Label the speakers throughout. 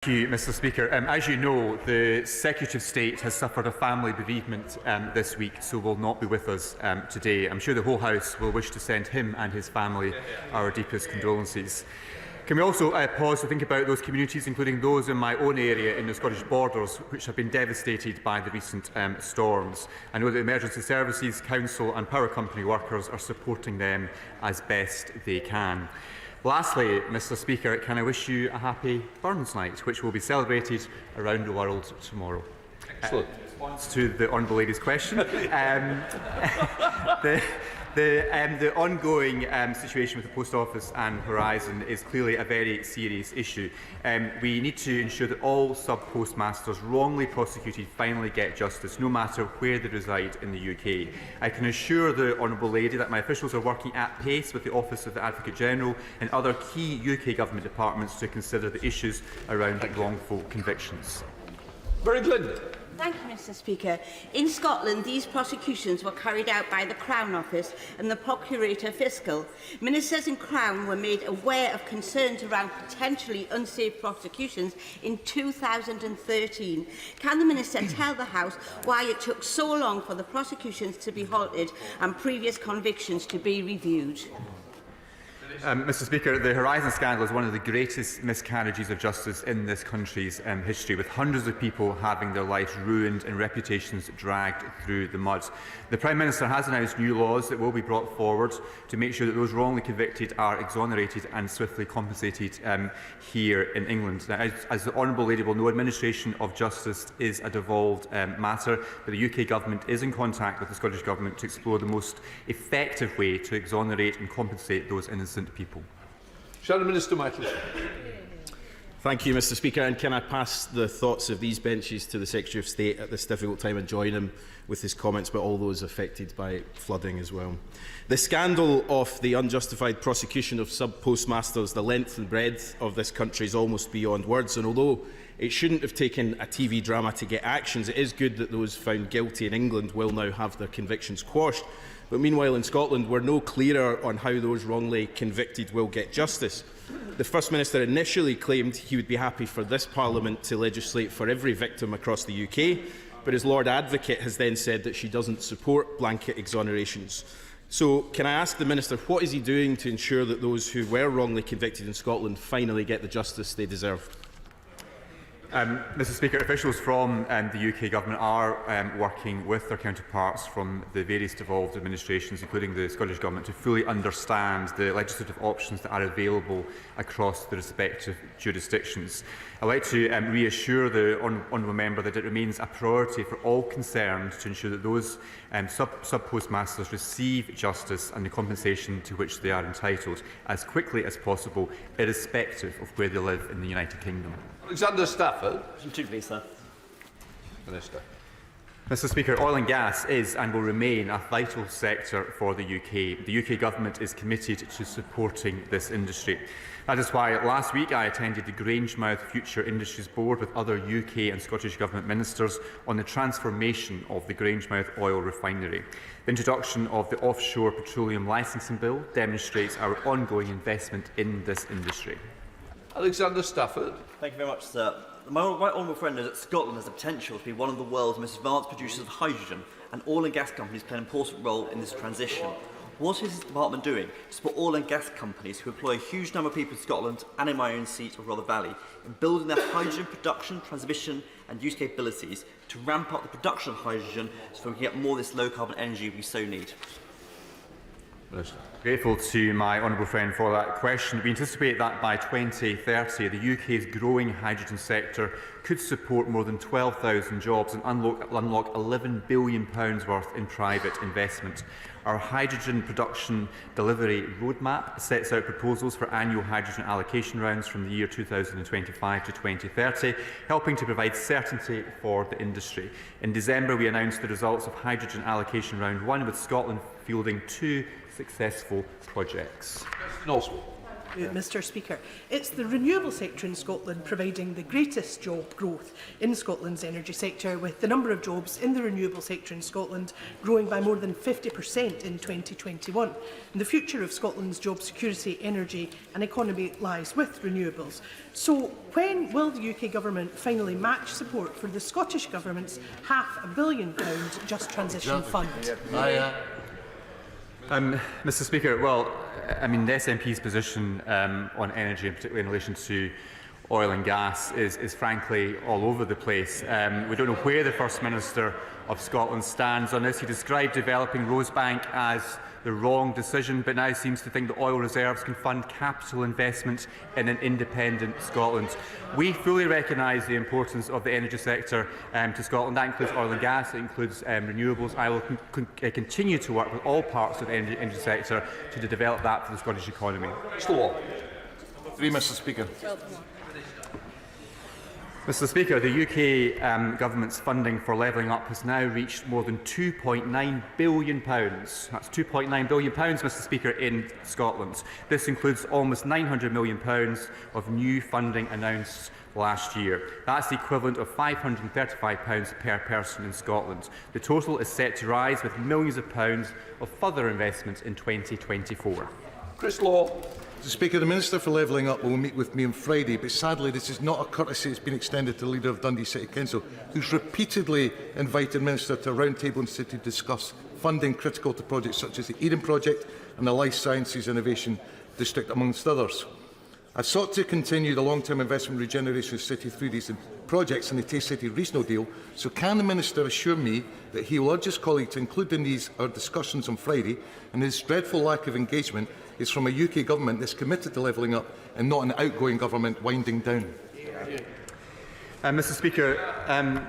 Speaker 1: Thank you, Mr Speaker. As you know, the Secretary of State has suffered a family bereavement this week, so will not be with us today. I'm sure the whole House will wish to send him and his family our deepest condolences. Can we also pause to think about those communities, including those in my own area in the Scottish borders, which have been devastated by the recent storms? I know that emergency services, council and power company workers are supporting them as best they can. Lastly, Mr Speaker, can I wish you a happy Burns Night, which will be celebrated around the world tomorrow.
Speaker 2: Excellent.
Speaker 1: In response to the Honourable Lady's question, the ongoing situation with the Post Office and Horizon is clearly a very serious issue. We need to ensure that all sub-postmasters wrongly prosecuted finally get justice, no matter where they reside in the UK. I can assure the Honourable Lady that my officials are working at pace with the Office of the Advocate General and other key UK Government departments to consider the issues around wrongful convictions.
Speaker 2: Very good.
Speaker 3: Thank you, Mr Speaker. In Scotland, these prosecutions were carried out by the Crown Office and the Procurator Fiscal. Ministers in Crown were made aware of concerns around potentially unsafe prosecutions in 2013. Can the Minister tell the House why it took so long for the prosecutions to be halted and previous convictions to be reviewed?
Speaker 1: Mr Speaker, the Horizon scandal is one of the greatest miscarriages of justice in this country's history, with hundreds of people having their lives ruined and reputations dragged through the mud. The Prime Minister has announced new laws that will be brought forward to make sure that those wrongly convicted are exonerated and swiftly compensated here in England. Now, as the Honourable Lady will know, administration of justice is a devolved matter, but the UK Government is in contact with the Scottish Government to explore the most effective way to exonerate and compensate those innocent people.
Speaker 2: Shadow Minister Michael.
Speaker 4: Thank you, Mr Speaker. And can I pass the thoughts of these benches to the Secretary of State at this difficult time and join him with his comments about all those affected by flooding as well. The scandal of the unjustified prosecution of sub-postmasters, the length and breadth of this country is almost beyond words, and although it shouldn't have taken a TV drama to get actions, it is good that those found guilty in England will now have their convictions quashed. But meanwhile, in Scotland, we're no clearer on how those wrongly convicted will get justice. The First Minister initially claimed he would be happy for this Parliament to legislate for every victim across the UK, but his Lord Advocate has then said that she doesn't support blanket exonerations. So, can I ask the Minister, what is he doing to ensure that those who were wrongly convicted in Scotland finally get the justice they deserve?
Speaker 1: Mr Speaker, officials from the UK Government are working with their counterparts from the various devolved administrations, including the Scottish Government, to fully understand the legislative options that are available across the respective jurisdictions. I'd like to reassure the honourable member that it remains a priority for all concerned to ensure that those sub-postmasters receive justice and the compensation to which they are entitled as quickly as possible, irrespective of where they live in the United Kingdom.
Speaker 2: Alexander Stafford.
Speaker 5: Please, sir.
Speaker 2: Minister.
Speaker 1: Mr Speaker, oil and gas is and will remain a vital sector for the UK. The UK Government is committed to supporting this industry. That is why last week I attended the Grangemouth Future Industries Board with other UK and Scottish Government ministers on the transformation of the Grangemouth oil refinery. The introduction of the Offshore Petroleum Licensing Bill demonstrates our ongoing investment in this industry.
Speaker 2: Alexander Stafford.
Speaker 5: Thank you very much, sir. My right honourable friend knows that Scotland has the potential to be one of the world's most advanced producers of hydrogen, and oil and gas companies play an important role in this transition. What is his department doing to support oil and gas companies who employ a huge number of people in Scotland and in my own seat of Rother Valley in building their hydrogen production, transmission and use capabilities to ramp up the production of hydrogen so we can get more of this low-carbon energy we so need?
Speaker 2: Minister.
Speaker 1: Grateful to my honourable friend for that question. We anticipate that by 2030 the UK's growing hydrogen sector could support more than 12,000 jobs and unlock £11 billion worth in private investment. Our hydrogen production delivery roadmap sets out proposals for annual hydrogen allocation rounds from the year 2025 to 2030, helping to provide certainty for the industry. In December, we announced the results of hydrogen allocation round 1, with Scotland fielding 2 successful projects.
Speaker 6: Mr Speaker. It's the renewable sector in Scotland providing the greatest job growth in Scotland's energy sector, with the number of jobs in the renewable sector in Scotland growing by more than 50% in 2021. And the future of Scotland's job security, energy and economy lies with renewables. So when will the UK Government finally match support for the Scottish Government's £500 million Just Transition Fund?
Speaker 1: Mr Speaker, well, I mean, the SNP's position on energy, and particularly in relation to oil and gas, is frankly all over the place. We don't know where the First Minister of Scotland stands on this. He described developing Rosebank as the wrong decision, but now seems to think that oil reserves can fund capital investment in an independent Scotland. We fully recognise the importance of the energy sector to Scotland. That includes oil and gas, it includes renewables. I will continue to work with all parts of the energy sector to develop that for the Scottish economy.
Speaker 7: Mr Speaker.
Speaker 1: Mr Speaker, the UK Government's funding for levelling up has now reached more than £2.9 billion. That's £2.9 billion, Mr Speaker, in Scotland. This includes almost £900 million of new funding announced last year. That's the equivalent of £535 per person in Scotland. The total is set to rise with millions of pounds of further investment in 2024.
Speaker 2: Chris Law.
Speaker 7: Mr Speaker, the Minister for Levelling Up will meet with me on Friday, but sadly this is not a courtesy that's been extended to the Leader of Dundee City Council, who's repeatedly invited the Minister to a round table in the City to discuss funding critical to projects such as the Eden Project and the Life Sciences Innovation District, amongst others. I've sought to continue the long-term investment regeneration of the City through these projects in the Tay City regional deal, so can the Minister assure me that he will urge his colleague to include in our discussions on Friday, and his dreadful lack of engagement is from a UK Government that's committed to levelling up and not an outgoing Government winding down?
Speaker 1: Mr Speaker,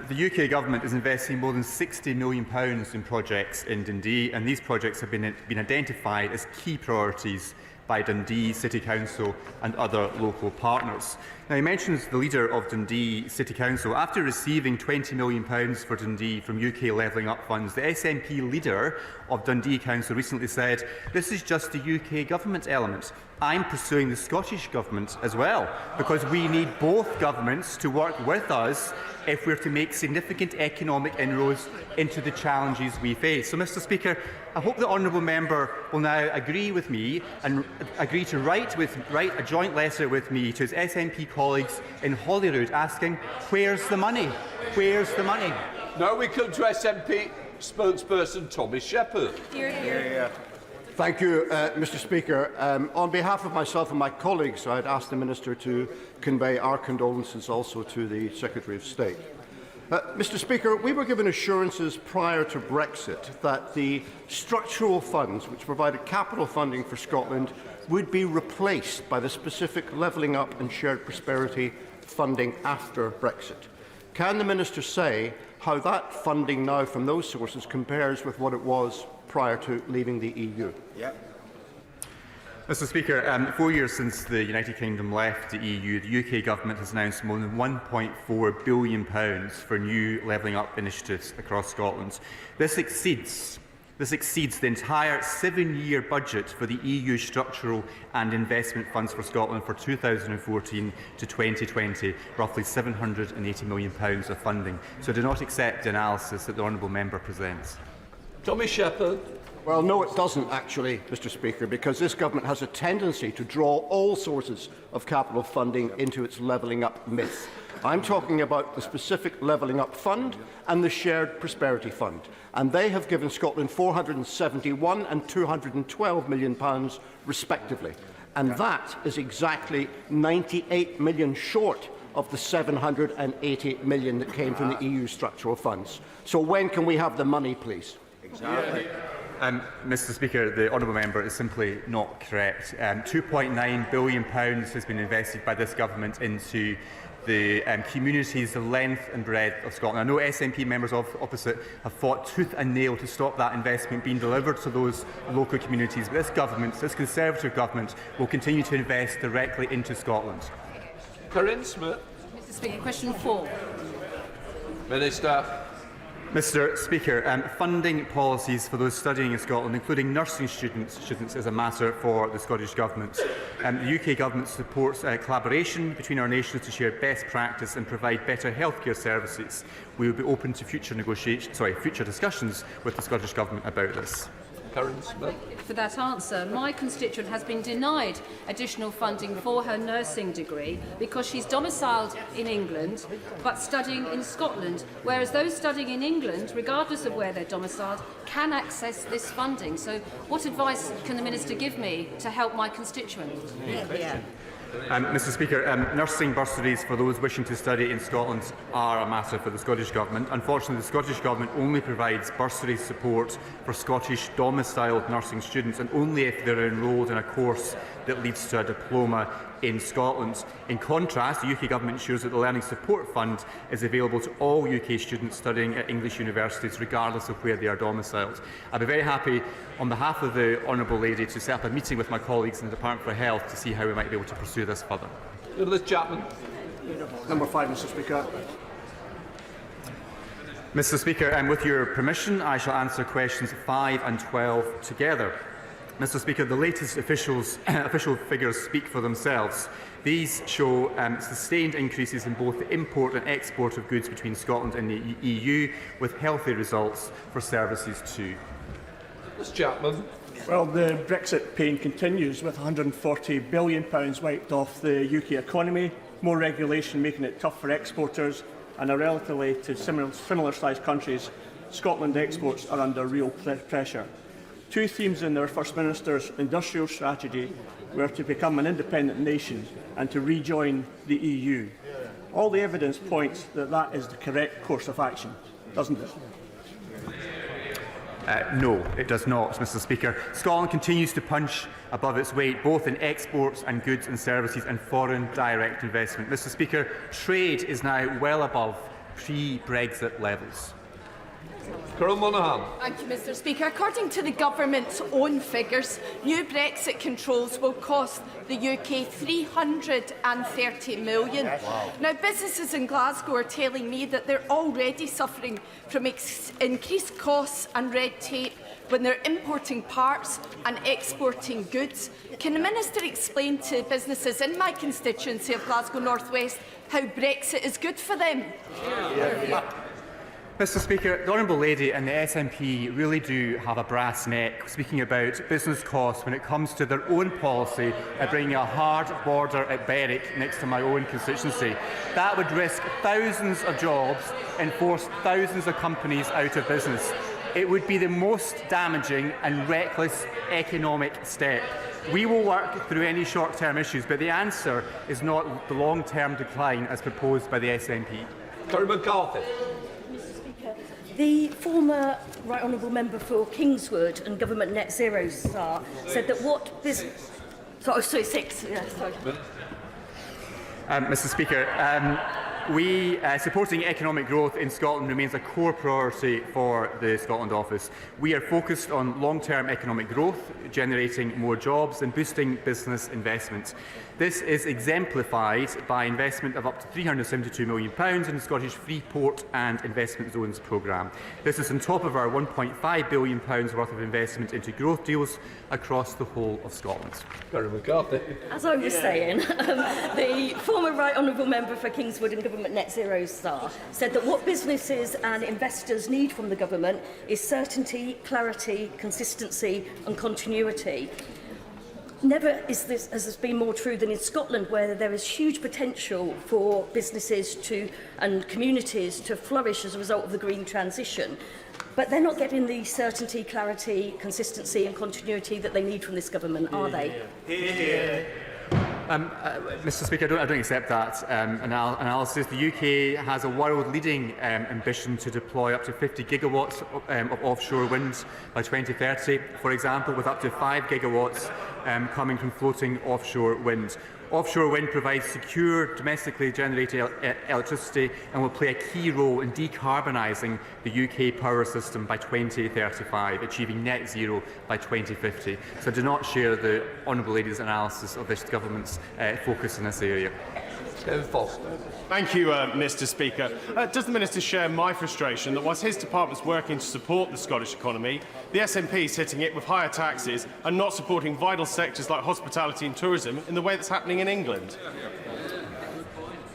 Speaker 1: the UK Government is investing more than £60 million in projects in Dundee, and these projects have been identified as key priorities by Dundee City Council and other local partners. Now, he mentions the leader of Dundee City Council. After receiving £20 million for Dundee from UK Levelling Up funds, the SNP leader of Dundee Council recently said, "This is just the UK Government element. I'm pursuing the Scottish Government as well, because we need both governments to work with us if we're to make significant economic inroads into the challenges we face." So, Mr Speaker, I hope the honourable member will now agree with me and agree to write a joint letter with me to his SNP colleagues in Holyrood asking, where's the money? Where's the money?
Speaker 2: Now we come to SNP spokesperson Tommy Shepherd.
Speaker 8: Thank you, Mr Speaker. On behalf of myself and my colleagues, I'd ask the Minister to convey our condolences also to the Secretary of State. Mr Speaker, we were given assurances prior to Brexit that the structural funds which provided capital funding for Scotland would be replaced by the specific levelling up and shared prosperity funding after Brexit. Can the Minister say how that funding now from those sources compares with what it was prior to leaving the EU?
Speaker 1: Mr Speaker, 4 years since the United Kingdom left the EU, the UK Government has announced more than £1.4 billion for new levelling up initiatives across Scotland. This exceeds the entire 7-year budget for the EU structural and investment funds for Scotland for 2014 to 2020, roughly £780 million of funding. So do not accept the analysis that the honourable member presents.
Speaker 2: Tommy Shepherd.
Speaker 8: Well, no, it doesn't actually, Mr Speaker, because this government has a tendency to draw all sources of capital funding into its levelling up myth. I'm talking about the specific Levelling Up Fund and the Shared Prosperity Fund, and they have given Scotland £471 and £212 million respectively, and that is exactly £98 million short of the £780 million that came from the EU structural funds. So when can we have the money, please?
Speaker 1: Exactly. Mr Speaker, the honourable member is simply not correct. £2.9 billion has been invested by this government into the communities, the length and breadth of Scotland. I know SNP members opposite have fought tooth and nail to stop that investment being delivered to those local communities, but this government, this Conservative government, will continue to invest directly into Scotland.
Speaker 2: Corinne Smith.
Speaker 9: Mr Speaker, question 4.
Speaker 2: Minister.
Speaker 1: Mr Speaker, funding policies for those studying in Scotland, including nursing students is a matter for the Scottish Government. The UK Government supports collaboration between our nations to share best practice and provide better healthcare services. We will be open to future discussions with the Scottish Government about this.
Speaker 9: For that answer. My constituent has been denied additional funding for her nursing degree because she's domiciled in England but studying in Scotland, whereas those studying in England, regardless of where they're domiciled, can access this funding. So what advice can the Minister give me to help my constituent?
Speaker 1: Mr Speaker, nursing bursaries for those wishing to study in Scotland are a matter for the Scottish Government. Unfortunately, the Scottish Government only provides bursary support for Scottish domiciled nursing students, and only if they're enrolled in a course that leads to a diploma in Scotland. In contrast, the UK Government ensures that the Learning Support Fund is available to all UK students studying at English universities, regardless of where they are domiciled. I'd be very happy, on behalf of the Honourable Lady, to set up a meeting with my colleagues in the Department for Health to see how we might be able to pursue this further.
Speaker 2: Chapman.
Speaker 10: Number 5, Mr Speaker.
Speaker 1: Mr Speaker, with your permission, I shall answer questions 5 and 12 together. Mr Speaker, the latest official figures speak for themselves. These show sustained increases in both the import and export of goods between Scotland and the EU, with healthy results for services too.
Speaker 2: Mr Chapman.
Speaker 10: Well, the Brexit pain continues, with £140 billion wiped off the UK economy, more regulation making it tough for exporters, and relatively to similar-sized countries, Scotland exports are under real pressure. Two themes in their First Minister's industrial strategy were to become an independent nation and to rejoin the EU. All the evidence points that that is the correct course of action, doesn't it?
Speaker 1: No, it does not, Mr Speaker. Scotland continues to punch above its weight, both in exports and goods and services and foreign direct investment. Mr Speaker, trade is now well above pre-Brexit levels.
Speaker 11: Thank you, Mr Speaker. According to the Government's own figures, new Brexit controls will cost the UK £330 million. Wow. Now, businesses in Glasgow are telling me that they're already suffering from increased costs and red tape when they're importing parts and exporting goods. Can the Minister explain to businesses in my constituency of Glasgow North West how Brexit is good for them?
Speaker 1: Mr Speaker, the Honourable Lady and the SNP really do have a brass neck speaking about business costs when it comes to their own policy of bringing a hard border at Berwick next to my own constituency. That would risk thousands of jobs and force thousands of companies out of business. It would be the most damaging and reckless economic step. We will work through any short-term issues, but the answer is not the long-term decline as proposed by the SNP.
Speaker 2: McCarthy.
Speaker 12: The former Right Honourable Member for Kingswood and Government Net Zero star said that what business... sorry, 6. Yeah, sorry.
Speaker 1: Mr Speaker, supporting economic growth in Scotland remains a core priority for the Scotland Office. We are focused on long-term economic growth, generating more jobs and boosting business investment. This is exemplified by investment of up to £372 million in the Scottish Free Port and Investment Zones programme. This is on top of our £1.5 billion worth of investment into growth deals across the whole of Scotland.
Speaker 12: As I was saying, the former Right Honourable Member for Kingswood and Government Net Zero star said that what businesses and investors need from the government is certainty, clarity, consistency and continuity. Never has this been more true than in Scotland, where there is huge potential for businesses and communities to flourish as a result of the green transition. But they're not getting the certainty, clarity, consistency and continuity that they need from this government, are they?
Speaker 1: Mr Speaker, I don't accept that analysis. The UK has a world-leading ambition to deploy up to 50 gigawatts of offshore wind by 2030, for example, with up to 5 gigawatts coming from floating offshore wind. Offshore wind provides secure, domestically generated electricity and will play a key role in decarbonising the UK power system by 2035, achieving net zero by 2050. So I do not share the Honourable Lady's analysis of this government's focus in this area.
Speaker 2: Kevin Foster.
Speaker 13: Thank you, Mr Speaker. Does the Minister share my frustration that whilst his department's working to support the Scottish economy, the SNP is hitting it with higher taxes and not supporting vital sectors like hospitality and tourism in the way that's happening in England?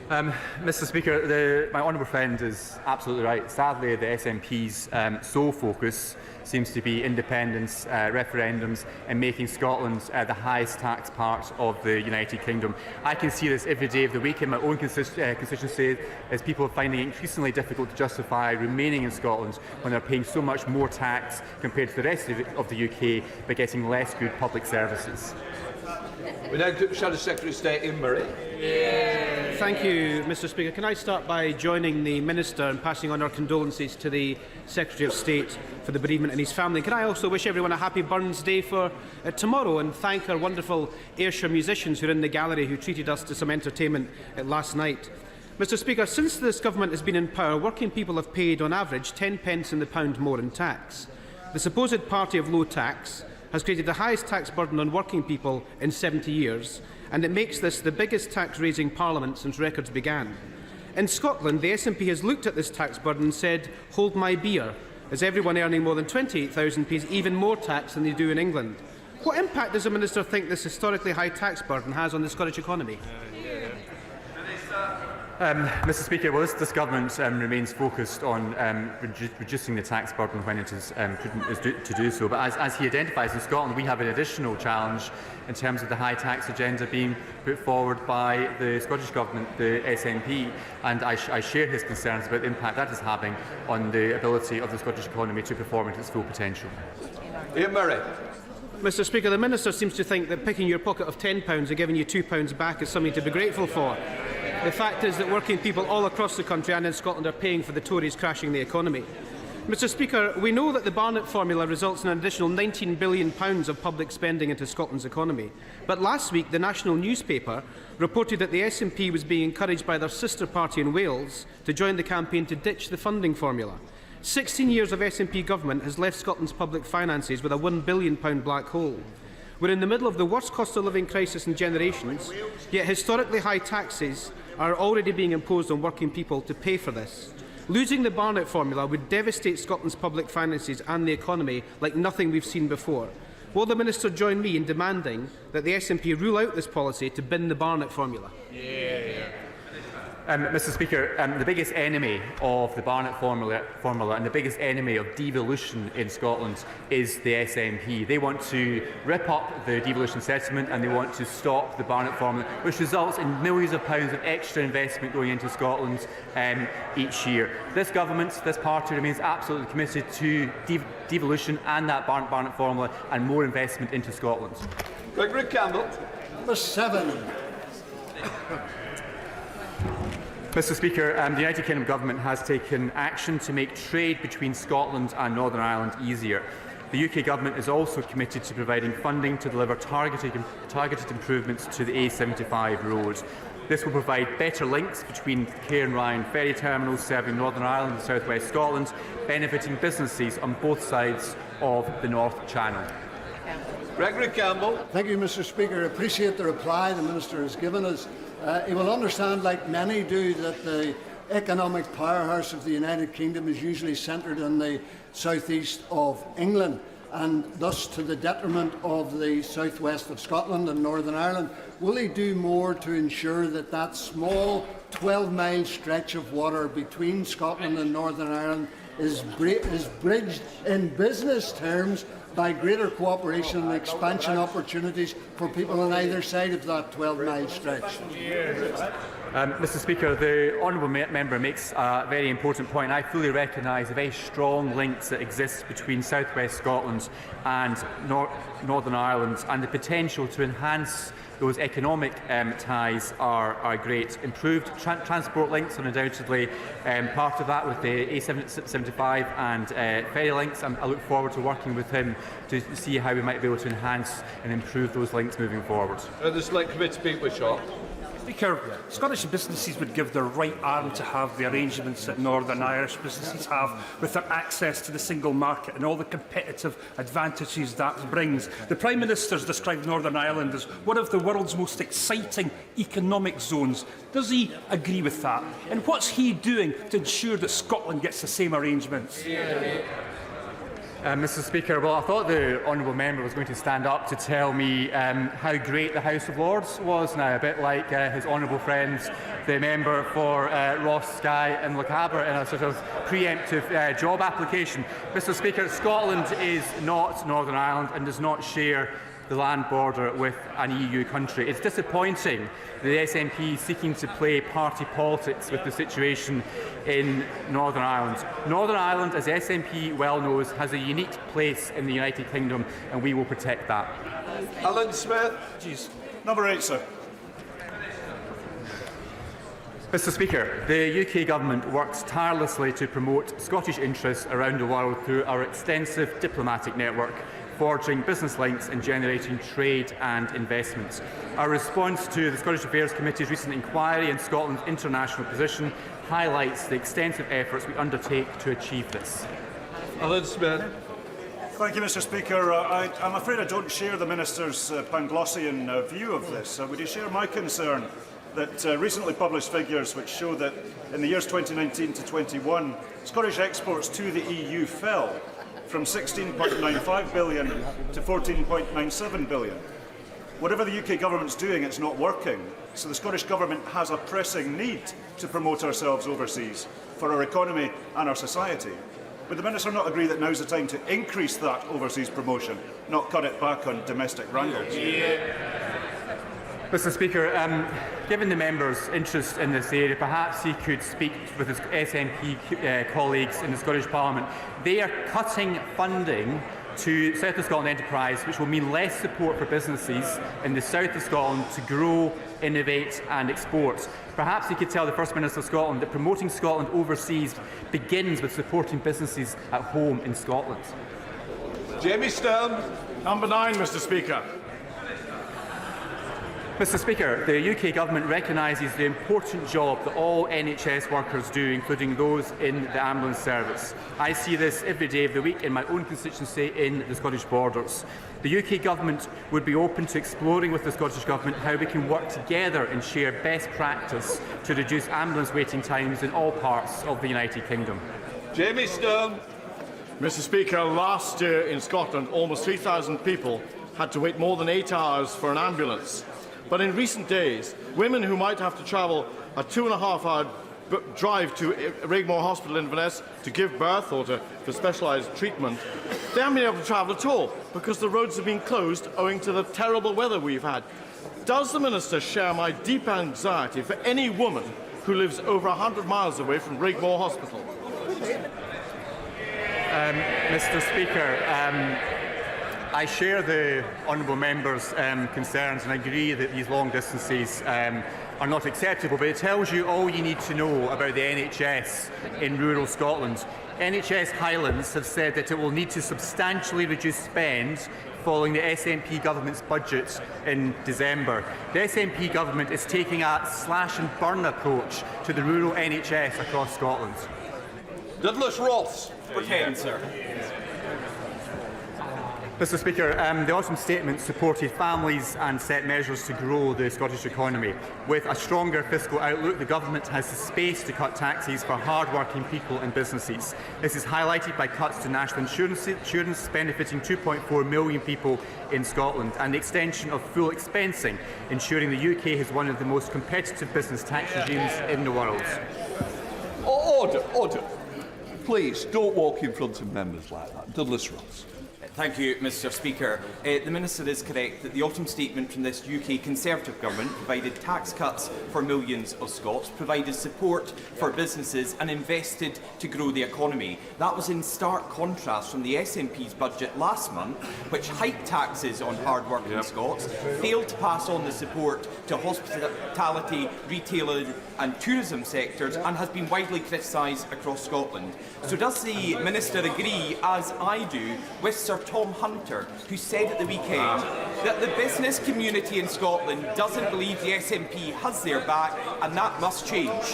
Speaker 1: Mr Speaker, my honourable friend is absolutely right. Sadly, the SNP's sole focus seems to be independence, referendums and making Scotland the highest tax part of the United Kingdom. I can see this every day of the week in my own constituency as people are finding it increasingly difficult to justify remaining in Scotland when they're paying so much more tax compared to the rest of the UK but getting less good public services.
Speaker 2: We now to Shadow Secretary of State Ian Murray.
Speaker 14: Thank you, Mr Speaker. Can I start by joining the Minister and passing on our condolences to the Secretary of State for the bereavement and his family. Can I also wish everyone a happy Burns Day for tomorrow and thank our wonderful Ayrshire musicians who are in the gallery who treated us to some entertainment last night. Mr Speaker, since this government has been in power, working people have paid on average 10 pence in the pound more in tax. The supposed party of low tax has created the highest tax burden on working people in 70 years, and it makes this the biggest tax-raising parliament since records began. In Scotland, the SNP has looked at this tax burden and said, hold my beer, as everyone earning more than £28,000 pays even more tax than they do in England. What impact does the Minister think this historically high tax burden has on the Scottish economy?
Speaker 1: Mr Speaker, well, this government remains focused on reducing the tax burden when it is prudent to do so. But as he identifies, in Scotland we have an additional challenge in terms of the high tax agenda being put forward by the Scottish Government, the SNP, and I share his concerns about the impact that is having on the ability of the Scottish economy to perform at its full potential.
Speaker 2: Ian Murray.
Speaker 14: Mr Speaker, the Minister seems to think that picking your pocket of £10 and giving you £2 back is something to be grateful for. The fact is that working people all across the country and in Scotland are paying for the Tories crashing the economy. Mr Speaker, we know that the Barnett formula results in an additional £19 billion of public spending into Scotland's economy. But last week, the national newspaper reported that the SNP was being encouraged by their sister party in Wales to join the campaign to ditch the funding formula. 16 years of SNP government has left Scotland's public finances with a £1 billion black hole. We're in the middle of the worst cost of living crisis in generations, yet historically high taxes are already being imposed on working people to pay for this. Losing the Barnett formula would devastate Scotland's public finances and the economy like nothing we've seen before. Will the Minister join me in demanding that the SNP rule out this policy to bin the Barnett formula?
Speaker 1: Mr Speaker, the biggest enemy of the Barnett formula and the biggest enemy of devolution in Scotland is the SNP. They want to rip up the devolution settlement and they want to stop the Barnett formula, which results in millions of pounds of extra investment going into Scotland each year. This government, this party remains absolutely committed to devolution and that Barnett formula and more investment into Scotland.
Speaker 2: Gregory Campbell.
Speaker 15: Number 7.
Speaker 1: Mr Speaker, the United Kingdom Government has taken action to make trade between Scotland and Northern Ireland easier. The UK Government is also committed to providing funding to deliver targeted improvements to the A75 road. This will provide better links between Cairn Ryan ferry terminals serving Northern Ireland and South West Scotland, benefiting businesses on both sides of the North Channel.
Speaker 2: Gregory Campbell.
Speaker 15: Thank you, Mr Speaker. I appreciate the reply the Minister has given us. He will understand, like many do, that the economic powerhouse of the United Kingdom is usually centred in the southeast of England and thus to the detriment of the southwest of Scotland and Northern Ireland. Will he do more to ensure that that small 12-mile stretch of water between Scotland and Northern Ireland is bridged in business terms by greater cooperation and expansion opportunities for people on either side of that 12-mile stretch?
Speaker 1: Mr Speaker, the honourable member makes a very important point. I fully recognise the very strong links that exist between South West Scotland and Northern Ireland, and the potential to enhance those economic ties are great. Improved transport links are undoubtedly part of that with the A75 and ferry links. I look forward to working with him to see how we might be able to enhance and improve those links moving forward.
Speaker 2: The Select Committee speak with Shaw.
Speaker 16: Speaker, Scottish businesses would give their right arm to have the arrangements that Northern Irish businesses have with their access to the single market and all the competitive advantages that brings. The Prime Minister's described Northern Ireland as one of the world's most exciting economic zones. Does he agree with that? And what's he doing to ensure that Scotland gets the same arrangements?
Speaker 1: Mr. Speaker, well, I thought the honourable member was going to stand up to tell me how great the House of Lords was now, a bit like his honourable friend, the member for Ross, Skye and Lochaber, in a sort of preemptive job application. Mr. Speaker, Scotland is not Northern Ireland and does not share the land border with an EU country. It's disappointing that the SNP is seeking to play party politics with the situation in Northern Ireland. Northern Ireland, as the SNP well knows, has a unique place in the United Kingdom, and we will protect that.
Speaker 2: Alan Smith.
Speaker 16: Number 8, sir.
Speaker 1: Mr. Speaker, the UK Government works tirelessly to promote Scottish interests around the world through our extensive diplomatic network, forging business links and generating trade and investments. Our response to the Scottish Affairs Committee's recent inquiry in Scotland's international position highlights the extensive efforts we undertake to achieve this.
Speaker 2: Alan Smith.
Speaker 16: Thank you, Mr. Speaker. I'm afraid I don't share the Minister's Panglossian view of this. Would you share my concern that recently published figures which show that in the years 2019 to 21, Scottish exports to the EU fell from 16.95 billion to 14.97 billion. Whatever the UK Government's doing, it's not working. So the Scottish Government has a pressing need to promote ourselves overseas for our economy and our society. Would the Minister not agree that now's the time to increase that overseas promotion, not cut it back on domestic wrangles?
Speaker 1: Mr. Speaker, given the member's interest in this area, perhaps he could speak with his SNP colleagues in the Scottish Parliament. They are cutting funding to South of Scotland Enterprise, which will mean less support for businesses in the south of Scotland to grow, innovate and export. Perhaps he could tell the First Minister of Scotland that promoting Scotland overseas begins with supporting businesses at home in Scotland.
Speaker 2: Jamie Stone.
Speaker 13: Number 9, Mr. Speaker.
Speaker 1: Mr. Speaker, the UK Government recognises the important job that all NHS workers do, including those in the ambulance service. I see this every day of the week in my own constituency in the Scottish Borders. The UK Government would be open to exploring with the Scottish Government how we can work together and share best practice to reduce ambulance waiting times in all parts of the United Kingdom.
Speaker 2: Jamie Stone.
Speaker 13: Mr. Speaker, last year in Scotland, almost 3,000 people had to wait more than 8 hours for an ambulance. But in recent days, women who might have to travel a 2.5-hour drive to Rigmore Hospital in Inverness to give birth or for specialised treatment, they haven't been able to travel at all because the roads have been closed owing to the terrible weather we've had. Does the Minister share my deep anxiety for any woman who lives over 100 miles away from Rigmore Hospital?
Speaker 1: Mr. Speaker, I share the honourable member's concerns and agree that these long distances are not acceptable, but it tells you all you need to know about the NHS in rural Scotland. NHS Highlands have said that it will need to substantially reduce spend following the SNP government's budget in December. The SNP government is taking a slash and burn approach to the rural NHS across Scotland.
Speaker 2: Douglas Ross.
Speaker 5: For 10, sir.
Speaker 1: Mr. Speaker, the autumn statement supported families and set measures to grow the Scottish economy. With a stronger fiscal outlook, the Government has the space to cut taxes for hard-working people and businesses. This is highlighted by cuts to national insurance benefiting 2.4 million people in Scotland, and the extension of full expensing, ensuring the UK has one of the most competitive business tax regimes in the world.
Speaker 2: Order, order. Please, don't walk in front of members like that. Douglas Ross.
Speaker 17: Thank you, Mr. Speaker. The Minister is correct that the autumn statement from this UK Conservative government provided tax cuts for millions of Scots, provided support for businesses and invested to grow the economy. That was in stark contrast from the SNP's budget last month, which hiked taxes on hard-working Scots, failed to pass on the support to hospitality, retailing and tourism sectors, and has been widely criticised across Scotland. So does the Minister agree, as I do, with Sir Tom Hunter, who said at the weekend that the business community in Scotland doesn't believe the SNP has their back, and that must change.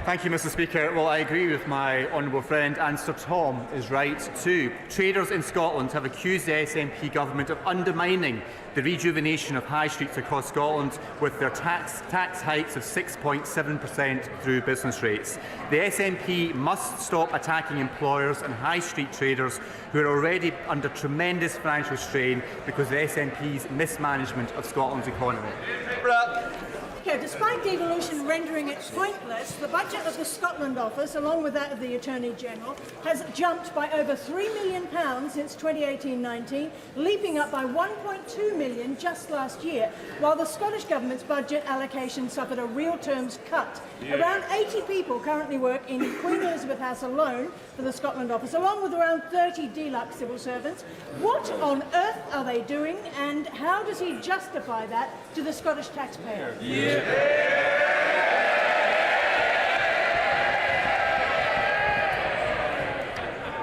Speaker 1: Thank you, Mr. Speaker. Well, I agree with my honourable friend, and Sir Tom is right too. Traders in Scotland have accused the SNP government of undermining the rejuvenation of high streets across Scotland with their tax hikes of 6.7% through business rates. The SNP must stop attacking employers and high street traders who are already under tremendous financial strain because of the SNP's mismanagement of Scotland's economy.
Speaker 18: Despite devolution rendering it pointless, the budget of the Scotland Office, along with that of the Attorney-General, has jumped by over £3 million since 2018-19, leaping up by £1.2 million just last year, while the Scottish Government's budget allocation suffered a real terms cut. Around 80 people currently work in Queen Elizabeth House alone for the Scotland Office, along with around 30 deluxe civil servants. What on earth are they doing, and how does he justify that to the Scottish taxpayer?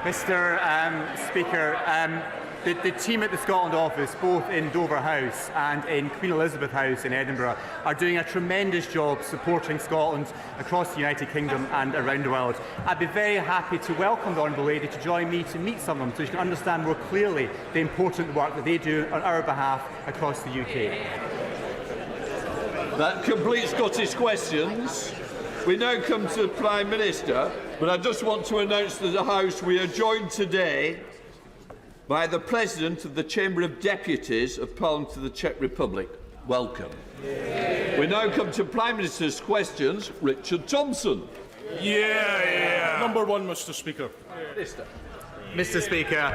Speaker 1: Mr. Speaker, the team at the Scotland Office, both in Dover House and in Queen Elizabeth House in Edinburgh, are doing a tremendous job supporting Scotland across the United Kingdom and around the world. I'd be very happy to welcome the Honourable Lady to join me to meet some of them so you can understand more clearly the important work that they do on our behalf across the UK.
Speaker 2: That completes Scottish questions. We now come to the Prime Minister, but I just want to announce to the House we are joined today by the President of the Chamber of Deputies of Parliament of the Czech Republic. Welcome. We now come to Prime Minister's questions. Richard Thompson.
Speaker 19: Number one, Mr. Speaker.
Speaker 20: Mr. Speaker,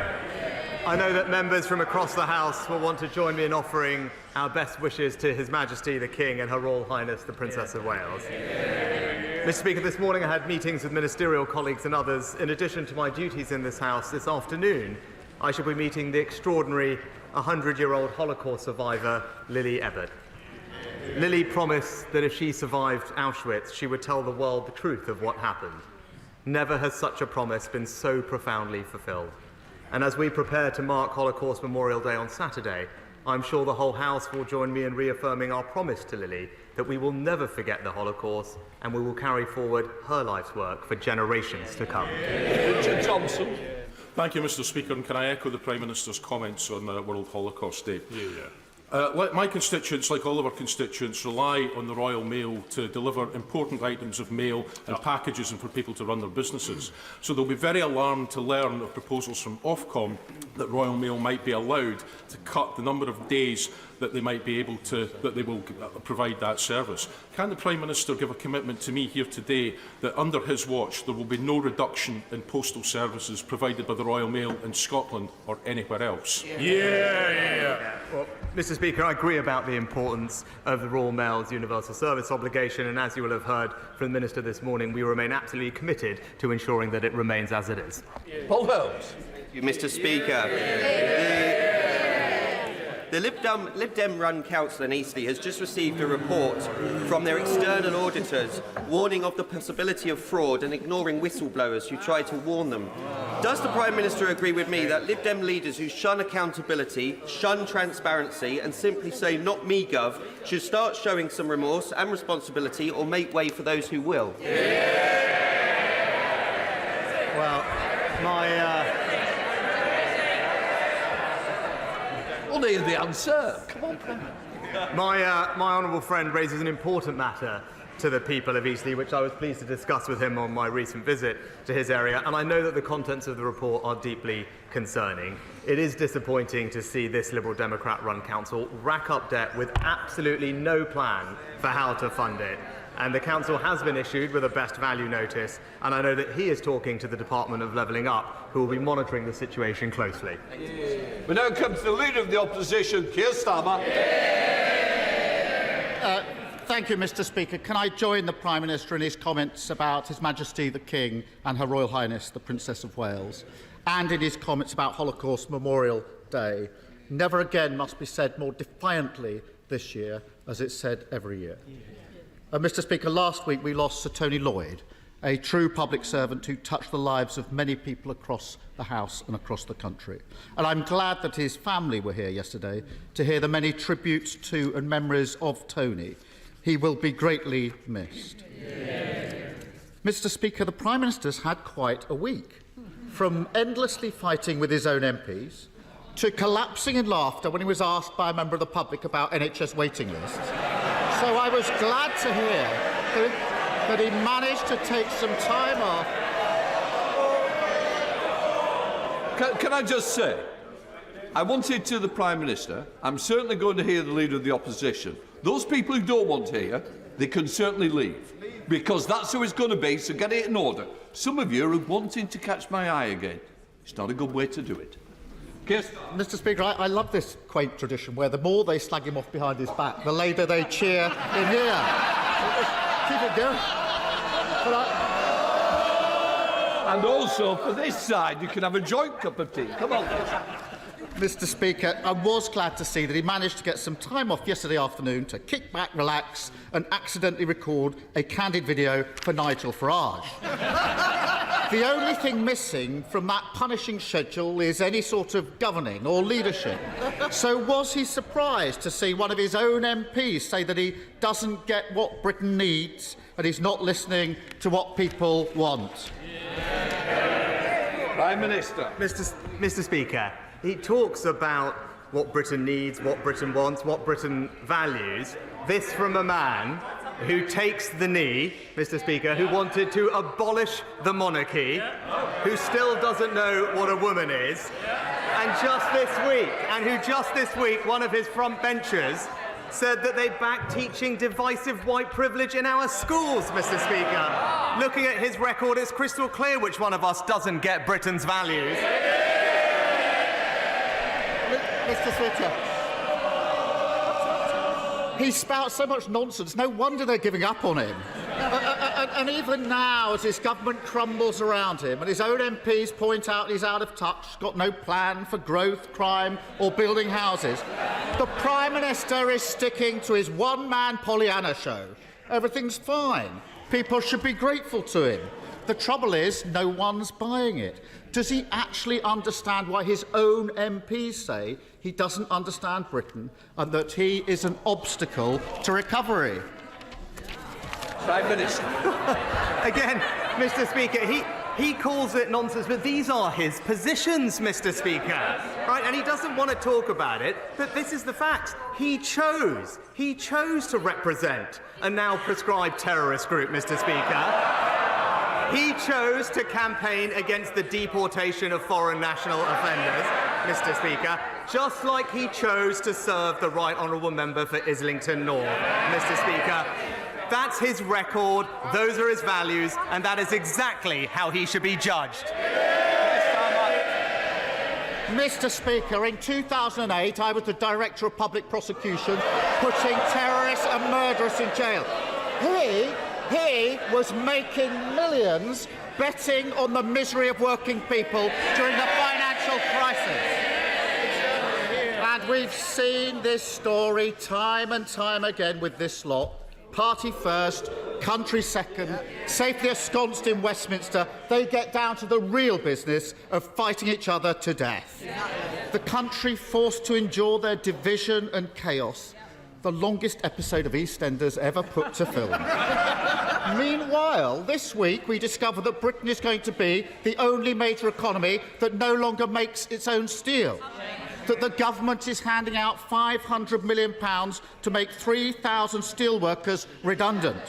Speaker 20: I know that members from across the House will want to join me in offering our best wishes to His Majesty the King and Her Royal Highness the Princess of Wales. Mr. Speaker, this morning I had meetings with ministerial colleagues and others. In addition to my duties in this House, this afternoon I shall be meeting the extraordinary 100-year-old Holocaust survivor, Lily Ebbert. Lily promised that if she survived Auschwitz, she would tell the world the truth of what happened. Never has such a promise been so profoundly fulfilled. And as we prepare to mark Holocaust Memorial Day on Saturday, I'm sure the whole House will join me in reaffirming our promise to Lily that we will never forget the Holocaust and we will carry forward her life's work for generations to come.
Speaker 2: Richard Thompson.
Speaker 19: Thank you, Mr. Speaker. And can I echo the Prime Minister's comments on World Holocaust Day? My constituents, like all of our constituents, rely on the Royal Mail to deliver important items of mail and packages and for people to run their businesses. So they'll be very alarmed to learn of proposals from Ofcom that Royal Mail might be allowed to cut the number of days that they might be able to, that they will provide that service. Can the Prime Minister give a commitment to me here today that under his watch there will be no reduction in postal services provided by the Royal Mail in Scotland or anywhere else?
Speaker 20: Well, Mr. Speaker, I agree about the importance of the Royal Mail's universal service obligation, and as you will have heard from the Minister this morning, we remain absolutely committed to ensuring that it remains as it is.
Speaker 2: Paul Holmes.
Speaker 21: Thank you, Mr. Speaker. The Lib Dem-run council in Eastleigh has just received a report from their external auditors warning of the possibility of fraud and ignoring whistleblowers who try to warn them. Does the Prime Minister agree with me that Lib Dem leaders who shun accountability, shun transparency and simply say "not me, Gov" should start showing some remorse and responsibility or make way for those who will?
Speaker 20: Well,
Speaker 2: Well, hear the answer. Come on, Prime.
Speaker 20: My honourable friend raises an important matter to the people of Eastleigh, which I was pleased to discuss with him on my recent visit to his area, and I know that the contents of the report are deeply concerning. It is disappointing to see this Liberal Democrat-run council rack up debt with absolutely no plan for how to fund it. And the council has been issued with a best value notice, and I know that he is talking to the Department of Levelling Up, who will be monitoring the situation closely.
Speaker 2: We now come to the Leader of the Opposition, Keir Starmer.
Speaker 22: Thank you, Mr. Speaker. Can I join the Prime Minister in his comments about His Majesty the King and Her Royal Highness the Princess of Wales, and in his comments about Holocaust Memorial Day? Never again must be said more defiantly this year, as it's said every year. Mr. Speaker, last week we lost Sir Tony Lloyd, a true public servant who touched the lives of many people across the House and across the country. And I'm glad that his family were here yesterday to hear the many tributes to and memories of Tony. He will be greatly missed. Mr. Speaker, the Prime Minister's had quite a week, from endlessly fighting with his own MPs to collapsing in laughter when he was asked by a member of the public about NHS waiting lists. So I was glad to hear that he managed to take some time off.
Speaker 2: Can I just say, I wanted to the Prime Minister, I'm certainly going to hear the Leader of the Opposition. Those people who don't want to hear, they can certainly leave, because that's who it's going to be, so get it in order. Some of you are wanting to catch my eye again. It's not a good way to do it.
Speaker 22: Mr. Speaker, I love this quaint tradition where the more they slag him off behind his back, the louder they cheer in here. Keep it going.
Speaker 2: And also, for this side, you can have a joint cup of tea. Come on.
Speaker 22: Mr. Speaker, I was glad to see that he managed to get some time off yesterday afternoon to kick back, relax and accidentally record a candid video for Nigel Farage. The only thing missing from that punishing schedule is any sort of governing or leadership. So was he surprised to see one of his own MPs say that he doesn't get what Britain needs and he's not listening to what people want?
Speaker 2: Prime Minister.
Speaker 20: Mr. Speaker, he talks about what Britain needs, what Britain wants, what Britain values. This from a man who takes the knee, Mr. Speaker, who wanted to abolish the monarchy, who still doesn't know what a woman is, and just this week, one of his front benchers said that they back teaching divisive white privilege in our schools, Mr. Speaker. Looking at his record, it's crystal clear which one of us doesn't get Britain's values.
Speaker 22: Mr. Speaker, he spouts so much nonsense, no wonder they're giving up on him. And even now, as his government crumbles around him and his own MPs point out he's out of touch, got no plan for growth, crime or building houses, the Prime Minister is sticking to his one-man Pollyanna show. Everything's fine. People should be grateful to him. The trouble is, no one's buying it. Does he actually understand why his own MPs say he doesn't understand Britain and that he is an obstacle to recovery?
Speaker 2: Prime Minister.
Speaker 20: Again, Mr. Speaker, he calls it nonsense, but these are his positions, Mr. Speaker. Right? And he doesn't want to talk about it, but this is the fact. He chose to represent a now proscribed terrorist group, Mr. Speaker. He chose to campaign against the deportation of foreign national offenders, Mr. Speaker, just like he chose to serve the Right Honourable Member for Islington North, Mr. Speaker. That's his record, those are his values, and that is exactly how he should be judged.
Speaker 22: Mr. Speaker, in 2008, I was the Director of Public Prosecution, putting terrorists and murderers in jail. He was making millions betting on the misery of working people during the financial crisis. And we've seen this story time and time again with this lot. Party first, country second, safely ensconced in Westminster, they get down to the real business of fighting each other to death. The country forced to endure their division and chaos, the longest episode of EastEnders ever put to film. Meanwhile, this week we discover that Britain is going to be the only major economy that no longer makes its own steel. That the government is handing out £500 million to make 3,000 steelworkers redundant.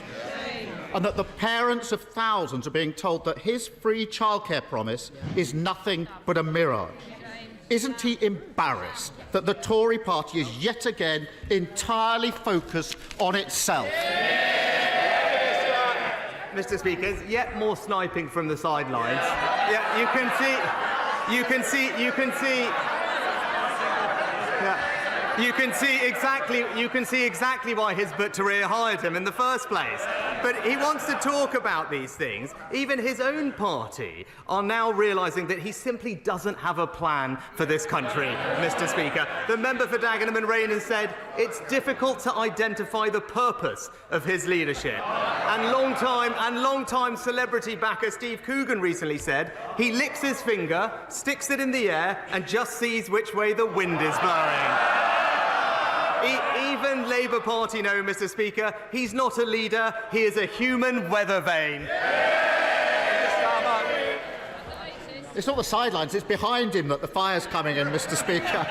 Speaker 22: And that the parents of thousands are being told that his free childcare promise is nothing but a mirage. Isn't he embarrassed that the Tory party is yet again entirely focused on itself?
Speaker 20: Mr. Speaker, there's yet more sniping from the sidelines. Yeah, you can see you can see exactly why Hizb ut-Tahrir hired him in the first place. But he wants to talk about these things. Even his own party are now realising that he simply doesn't have a plan for this country, Mr. Speaker. The member for Dagenham and Rain has said it's difficult to identify the purpose of his leadership. And long-time celebrity backer Steve Coogan recently said he licks his finger, sticks it in the air, and just sees which way the wind is blowing. Even Labour Party know, Mr. Speaker, he's not a leader, he is a human weather vane.
Speaker 22: It's not the sidelines, it's behind him that the fire's coming in, Mr. Speaker.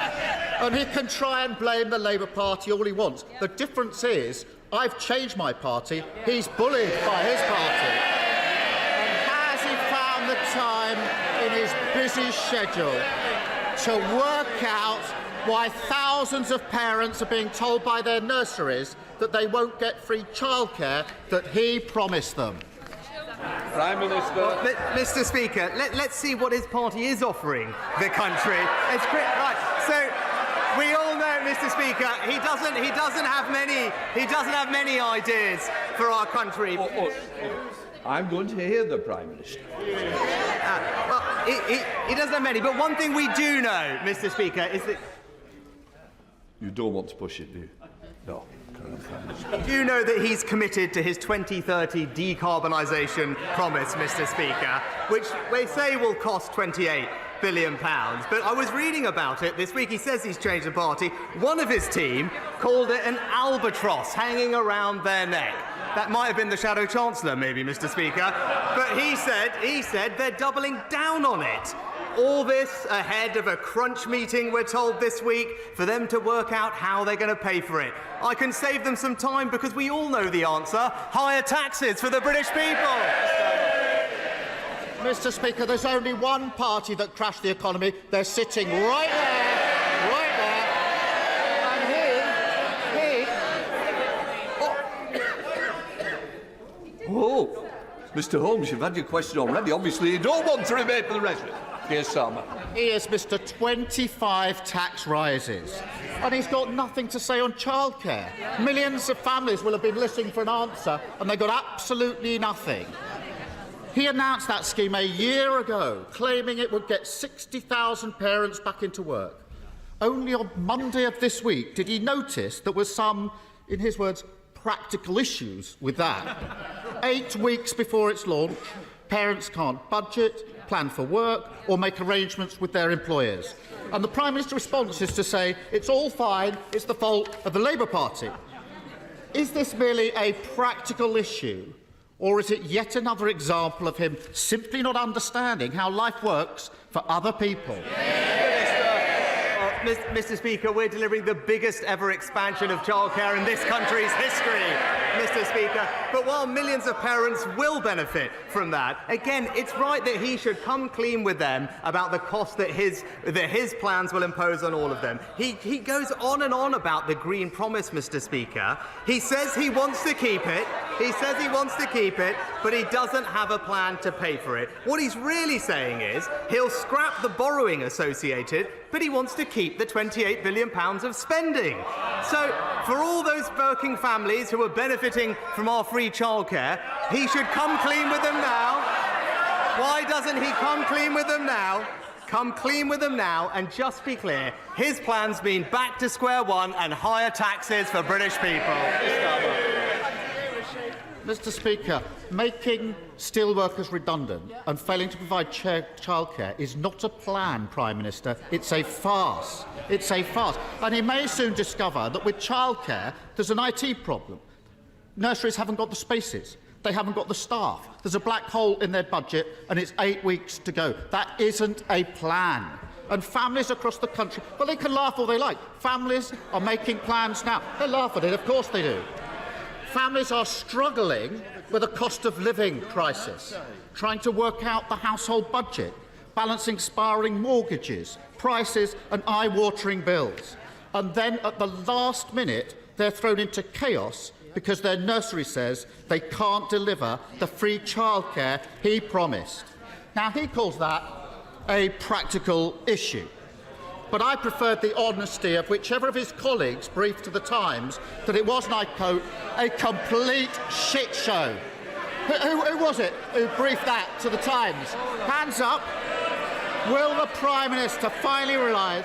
Speaker 22: And he can try and blame the Labour Party all he wants. The difference is, I've changed my party, he's bullied by his party. And has he found the time in his busy schedule to work out why thousands of parents are being told by their nurseries that they won't get free childcare that he promised them?
Speaker 2: Prime Minister.
Speaker 20: Well, Mr. Speaker, let's see what his party is offering the country. Right. So we all know, Mr. Speaker, he doesn't have many ideas for our country.
Speaker 2: I'm going to hear the Prime Minister.
Speaker 20: Well, he doesn't have many. But one thing we do know, Mr. Speaker, is that
Speaker 2: you don't want to push it, do you? No.
Speaker 20: Do you know that he's committed to his 2030 decarbonisation promise, Mr. Speaker, which they say will cost £28 billion. But I was reading about it this week. He says he's changed the party. One of his team called it an albatross hanging around their neck. That might have been the Shadow Chancellor, maybe, Mr. Speaker. But he said they're doubling down on it. All this ahead of a crunch meeting, we're told this week, for them to work out how they're going to pay for it. I can save them some time because we all know the answer. Higher taxes for the British people.
Speaker 22: Mr. Speaker, there's only one party that crashed the economy. They're sitting right there, right
Speaker 2: there. Oh, Mr. Holmes, you've had your question already. Obviously, you don't want to remain for the rest of it. Here's Salma.
Speaker 22: He is Mr. 25 tax rises, and he's got nothing to say on childcare. Millions of families will have been listening for an answer, and they got absolutely nothing. He announced that scheme a year ago, claiming it would get 60,000 parents back into work. Only on Monday of this week did he notice there were some, in his words, practical issues with that. 8 weeks before its launch, parents can't budget, plan for work or make arrangements with their employers. And the Prime Minister's response is to say it's all fine, it's the fault of the Labour Party. Is this merely a practical issue, or is it yet another example of him simply not understanding how life works for other people?
Speaker 20: Mr. Speaker, we're delivering the biggest ever expansion of childcare in this country's history, Mr. Speaker. But while millions of parents will benefit from that, again, it's right that he should come clean with them about the cost that his plans will impose on all of them. He goes on and on about the Green Promise, Mr. Speaker. He says he wants to keep it. But he doesn't have a plan to pay for it. What he's really saying is he'll scrap the borrowing associated, but he wants to keep the £28 billion of spending. So, for all those working families who are benefiting from our free childcare, he should come clean with them now. Why doesn't he come clean with them now? Come clean with them now and just be clear. His plans mean back to square one and higher taxes for British people.
Speaker 22: Mr. Speaker, making steelworkers redundant and failing to provide childcare is not a plan, Prime Minister. It's a farce. It's a farce. And he may soon discover that with childcare, there's an IT problem. Nurseries haven't got the spaces. They haven't got the staff. There's a black hole in their budget, and it's 8 weeks to go. That isn't a plan. And families across the country, well, they can laugh all they like. Families are making plans now. They laugh at it, of course they do. Families are struggling with a cost of living crisis, trying to work out the household budget, balancing spiralling mortgages, prices and eye-watering bills. And then at the last minute, they're thrown into chaos because their nursery says they can't deliver the free childcare he promised. Now, he calls that a practical issue. but I preferred the honesty of whichever of his colleagues briefed to the Times that it was, and I quote, a complete shit show. Who was it who briefed that to the Times? Hands up. Will the Prime Minister finally realise...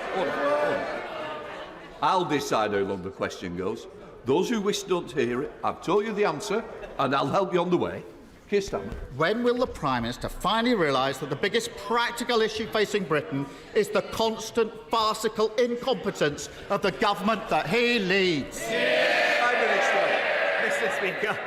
Speaker 2: I'll decide how long the question goes. Those who wish don't hear it, I've told you the answer, and I'll help you on the way. Keir Starmer.
Speaker 22: When will the Prime Minister finally realise that the biggest practical issue facing Britain is the constant farcical incompetence of the government that he leads?
Speaker 20: Prime Minister. Mr. Speaker,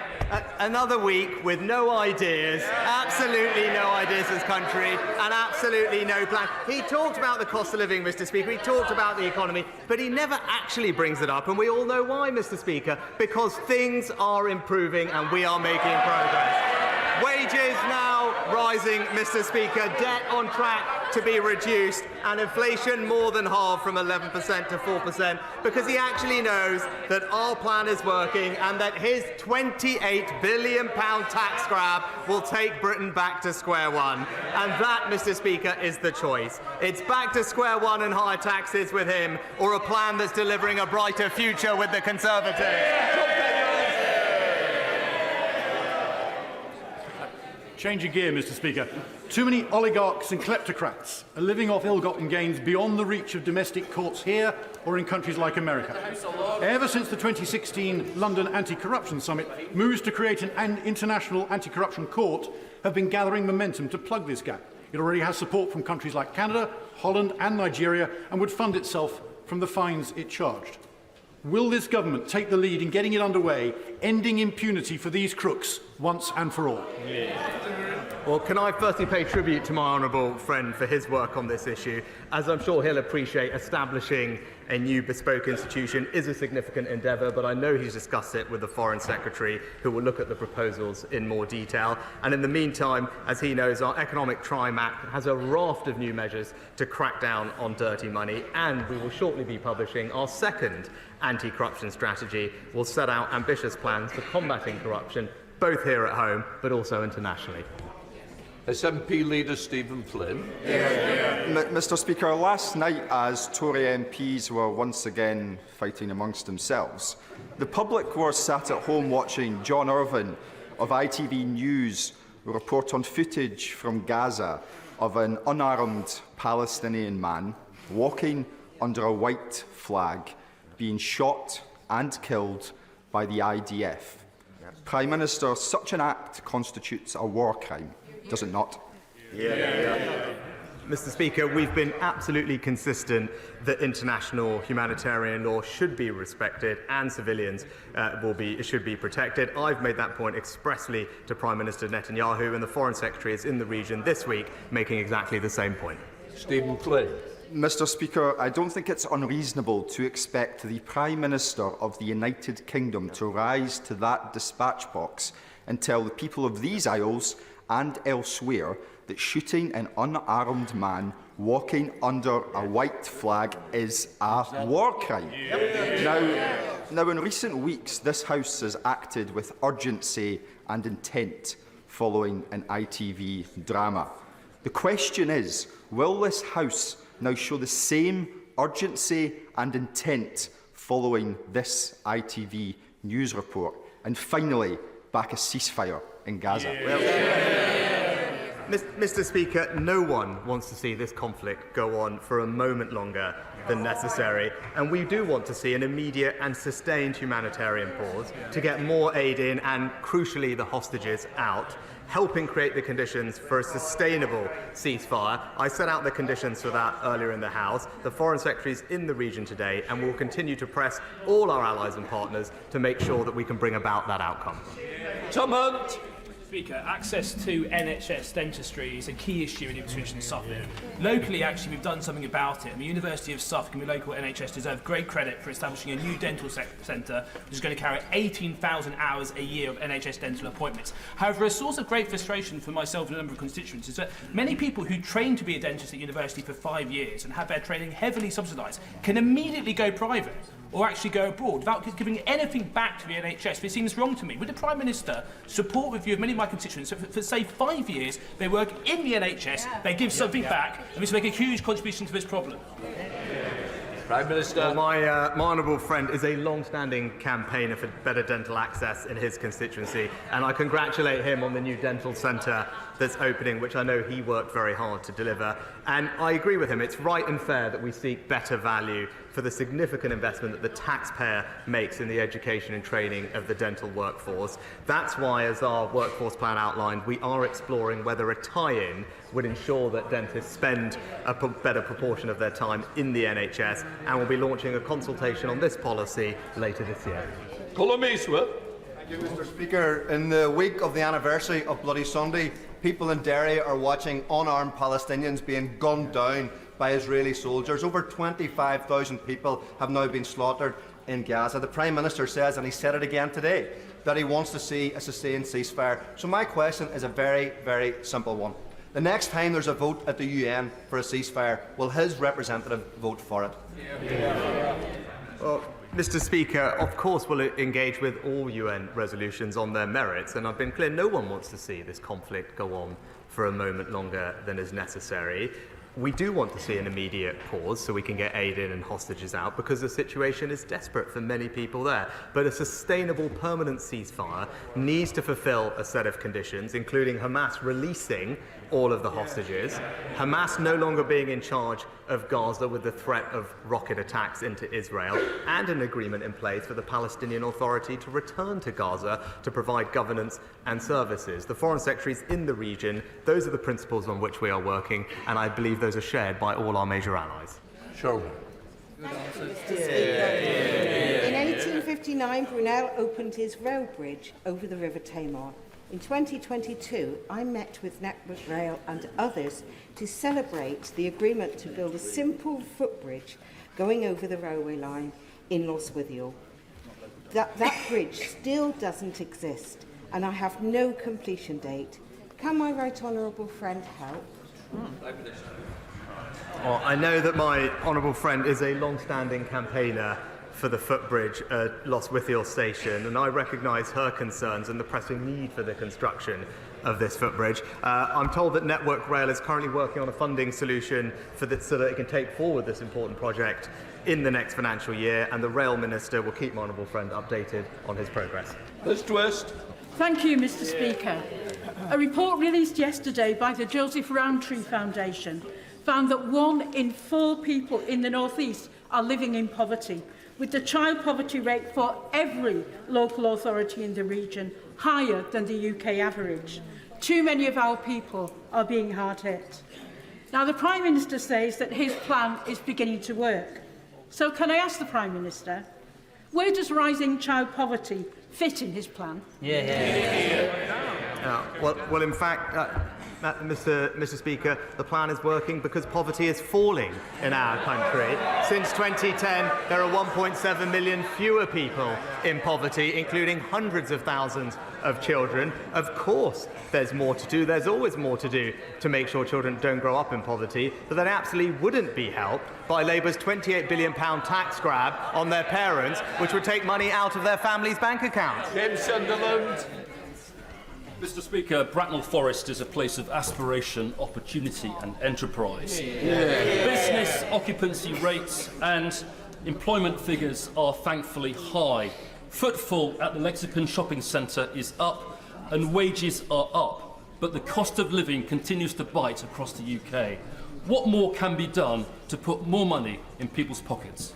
Speaker 20: another week with no ideas, absolutely no ideas as country, and absolutely no plan. He talked about the cost of living, Mr. Speaker, he talked about the economy, but he never actually brings it up, and we all know why, Mr. Speaker, because things are improving and we are making progress. Wages now rising, Mr. Speaker, debt on track to be reduced, and inflation more than halved from 11% to 4%, because he actually knows that our plan is working and that his £28 billion tax grab will take Britain back to square one. And that, Mr. Speaker, is the choice. It's back to square one and higher taxes with him, or a plan that's delivering a brighter future with the Conservatives.
Speaker 3: Changing gear, Mr. Speaker. Too many oligarchs and kleptocrats are living off ill-gotten gains beyond the reach of domestic courts here or in countries like America. Ever since the 2016 London Anti-Corruption Summit, moves to create an international anti-corruption court have been gathering momentum to plug this gap. It already has support from countries like Canada, Holland and Nigeria, and would fund itself from the fines it charged. Will this government take the lead in getting it underway, ending impunity for these crooks once and for all?
Speaker 20: Well, can I firstly pay tribute to my honourable friend for his work on this issue? As I'm sure he'll appreciate, establishing a new bespoke institution is a significant endeavour, but I know he's discussed it with the Foreign Secretary, who will look at the proposals in more detail. And in the meantime, as he knows, our Economic Crime Act has a raft of new measures to crack down on dirty money, and we will shortly be publishing our second anti-corruption strategy. Will set out ambitious plans for combating corruption, both here at home, but also internationally.
Speaker 2: SNP leader Stephen Flynn.
Speaker 4: Mr. Speaker, last night, as Tory MPs were once again fighting amongst themselves, the public were sat at home watching John Irvine of ITV News report on footage from Gaza of an unarmed Palestinian man walking under a white flag, being shot and killed by the IDF. Prime Minister, such an act constitutes a war crime, does it not?
Speaker 20: Mr. Speaker, we've been absolutely consistent that international humanitarian law should be respected and civilians should be protected. I've made that point expressly to Prime Minister Netanyahu, and the Foreign Secretary is in the region this week making exactly the same point.
Speaker 2: Stephen Flynn.
Speaker 4: Mr. Speaker, I don't think it's unreasonable to expect the Prime Minister of the United Kingdom to rise to that dispatch box and tell the people of these Isles and elsewhere that shooting an unarmed man walking under a white flag is a war crime. Now, in recent weeks, this House has acted with urgency and intent following an ITV drama. The question is, will this House now show the same urgency and intent following this ITV news report? And finally, back a ceasefire in Gaza?
Speaker 20: Mr. Speaker, no one wants to see this conflict go on for a moment longer than necessary, and we do want to see an immediate and sustained humanitarian pause to get more aid in and, crucially, the hostages out, helping create the conditions for a sustainable ceasefire. I set out the conditions for that earlier in the House. The Foreign Secretary is in the region today and will continue to press all our allies and partners to make sure that we can bring about that outcome.
Speaker 2: Tom Hunt.
Speaker 23: Speaker, access to NHS dentistry is a key issue in Ipswich and Suffolk. Locally, actually, we've done something about it, and the University of Suffolk and the local NHS deserve great credit for establishing a new dental centre which is going to carry 18,000 hours a year of NHS dental appointments. However, a source of great frustration for myself and a number of constituents is that many people who train to be a dentist at university for 5 years and have their training heavily subsidised can immediately go private or actually go abroad without giving anything back to the NHS. It seems wrong to me. Would the Prime Minister support the view of many of my constituents that for, say, 5 years they work in the NHS, they give something back, and this will make a huge contribution to this problem?
Speaker 2: Prime Minister.
Speaker 20: Well, my honourable friend is a long-standing campaigner for better dental access in his constituency, and I congratulate him on the new dental centre that's opening, which I know he worked very hard to deliver. And I agree with him. It's right and fair that we seek better value for the significant investment that the taxpayer makes in the education and training of the dental workforce. That's why, as our workforce plan outlined, we are exploring whether a tie-in would ensure that dentists spend a better proportion of their time in the NHS, and we'll be launching a consultation on this policy later this year.
Speaker 2: Colm Eastwood.
Speaker 6: Thank you, Mr. Speaker. In the week of the anniversary of Bloody Sunday, people in Derry are watching unarmed Palestinians being gunned down by Israeli soldiers. Over 25,000 people have now been slaughtered in Gaza. The Prime Minister says, and he said it again today, that he wants to see a sustained ceasefire. So my question is a very, very simple one. The next time there's a vote at the UN for a ceasefire, will his representative vote for it?
Speaker 20: Well, Mr. Speaker, of course we'll engage with all UN resolutions on their merits, and I've been clear no one wants to see this conflict go on for a moment longer than is necessary. We do want to see an immediate pause so we can get aid in and hostages out, because the situation is desperate for many people there. But a sustainable, permanent ceasefire needs to fulfill a set of conditions, including Hamas releasing all of the hostages, Hamas no longer being in charge of Gaza with the threat of rocket attacks into Israel, and an agreement in place for the Palestinian Authority to return to Gaza to provide governance and services. The Foreign Secretaries in the region, those are the principles on which we are working, and I believe those are shared by all our major allies.
Speaker 2: Sure.
Speaker 7: In 1859, Brunel opened his rail bridge over the River Tamar. In 2022, I met with Network Rail and others to celebrate the agreement to build a simple footbridge going over the railway line in Lostwithiel. That bridge still doesn't exist, and I have no completion date. Can my right honourable friend help?
Speaker 20: Well, I know that my honourable friend is a long-standing campaigner for the footbridge at Lostwithiel station, and I recognise her concerns and the pressing need for the construction of this footbridge. I'm told that Network Rail is currently working on a funding solution for this, so that it can take forward this important project in the next financial year, and the Rail Minister will keep my honourable friend updated on his progress.
Speaker 2: Ms. Twist.
Speaker 18: Thank you, Mr. Speaker. A report released yesterday by the Joseph Rowntree Foundation found that 1 in 4 people in the North East are living in poverty, with the child poverty rate for every local authority in the region higher than the UK average. Too many of our people are being hard hit. Now, the Prime Minister says that his plan is beginning to work. So can I ask the Prime Minister, where does rising child poverty fit in his plan?
Speaker 20: Well, in fact, Mr. Speaker, the plan is working because poverty is falling in our country. Since 2010, there are 1.7 million fewer people in poverty, including hundreds of thousands of children. Of course, there's more to do. There's always more to do to make sure children don't grow up in poverty, but that absolutely wouldn't be helped by Labour's £28 billion tax grab on their parents, which would take money out of their families' bank accounts.
Speaker 2: James Sunderland.
Speaker 8: Mr. Speaker, Bracknell Forest is a place of aspiration, opportunity and enterprise. Business occupancy rates and employment figures are thankfully high. Footfall at the Lexicon Shopping Centre is up and wages are up, but the cost of living continues to bite across the UK. What more can be done to put more money in people's pockets?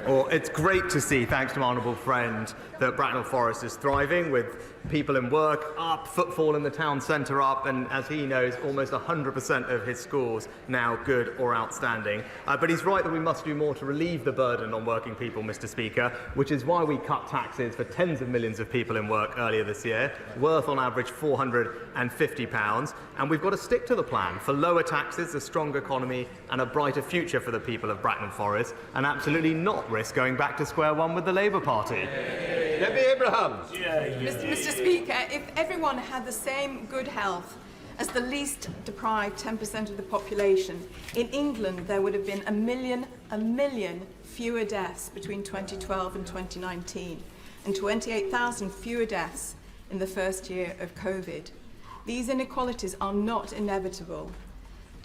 Speaker 20: Well, it's great to see, thanks to my honourable friend, that Bracknell Forest is thriving, with people in work up, footfall in the town centre up, and as he knows, almost 100% of his schools now good or outstanding. But he's right that we must do more to relieve the burden on working people, Mr. Speaker, which is why we cut taxes for tens of millions of people in work earlier this year, worth on average £450, and we've got to stick to the plan for lower taxes, a strong economy and a brighter future for the people of Bracknell Forest, and absolutely not risk going back to square one with the Labour Party.
Speaker 2: Debbie Abrahams.
Speaker 24: Mr. Speaker, if everyone had the same good health as the least deprived 10% of the population, in England there would have been a million fewer deaths between 2012 and 2019, and 28,000 fewer deaths in the first year of COVID. These inequalities are not inevitable.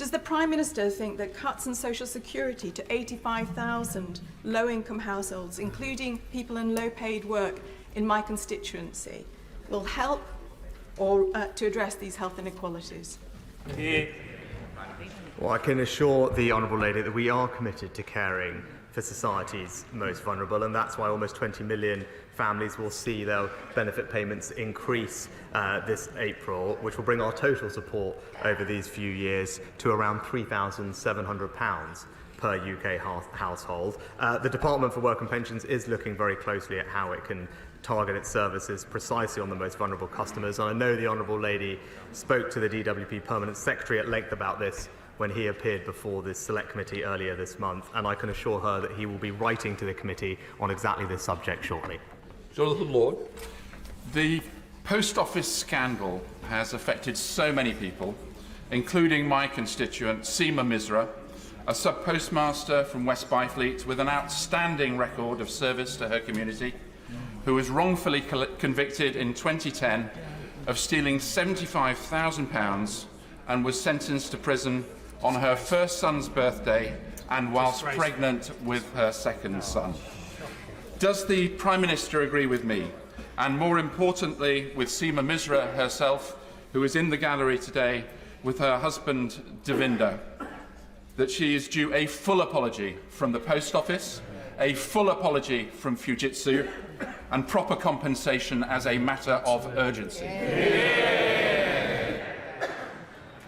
Speaker 24: Does the Prime Minister think that cuts in social security to 85,000 low-income households, including people in low-paid work in my constituency, will help or to address these health inequalities?
Speaker 20: Well, I can assure the Honourable Lady that we are committed to caring for society's most vulnerable, and that's why almost 20 million families will see their benefit payments increase this April, which will bring our total support over these few years to around £3,700 per UK household. The Department for Work and Pensions is looking very closely at how it can target its services precisely on the most vulnerable customers, and I know the Honourable Lady spoke to the DWP Permanent Secretary at length about this when he appeared before this Select Committee earlier this month, and I can assure her that he will be writing to the committee on exactly this subject shortly.
Speaker 2: Jonathan Lord.
Speaker 9: The post office scandal has affected so many people, including my constituent, Seema Misra, a sub-postmaster from West Byfleet with an outstanding record of service to her community, who was wrongfully convicted in 2010 of stealing £75,000 and was sentenced to prison on her first son's birthday and whilst pregnant with her second son. Does the Prime Minister agree with me, and more importantly with Seema Misra herself, who is in the gallery today with her husband Devinder, that she is due a full apology from the Post Office, a full apology from Fujitsu, and proper compensation as a matter of urgency?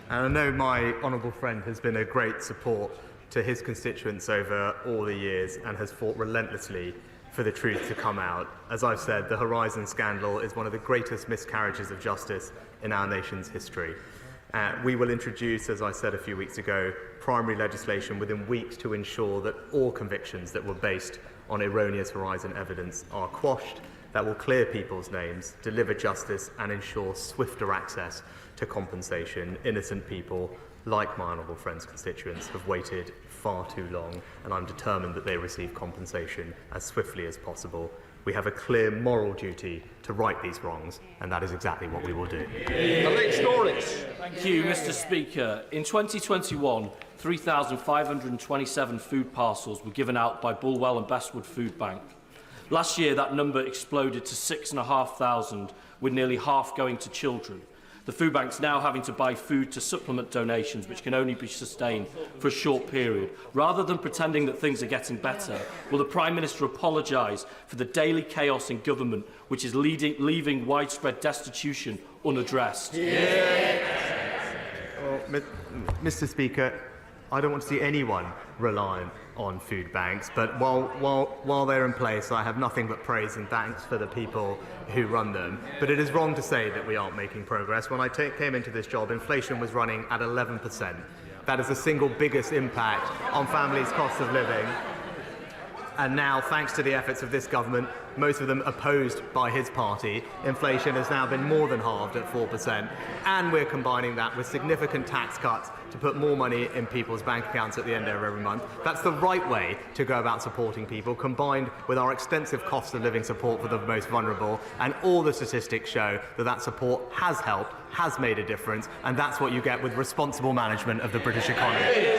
Speaker 20: And I know my honourable friend has been a great support to his constituents over all the years and has fought relentlessly for the truth to come out. As I've said, the Horizon scandal is one of the greatest miscarriages of justice in our nation's history. We will introduce, as I said a few weeks ago, primary legislation within weeks to ensure that all convictions that were based on erroneous Horizon evidence are quashed, that will clear people's names, deliver justice and ensure swifter access to compensation. Innocent people, like my honourable friend's constituents, have waited far too long, and I'm determined that they receive compensation as swiftly as possible. We have a clear moral duty to right these wrongs, and that is exactly what we will do.
Speaker 2: Alex Norris.
Speaker 8: Thank you, Mr. Speaker. In 2021, 3,527 food parcels were given out by Bulwell and Bestwood Food Bank. Last year, that number exploded to 6,500, with nearly half going to children. The food bank's now having to buy food to supplement donations, which can only be sustained for a short period. Rather than pretending that things are getting better, will the Prime Minister apologise for the daily chaos in government, which is leaving widespread destitution unaddressed?
Speaker 20: Well, Mr. Speaker, I don't want to see anyone reliant on food banks, but while they're in place, I have nothing but praise and thanks for the people who run them. But it is wrong to say that we aren't making progress. When I came into this job, inflation was running at 11%. That is the single biggest impact on families' cost of living. And now, thanks to the efforts of this government, most of them opposed by his party, inflation has now been more than halved at 4%. And we're combining that with significant tax cuts to put more money in people's bank accounts at the end of every month. That's the right way to go about supporting people, combined with our extensive cost of living support for the most vulnerable. And all the statistics show that that support has helped, has made a difference, and that's what you get with responsible management of the British economy.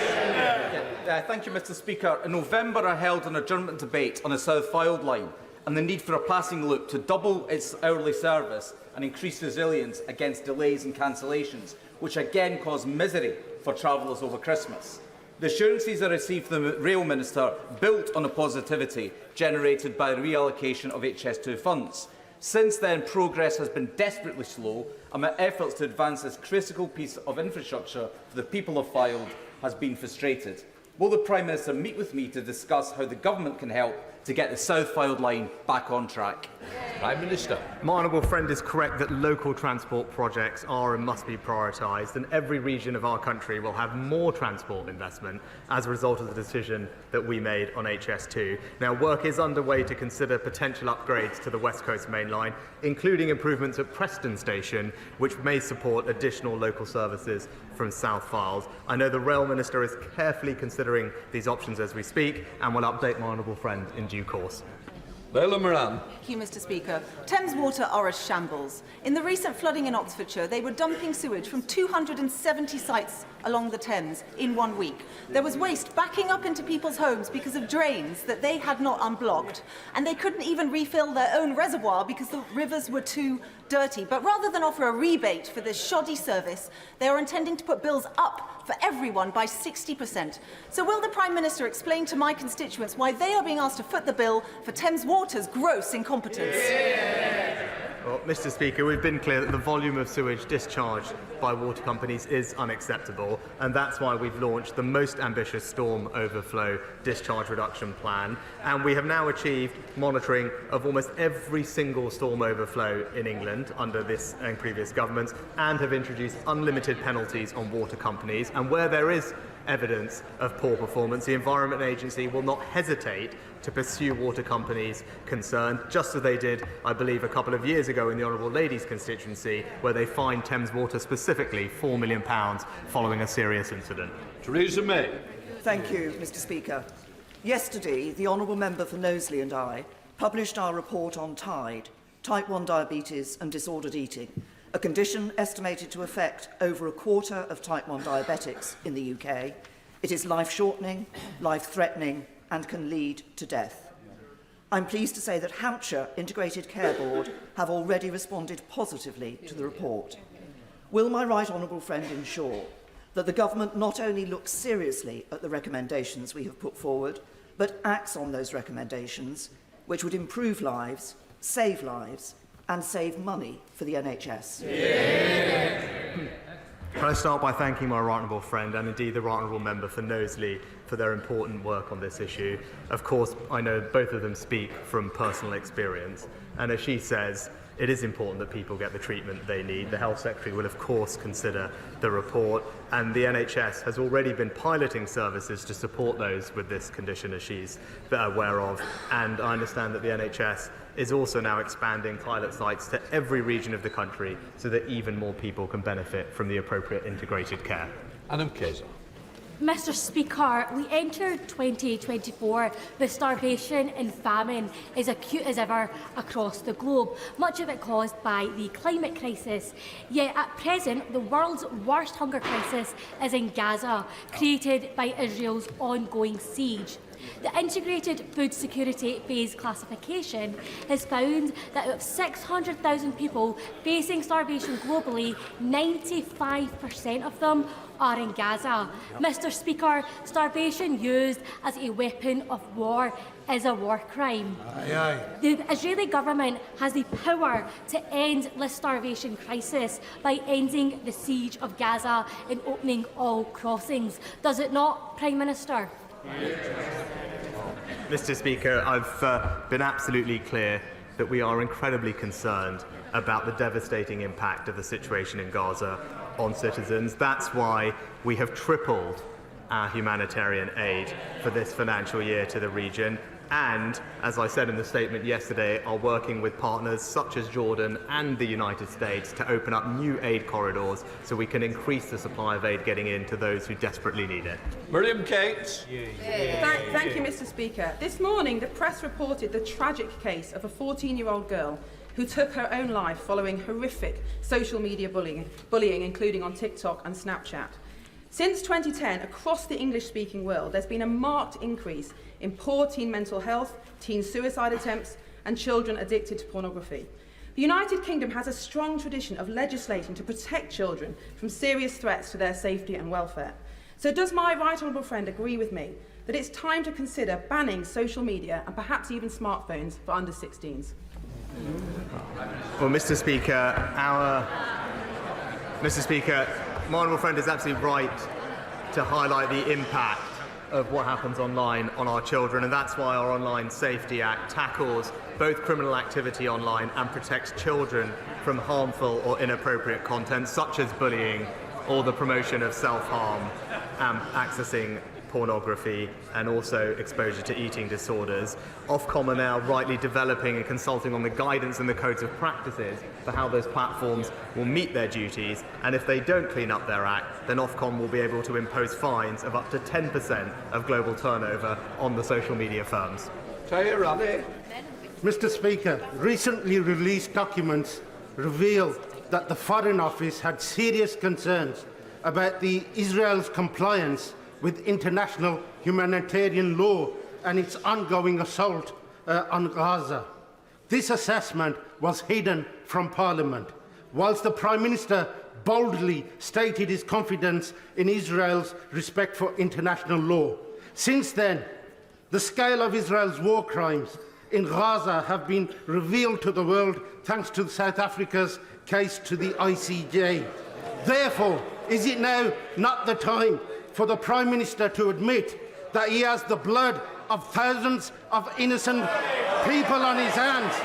Speaker 10: Thank you, Mr. Speaker. In November, I held an adjournment debate on the South Fylde line and the need for a passing loop to double its hourly service and increase resilience against delays and cancellations, which again cause misery for travellers over Christmas. The assurances I received from the Rail Minister built on the positivity generated by the reallocation of HS2 funds. Since then, progress has been desperately slow, and my efforts to advance this critical piece of infrastructure for the people of Fylde has been frustrated. Will the Prime Minister meet with me to discuss how the government can help to get the South Fylde line back on track?
Speaker 2: Prime Minister.
Speaker 20: My honourable friend is correct that local transport projects are and must be prioritised, and every region of our country will have more transport investment as a result of the decision that we made on HS2. Now, work is underway to consider potential upgrades to the West Coast Main Line, including improvements at Preston Station, which may support additional local services from South Fylde. I know the Rail Minister is carefully considering these options as we speak, and will update my honourable friend in due course.
Speaker 2: Leila Moran.
Speaker 11: Thank you, Mr. Speaker. Thames Water are a shambles. In the recent flooding in Oxfordshire, they were dumping sewage from 270 sites along the Thames in 1 week. There was waste backing up into people's homes because of drains that they had not unblocked, and they couldn't even refill their own reservoir because the rivers were too dirty. But rather than offer a rebate for this shoddy service, they are intending to put bills up for everyone by 60%. So will the Prime Minister explain to my constituents why they are being asked to foot the bill for Thames Water's gross incompetence?
Speaker 20: Well, Mr. Speaker, we've been clear that the volume of sewage discharged by water companies is unacceptable, and that's why we've launched the most ambitious storm overflow discharge reduction plan. And we have now achieved monitoring of almost every single storm overflow in England under this and previous governments, and have introduced unlimited penalties on water companies. And where there is evidence of poor performance, the Environment Agency will not hesitate to pursue water companies concerned, just as they did, I believe, a couple of years ago in the Honourable Lady's constituency, where they fined Thames Water specifically £4 million following a serious incident.
Speaker 2: Theresa May.
Speaker 12: Thank you, Mr. Speaker. Yesterday, the Honourable Member for Knowsley and I published our report on TIDE, type 1 diabetes and disordered eating, a condition estimated to affect over a quarter of type 1 diabetics in the UK. It is life-shortening, life-threatening, and can lead to death. I'm pleased to say that Hampshire Integrated Care Board have already responded positively to the report. Will my right honourable friend ensure that the government not only looks seriously at the recommendations we have put forward, but acts on those recommendations, which would improve lives, and save money for the NHS?
Speaker 20: Can I start by thanking my right honourable friend and indeed the right honourable member for Knowsley for their important work on this issue. Of course, I know both of them speak from personal experience, and as she says, it is important that people get the treatment they need. The Health Secretary will, of course, consider the report, and the NHS has already been piloting services to support those with this condition, as she's aware of, and I understand that the NHS is also now expanding pilot sites to every region of the country so that even more people can benefit from the appropriate integrated care.
Speaker 2: Adam Kaiser.
Speaker 14: Mr. Speaker, we entered 2024 with starvation and famine as acute as ever across the globe, much of it caused by the climate crisis. Yet at present, the world's worst hunger crisis is in Gaza, created by Israel's ongoing siege. The Integrated Food Security Phase classification has found that of 600,000 people facing starvation globally, 95% of them are in Gaza. Mr. Speaker, starvation used as a weapon of war is a war crime. The Israeli government has the power to end this starvation crisis by ending the siege of Gaza and opening all crossings. Does it not, Prime Minister?
Speaker 20: Mr. Speaker, I've been absolutely clear that we are incredibly concerned about the devastating impact of the situation in Gaza on citizens. That's why we have tripled our humanitarian aid for this financial year to the region. And, as I said in the statement yesterday, are working with partners such as Jordan and the United States to open up new aid corridors so we can increase the supply of aid getting in to those who desperately need it.
Speaker 2: Miriam Cates.
Speaker 15: Thank you, Mr. Speaker. This morning, the press reported the tragic case of a 14-year-old girl who took her own life following horrific social media bullying, including on TikTok and Snapchat. Since 2010, across the English-speaking world, there's been a marked increase in poor teen mental health, teen suicide attempts, and children addicted to pornography. The United Kingdom has a strong tradition of legislating to protect children from serious threats to their safety and welfare. So does my right honourable friend agree with me that it's time to consider banning social media and perhaps even smartphones for under 16s?
Speaker 20: Well, Mr. Speaker, my honourable friend is absolutely right to highlight the impact of what happens online on our children, and that's why our Online Safety Act tackles both criminal activity online and protects children from harmful or inappropriate content such as bullying or the promotion of self-harm, accessing pornography and also exposure to eating disorders. Ofcom are now rightly developing and consulting on the guidance and the codes of practices for how those platforms will meet their duties, and if they don't clean up their act, then Ofcom will be able to impose fines of up to 10% of global turnover on the social media firms.
Speaker 5: Mr. Speaker, recently released documents reveal that the Foreign Office had serious concerns about Israel's compliance with international humanitarian law and its ongoing assault on Gaza. This assessment was hidden from Parliament, whilst the Prime Minister boldly stated his confidence in Israel's respect for international law. Since then, the scale of Israel's war crimes in Gaza have been revealed to the world thanks to South Africa's case to the ICJ. Therefore, is it now not the time for the Prime Minister to admit that he has the blood of thousands of innocent people on his hands,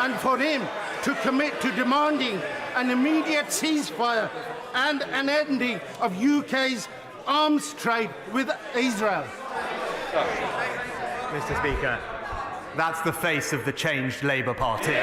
Speaker 5: and for him to commit to demanding an immediate ceasefire and an ending of UK's arms trade with Israel?
Speaker 20: Mr. Speaker, that's the face of the changed Labour Party.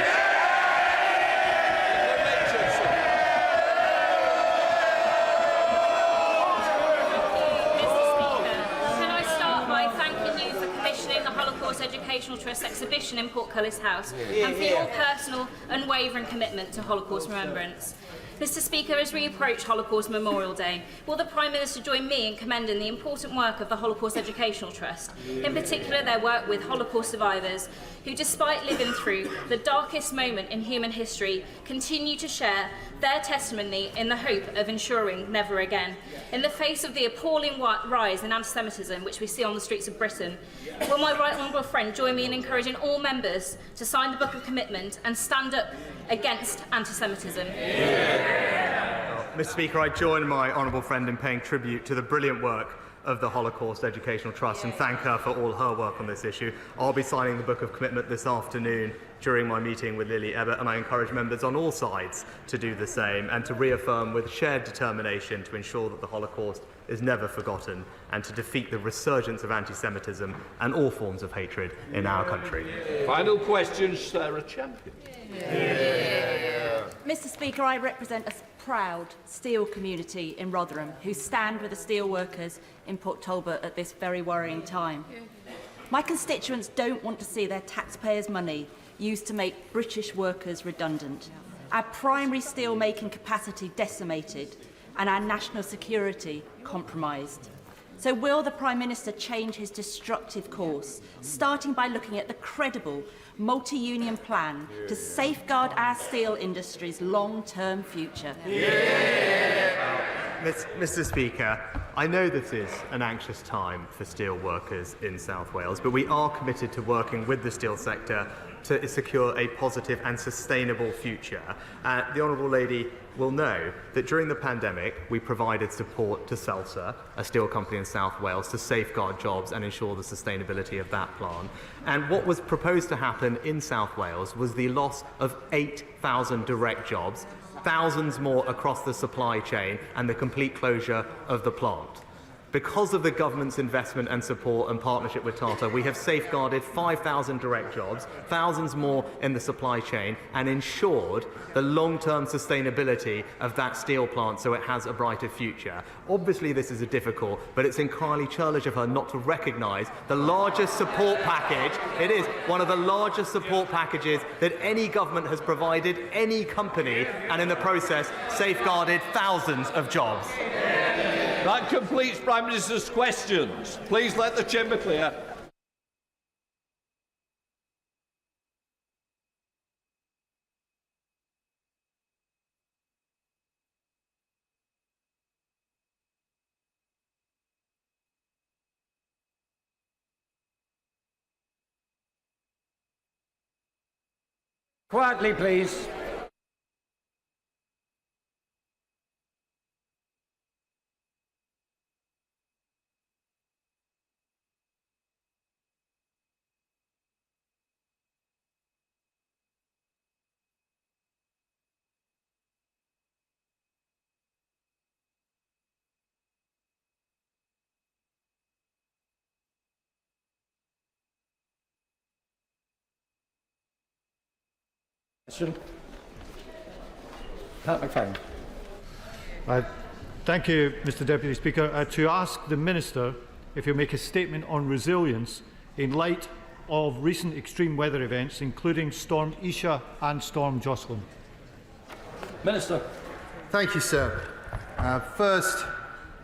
Speaker 13: Educational Trust exhibition in Portcullis House and for your personal unwavering commitment to Holocaust remembrance. Mr. Speaker, as we approach Holocaust Memorial Day, will the Prime Minister join me in commending the important work of the Holocaust Educational Trust, in particular their work with Holocaust survivors, who despite living through the darkest moment in human history, continue to share their testimony in the hope of ensuring never again. In the face of the appalling rise in anti-Semitism which we see on the streets of Britain, will my right honourable friend join me in encouraging all members to sign the Book of Commitment and stand up against anti-Semitism?
Speaker 20: Mr. Speaker, I join my honourable friend in paying tribute to the brilliant work of the Holocaust Educational Trust and thank her for all her work on this issue. I'll be signing the Book of Commitment this afternoon during my meeting with Lily Ebbett, and I encourage members on all sides to do the same and to reaffirm with shared determination to ensure that the Holocaust is never forgotten and to defeat the resurgence of anti-Semitism and all forms of hatred in our country.
Speaker 2: Final question, Sarah Champion.
Speaker 16: Mr. Speaker, I represent a proud steel community in Rotherham who stand with the steel workers in Port Talbot at this very worrying time. My constituents don't want to see their taxpayers' money used to make British workers redundant, our primary steel-making capacity decimated and our national security compromised. So will the Prime Minister change his destructive course, starting by looking at the credible multi-union plan to safeguard our steel industry's long-term future?
Speaker 20: Mr. Speaker, I know this is an anxious time for steel workers in South Wales, but we are committed to working with the steel sector to secure a positive and sustainable future. The Honourable Lady will know that during the pandemic we provided support to Celsa, a steel company in South Wales, to safeguard jobs and ensure the sustainability of that plant. And what was proposed to happen in South Wales was the loss of 8,000 direct jobs, thousands more across the supply chain, and the complete closure of the plant. Because of the government's investment and support and partnership with Tata, we have safeguarded 5,000 direct jobs, thousands more in the supply chain, and ensured the long-term sustainability of that steel plant so it has a brighter future. Obviously, this is difficult, but it's entirely churlish of her not to recognise the largest support package. It is one of the largest support packages that any government has provided any company, and in the process safeguarded thousands of jobs.
Speaker 2: That completes Prime Minister's questions. Please let the chamber clear.
Speaker 17: Quietly, please.
Speaker 25: Thank you, Mr. Deputy Speaker. To ask the Minister if he'll make a statement on resilience in light of recent extreme weather events, including Storm Isha and Storm Jocelyn?
Speaker 8: Minister.
Speaker 1: Thank you, sir. First,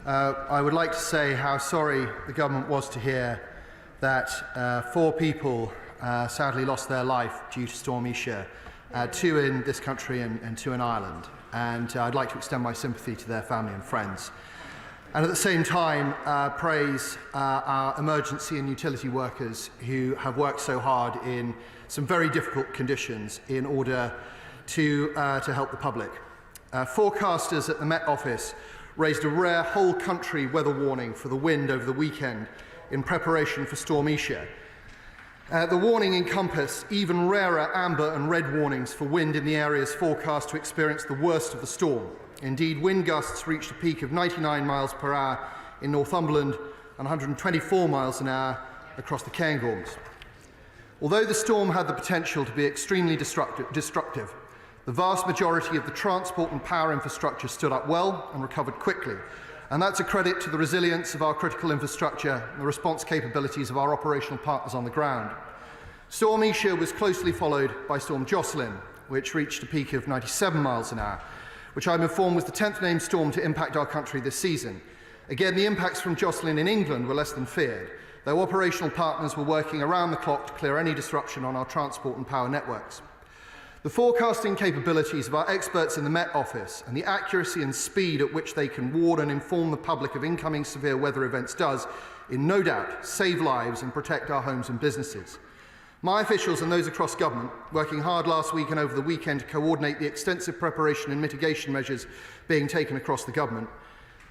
Speaker 1: I would like to say how sorry the government was to hear that 4 people sadly lost their life due to Storm Isha, 2 in this country and 2 in Ireland. And I'd like to extend my sympathy to their family and friends. And at the same time, praise our emergency and utility workers who have worked so hard in some very difficult conditions in order to help the public. Forecasters at the Met Office raised a rare whole-country weather warning for the wind over the weekend in preparation for Storm Isha. The warning encompassed even rarer amber and red warnings for wind in the areas forecast to experience the worst of the storm. Indeed, wind gusts reached a peak of 99 miles per hour in Northumberland and 124 miles an hour across the Cairngorms. Although the storm had the potential to be extremely destructive, the vast majority of the transport and power infrastructure stood up well and recovered quickly. And that's a credit to the resilience of our critical infrastructure and the response capabilities of our operational partners on the ground. Storm Isha was closely followed by Storm Jocelyn, which reached a peak of 97 miles an hour, which I'm informed was the 10th named storm to impact our country this season. Again, the impacts from Jocelyn in England were less than feared, though operational partners were working around the clock to clear any disruption on our transport and power networks. The forecasting capabilities of our experts in the Met Office and the accuracy and speed at which they can warn and inform the public of incoming severe weather events does, in no doubt, save lives and protect our homes and businesses. My officials and those across government, working hard last week and over the weekend to coordinate the extensive preparation and mitigation measures being taken across the government.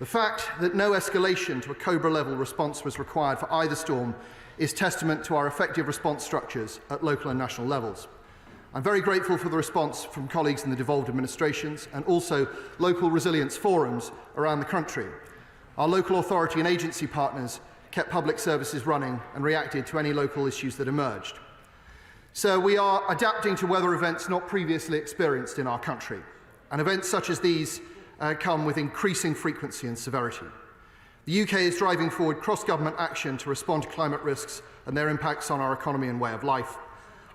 Speaker 1: The fact that no escalation to a Cobra-level response was required for either storm is testament to our effective response structures at local and national levels. I'm very grateful for the response from colleagues in the devolved administrations and also local resilience forums around the country. Our local authority and agency partners kept public services running and reacted to any local issues that emerged. So we are adapting to weather events not previously experienced in our country, and events such as these come with increasing frequency and severity. The UK is driving forward cross-government action to respond to climate risks and their impacts on our economy and way of life.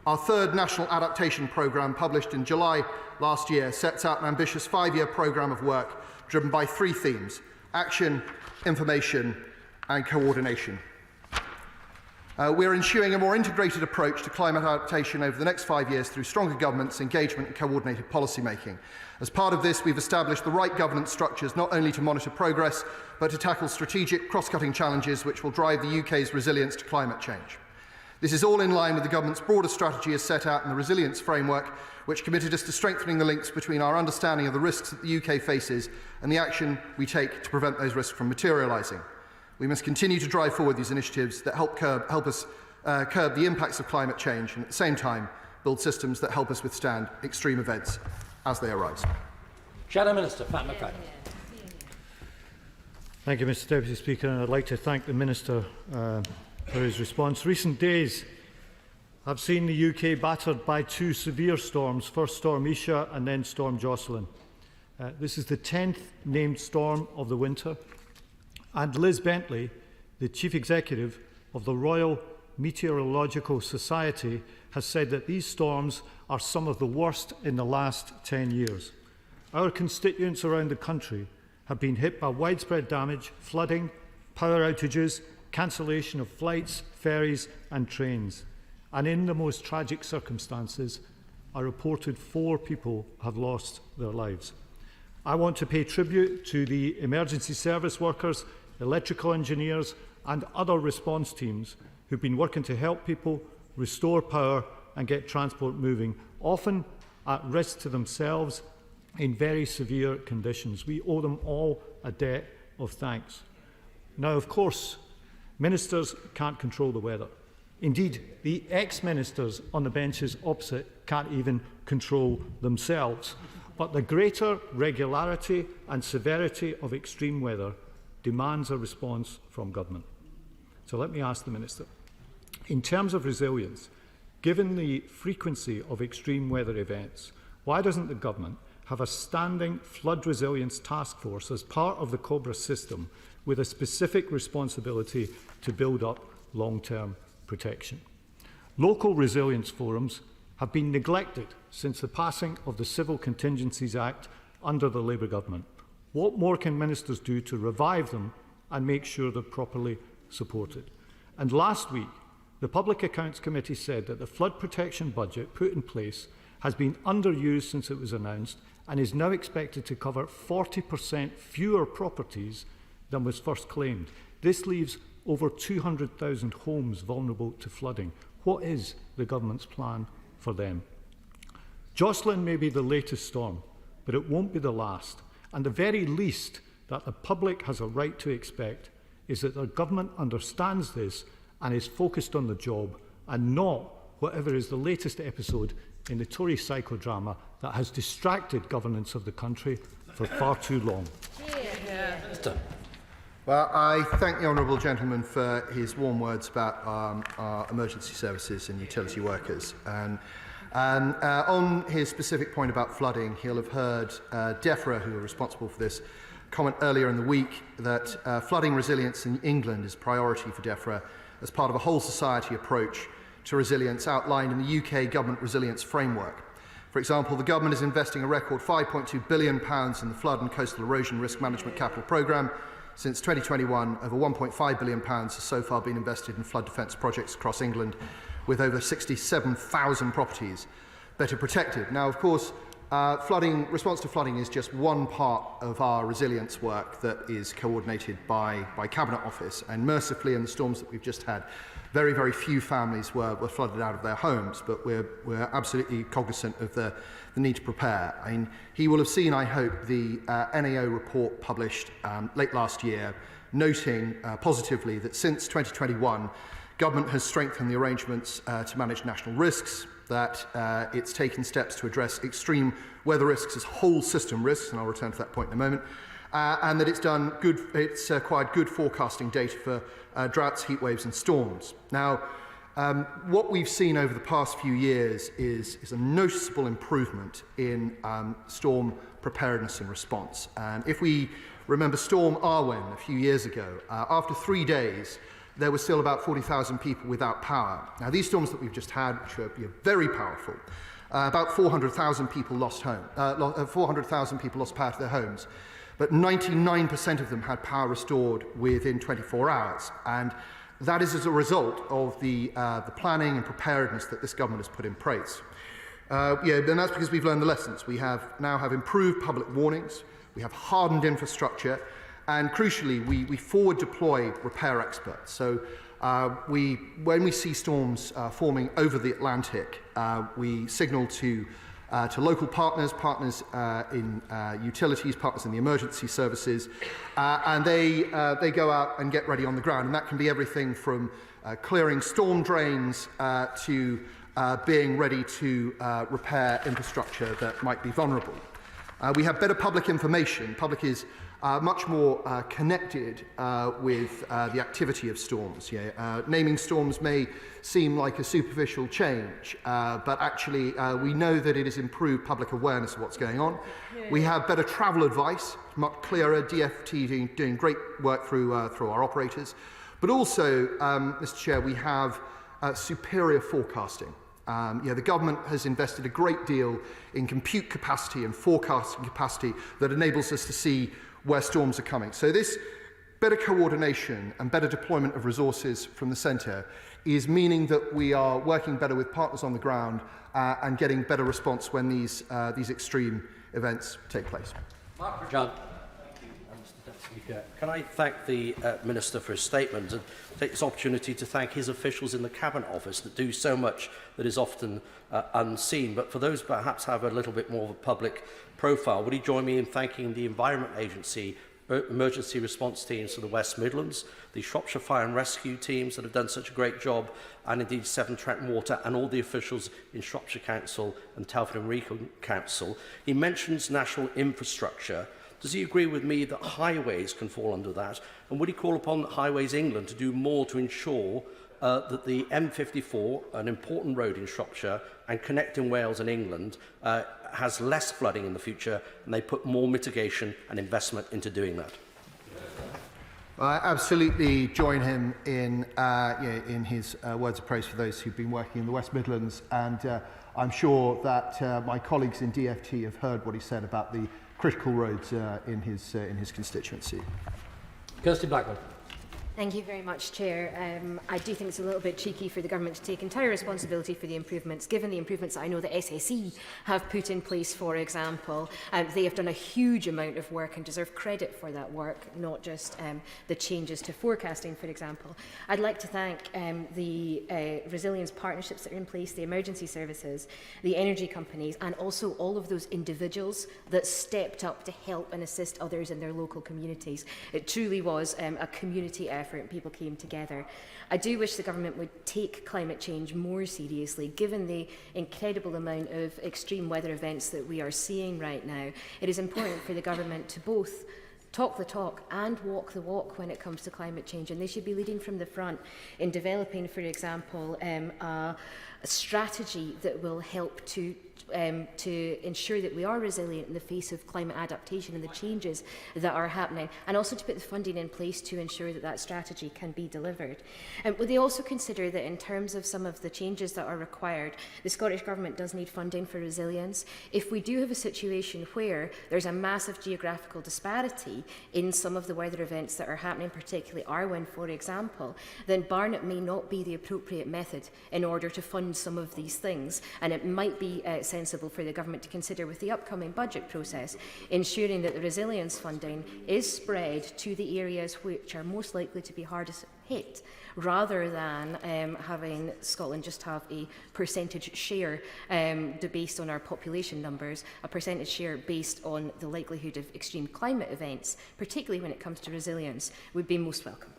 Speaker 1: Our 3rd National Adaptation Programme, published in July last year, sets out an ambitious 5-year programme of work driven by 3 themes: action, information and coordination. We're ensuring a more integrated approach to climate adaptation over the next 5 years through stronger governance, engagement and coordinated policy making. As part of this, we've established the right governance structures not only to monitor progress, but to tackle strategic cross-cutting challenges which will drive the UK's resilience to climate change. This is all in line with the government's broader strategy as set out in the resilience framework, which committed us to strengthening the links between our understanding of the risks that the UK faces and the action we take to prevent those risks from materialising. We must continue to drive forward these initiatives that help us curb the impacts of climate change and at the same time build systems that help us withstand extreme events as they arise.
Speaker 17: Shadow Minister Pat McFadden.
Speaker 25: Thank you, Mr Deputy Speaker, and I'd like to thank the Minister for his response. Recent days have seen the UK battered by 2 severe storms, first Storm Isha and then Storm Jocelyn. This is the 10th named storm of the winter, and Liz Bentley, the Chief Executive of the Royal Meteorological Society, has said that these storms are some of the worst in the last 10 years. Our constituents around the country have been hit by widespread damage, flooding, power outages, cancellation of flights, ferries and trains. And in the most tragic circumstances, a reported 4 people have lost their lives. I want to pay tribute to the emergency service workers, electrical engineers and other response teams who've been working to help people restore power and get transport moving, often at risk to themselves in very severe conditions. We owe them all a debt of thanks. Now, of course, ministers can't control the weather. Indeed, the ex-ministers on the benches opposite can't even control themselves. But the greater regularity and severity of extreme weather demands a response from government. So let me ask the Minister, in terms of resilience, given the frequency of extreme weather events, why doesn't the government have a standing flood resilience task force as part of the COBRA system with a specific responsibility to build up long-term protection? Local resilience forums have been neglected since the passing of the Civil Contingencies Act under the Labour government. What more can ministers do to revive them and make sure they're properly supported? And last week, the Public Accounts Committee said that the flood protection budget put in place has been underused since it was announced and is now expected to cover 40% fewer properties than was first claimed. This leaves over 200,000 homes vulnerable to flooding. What is the government's plan for them? Jocelyn may be the latest storm, but it won't be the last. And the very least that the public has a right to expect is that the government understands this and is focused on the job and not whatever is the latest episode in the Tory psychodrama that has distracted governance of the country for far too long.
Speaker 1: Well, I thank the honourable gentleman for his warm words about our emergency services and utility workers. And on his specific point about flooding, he'll have heard DEFRA, who are responsible for this, comment earlier in the week that flooding resilience in England is priority for DEFRA as part of a whole society approach to resilience outlined in the UK Government Resilience Framework. For example, the government is investing a record £5.2 billion in the Flood and Coastal Erosion Risk Management Capital Programme. Since 2021, over £1.5 billion has so far been invested in flood defence projects across England, with over 67,000 properties better protected. Now, of course, response to flooding is just one part of our resilience work that is coordinated by Cabinet Office, and mercifully in the storms that we've just had, very, very few families were flooded out of their homes, but we're absolutely cognizant of the need to prepare. I mean, he will have seen, I hope, the NAO report published late last year, noting positively that since 2021, government has strengthened the arrangements to manage national risks, that it's taken steps to address extreme weather risks as whole system risks, and I'll return to that point in a moment, and that it's acquired good forecasting data for droughts, heat waves and storms. Now, what we've seen over the past few years is a noticeable improvement in storm preparedness and response. And if we remember Storm Arwen a few years ago, after 3 days, there were still about 40,000 people without power. Now, these storms that we've just had, which are very powerful, about 400,000 people lost power to their homes, but 99% of them had power restored within 24 hours. And that is as a result of the planning and preparedness that this government has put in place. And that's because we've learned the lessons. We now have improved public warnings, we have hardened infrastructure, and crucially, we forward deploy repair experts. So when we see storms forming over the Atlantic, we signal to local partners in utilities, partners in the emergency services, and they go out and get ready on the ground. And that can be everything from clearing storm drains to being ready to repair infrastructure that might be vulnerable. We have better public information. Public is much more connected with the activity of storms. Naming storms may seem like a superficial change, but actually we know that it has improved public awareness of what's going on. We have better travel advice, much clearer, DFT doing great work through our operators. But also, Mr. Chair, we have superior forecasting. The government has invested a great deal in compute capacity and forecasting capacity that enables us to see where storms are coming. So this better coordination and better deployment of resources from the centre is meaning that we are working better with partners on the ground and getting better response when these extreme events take place.
Speaker 17: John. Speaker, can I thank the Minister for his statement and take this opportunity to thank his officials in the Cabinet Office that do so much that is often unseen. But for those perhaps have a little bit more of a public profile, would he join me in thanking the Environment Agency emergency response teams for the West Midlands, the Shropshire Fire and Rescue teams that have done such a great job, and indeed Severn Trent Water and all the officials in Shropshire Council and Telford and Wrekin Council. He mentions national infrastructure. Does he agree with me that highways can fall under that? And would he call upon Highways England to do more to ensure that the M54, an important road in Shropshire and connecting Wales and England, has less flooding in the future, and they put more mitigation and investment into doing that?
Speaker 1: I absolutely join him in his words of praise for those who've been working in the West Midlands, and I'm sure that my colleagues in DFT have heard what he said about the critical roads in his constituency.
Speaker 3: Kirsty Blackwood.
Speaker 4: Thank you very much, Chair. I do think it's a little bit cheeky for the government to take entire responsibility for the improvements, given the improvements that I know the SSE have put in place, for example. They have done a huge amount of work and deserve credit for that work, not just the changes to forecasting, for example. I'd like to thank the resilience partnerships that are in place, the emergency services, the energy companies, and also all of those individuals that stepped up to help and assist others in their local communities. It truly was a community effort and people came together. I do wish the government would take climate change more seriously, given the incredible amount of extreme weather events that we are seeing right now. It is important for the government to both talk the talk and walk the walk when it comes to climate change, and they should be leading from the front in developing, for example, a strategy that will help to ensure that we are resilient in the face of climate adaptation and the changes that are happening, and also to put the funding in place to ensure that that strategy can be delivered. Would they also consider that in terms of some of the changes that are required, the Scottish Government does need funding for resilience? If we do have a situation where there's a massive geographical disparity in some of the weather events that are happening, particularly Arwen, for example, then Barnet may not be the appropriate method in order to fund some of these things, and it might be sensible for the government to consider with the upcoming budget process ensuring that the resilience funding is spread to the areas which are most likely to be hardest hit, rather than having Scotland just have a percentage share based on our population numbers, a percentage share based on the likelihood of extreme climate events, particularly when it comes to resilience, would be most welcome.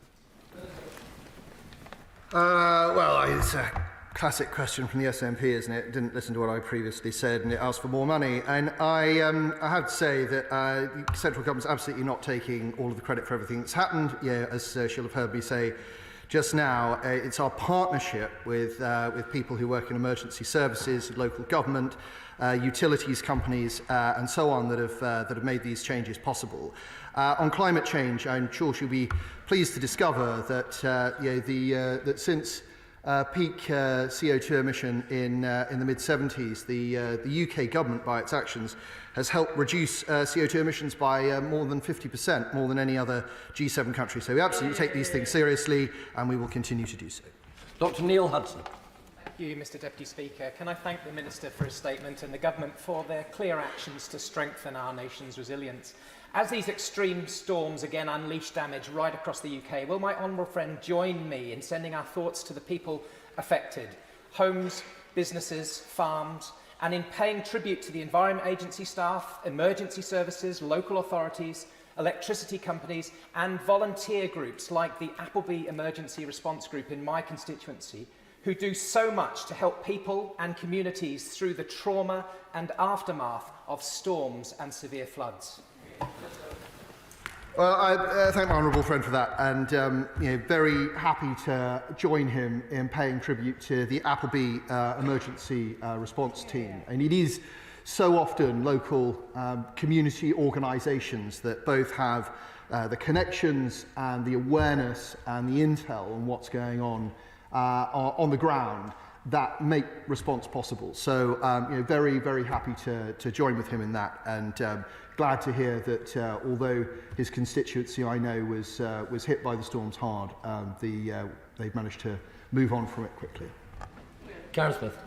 Speaker 1: Well, it's a classic question from the SNP, isn't it? It didn't listen to what I previously said and it asked for more money. And I have to say that the central government's absolutely not taking all of the credit for everything that's happened. Yeah, as she'll have heard me say just now, it's our partnership with people who work in emergency services, local government, utilities companies, and so on that have made these changes possible. On climate change, I'm sure she'll be pleased to discover that that since peak CO2 emission in the mid-70s, the UK government, by its actions, has helped reduce CO2 emissions by more than 50%, more than any other G7 country. So we absolutely take these things seriously, and we will continue to do so.
Speaker 3: Dr. Neil Hudson.
Speaker 19: Thank you, Mr Deputy Speaker. Can I thank the Minister for his statement and the Government for their clear actions to strengthen our nation's resilience. As these extreme storms again unleash damage right across the UK, will my honourable friend join me in sending our thoughts to the people affected, homes, businesses, farms, and in paying tribute to the Environment Agency staff, emergency services, local authorities, electricity companies and volunteer groups like the Appleby Emergency Response Group in my constituency, who do so much to help people and communities through the trauma and aftermath of storms and severe floods.
Speaker 1: Well, I thank my honourable friend for that, and very happy to join him in paying tribute to the Appleby Emergency Response Team. And it is so often local community organisations that both have the connections and the awareness and the intel on what's going on the ground that make response possible. So, very, very happy to join with him in that, and glad to hear that although his constituency, I know, was hit by the storms hard, they've managed to move on from it quickly.
Speaker 3: Karen Smith.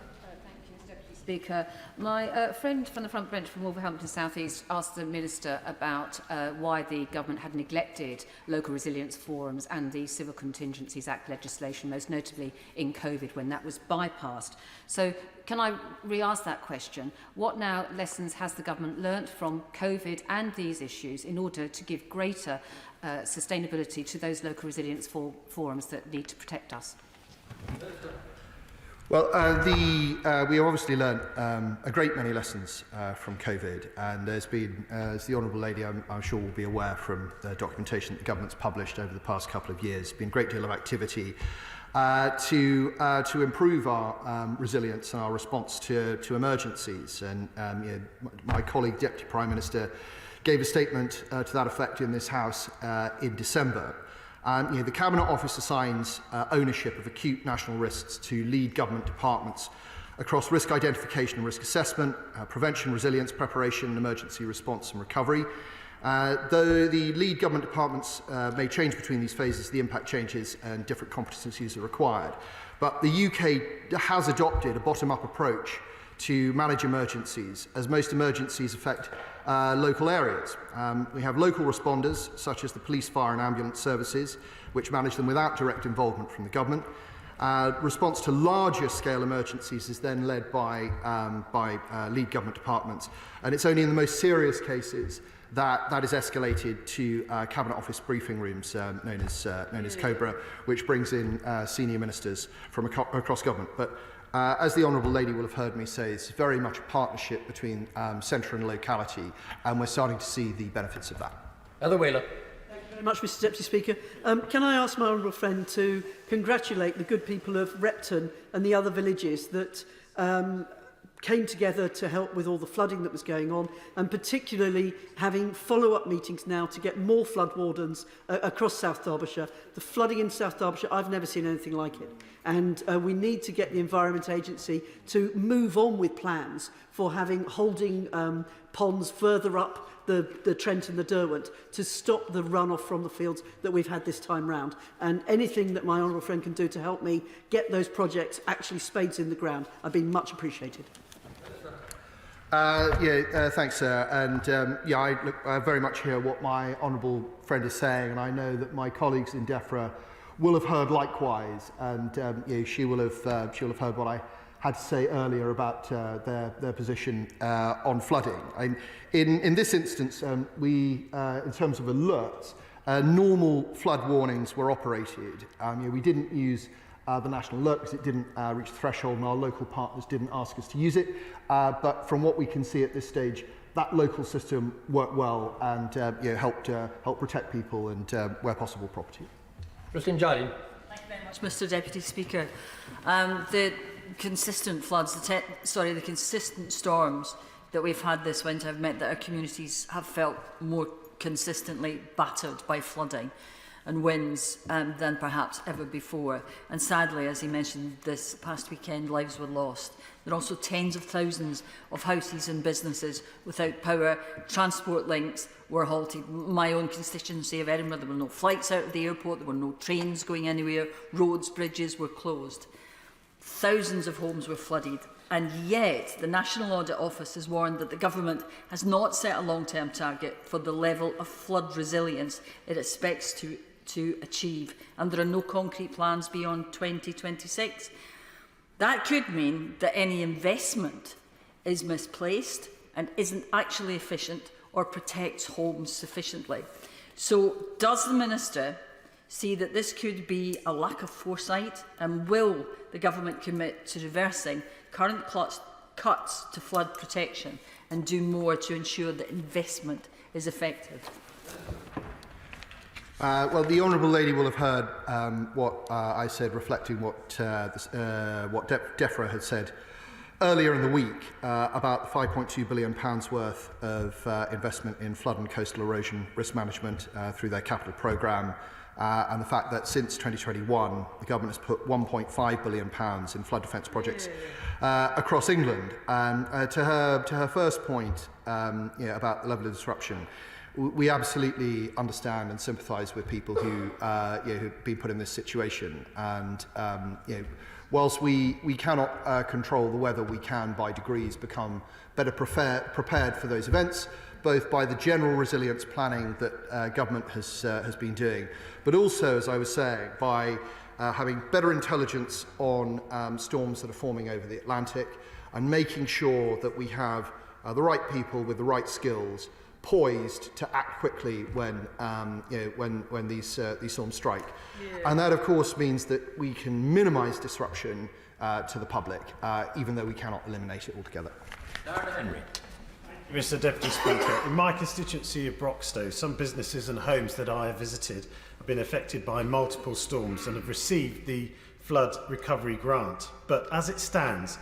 Speaker 21: Speaker. My friend from the front bench from Wolverhampton South East asked the Minister about why the government had neglected local resilience forums and the Civil Contingencies Act legislation, most notably in COVID when that was bypassed. So can I re-ask that question? What now lessons has the government learnt from COVID and these issues in order to give greater sustainability to those local resilience forums that need to protect us?
Speaker 1: Well, we have obviously learnt a great many lessons from COVID, and there's been, as the Honourable Lady I'm sure will be aware from the documentation that the government's published over the past couple of years, been a great deal of activity to improve our resilience and our response to emergencies. And my colleague, Deputy Prime Minister, gave a statement to that effect in this House in December. The Cabinet Office assigns ownership of acute national risks to lead government departments across risk identification and risk assessment, prevention, resilience, preparation, emergency response and recovery. Though the lead government departments may change between these phases, the impact changes and different competencies are required. But the UK has adopted a bottom-up approach to manage emergencies, as most emergencies affect local areas. We have local responders, such as the police, fire and ambulance services, which manage them without direct involvement from the government. Response to larger scale emergencies is then led by lead government departments, and it's only in the most serious cases that is escalated to Cabinet Office briefing rooms known as COBRA, which brings in senior ministers from across government. But as the Honourable Lady will have heard me say, it's very much a partnership between centre and locality, and we're starting to see the benefits of that.
Speaker 3: Heather Wheeler.
Speaker 6: Thank you very much, Mr Deputy Speaker. Can I ask my honourable friend to congratulate the good people of Repton and the other villages that came together to help with all the flooding that was going on, and particularly having follow-up meetings now to get more flood wardens across South Derbyshire. The flooding in South Derbyshire, I've never seen anything like it. And we need to get the Environment Agency to move on with plans for holding ponds further up the Trent and the Derwent to stop the runoff from the fields that we've had this time round. And anything that my honourable friend can do to help me get those projects actually spades in the ground, I've been much appreciated.
Speaker 1: Thanks, sir. And I very much hear what my honourable friend is saying, and I know that my colleagues in DEFRA will have heard likewise, and she will have heard what I had to say earlier about their position on flooding. In this instance, we, in terms of alerts, normal flood warnings were operated. We didn't use the national alert because it didn't reach the threshold, and our local partners didn't ask us to use it. But from what we can see at this stage, that local system worked well and helped protect people and, where possible, property.
Speaker 3: Christine Jardine.
Speaker 7: Thank you very much, Mr Deputy Speaker. The consistent floods, the consistent storms that we've had this winter have meant that our communities have felt more consistently battered by flooding and winds than perhaps ever before. And sadly, as he mentioned, this past weekend, lives were lost. There are also tens of thousands of houses and businesses without power. Transport links were halted. My own constituency of Edinburgh, there were no flights out of the airport, there were no trains going anywhere, roads, bridges were closed. Thousands of homes were flooded. And yet, the National Audit Office has warned that the government has not set a long-term target for the level of flood resilience it expects to achieve, and there are no concrete plans beyond 2026. That could mean that any investment is misplaced and isn't actually efficient or protects homes sufficiently. So does the Minister see that this could be a lack of foresight, and will the government commit to reversing current cuts to flood protection and do more to ensure that investment is effective?
Speaker 1: Well, the Honourable Lady will have heard what I said, reflecting what DEFRA had said earlier in the week about the £5.2 billion worth of investment in flood and coastal erosion risk management through their capital programme, and the fact that since 2021 the government has put £1.5 billion in flood defence projects across England. To her first point about the level of disruption, we absolutely understand and sympathise with people who who've been put in this situation, and whilst we cannot control the weather, we can by degrees become better prepared for those events, both by the general resilience planning that government has been doing, but also, as I was saying, by having better intelligence on storms that are forming over the Atlantic, and making sure that we have the right people with the right skills poised to act quickly when these storms strike. And that, of course, means that we can minimise disruption to the public, even though we cannot eliminate it altogether.
Speaker 3: Henry.
Speaker 18: Mr Deputy Speaker, in my constituency of Broxtowe, some businesses and homes that I have visited have been affected by multiple storms and have received the flood recovery grant. But as it stands,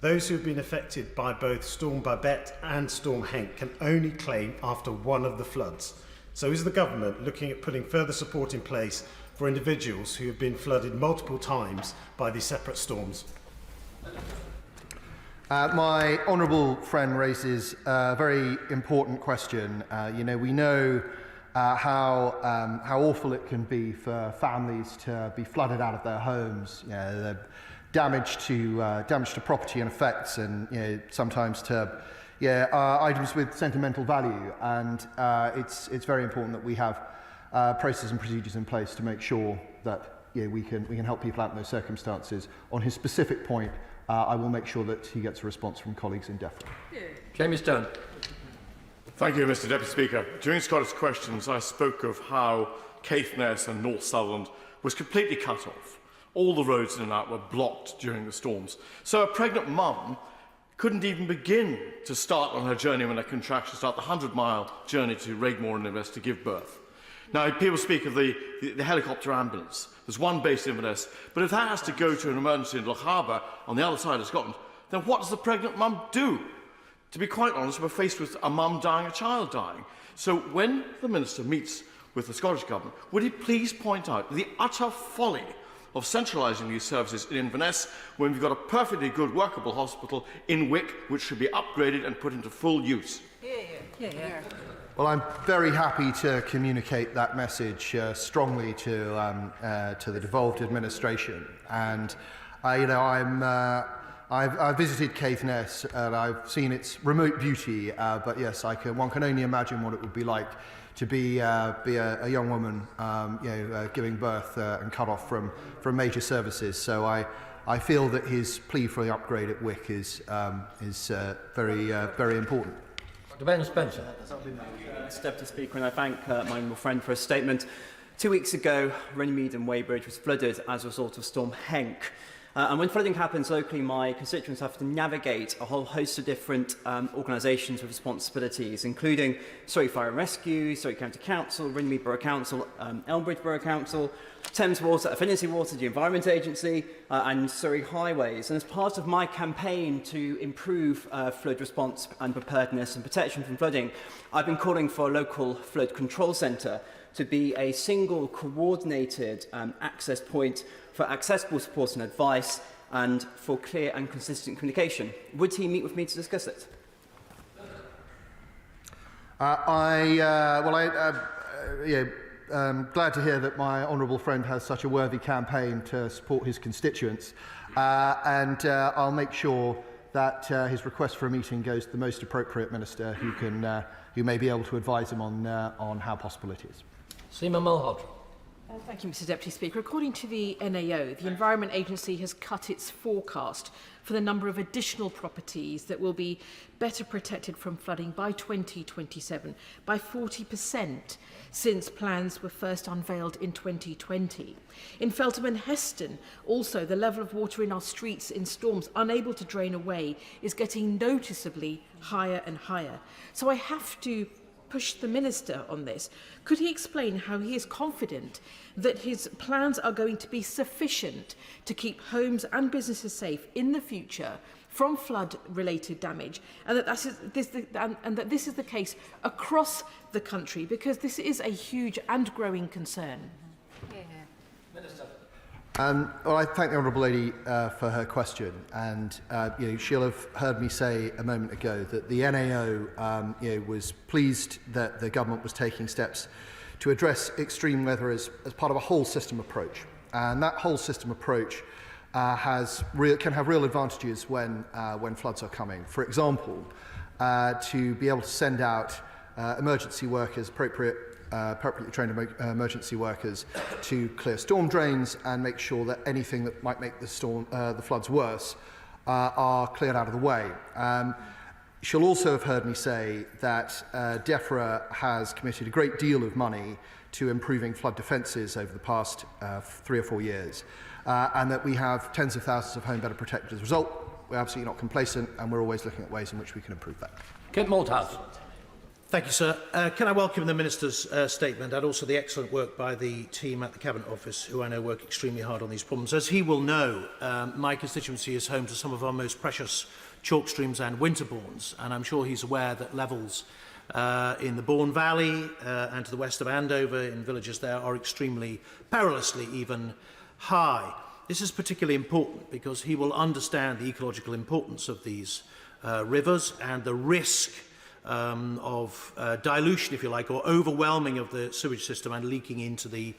Speaker 18: those who have been affected by both Storm Babette and Storm Henk can only claim after one of the floods. So is the government looking at putting further support in place for individuals who have been flooded multiple times by these separate storms?
Speaker 1: My honourable friend raises a very important question. We know how awful it can be for families to be flooded out of their homes. The damage to property and effects, and sometimes to items with sentimental value. And it's very important that we have processes and procedures in place to make sure that we can help people out in those circumstances. On his specific point, I will make sure that he gets a response from colleagues in DEFRA.
Speaker 3: Jamie Stone.
Speaker 9: Thank you, Mr Deputy Speaker. During Scottish Questions, I spoke of how Caithness and North Sutherland was completely cut off. All the roads in and out were blocked during the storms. So a pregnant mum couldn't even begin to start on her journey when her contraction started, the 100-mile journey to Regmore in Inverness to give birth. Now, people speak of the helicopter ambulance. There's one based in Inverness, but if that has to go to an emergency in Loch Harbour on the other side of Scotland, then what does the pregnant mum do? To be quite honest, we're faced with a mum dying, a child dying. So when the Minister meets with the Scottish Government, would he please point out the utter folly of centralising these services in Inverness when we've got a perfectly good workable hospital in Wick which should be upgraded and put into full use?
Speaker 1: Well, I'm very happy to communicate that message strongly to the devolved administration. And I've visited Caithness and I've seen its remote beauty. But yes, one can only imagine what it would be like to be a young woman, giving birth and cut off from major services. So I feel that his plea for the upgrade at Wick is very important.
Speaker 3: Dr. Ben Spencer.
Speaker 10: Mr Deputy Speaker, and I thank my honourable friend for his statement. 2 weeks ago, Runnymede and Weybridge was flooded as a result of Storm Henk. And when flooding happens locally, my constituents have to navigate a whole host of different organisations with responsibilities, including Surrey Fire and Rescue, Surrey County Council, Runnymede Borough Council, Elmbridge Borough Council, Thames Water, Affinity Water, the Environment Agency, and Surrey Highways. And as part of my campaign to improve flood response and preparedness and protection from flooding, I've been calling for a local flood control centre to be a single coordinated access point for accessible support and advice and for clear and consistent communication. Would he meet with me to discuss it?
Speaker 1: I'm glad to hear that my honourable friend has such a worthy campaign to support his constituents, and I'll make sure that his request for a meeting goes to the most appropriate minister who may be able to advise him on how possible it is.
Speaker 3: Seema Malhotra.
Speaker 22: Thank you, Mr Deputy Speaker. According to the NAO, the Environment Agency has cut its forecast for the number of additional properties that will be better protected from flooding by 2027 by 40% since plans were first unveiled in 2020. In Feltham and Heston, also, the level of water in our streets in storms unable to drain away is getting noticeably higher and higher. So I have to push the Minister on this. Could he explain how he is confident that his plans are going to be sufficient to keep homes and businesses safe in the future from flood-related damage, and that this is the case across the country, because this is a huge and growing concern?
Speaker 1: Well, I thank the Honourable Lady for her question, and she'll have heard me say a moment ago that the NAO was pleased that the government was taking steps to address extreme weather as part of a whole system approach, and that whole system approach can have real advantages when floods are coming. For example, to be able to send out emergency workers, appropriately trained emergency workers, to clear storm drains and make sure that anything that might make the floods worse are cleared out of the way. She'll also have heard me say that DEFRA has committed a great deal of money to improving flood defences over the past 3 or 4 years, and that we have tens of thousands of homes better protected as a result. We're absolutely not complacent, and we're always looking at ways in which we can improve that.
Speaker 3: Kent Malthouse.
Speaker 23: Thank you, sir. Can I welcome the Minister's statement and also the excellent work by the team at the Cabinet Office, who I know work extremely hard on these problems. As he will know, my constituency is home to some of our most precious chalk streams and winterbournes, and I'm sure he's aware that levels in the Bourne Valley and to the west of Andover in villages there are extremely, perilously even, high. This is particularly important because he will understand the ecological importance of these rivers and the risk of dilution, if you like, or overwhelming of the sewage system and leaking into the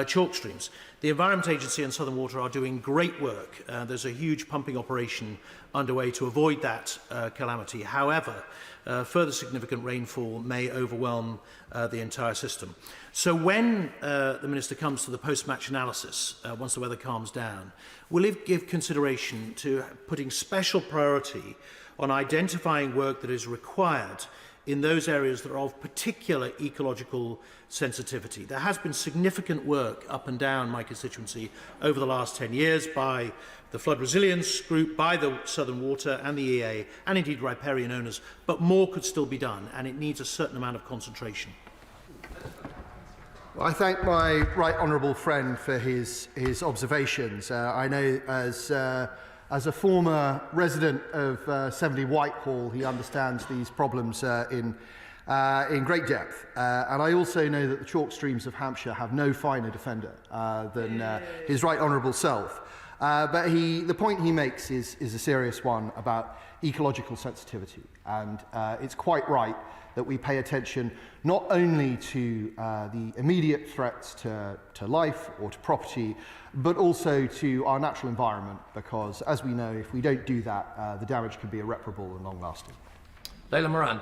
Speaker 23: chalk streams. The Environment Agency and Southern Water are doing great work. There's a huge pumping operation underway to avoid that calamity. However, further significant rainfall may overwhelm the entire system. So when the Minister comes to the post-match analysis, once the weather calms down, will he give consideration to putting special priority on identifying work that is required in those areas that are of particular ecological sensitivity? There has been significant work up and down my constituency over the last 10 years by the Flood Resilience Group, by the Southern Water and the EA, and indeed riparian owners, but more could still be done, and it needs a certain amount of concentration.
Speaker 1: Well, I thank my right honourable friend for his observations. I know as a former resident of 70 Whitehall, he understands these problems in great depth. And I also know that the chalk streams of Hampshire have no finer defender than his right honourable self. But the point he makes is a serious one about ecological sensitivity. And it's quite right that we pay attention not only to the immediate threats to life or to property, but also to our natural environment, because, as we know, if we don't do that, the damage can be irreparable and long-lasting.
Speaker 3: Leila Moran.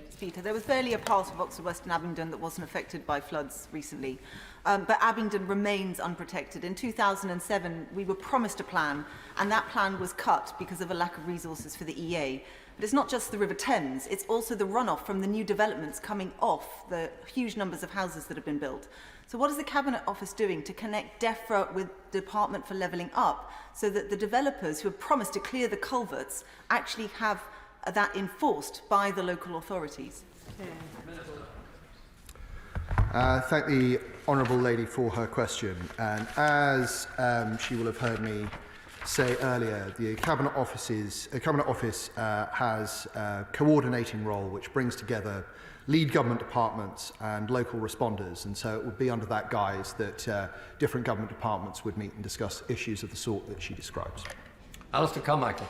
Speaker 11: Speaker, there was barely a part of Oxford West and Abingdon that wasn't affected by floods recently, but Abingdon remains unprotected. In 2007, we were promised a plan, and that plan was cut because of a lack of resources for the EA. But it's not just the River Thames, it's also the runoff from the new developments coming off the huge numbers of houses that have been built. So what is the Cabinet Office doing to connect DEFRA with the Department for Levelling Up so that the developers who have promised to clear the culverts actually have that enforced by the local authorities?
Speaker 1: Thank the honourable lady for her question. And as she will have heard me say earlier, the Cabinet Office has a coordinating role which brings together lead government departments and local responders, and so it would be under that guise that different government departments would meet and discuss issues of the sort that she describes.
Speaker 3: Alistair Carmichael.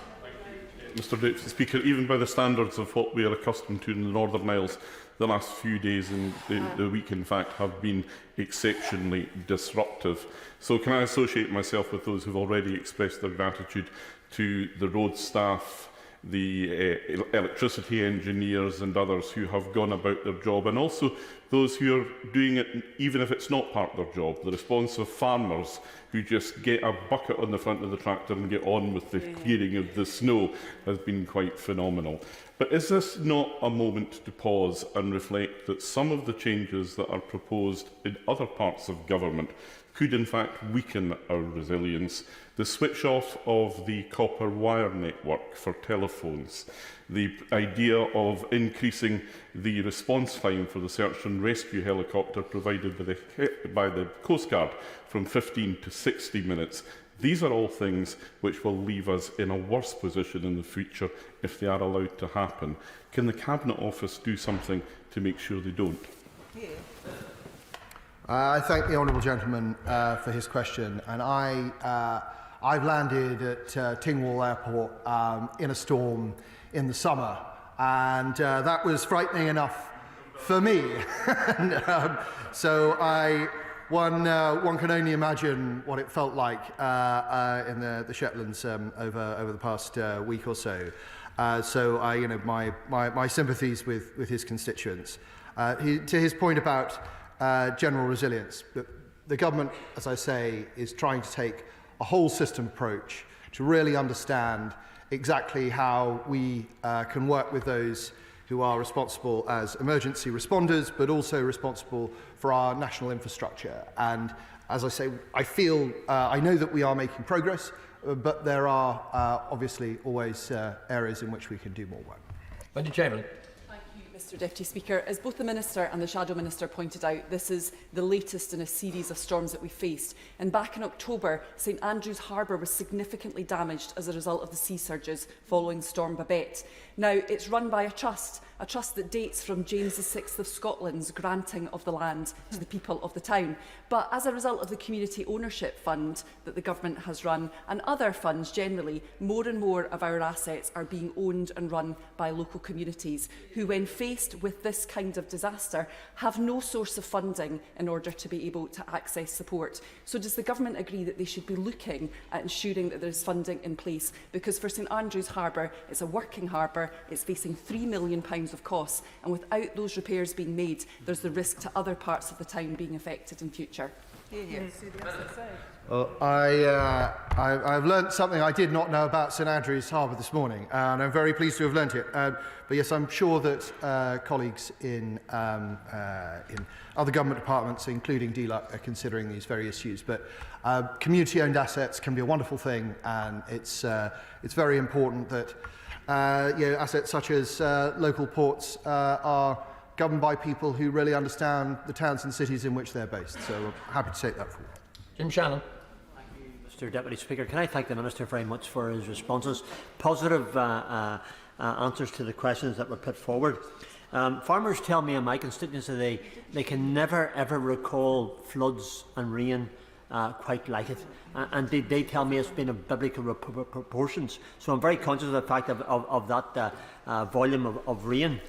Speaker 12: Mr Deputy Speaker, even by the standards of what we are accustomed to in the Northern Isles, the last few days and the week, in fact, have been exceptionally disruptive. So can I associate myself with those who have already expressed their gratitude to the road staff, the electricity engineers and others who have gone about their job, and also those who are doing it even if it's not part of their job, the responsive farmers who just get a bucket on the front of the tractor and get on with the clearing of the snow has been quite phenomenal. But is this not a moment to pause and reflect that some of the changes that are proposed in other parts of government could in fact weaken our resilience? The switch off of the copper wire network for telephones, the idea of increasing the response time for the search and rescue helicopter provided by the Coast Guard from 15 to 60 minutes. These are all things which will leave us in a worse position in the future if they are allowed to happen. Can the Cabinet Office do something to make sure they don't?
Speaker 1: I thank the honourable gentleman for his question, and I've landed at Tingwall Airport in a storm in the summer, and that was frightening enough for me. And, so one can only imagine what it felt like in the Shetlands over the past week or so. So my sympathies with his constituents. To his point about general resilience, the government, as I say, is trying to take a whole system approach to really understand exactly how we can work with those who are responsible as emergency responders, but also responsible for our national infrastructure. And as I say, I know that we are making progress, but there are obviously always areas in which we can do more work.
Speaker 3: Wendy Chamberlain.
Speaker 14: Mr Deputy Speaker, as both the Minister and the Shadow Minister pointed out, this is the latest in a series of storms that we faced. And back in October, St Andrews Harbour was significantly damaged as a result of the sea surges following Storm Babette. Now, it's run by a trust, a trust that dates from James VI of Scotland's granting of the land to the people of the town. But as a result of the community ownership fund that the government has run and other funds generally, more and more of our assets are being owned and run by local communities who, when faced with this kind of disaster, have no source of funding in order to be able to access support. So does the government agree that they should be looking at ensuring that there is funding in place? Because for St Andrews Harbour, it's a working harbour, it's facing £3 million of costs, and without those repairs being made, there's the risk to other parts of the town being affected in future.
Speaker 1: Well, I've learnt something I did not know about St Andrews Harbour this morning, and I'm very pleased to have learnt it. But yes, I'm sure that colleagues in other government departments, including DLUC, are considering these very issues. But community-owned assets can be a wonderful thing, and it's very important that assets such as local ports are governed by people who really understand the towns and cities in which they're based. So I'm happy to take that forward.
Speaker 3: Jim Shannon.
Speaker 5: Mr Deputy Speaker, can I thank the Minister very much for his responses, positive answers to the questions that were put forward. Farmers tell me in my constituency they can never ever recall floods and rain quite like it, and they tell me it's been of biblical proportions. So I'm very conscious of the fact of that volume of rain.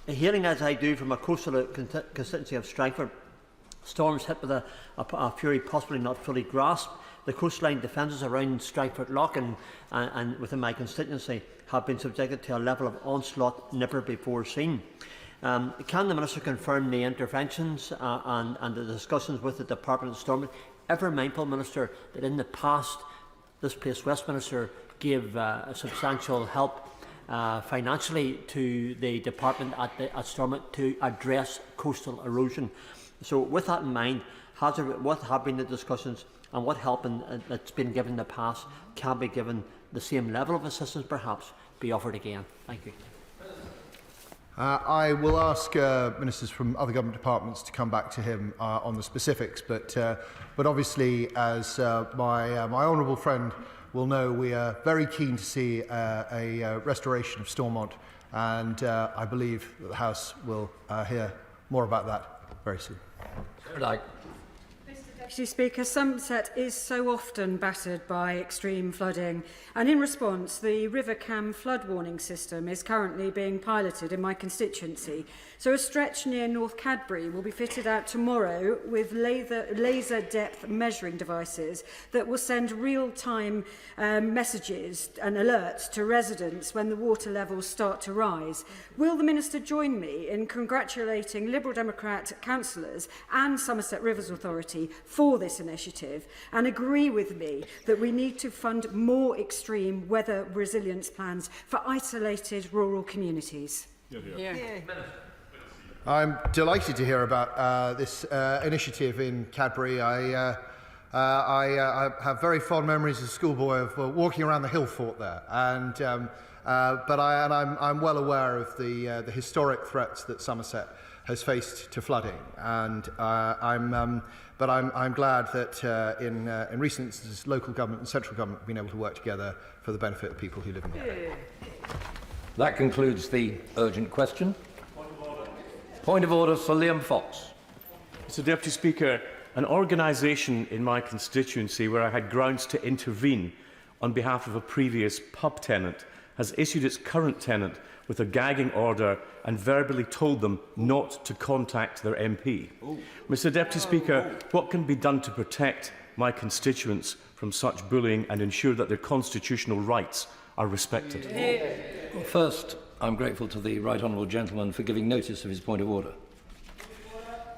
Speaker 5: Hearing as I do from a coastal constituency of Strangford, storms hit with a fury possibly not fully grasped. The coastline defences around Strangford Loch and within my constituency have been subjected to a level of onslaught never before seen. Can the Minister confirm the interventions and the discussions with the Department of Storm, ever mindful, Minister, that in the past this place, Westminster, gave substantial help financially to the department at Stormont to address coastal erosion? So with that in mind, what have been the discussions, and what help that's been given in the past can be given the same level of assistance perhaps be offered again? Thank you.
Speaker 1: I will ask ministers from other government departments to come back to him on the specifics, but obviously, as my honourable friend will know, we are very keen to see a restoration of Stormont, and I believe that the House will hear more about that very soon.
Speaker 13: Deputy Speaker, Somerset is so often battered by extreme flooding, and in response, the River Cam flood warning system is currently being piloted in my constituency. So a stretch near North Cadbury will be fitted out tomorrow with laser depth measuring devices that will send real-time messages and alerts to residents when the water levels start to rise. Will the Minister join me in congratulating Liberal Democrat councillors and Somerset Rivers Authority for this initiative, and agree with me that we need to fund more extreme weather resilience plans for isolated rural communities?
Speaker 1: I'm delighted to hear about this initiative in Cadbury. I have very fond memories as a schoolboy of walking around the hill fort there, and I'm well aware of the historic threats that Somerset has faced to flooding, and I'm glad that in recent instances, local government and central government have been able to work together for the benefit of people who live in the area.
Speaker 3: That concludes the urgent question. Point of order for Liam Fox.
Speaker 15: Mr Deputy Speaker, an organisation in my constituency where I had grounds to intervene on behalf of a previous pub tenant has issued its current tenant with a gagging order and verbally told them not to contact their MP. Mr Deputy Speaker, what can be done to protect my constituents from such bullying and ensure that their constitutional rights are respected?
Speaker 3: Well, first, I'm grateful to the Right Honourable Gentleman for giving notice of his point of order.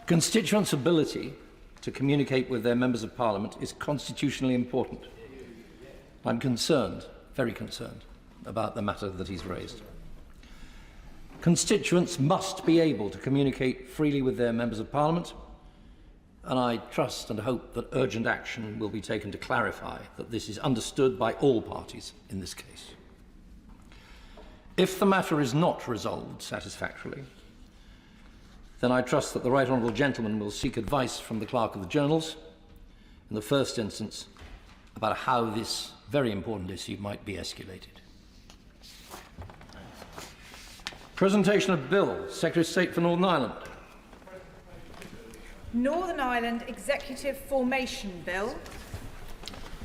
Speaker 3: Constituents' ability to communicate with their Members of Parliament is constitutionally important. I'm concerned, very concerned, about the matter that he's raised. Constituents must be able to communicate freely with their Members of Parliament, and I trust and hope that urgent action will be taken to clarify that this is understood by all parties in this case. If the matter is not resolved satisfactorily, then I trust that the Right Honourable Gentleman will seek advice from the Clerk of the Journals, in the first instance, about how this very important issue might be escalated. Presentation of Bill. Secretary of State for Northern Ireland.
Speaker 2: Northern Ireland Executive Formation Bill.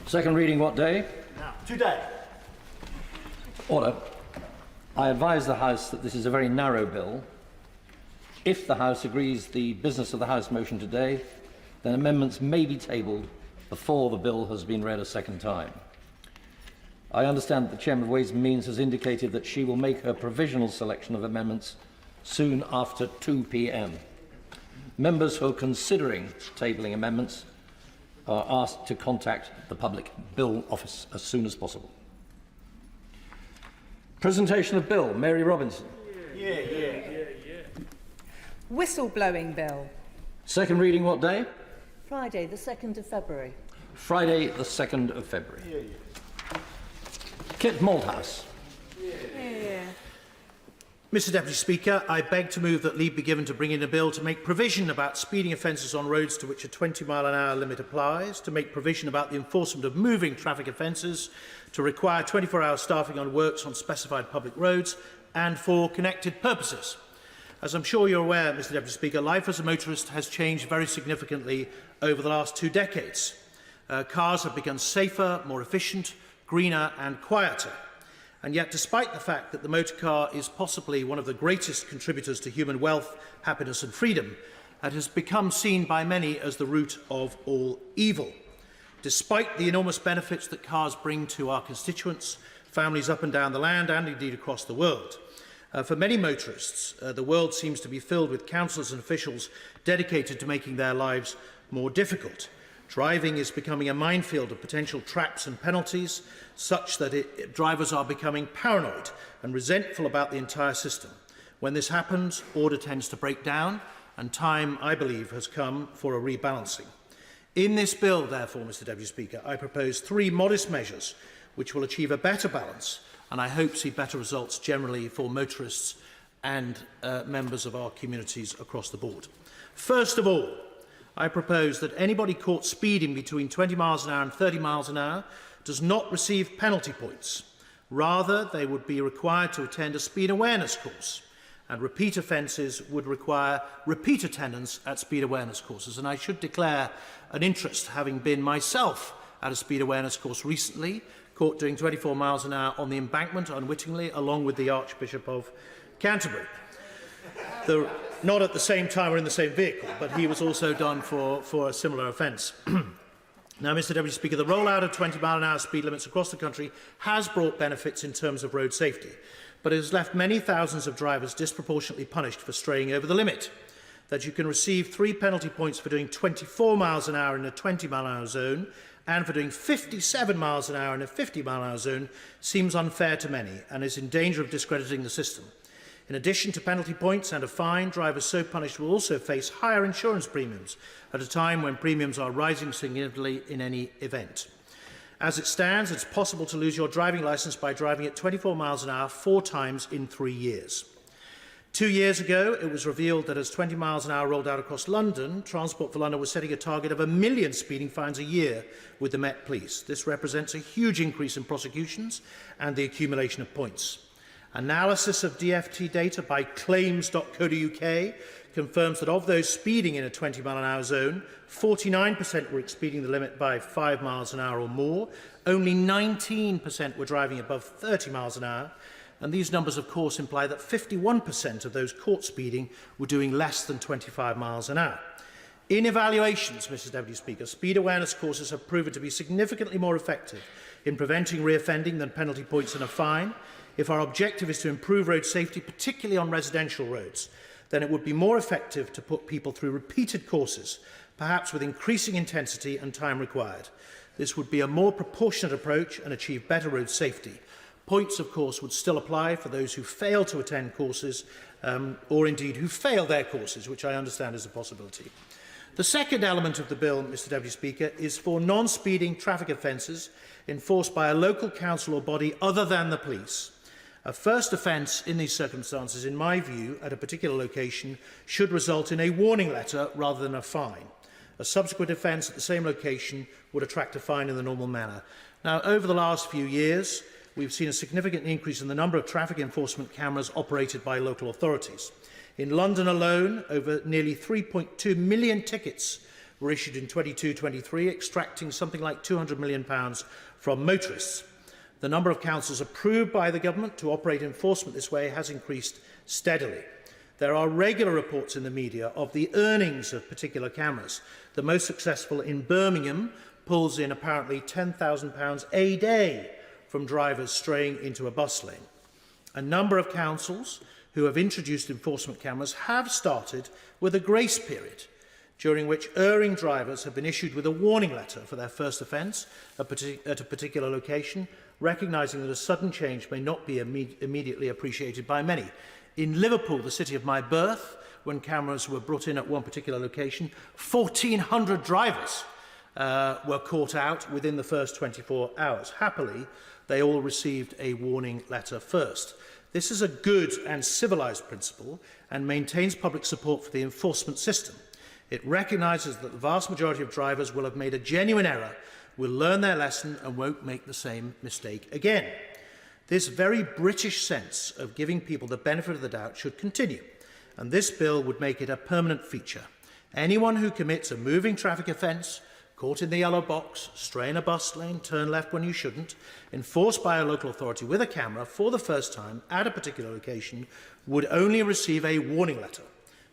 Speaker 3: Second reading what day?
Speaker 23: Today.
Speaker 3: Order. I advise the House that this is a very narrow bill. If the House agrees the business of the House motion today, then amendments may be tabled before the bill has been read a second time. I understand that the Chairman of Ways and Means has indicated that she will make her provisional selection of amendments soon after 2 p.m. Members who are considering tabling amendments are asked to contact the Public Bill Office as soon as possible. Presentation of Bill. Mary Robinson.
Speaker 2: Whistleblowing Bill.
Speaker 3: Second reading what day?
Speaker 8: Friday, the 2nd of February.
Speaker 3: Friday, the 2nd of February. Kit Malthouse.
Speaker 23: Mr Deputy Speaker, I beg to move that leave be given to bring in a bill to make provision about speeding offences on roads to which a 20-mile-an-hour limit applies, to make provision about the enforcement of moving traffic offences, to require 24-hour staffing on works on specified public roads, and for connected purposes. As I'm sure you're aware, Mr Deputy Speaker, life as a motorist has changed very significantly over the last 2 decades. Cars have become safer, more efficient, greener and quieter. And yet, despite the fact that the motor car is possibly one of the greatest contributors to human wealth, happiness and freedom, it has become seen by many as the root of all evil. Despite the enormous benefits that cars bring to our constituents, families up and down the land and indeed across the world, for many motorists, the world seems to be filled with councillors and officials dedicated to making their lives more difficult. Driving is becoming a minefield of potential traps and penalties, such that drivers are becoming paranoid and resentful about the entire system. When this happens, order tends to break down, and time, I believe, has come for a rebalancing. In this bill, therefore, Mr Deputy Speaker, I propose 3 modest measures which will achieve a better balance, and I hope see better results generally for motorists and members of our communities across the board. First of all, I propose that anybody caught speeding between 20 miles an hour and 30 miles an hour does not receive penalty points. Rather, they would be required to attend a speed awareness course, and repeat offences would require repeat attendance at speed awareness courses. And I should declare an interest, having been myself at a speed awareness course recently, caught doing 24 miles an hour on the embankment unwittingly, along with the Archbishop of Canterbury. Not at the same time or in the same vehicle, but he was also done for a similar offence. Now, Mr Deputy Speaker, the rollout of 20-mile-an-hour speed limits across the country has brought benefits in terms of road safety, but it has left many thousands of drivers disproportionately punished for straying over the limit. That you can receive 3 penalty points for doing 24 miles an hour in a 20-mile-an-hour zone and for doing 57 miles an hour in a 50-mile-an-hour zone seems unfair to many and is in danger of discrediting the system. In addition to penalty points and a fine, drivers so punished will also face higher insurance premiums at a time when premiums are rising significantly in any event. As it stands, it's possible to lose your driving licence by driving at 24 miles an hour 4 times in 3 years. 2 years ago, it was revealed that as 20 miles an hour rolled out across London, Transport for London was setting a target of 1 million speeding fines a year with the Met Police. This represents a huge increase in prosecutions and the accumulation of points. Analysis of DFT data by claims.co.uk confirms that of those speeding in a 20-mile-an-hour zone, 49% were exceeding the limit by 5 miles an hour or more, only 19% were driving above 30 miles an hour, and these numbers, of course, imply that 51% of those caught speeding were doing less than 25 miles an hour. In evaluations, Mr Deputy Speaker, speed awareness courses have proven to be significantly more effective in preventing reoffending than penalty points and a fine. If our objective is to improve road safety, particularly on residential roads, then it would be more effective to put people through repeated courses, perhaps with increasing intensity and time required. This would be a more proportionate approach and achieve better road safety. Points, of course, would still apply for those who fail to attend courses or indeed who fail their courses, which I understand is a possibility. The second element of the bill, Mr Deputy Speaker, is for non-speeding traffic offences enforced by a local council or body other than the police. A first offence in these circumstances, in my view, at a particular location, should result in a warning letter rather than a fine. A subsequent offence at the same location would attract a fine in the normal manner. Now, over the last few years, we've seen a significant increase in the number of traffic enforcement cameras operated by local authorities. In London alone, over nearly 3.2 million tickets were issued in 22-23, extracting something like £200 million from motorists. The number of councils approved by the government to operate enforcement this way has increased steadily. There are regular reports in the media of the earnings of particular cameras. The most successful in Birmingham pulls in apparently £10,000 a day from drivers straying into a bus lane. A number of councils who have introduced enforcement cameras have started with a grace period, during which erring drivers have been issued with a warning letter for their first offence at a particular location, recognising that a sudden change may not be immediately appreciated by many. In Liverpool, the city of my birth, when cameras were brought in at one particular location, 1,400 drivers were caught out within the first 24 hours. Happily, they all received a warning letter first. This is a good and civilised principle and maintains public support for the enforcement system. It recognises that the vast majority of drivers will have made a genuine error, will learn their lesson and won't make the same mistake again. This very British sense of giving people the benefit of the doubt should continue, and this bill would make it a permanent feature. Anyone who commits a moving traffic offence, caught in the yellow box, stray in a bus lane, turn left when you shouldn't, enforced by a local authority with a camera for the first time at a particular location, would only receive a warning letter.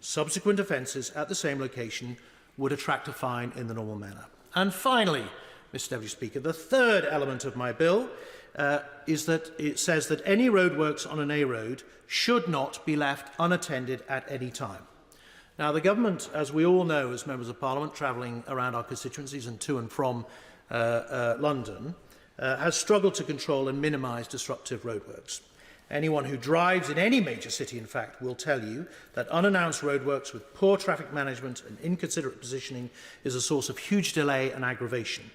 Speaker 23: Subsequent offences at the same location would attract a fine in the normal manner. And finally, Mr Deputy Speaker, the third element of my bill is that it says that any roadworks on an A road should not be left unattended at any time. Now, the government, as we all know as members of Parliament travelling around our constituencies and to and from London, has struggled to control and minimise disruptive roadworks. Anyone who drives in any major city, in fact, will tell you that unannounced roadworks with poor traffic management and inconsiderate positioning is a source of huge delay and aggravation.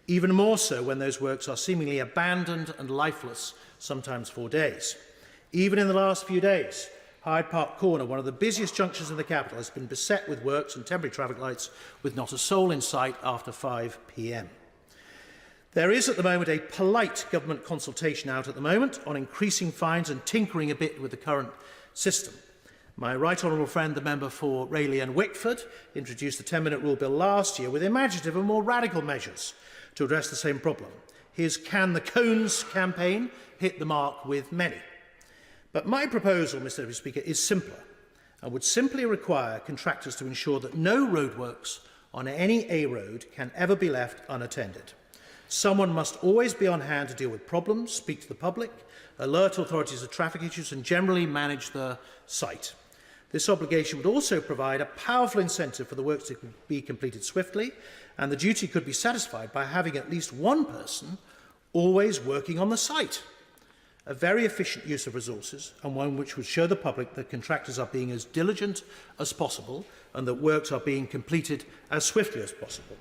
Speaker 23: Even more so when those works are seemingly abandoned and lifeless, sometimes for days. Even in the last few days, Hyde Park Corner, one of the busiest junctions in the capital, has been beset with works and temporary traffic lights with not a soul in sight after 5 p.m. There is at the moment a polite government consultation out at the moment on increasing fines and tinkering a bit with the current system. My right honourable friend, the member for Rayleigh and Wickford, introduced the 10-minute rule bill last year with imaginative and more radical measures to address the same problem. His Can the Cones campaign hit the mark with many. But my proposal, Mr Deputy Speaker, is simpler and would simply require contractors to ensure that no roadworks on any A road can ever be left unattended. Someone must always be on hand to deal with problems, speak to the public, alert authorities of traffic issues and generally manage the site. This obligation would also provide a powerful incentive for the works to be completed swiftly, and the duty could be satisfied by having at least one person always working on the site. A very efficient use of resources, and one which would show the public that contractors are being as diligent as possible and that works are being completed as swiftly as possible.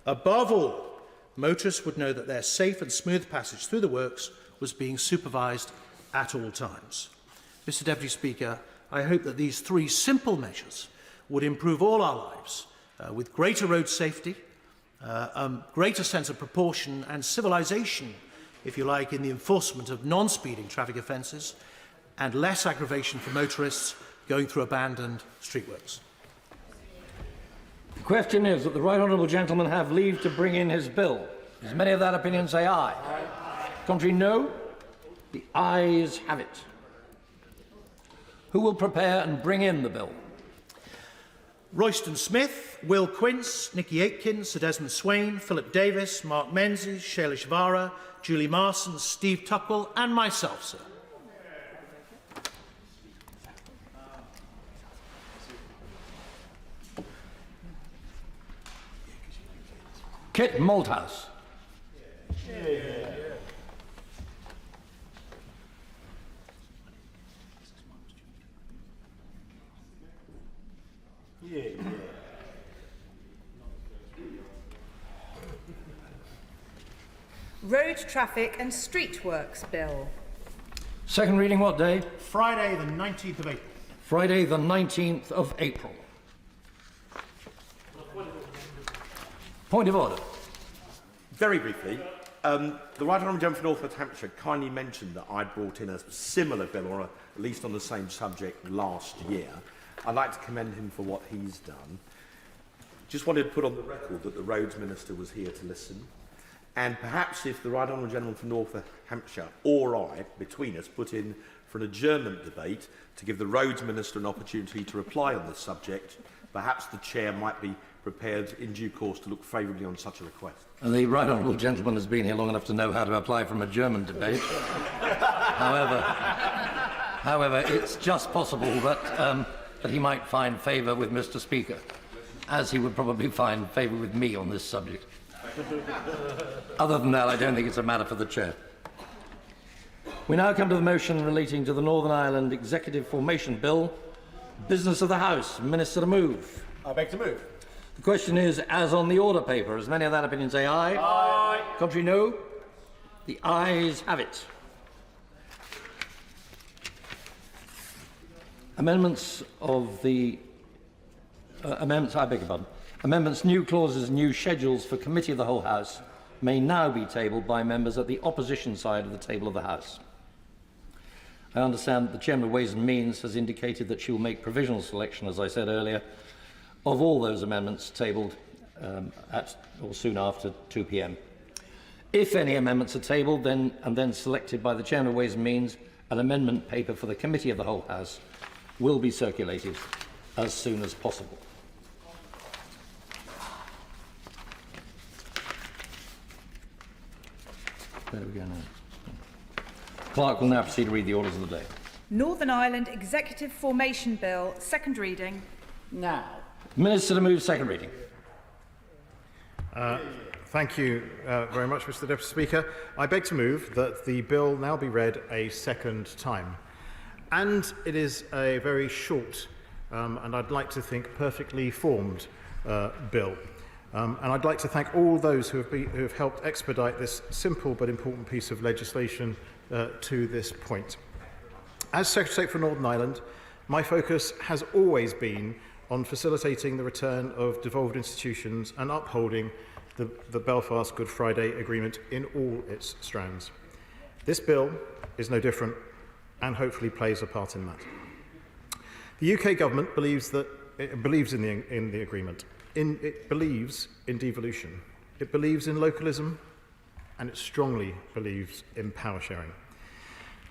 Speaker 23: Above all, motorists would know that their safe and smooth passage through the works was being supervised at all times. Mr Deputy Speaker, I hope that these three simple measures would improve all our lives with greater road safety, a greater sense of proportion and civilisation, if you like, in the enforcement of non-speeding traffic offences, and less aggravation for motorists going through abandoned streetworks.
Speaker 3: The question is that the right honourable gentleman have leave to bring in his bill. As many of that opinion say aye. Contrary, no. The ayes have it. Who will prepare and bring in the bill?
Speaker 23: Royston Smith, Will Quince, Nicky Aitken, Sir Desmond Swain, Philip Davis, Mark Menzies, Shailesh Vara, Julie Marson, Steve Tuckwell and myself, sir.
Speaker 3: Kit Malthouse.
Speaker 2: Road Traffic and Street Works Bill.
Speaker 3: Second reading what day?
Speaker 23: Friday, the 19th of April.
Speaker 3: Friday, the 19th of April. Point of order.
Speaker 16: Very briefly, The Right Honourable Gentleman for North Hampshire kindly mentioned that I'd brought in a similar bill, or at least on the same subject, last year. I'd like to commend him for what he's done. Just wanted to put on the record that the Roads Minister was here to listen. And perhaps if the Right Honourable Gentleman for North Hampshire or I, between us, put in for an adjournment debate to give the Roads Minister an opportunity to reply on this subject, perhaps the Chair might be prepared in due course to look favourably on such a request.
Speaker 3: And the Right Honourable Gentleman has been here long enough to know how to apply for an adjournment debate. However, it's just possible that he might find favour with Mr. Speaker, as he would probably find favour with me on this subject. Other than that, I don't think it's a matter for the Chair. We now come to the motion relating to the Northern Ireland Executive Formation Bill. Business of the House. Minister to move.
Speaker 17: I beg to move.
Speaker 3: The question is, as on the order paper. As many of that opinion say aye.
Speaker 17: Aye.
Speaker 3: Contrary, no. The ayes have it. Amendments of the... amendments, I beg your pardon. Amendments, new clauses, new schedules for Committee of the Whole House may now be tabled by members at the opposition side of the table of the House. I understand that the Chairman of Ways and Means has indicated that she will make provisional selection, as I said earlier, of all those amendments tabled at or soon after 2 p.m. If any amendments are tabled and then selected by the Chairman of Ways and Means, an amendment paper for the Committee of the Whole House will be circulated as soon as possible. There we go now. Clerk will now proceed to read the orders of the day.
Speaker 2: Northern Ireland Executive Formation Bill, second reading.
Speaker 8: Now.
Speaker 3: Minister to move second reading.
Speaker 20: Thank you very much, Mr. Deputy Speaker. I beg to move that the bill now be read a second time. And it is a very short and I'd like to think perfectly formed bill. And I'd like to thank all those who have helped expedite this simple but important piece of legislation to this point. As Secretary for Northern Ireland, my focus has always been on facilitating the return of devolved institutions and upholding the Belfast Good Friday Agreement in all its strands. This bill is no different and hopefully plays a part in that. The UK government believes in the agreement. It believes in devolution. It believes in localism, and it strongly believes in power sharing.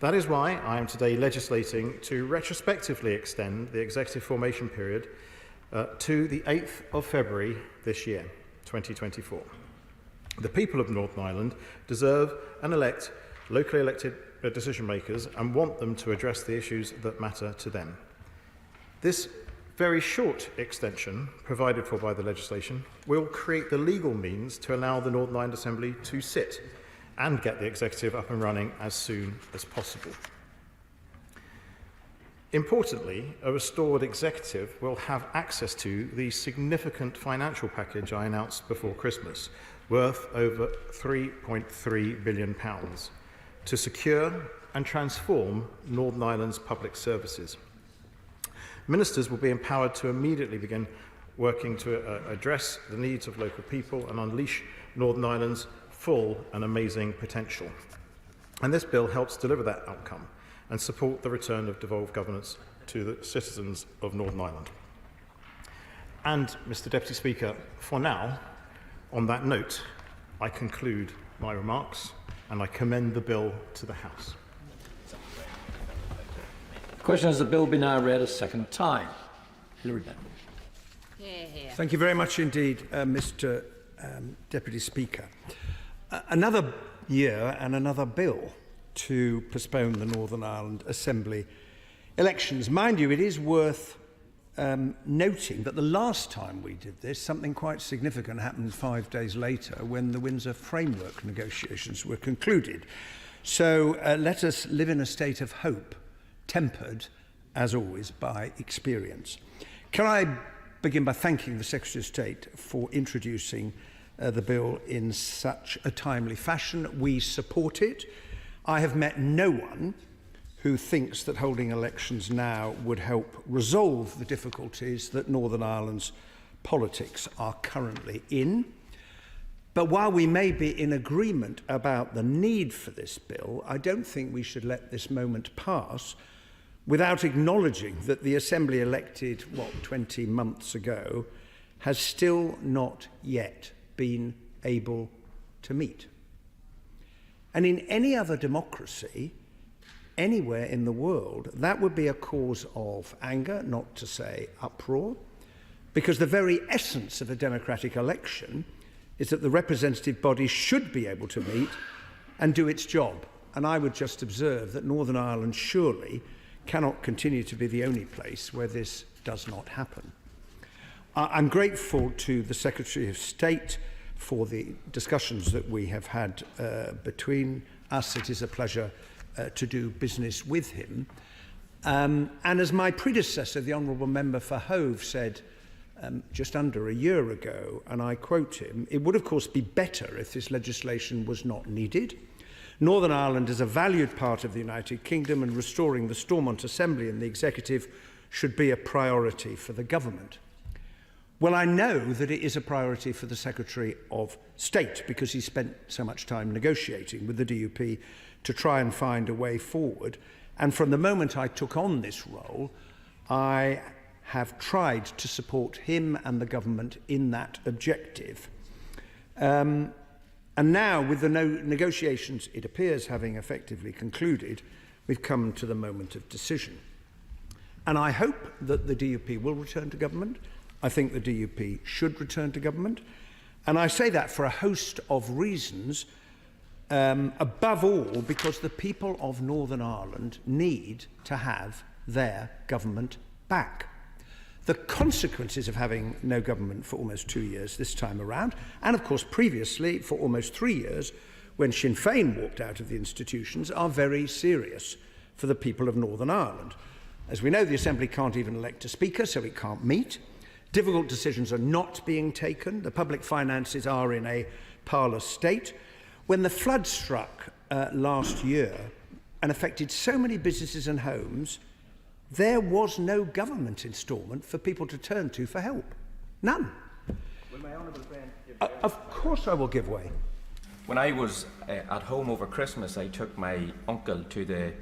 Speaker 20: That is why I am today legislating to retrospectively extend the executive formation period to the 8th of February this year, 2024. The people of Northern Ireland deserve and elect locally elected decision makers and want them to address the issues that matter to them. This very short extension provided for by the legislation will create the legal means to allow the Northern Ireland Assembly to sit and get the executive up and running as soon as possible. Importantly, a restored executive will have access to the significant financial package I announced before Christmas, worth over £3.3 billion, to secure and transform Northern Ireland's public services. Ministers will be empowered to immediately begin working to address the needs of local people and unleash Northern Ireland's full and amazing potential. And this bill helps deliver that outcome and support the return of devolved governance to the citizens of Northern Ireland. And, Mr. Deputy Speaker, for now, on that note, I conclude my remarks and I commend the bill to the House.
Speaker 3: The question is the bill be now read a second time. Hilary Benn.
Speaker 24: Thank you very much indeed, Mr. Deputy Speaker. Another year and another bill to postpone the Northern Ireland Assembly elections. Mind you, it is worth noting that the last time we did this, something quite significant happened 5 days later when the Windsor framework negotiations were concluded. So let us live in a state of hope, tempered, as always, by experience. Can I begin by thanking the Secretary of State for introducing the bill in such a timely fashion. We support it. I have met no one who thinks that holding elections now would help resolve the difficulties that Northern Ireland's politics are currently in. But while we may be in agreement about the need for this bill, I don't think we should let this moment pass without acknowledging that the Assembly elected, 20 months ago, has still not yet been able to meet. And in any other democracy, anywhere in the world, that would be a cause of anger, not to say uproar, because the very essence of a democratic election is that the representative body should be able to meet and do its job. And I would just observe that Northern Ireland surely cannot continue to be the only place where this does not happen. I'm grateful to the Secretary of State for the discussions that we have had between us. It is a pleasure to do business with him. And as my predecessor, the Honourable Member for Hove, said just under a year ago, and I quote him, "It would of course be better if this legislation was not needed. Northern Ireland is a valued part of the United Kingdom, and restoring the Stormont Assembly and the Executive should be a priority for the government." Well, I know that it is a priority for the Secretary of State because he spent so much time negotiating with the DUP to try and find a way forward. And from the moment I took on this role, I have tried to support him and the government in that objective. And now, with the negotiations, it appears, having effectively concluded, we've come to the moment of decision. And I hope that the DUP will return to government. I think the DUP should return to government. And I say that for a host of reasons, above all because the people of Northern Ireland need to have their government back. The consequences of having no government for almost 2 years this time around, and of course previously for almost 3 years when Sinn Féin walked out of the institutions, are very serious for the people of Northern Ireland. As we know, the Assembly can't even elect a Speaker, so it can't meet. Difficult decisions are not being taken. The public finances are in a parlous state. When the flood struck last year and affected so many businesses and homes, there was no government in Stormont for people to turn to for help. None.
Speaker 4: Will my honourable friend give
Speaker 24: of course I will give way.
Speaker 4: When I was at home over Christmas, I took my uncle to the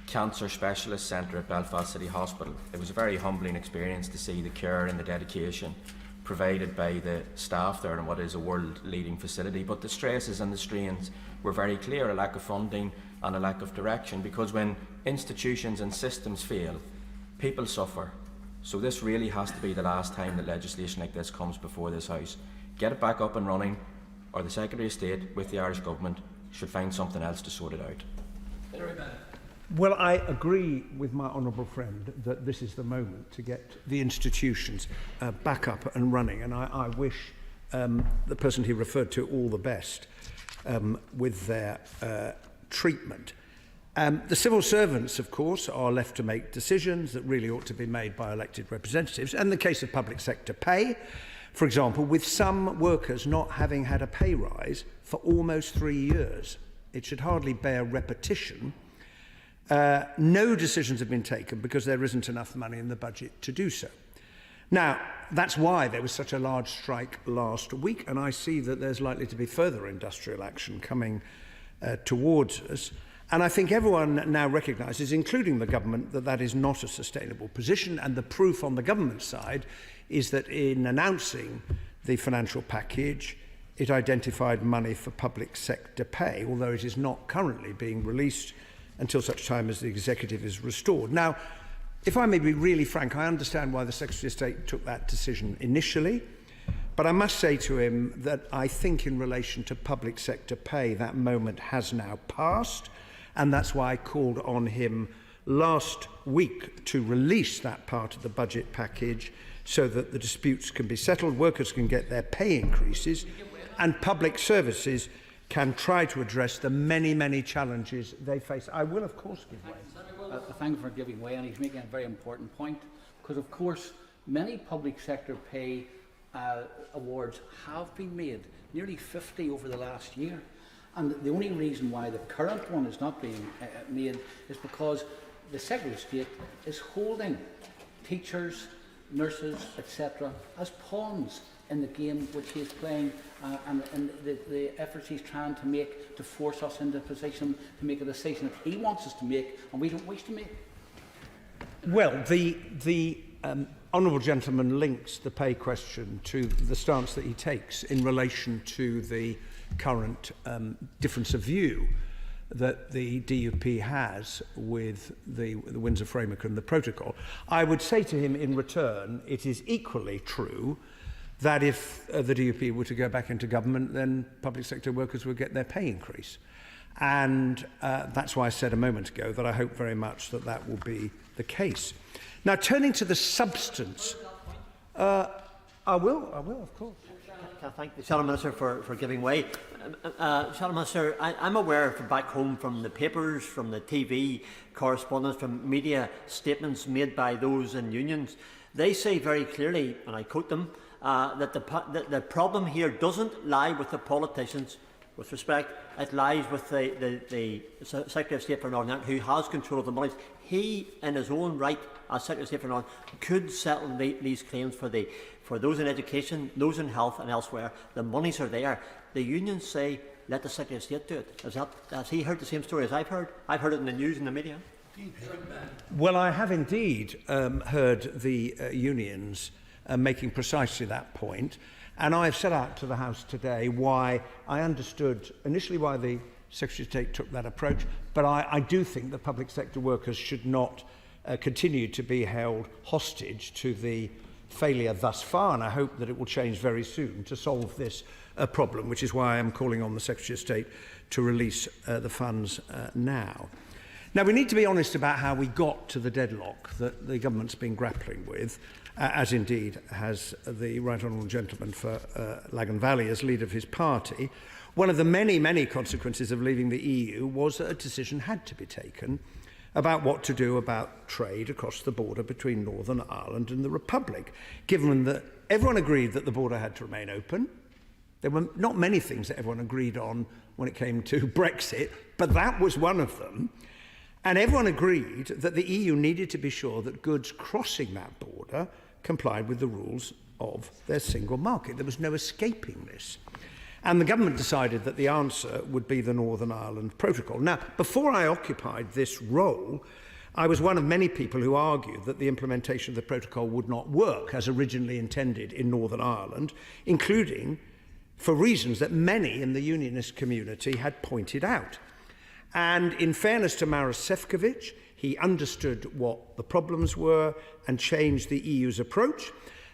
Speaker 4: Cancer Specialist Centre at Belfast City Hospital. It was a very humbling experience to see the care and the dedication provided by the staff there in what is a world-leading facility. But the stresses and the strains were very clear, a lack of funding and a lack of direction, because when institutions and systems fail, people suffer. So this really has to be the last time that legislation like this comes before this House. Get it back up and running, or the Secretary of State with the Irish Government should find something else to sort it out.
Speaker 24: Well, I agree with my honourable friend that this is the moment to get the institutions back up and running, and I wish the person he referred to all the best with their treatment. The civil servants, of course, are left to make decisions that really ought to be made by elected representatives. And the case of public sector pay, for example, with some workers not having had a pay rise for almost 3 years. It should hardly bear repetition. No decisions have been taken because there isn't enough money in the budget to do so. Now, that's why there was such a large strike last week, and I see that there's likely to be further industrial action coming towards us. And I think everyone now recognises, including the government, that that is not a sustainable position, and the proof on the government side is that in announcing the financial package, it identified money for public sector pay, although it is not currently being released until such time as the executive is restored. Now, if I may be really frank, I understand why the Secretary of State took that decision initially, but I must say to him that I think in relation to public sector pay, that moment has now passed, and that's why I called on him last week to release that part of the budget package so that the disputes can be settled, workers can get their pay increases, and public services can try to address the many, many challenges they face. I will, of course, give way.
Speaker 17: Thank you for giving way, and he's making a very important point, because, of course, many public sector pay awards have been made, nearly 50 over the last year. And the only reason why the current one is not being made is because the Secretary of State is holding teachers, nurses, etc. as pawns in the game which he is playing and the efforts he's trying to make to force us into a position to make a decision that he wants us to make and we don't wish to make?
Speaker 24: Well, the honourable gentleman links the pay question to the stance that he takes in relation to the current difference of view that the DUP has with the Windsor Framework and the Protocol. I would say to him in return, it is equally true that if the DUP were to go back into government, then public sector workers would get their pay increase. And that's why I said a moment ago that I hope very much that that will be the case. Now, turning to the substance, I will, of course.
Speaker 5: I thank the Shadow Minister for giving way. Shadow Minister, I'm aware from back home from the papers, from the TV correspondence, from media statements made by those in unions. They say very clearly, and I quote them, that the problem here doesn't lie with the politicians. With respect, it lies with the Secretary of State for Northern Ireland, who has control of the money. He, in his own right, as Secretary of State for Northern Ireland, could settle these claims for those in education, those in health and elsewhere. The monies are there. The unions say, let the Secretary of State do it. Has he heard the same story as I've heard? I've heard it in the news and the media.
Speaker 24: Well, I have indeed heard the unions making precisely that point. And I have set out to the House today why I understood initially why the Secretary of State took that approach, but I do think that public sector workers should not continue to be held hostage to the failure thus far, and I hope that it will change very soon to solve this problem, which is why I am calling on the Secretary of State to release the funds now. Now, we need to be honest about how we got to the deadlock that the government's been grappling with, as indeed has the Right Honourable Gentleman for Lagan Valley as leader of his party. One of the many, many consequences of leaving the EU was that a decision had to be taken about what to do about trade across the border between Northern Ireland and the Republic, given that everyone agreed that the border had to remain open. There were not many things that everyone agreed on when it came to Brexit, but that was one of them. And everyone agreed that the EU needed to be sure that goods crossing that border complied with the rules of their single market. There was no escaping this. And the government decided that the answer would be the Northern Ireland Protocol. Now, before I occupied this role, I was one of many people who argued that the implementation of the protocol would not work as originally intended in Northern Ireland, including for reasons that many in the unionist community had pointed out. And in fairness to Maros Sefcovic, he understood what the problems were and changed the EU's approach.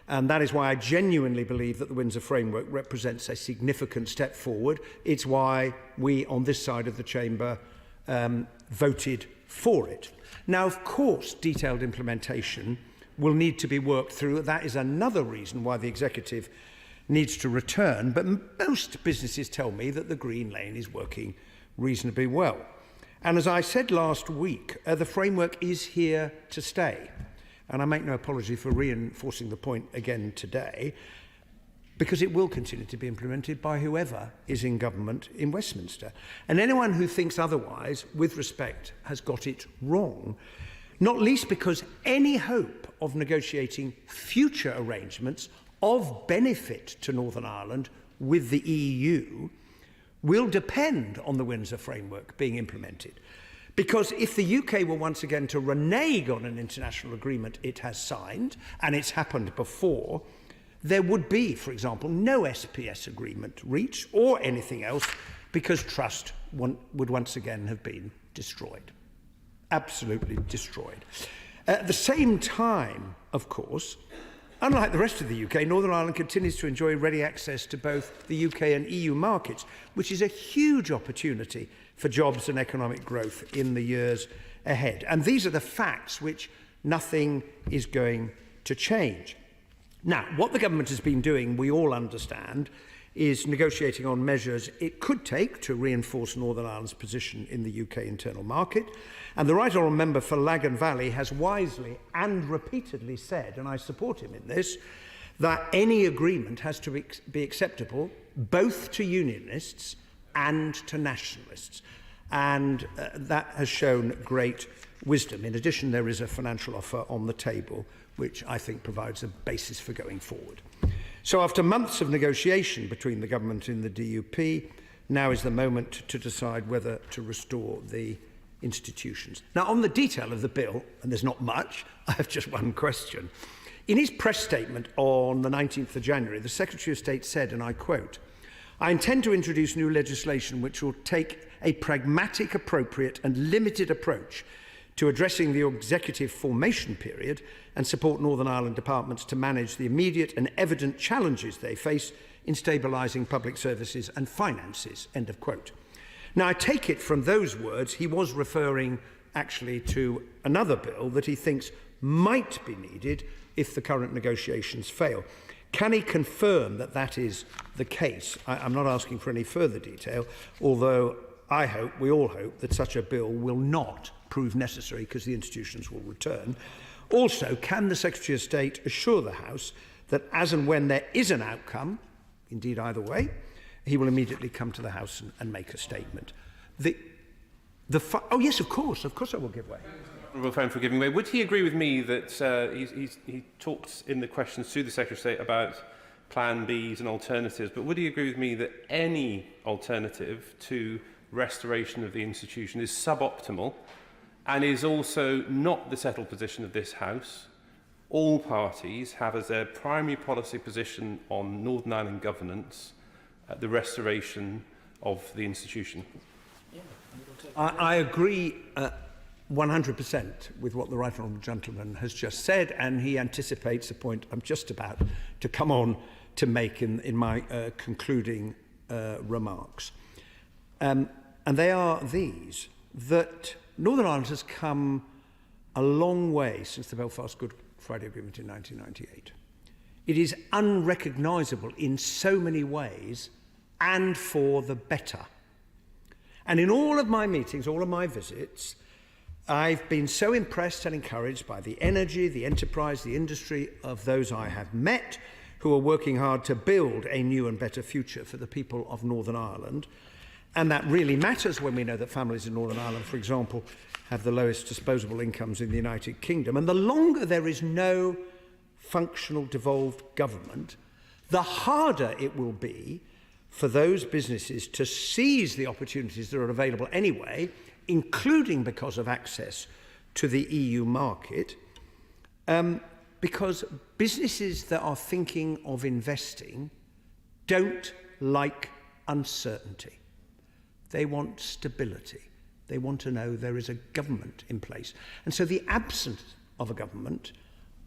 Speaker 24: And that is why I genuinely believe that the Windsor Framework represents a significant step forward. It's why we on this side of the chamber voted for it. Now, of course, detailed implementation will need to be worked through. That is another reason why the executive needs to return. But most businesses tell me that the Green Lane is working reasonably well. And as I said last week, the framework is here to stay. And I make no apology for reinforcing the point again today, because it will continue to be implemented by whoever is in government in Westminster. And anyone who thinks otherwise, with respect, has got it wrong, not least because any hope of negotiating future arrangements of benefit to Northern Ireland with the EU will depend on the Windsor Framework being implemented. Because if the UK were once again to renege on an international agreement it has signed, and it's happened before, there would be, for example, no SPS agreement reached or anything else, because trust would once again have been destroyed. Absolutely destroyed. At the same time, of course, unlike the rest of the UK, Northern Ireland continues to enjoy ready access to both the UK and EU markets, which is a huge opportunity for jobs and economic growth in the years ahead. And these are the facts which nothing is going to change. Now, what the government has been doing, we all understand, is negotiating on measures it could take to reinforce Northern Ireland's position in the UK internal market. And the Right Honourable Member for Lagan Valley has wisely and repeatedly said, and I support him in this, that any agreement has to be acceptable both to unionists and to nationalists. And that has shown great wisdom. In addition, there is a financial offer on the table, which I think provides a basis for going forward. So after months of negotiation between the government and the DUP, now is the moment to decide whether to restore the institutions. Now, on the detail of the bill, and there's not much, I have just one question. In his press statement on the 19th of January, the Secretary of State said, and I quote, "I intend to introduce new legislation which will take a pragmatic, appropriate and limited approach to addressing the executive formation period and support Northern Ireland departments to manage the immediate and evident challenges they face in stabilising public services and finances," end of quote. Now, I take it from those words he was referring actually to another bill that he thinks might be needed if the current negotiations fail. Can he confirm that that is the case? I'm not asking for any further detail, although I hope, we all hope, that such a bill will not prove necessary because the institutions will return. Also, can the Secretary of State assure the House that as and when there is an outcome, indeed either way, he will immediately come to the House and make a statement? Oh yes, of course I will give way.
Speaker 6: Honourable friend for giving way. Would he agree with me that he talked in the questions to the Secretary of State about Plan Bs and alternatives, but would he agree with me that any alternative to restoration of the institution is suboptimal and is also not the settled position of this House? All parties have as their primary policy position on Northern Ireland governance the restoration of the institution.
Speaker 24: I agree 100% with what the Right Honourable Gentleman has just said, and he anticipates a point I'm just about to come on to make in my concluding remarks. And they are these, that Northern Ireland has come a long way since the Belfast Good Friday Agreement in 1998. It is unrecognisable in so many ways and for the better. And in all of my meetings, all of my visits, I've been so impressed and encouraged by the energy, the enterprise, the industry of those I have met who are working hard to build a new and better future for the people of Northern Ireland. And that really matters when we know that families in Northern Ireland, for example, have the lowest disposable incomes in the United Kingdom. And the longer there is no functional devolved government, the harder it will be for those businesses to seize the opportunities that are available anyway, including because of access to the EU market, because businesses that are thinking of investing don't like uncertainty. They want stability. They want to know there is a government in place. And so the absence of a government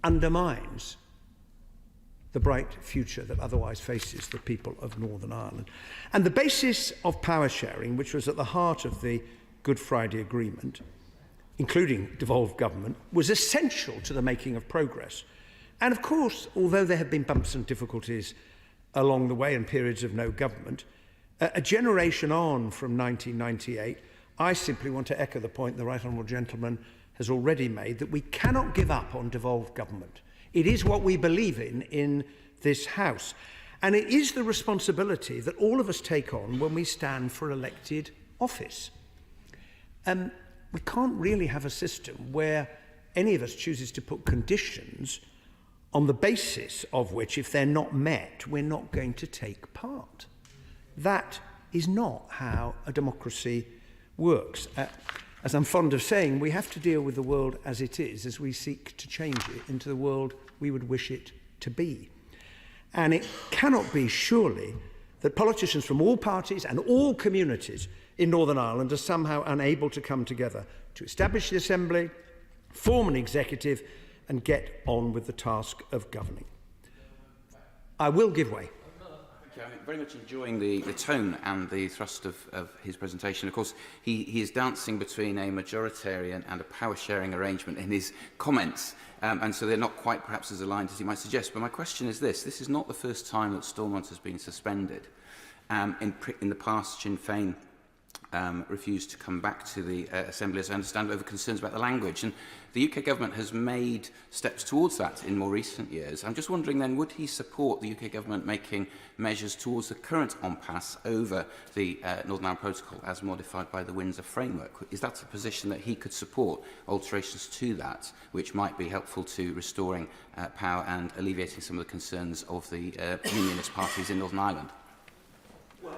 Speaker 24: undermines the bright future that otherwise faces the people of Northern Ireland. And the basis of power sharing, which was at the heart of the Good Friday Agreement, including devolved government, was essential to the making of progress. And of course, although there have been bumps and difficulties along the way and periods of no government, a generation on from 1998, I simply want to echo the point the Right Honourable Gentleman has already made, that we cannot give up on devolved government. It is what we believe in this House. And it is the responsibility that all of us take on when we stand for elected office. We can't really have a system where any of us chooses to put conditions on the basis of which, if they're not met, we're not going to take part. That is not how a democracy works. As I'm fond of saying, we have to deal with the world as it is, as we seek to change it into the world we would wish it to be. And it cannot be, surely, that politicians from all parties and all communities in Northern Ireland are somehow unable to come together to establish the Assembly, form an executive, and get on with the task of governing. I will give way.
Speaker 7: I'm very much enjoying the tone and the thrust of his presentation. Of course, he is dancing between a majoritarian and a power-sharing arrangement in his comments, and so they're not quite perhaps as aligned as he might suggest. But my question is this. This is not the first time that Stormont has been suspended. In the past, Sinn Féin refused to come back to the Assembly, as I understand, over concerns about the language. And the UK government has made steps towards that in more recent years. I'm just wondering then, would he support the UK government making measures towards the current impasse over the Northern Ireland Protocol as modified by the Windsor Framework? Is that a position that he could support, alterations to that, which might be helpful to restoring power and alleviating some of the concerns of the unionist parties in Northern Ireland?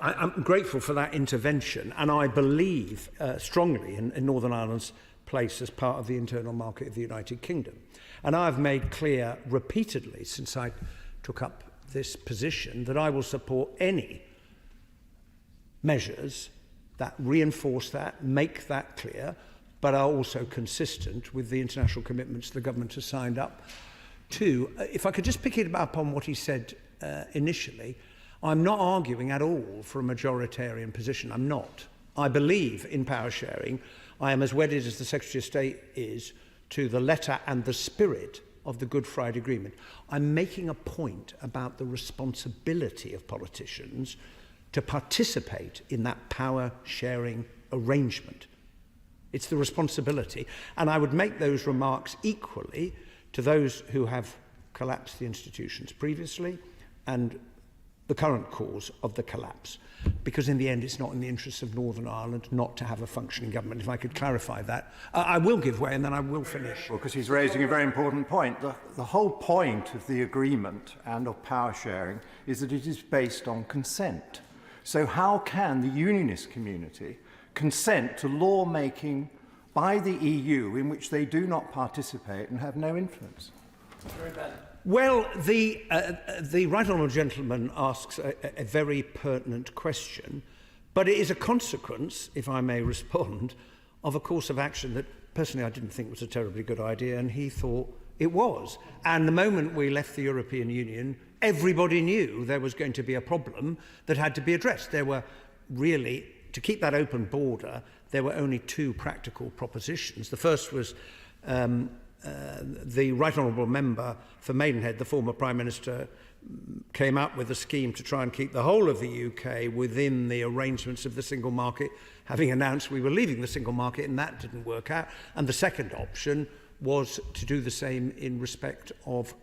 Speaker 24: I'm grateful for that intervention, and I believe strongly in Northern Ireland's place as part of the internal market of the United Kingdom. And I've made clear repeatedly since I took up this position that I will support any measures that reinforce that, make that clear, but are also consistent with the international commitments the government has signed up to. If I could just pick it up on what he said initially, I'm not arguing at all for a majoritarian position. I'm not. I believe in power sharing. I am as wedded as the Secretary of State is to the letter and the spirit of the Good Friday Agreement. I'm making a point about the responsibility of politicians to participate in that power sharing arrangement. It's the responsibility. And I would make those remarks equally to those who have collapsed the institutions previously and the current cause of the collapse, because in the end it's not in the interests of Northern Ireland not to have a functioning government. If I could clarify that. I will give way and then I will finish.
Speaker 9: Well, because he's raising a very important point. The whole point of the agreement and of power sharing is that it is based on consent. So how can the unionist community consent to law-making by the EU in which they do not participate and have no influence?
Speaker 24: Very bad. Well, the right honourable gentleman asks a very pertinent question, but it is a consequence, if I may respond, of a course of action that personally I didn't think was a terribly good idea, and he thought it was. And the moment we left the European Union, everybody knew there was going to be a problem that had to be addressed. There were really, to keep that open border, there were only two practical propositions. The first was the right honourable member for Maidenhead, the former Prime Minister, came up with a scheme to try and keep the whole of the UK within the arrangements of the single market, having announced we were leaving the single market, and that didn't work out. And the second option was to do the same in respect of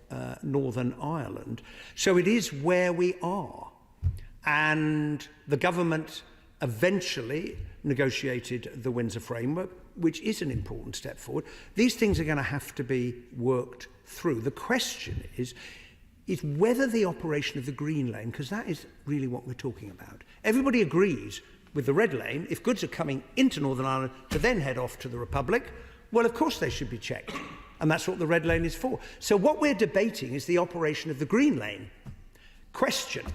Speaker 24: Northern Ireland. So it is where we are. And the government eventually negotiated the Windsor Framework, which is an important step forward. These things are going to have to be worked through. The question is whether the operation of the green lane, because that is really what we're talking about. Everybody agrees with the red lane, if goods are coming into Northern Ireland to then head off to the Republic, well, of course they should be checked. And that's what the red lane is for. So what we're debating is the operation of the green lane. Question,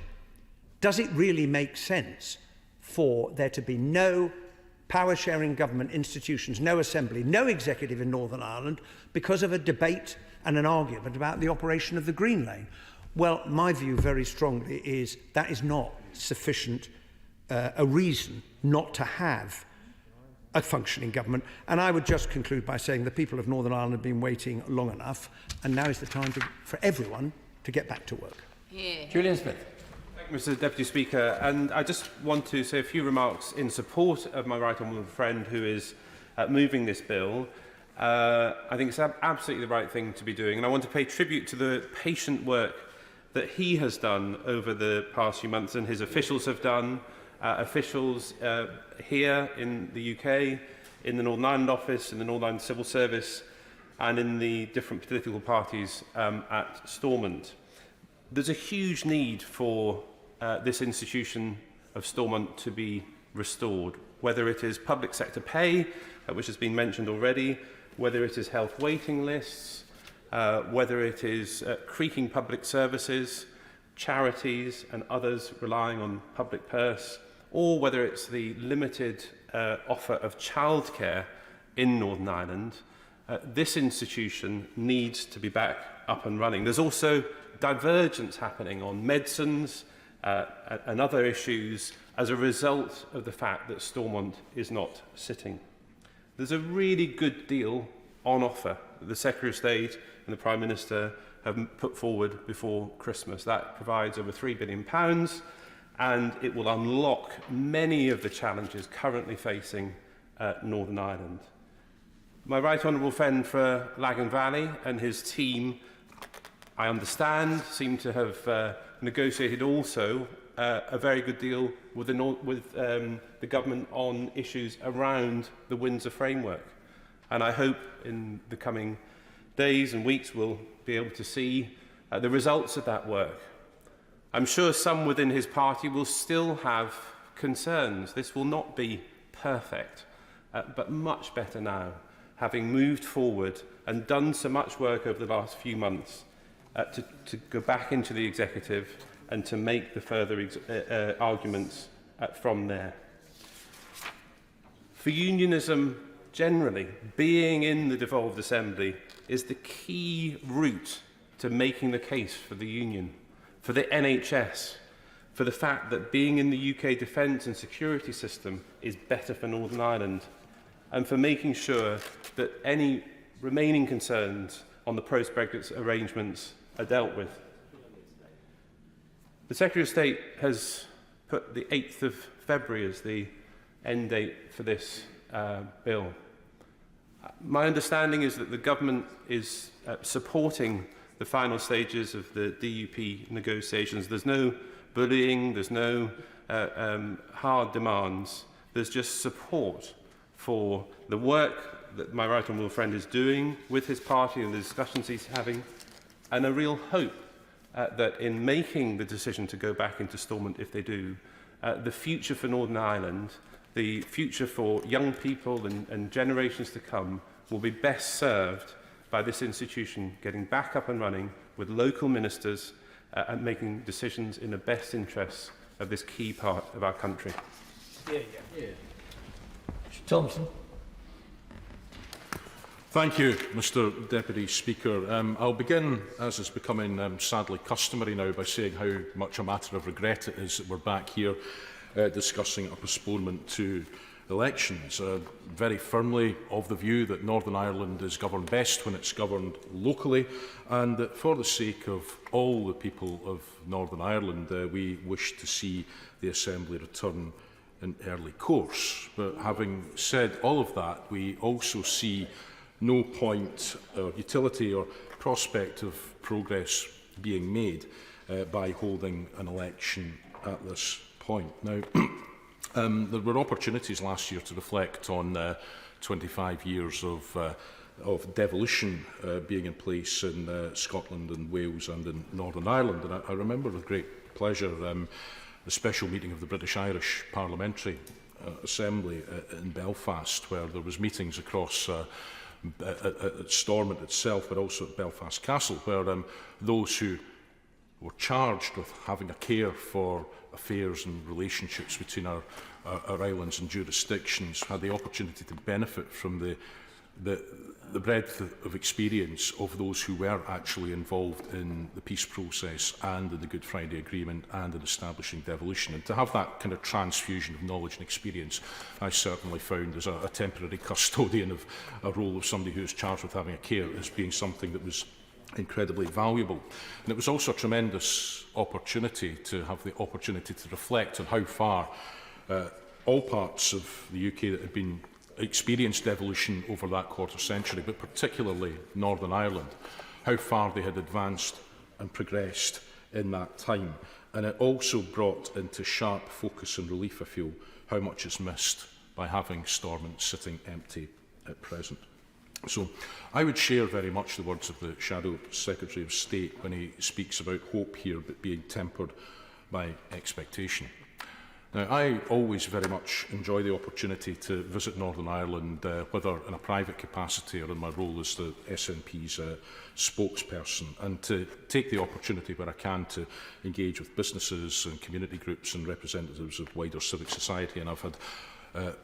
Speaker 24: does it really make sense for there to be no power-sharing government institutions, no assembly, no executive in Northern Ireland because of a debate and an argument about the operation of the green lane? Well, my view very strongly is that is not sufficient a reason not to have a functioning government. And I would just conclude by saying the people of Northern Ireland have been waiting long enough, and now is the time for everyone to get back to work.
Speaker 3: Yeah. Julian Smith.
Speaker 6: Mr Deputy Speaker, and I just want to say a few remarks in support of my right honourable friend who is moving this bill. I think it's absolutely the right thing to be doing, and I want to pay tribute to the patient work that he has done over the past few months and his officials have done, officials here in the UK, in the Northern Ireland office, in the Northern Ireland Civil Service, and in the different political parties at Stormont. There's a huge need for this institution of Stormont to be restored, whether it is public sector pay, which has been mentioned already, whether it is health waiting lists, whether it is creaking public services, charities and others relying on public purse, or whether it's the limited offer of childcare in Northern Ireland. This institution needs to be back up and running. There's also divergence happening on medicines and other issues as a result of the fact that Stormont is not sitting. There's a really good deal on offer that the Secretary of State and the Prime Minister have put forward before Christmas. That provides over £3 billion and it will unlock many of the challenges currently facing Northern Ireland. My right honourable friend for Lagan Valley and his team, I understand, seem to have negotiated also a very good deal with the government on issues around the Windsor framework. And I hope in the coming days and weeks we'll be able to see the results of that work. I'm sure some within his party will still have concerns. This will not be perfect, but much better now, having moved forward and done so much work over the last few months to go back into the executive and to make the further arguments from there. For unionism generally, being in the devolved assembly is the key route to making the case for the union, for the NHS, for the fact that being in the UK defence and security system is better for Northern Ireland, and for making sure that any remaining concerns on the post-Brexit arrangements are dealt with. The Secretary of State has put the 8th of February as the end date for this bill. My understanding is that the government is supporting the final stages of the DUP negotiations. There's no bullying, there's no hard demands, there's just support for the work that my right honourable friend is doing with his party and the discussions he's having, and a real hope that in making the decision to go back into Stormont, if they do, the future for Northern Ireland, the future for young people and generations to come will be best served by this institution getting back up and running with local ministers and making decisions in the best interests of this key part of our country.
Speaker 3: Thompson.
Speaker 10: Thank you, Mr Deputy Speaker. I'll begin, as is becoming sadly customary now, by saying how much a matter of regret it is that we're back here discussing a postponement to elections. Very firmly of the view that Northern Ireland is governed best when it's governed locally, and that for the sake of all the people of Northern Ireland, we wish to see the Assembly return in early course. But having said all of that, we also see no point or utility or prospect of progress being made by holding an election at this point. Now, there were opportunities last year to reflect on 25 years of devolution being in place in Scotland and Wales and in Northern Ireland. And I remember with great pleasure the special meeting of the British-Irish Parliamentary Assembly in Belfast, where there was meetings across at Stormont itself, but also at Belfast Castle, where those who were charged with having a care for affairs and relationships between our islands and jurisdictions had the opportunity to benefit from the breadth of experience of those who were actually involved in the peace process and in the Good Friday Agreement and in establishing devolution. And to have that kind of transfusion of knowledge and experience, I certainly found as a temporary custodian of a role of somebody who is charged with having a care as being something that was incredibly valuable. And it was also a tremendous opportunity to have the opportunity to reflect on how far all parts of the UK that had been experienced devolution over that quarter century, but particularly Northern Ireland, how far they had advanced and progressed in that time. And it also brought into sharp focus and relief, I feel, how much is missed by having Stormont sitting empty at present. So I would share very much the words of the Shadow Secretary of State when he speaks about hope here, but being tempered by expectation. Now, I always very much enjoy the opportunity to visit Northern Ireland, whether in a private capacity or in my role as the SNP's spokesperson, and to take the opportunity where I can to engage with businesses and community groups and representatives of wider civic society. And I've had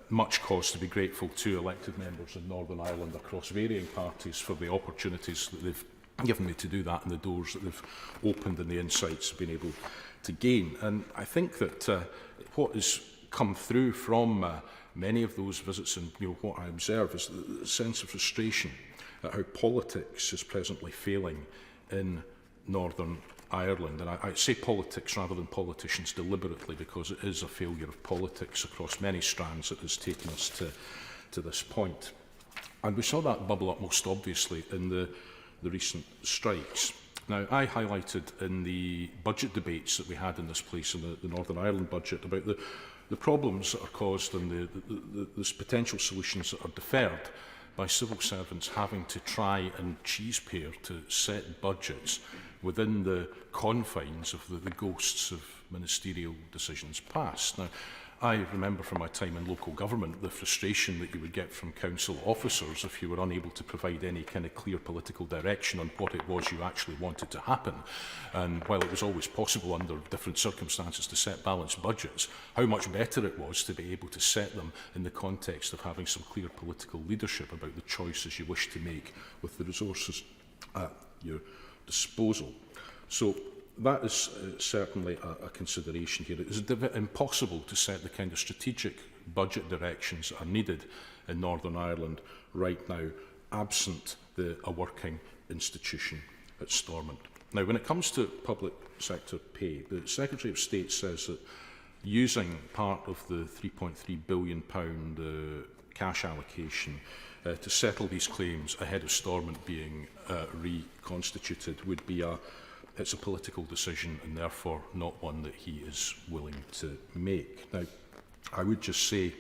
Speaker 10: much cause to be grateful to elected members in Northern Ireland across varying parties for the opportunities that they've given me to do that and the doors that they've opened and the insights I've been able to gain. And I think that what has come through from many of those visits and what I observe is the sense of frustration at how politics is presently failing in Northern Ireland. And I say politics rather than politicians deliberately, because it is a failure of politics across many strands that has taken us to this point. And we saw that bubble up most obviously in the recent strikes. Now, I highlighted in the budget debates that we had in this place, in the Northern Ireland budget, about the problems that are caused and the potential solutions that are deferred by civil servants having to try and cheese-pair to set budgets within the confines of the ghosts of ministerial decisions past. Now, I remember from my time in local government the frustration that you would get from council officers if you were unable to provide any kind of clear political direction on what it was you actually wanted to happen. And while it was always possible under different circumstances to set balanced budgets, how much better it was to be able to set them in the context of having some clear political leadership about the choices you wish to make with the resources at your disposal. So that is certainly a consideration here. It is impossible to set the kind of strategic budget directions that are needed in Northern Ireland right now, absent a working institution at Stormont. Now, when it comes to public sector pay, the Secretary of State says that using part of the £3.3 billion cash allocation to settle these claims ahead of Stormont being reconstituted would be it's a political decision and therefore not one that he is willing to make. Now, I would just say,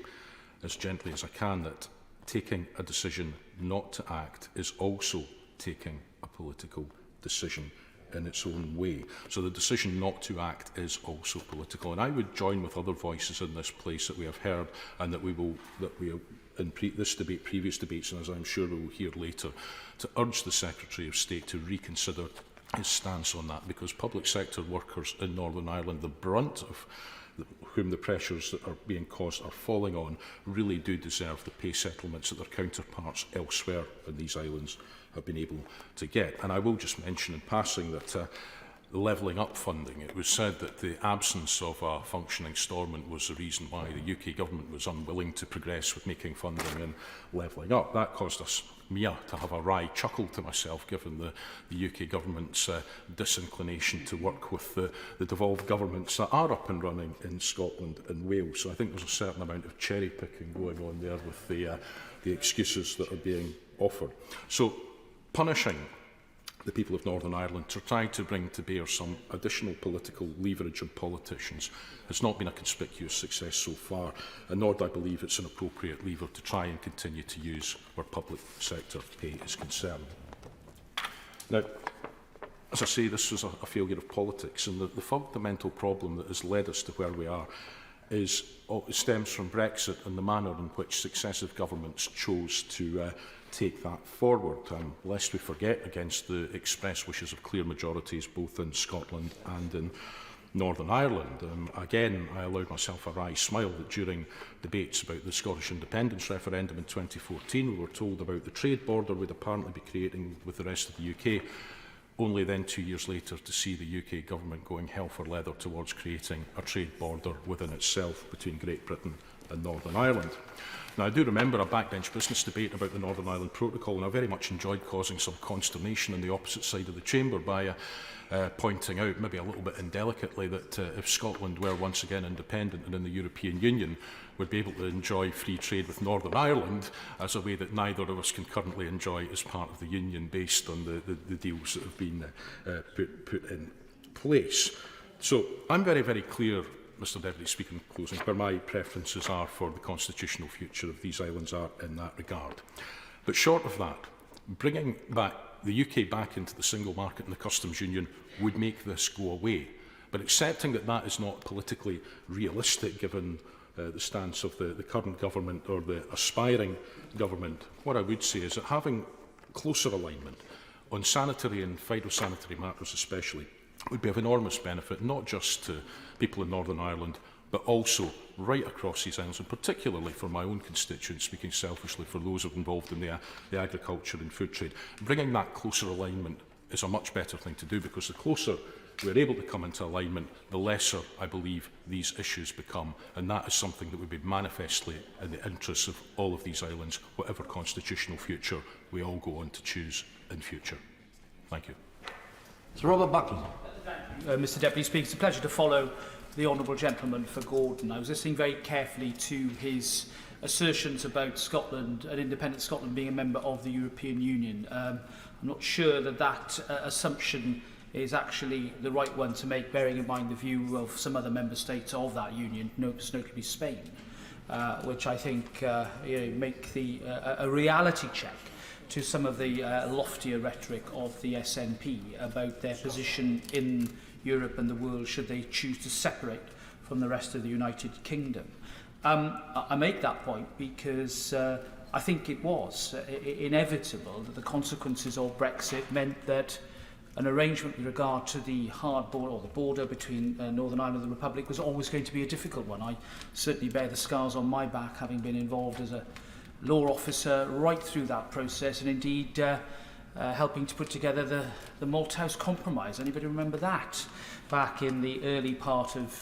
Speaker 10: as gently as I can, that taking a decision not to act is also taking a political decision in its own way. So the decision not to act is also political. And I would join with other voices in this place that we have heard and that we in this debate, previous debates, and as I'm sure we will hear later, to urge the Secretary of State to reconsider his stance on that, because public sector workers in Northern Ireland, the brunt of whom the pressures that are being caused are falling on, really do deserve the pay settlements that their counterparts elsewhere in these islands have been able to get. And I will just mention in passing that the levelling up funding, it was said that the absence of a functioning Stormont was the reason why the UK government was unwilling to progress with making funding and levelling up. That caused me to have a wry chuckle to myself, given the UK government's disinclination to work with the devolved governments that are up and running in Scotland and Wales. So I think there's a certain amount of cherry picking going on there with the excuses that are being offered. So punishing the people of Northern Ireland to try to bring to bear some additional political leverage on politicians has not been a conspicuous success so far, and nor do I believe it's an appropriate lever to try and continue to use where public sector pay is concerned. Now, as I say, this was a failure of politics, and the fundamental problem that has led us to where we are stems from Brexit and the manner in which successive governments chose to take that forward, lest we forget, against the express wishes of clear majorities both in Scotland and in Northern Ireland. Again, I allowed myself a wry smile that during debates about the Scottish independence referendum in 2014, we were told about the trade border we'd apparently be creating with the rest of the UK, only then 2 years later to see the UK government going hell for leather towards creating a trade border within itself between Great Britain and Northern Ireland. Now, I do remember a backbench business debate about the Northern Ireland Protocol, and I very much enjoyed causing some consternation on the opposite side of the chamber by pointing out, maybe a little bit indelicately, that if Scotland were once again independent and in the European Union, would be able to enjoy free trade with Northern Ireland as a way that neither of us can currently enjoy as part of the Union, based on the deals that have been put in place. So I'm very, very clear, Mr Deputy Speaker, in closing, where my preferences are for the constitutional future of these islands are in that regard. But short of that, bringing the UK back into the single market and the customs union would make this go away. But accepting that that is not politically realistic, given the stance of the current government or the aspiring government, what I would say is that having closer alignment on sanitary and phytosanitary matters especially would be of enormous benefit, not just to people in Northern Ireland, but also right across these islands, and particularly for my own constituents, speaking selfishly, for those involved in the agriculture and food trade. Bringing that closer alignment is a much better thing to do, because the closer we're able to come into alignment, the lesser, I believe, these issues become, and that is something that would be manifestly in the interests of all of these islands, whatever constitutional future we all go on to choose in future. Thank you.
Speaker 3: Sir Robert Buckland.
Speaker 18: Mr Deputy Speaker. It's a pleasure to follow the Honourable Gentleman for Gordon. I was listening very carefully to his assertions about Scotland, an independent Scotland being a member of the European Union. I'm not sure that that assumption is actually the right one to make, bearing in mind the view of some other member states of that union, notably Spain, which I think make a reality check to some of the loftier rhetoric of the SNP about their position in Europe and the world should they choose to separate from the rest of the United Kingdom. I make that point because I think it was inevitable that the consequences of Brexit meant that an arrangement with regard to the hard border, or the border between Northern Ireland and the Republic, was always going to be a difficult one. I certainly bear the scars on my back, having been involved as a law officer right through that process, and indeed helping to put together the Malthouse Compromise. Anybody remember that? Back in the early part of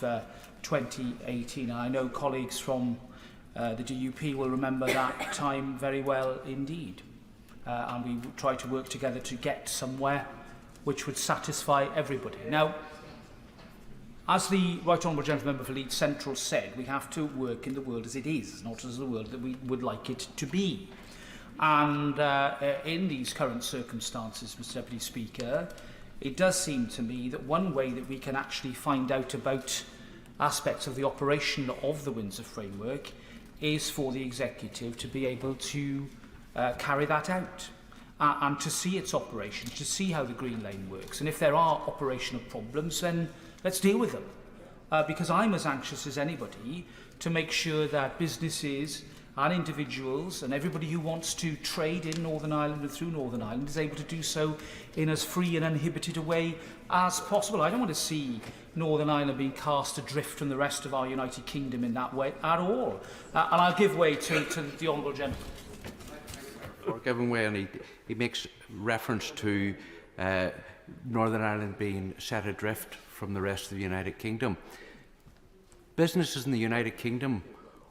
Speaker 18: 2018. And I know colleagues from the DUP will remember that time very well indeed. And we tried to work together to get somewhere which would satisfy everybody. Now, as the Right Honourable Gentleman Member for Leeds Central said, we have to work in the world as it is, not as the world that we would like it to be. And in these current circumstances, Mr Deputy Speaker, it does seem to me that one way that we can actually find out about aspects of the operation of the Windsor Framework is for the Executive to be able to carry that out. And to see its operation, to see how the Green Lane works. And if there are operational problems, then let's deal with them. Because I'm as anxious as anybody to make sure that businesses and individuals and everybody who wants to trade in Northern Ireland and through Northern Ireland is able to do so in as free and uninhibited a way as possible. I don't want to see Northern Ireland being cast adrift from the rest of our United Kingdom in that way at all. And I'll give way to the Honourable Gentleman.
Speaker 7: Or given way, and he makes reference to Northern Ireland being set adrift from the rest of the United Kingdom. Businesses in the United Kingdom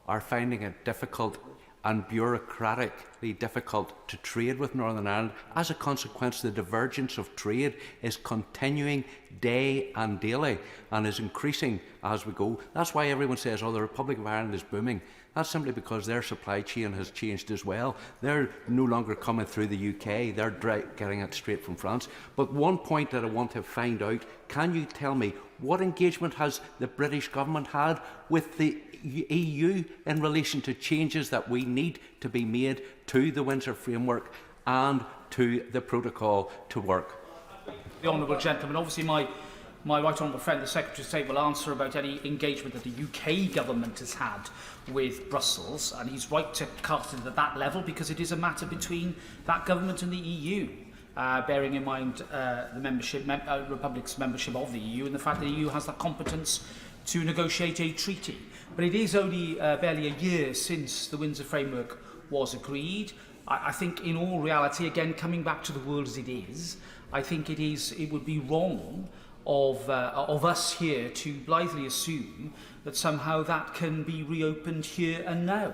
Speaker 7: are finding it difficult and bureaucratically difficult to trade with Northern Ireland. As a consequence, the divergence of trade is continuing day and daily and is increasing as we go. That's why everyone says, oh, the Republic of Ireland is booming. That's simply because their supply chain has changed as well. They're no longer coming through the UK, they're getting it straight from France. But one point that I want to find out, can you tell me what engagement has the British government had with the EU in relation to changes that we need to be made to the Windsor Framework and to the protocol to work?
Speaker 18: The Honourable Gentleman, obviously my right honourable friend, the Secretary of State, will answer about any engagement that the UK government has had with Brussels, and he's right to cast it at that level because it is a matter between that government and the EU, bearing in mind the Republic's membership of the EU and the fact that the EU has that competence to negotiate a treaty. But it is only barely a year since the Windsor Framework was agreed. I think in all reality, again, coming back to the world as it is, I think it would be wrong of us here to blithely assume that somehow that can be reopened here and now.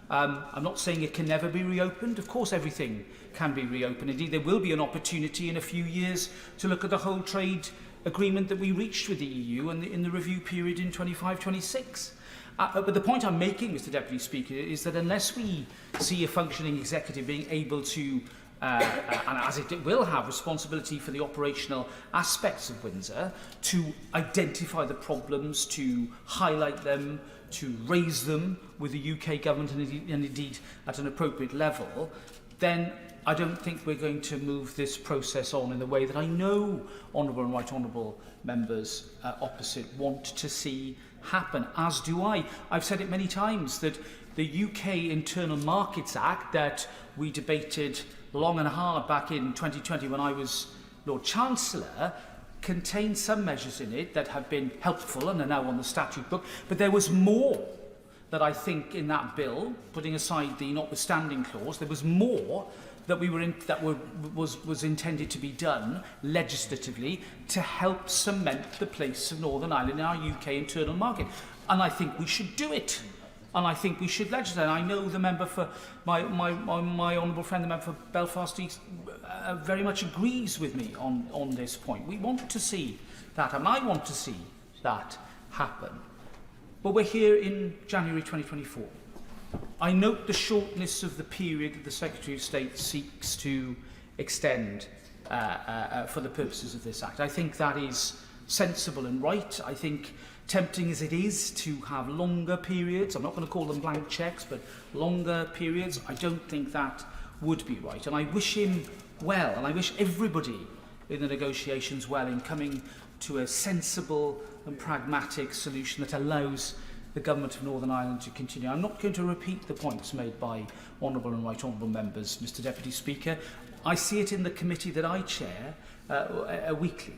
Speaker 18: I'm not saying it can never be reopened. Of course everything can be reopened. Indeed, there will be an opportunity in a few years to look at the whole trade agreement that we reached with the EU and in the review period in 25-26. But the point I'm making, Mr Deputy Speaker, is that unless we see a functioning executive being able to and as it will have responsibility for the operational aspects of Windsor, to identify the problems, to highlight them, to raise them with the UK government and indeed at an appropriate level, then I don't think we're going to move this process on in the way that I know honourable and right honourable members opposite want to see happen, as do I. I've said it many times that the UK Internal Markets Act that we debated long and hard back in 2020 when I was Lord Chancellor contained some measures in it that have been helpful and are now on the statute book, but there was more that I think in that bill, putting aside the notwithstanding clause, there was more that was intended to be done legislatively to help cement the place of Northern Ireland in our UK internal market. And I think we should do it. And I think we should legislate. I know the member for my honourable friend, the member for Belfast East, very much agrees with me on this point. We want to see that happen. I want to see that happen. But we're here in January 2024. I note the shortness of the period that the Secretary of State seeks to extend for the purposes of this Act. I think that is sensible and right. I think, tempting as it is to have longer periods, I'm not going to call them blank cheques, but longer periods, I don't think that would be right. And I wish him well, and I wish everybody in the negotiations well in coming to a sensible and pragmatic solution that allows the Government of Northern Ireland to continue. I'm not going to repeat the points made by honourable and right honourable members, Mr Deputy Speaker. I see it in the committee that I chair weekly.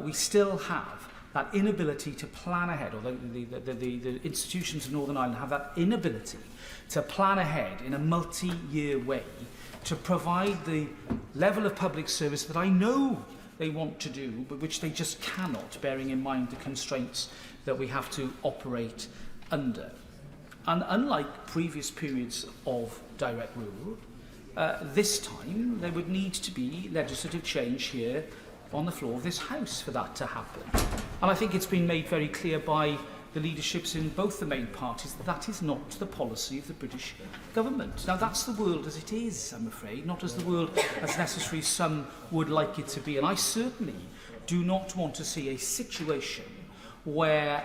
Speaker 18: We still have that inability to plan ahead, or the institutions of Northern Ireland have that inability to plan ahead in a multi-year way to provide the level of public service that I know they want to do, but which they just cannot, bearing in mind the constraints that we have to operate under. And unlike previous periods of direct rule, this time there would need to be legislative change here on the floor of this House for that to happen. And I think it's been made very clear by the leaderships in both the main parties that that is not the policy of the British government. Now, that's the world as it is, I'm afraid, not as the world as necessary some would like it to be. And I certainly do not want to see a situation where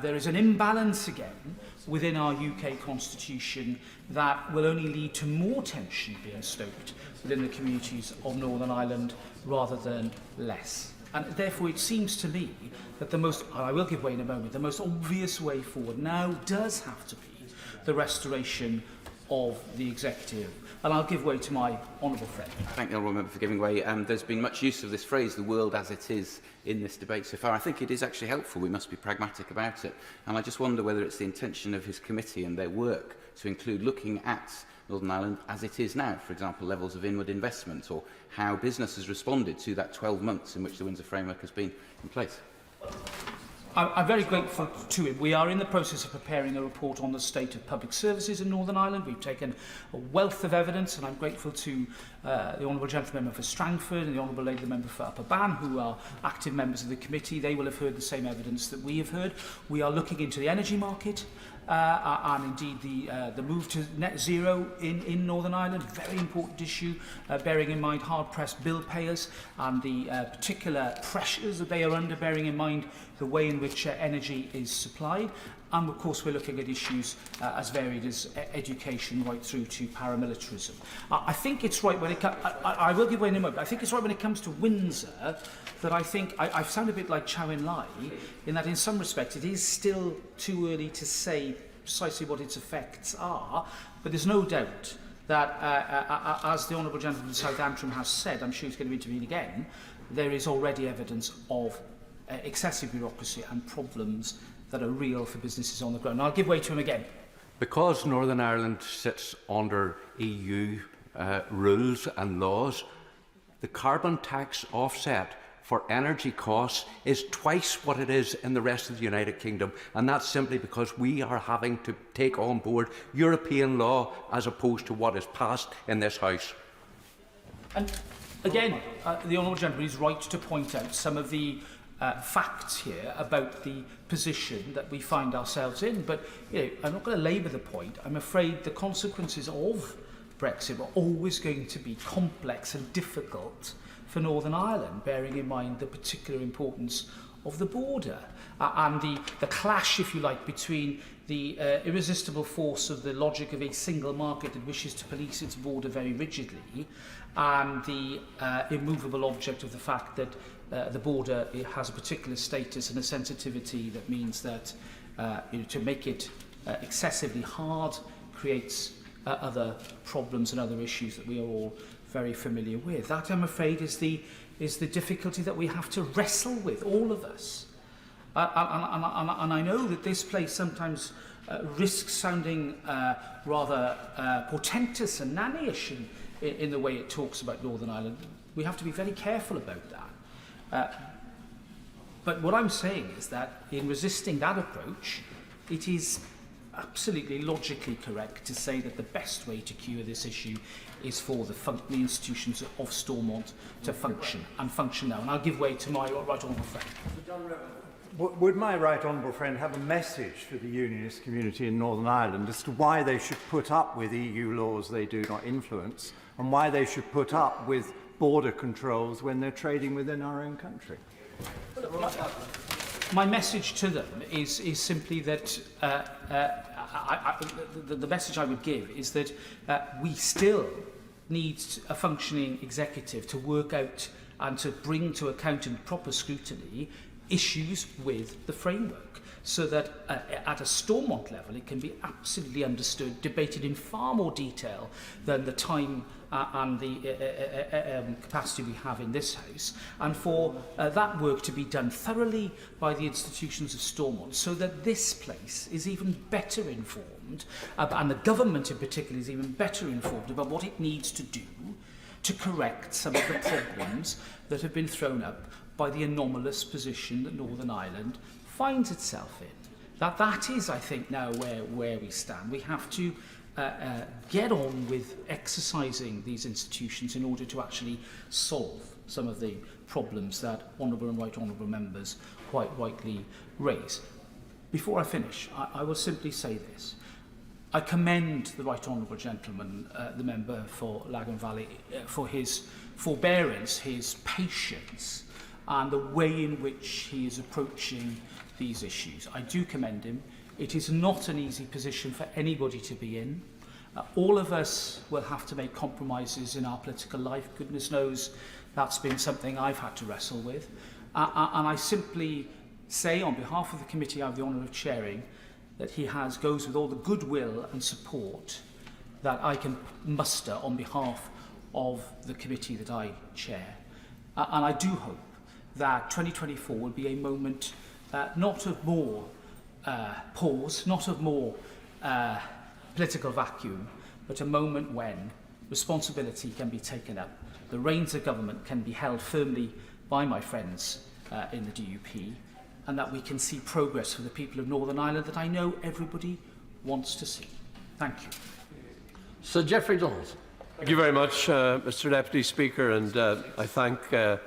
Speaker 18: there is an imbalance again within our UK constitution that will only lead to more tension being stoked within the communities of Northern Ireland rather than less. And therefore it seems to me that the most, and I will give way in a moment, the most obvious way forward now does have to be the restoration of the executive. And I'll give way to my honourable friend.
Speaker 7: Thank the honourable member for giving way. There's been much use of this phrase, the world as it is, in this debate so far. I think it is actually helpful. We must be pragmatic about it. And I just wonder whether it's the intention of his committee and their work to include looking at Northern Ireland as it is now, for example, levels of inward investment, or how business has responded to that 12 months in which the Windsor Framework has been in place.
Speaker 18: I'm very grateful to him. We are in the process of preparing a report on the state of public services in Northern Ireland. We've taken a wealth of evidence, and I'm grateful to the Honourable Gentleman Member for Strangford and the Honourable Lady Member for Upper Bann, who are active members of the committee. They will have heard the same evidence that we have heard. We are looking into the energy market and indeed the move to net zero in Northern Ireland, very important issue, bearing in mind hard-pressed bill payers and the particular pressures that they are under, bearing in mind the way in which energy is supplied. And of course we're looking at issues as varied as education right through to paramilitarism. I think it's right when it comes, I will give way in a moment, I think it's right when it comes to Windsor that I think I sound a bit like Chow In Lai in that in some respects it is still too early to say precisely what its effects are, but there's no doubt that as the Honourable Gentleman from South Antrim has said, I'm sure he's going to intervene again, there is already evidence of excessive bureaucracy and problems that are real for businesses on the ground. And I'll give way to him again.
Speaker 11: Because Northern Ireland sits under EU rules and laws, the carbon tax offset for energy costs is twice what it is in the rest of the United Kingdom, and that's simply because we are having to take on board European law as opposed to what is passed in this House.
Speaker 18: And again, the Honourable Gentleman is right to point out some of the facts here about the position that we find ourselves in. But I'm not going to labour the point. I'm afraid the consequences of Brexit are always going to be complex and difficult for Northern Ireland, bearing in mind the particular importance of the border and the clash, if you like, between the irresistible force of the logic of a single market that wishes to police its border very rigidly and the immovable object of the fact that the border has a particular status and a sensitivity that means that to make it excessively hard creates other problems and other issues that we are all very familiar with. That, I'm afraid, is the difficulty that we have to wrestle with, all of us. And I know that this place sometimes risks sounding rather portentous and nannyish in the way it talks about Northern Ireland. We have to be very careful about that. But what I'm saying is that in resisting that approach, it is absolutely logically correct to say that the best way to cure this issue is for the institutions of Stormont to function now. And I'll give way to my right honourable friend.
Speaker 9: Would my right honourable friend have a message for the unionist community in Northern Ireland as to why they should put up with EU laws they do not influence and why they should put up with border controls when they're trading within our own country?
Speaker 18: My message to them is simply that the message I would give is that we still need a functioning executive to work out and to bring to account in proper scrutiny issues with the framework, so that at a Stormont level it can be absolutely understood, debated in far more detail than the time and the capacity we have in this House, and for that work to be done thoroughly by the institutions of Stormont, so that this place is even better informed, and the government in particular is even better informed about what it needs to do to correct some of the problems that have been thrown up by the anomalous position that Northern Ireland finds itself in. That is, I think, now where we stand. We have to get on with exercising these institutions in order to actually solve some of the problems that honourable and right honourable members quite rightly raise. Before I finish, I will simply say this. I commend the right honourable gentleman, the member for Lagan Valley, for his forbearance, his patience, and the way in which he is approaching these issues. I do commend him. It is not an easy position for anybody to be in. All of us will have to make compromises in our political life. Goodness knows that's been something I've had to wrestle with. And I simply say, on behalf of the committee I have the honour of chairing, that he goes with all the goodwill and support that I can muster on behalf of the committee that I chair. And I do hope that 2024 will be a moment not of more pause, not of more political vacuum, but a moment when responsibility can be taken up. The reins of government can be held firmly by my friends in the DUP, and that we can see progress for the people of Northern Ireland that I know everybody wants to see. Thank you.
Speaker 3: Sir Geoffrey Dawes.
Speaker 12: Thank you very much, Mr Deputy Speaker, and I thank the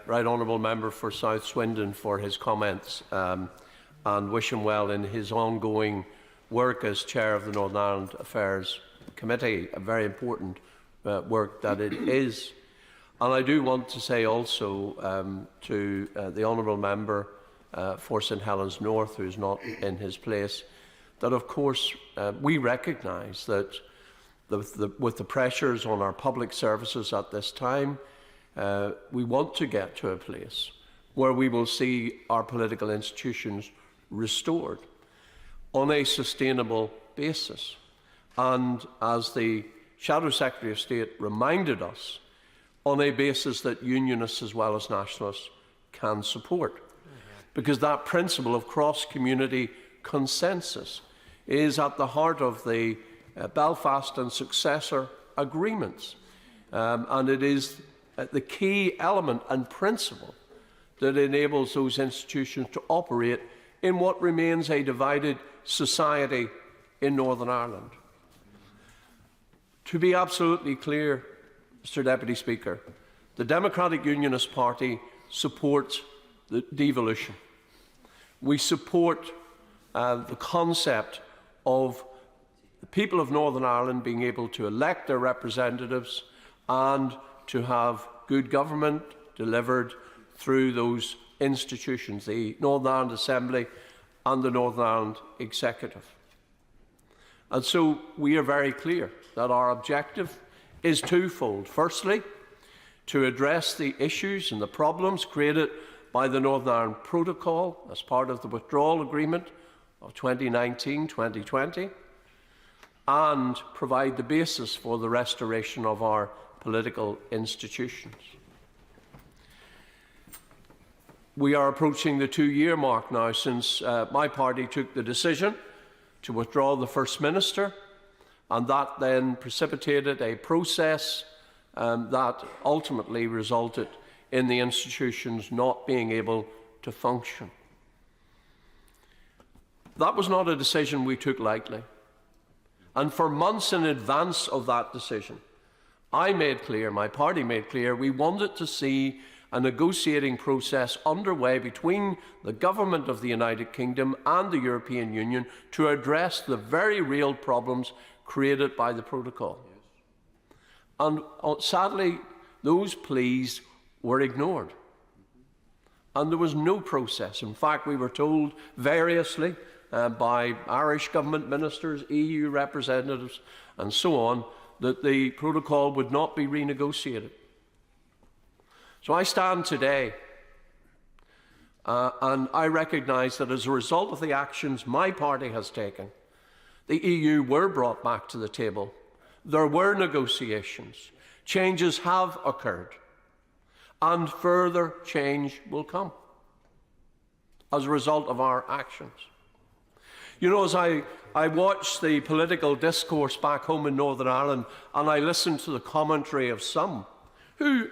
Speaker 12: Right Honourable Member for South Swindon for his comments and wish him well in his ongoing work as Chair of the Northern Ireland Affairs Committee, a very important work that it is. And I do want to say also to the Honourable Member for St Helens North, who is not in his place, that of course we recognise that with the pressures on our public services at this time, we want to get to a place where we will see our political institutions restored on a sustainable basis. And as the Shadow Secretary of State reminded us, on a basis that unionists as well as nationalists can support. Because that principle of cross-community consensus is at the heart of the Belfast and successor agreements. And it is the key element and principle that enables those institutions to operate in what remains a divided society in Northern Ireland. To be absolutely clear, Mr Deputy Speaker, the Democratic Unionist Party supports the devolution. We support the concept of the people of Northern Ireland being able to elect their representatives and to have good government delivered through those institutions, the Northern Ireland Assembly and the Northern Ireland Executive. And so we are very clear that our objective is twofold. Firstly, to address the issues and the problems created by the Northern Ireland Protocol as part of the withdrawal agreement of 2019-2020 and provide the basis for the restoration of our political institutions. We are approaching the 2-year mark now since my party took the decision to withdraw the First Minister, and that then precipitated a process that ultimately resulted in the institutions not being able to function. That was not a decision we took lightly. And for months in advance of that decision, I made clear, my party made clear, we wanted to see a negotiating process underway between the government of the United Kingdom and the European Union to address the very real problems created by the protocol. And sadly, those pleas were ignored. And there was no process. In fact, we were told variously by Irish government ministers, EU representatives, and so on, that the protocol would not be renegotiated. So I stand today and I recognise that as a result of the actions my party has taken, the EU were brought back to the table. There were negotiations. Changes have occurred. And further change will come as a result of our actions. You know, as I watch the political discourse back home in Northern Ireland and I listen to the commentary of some who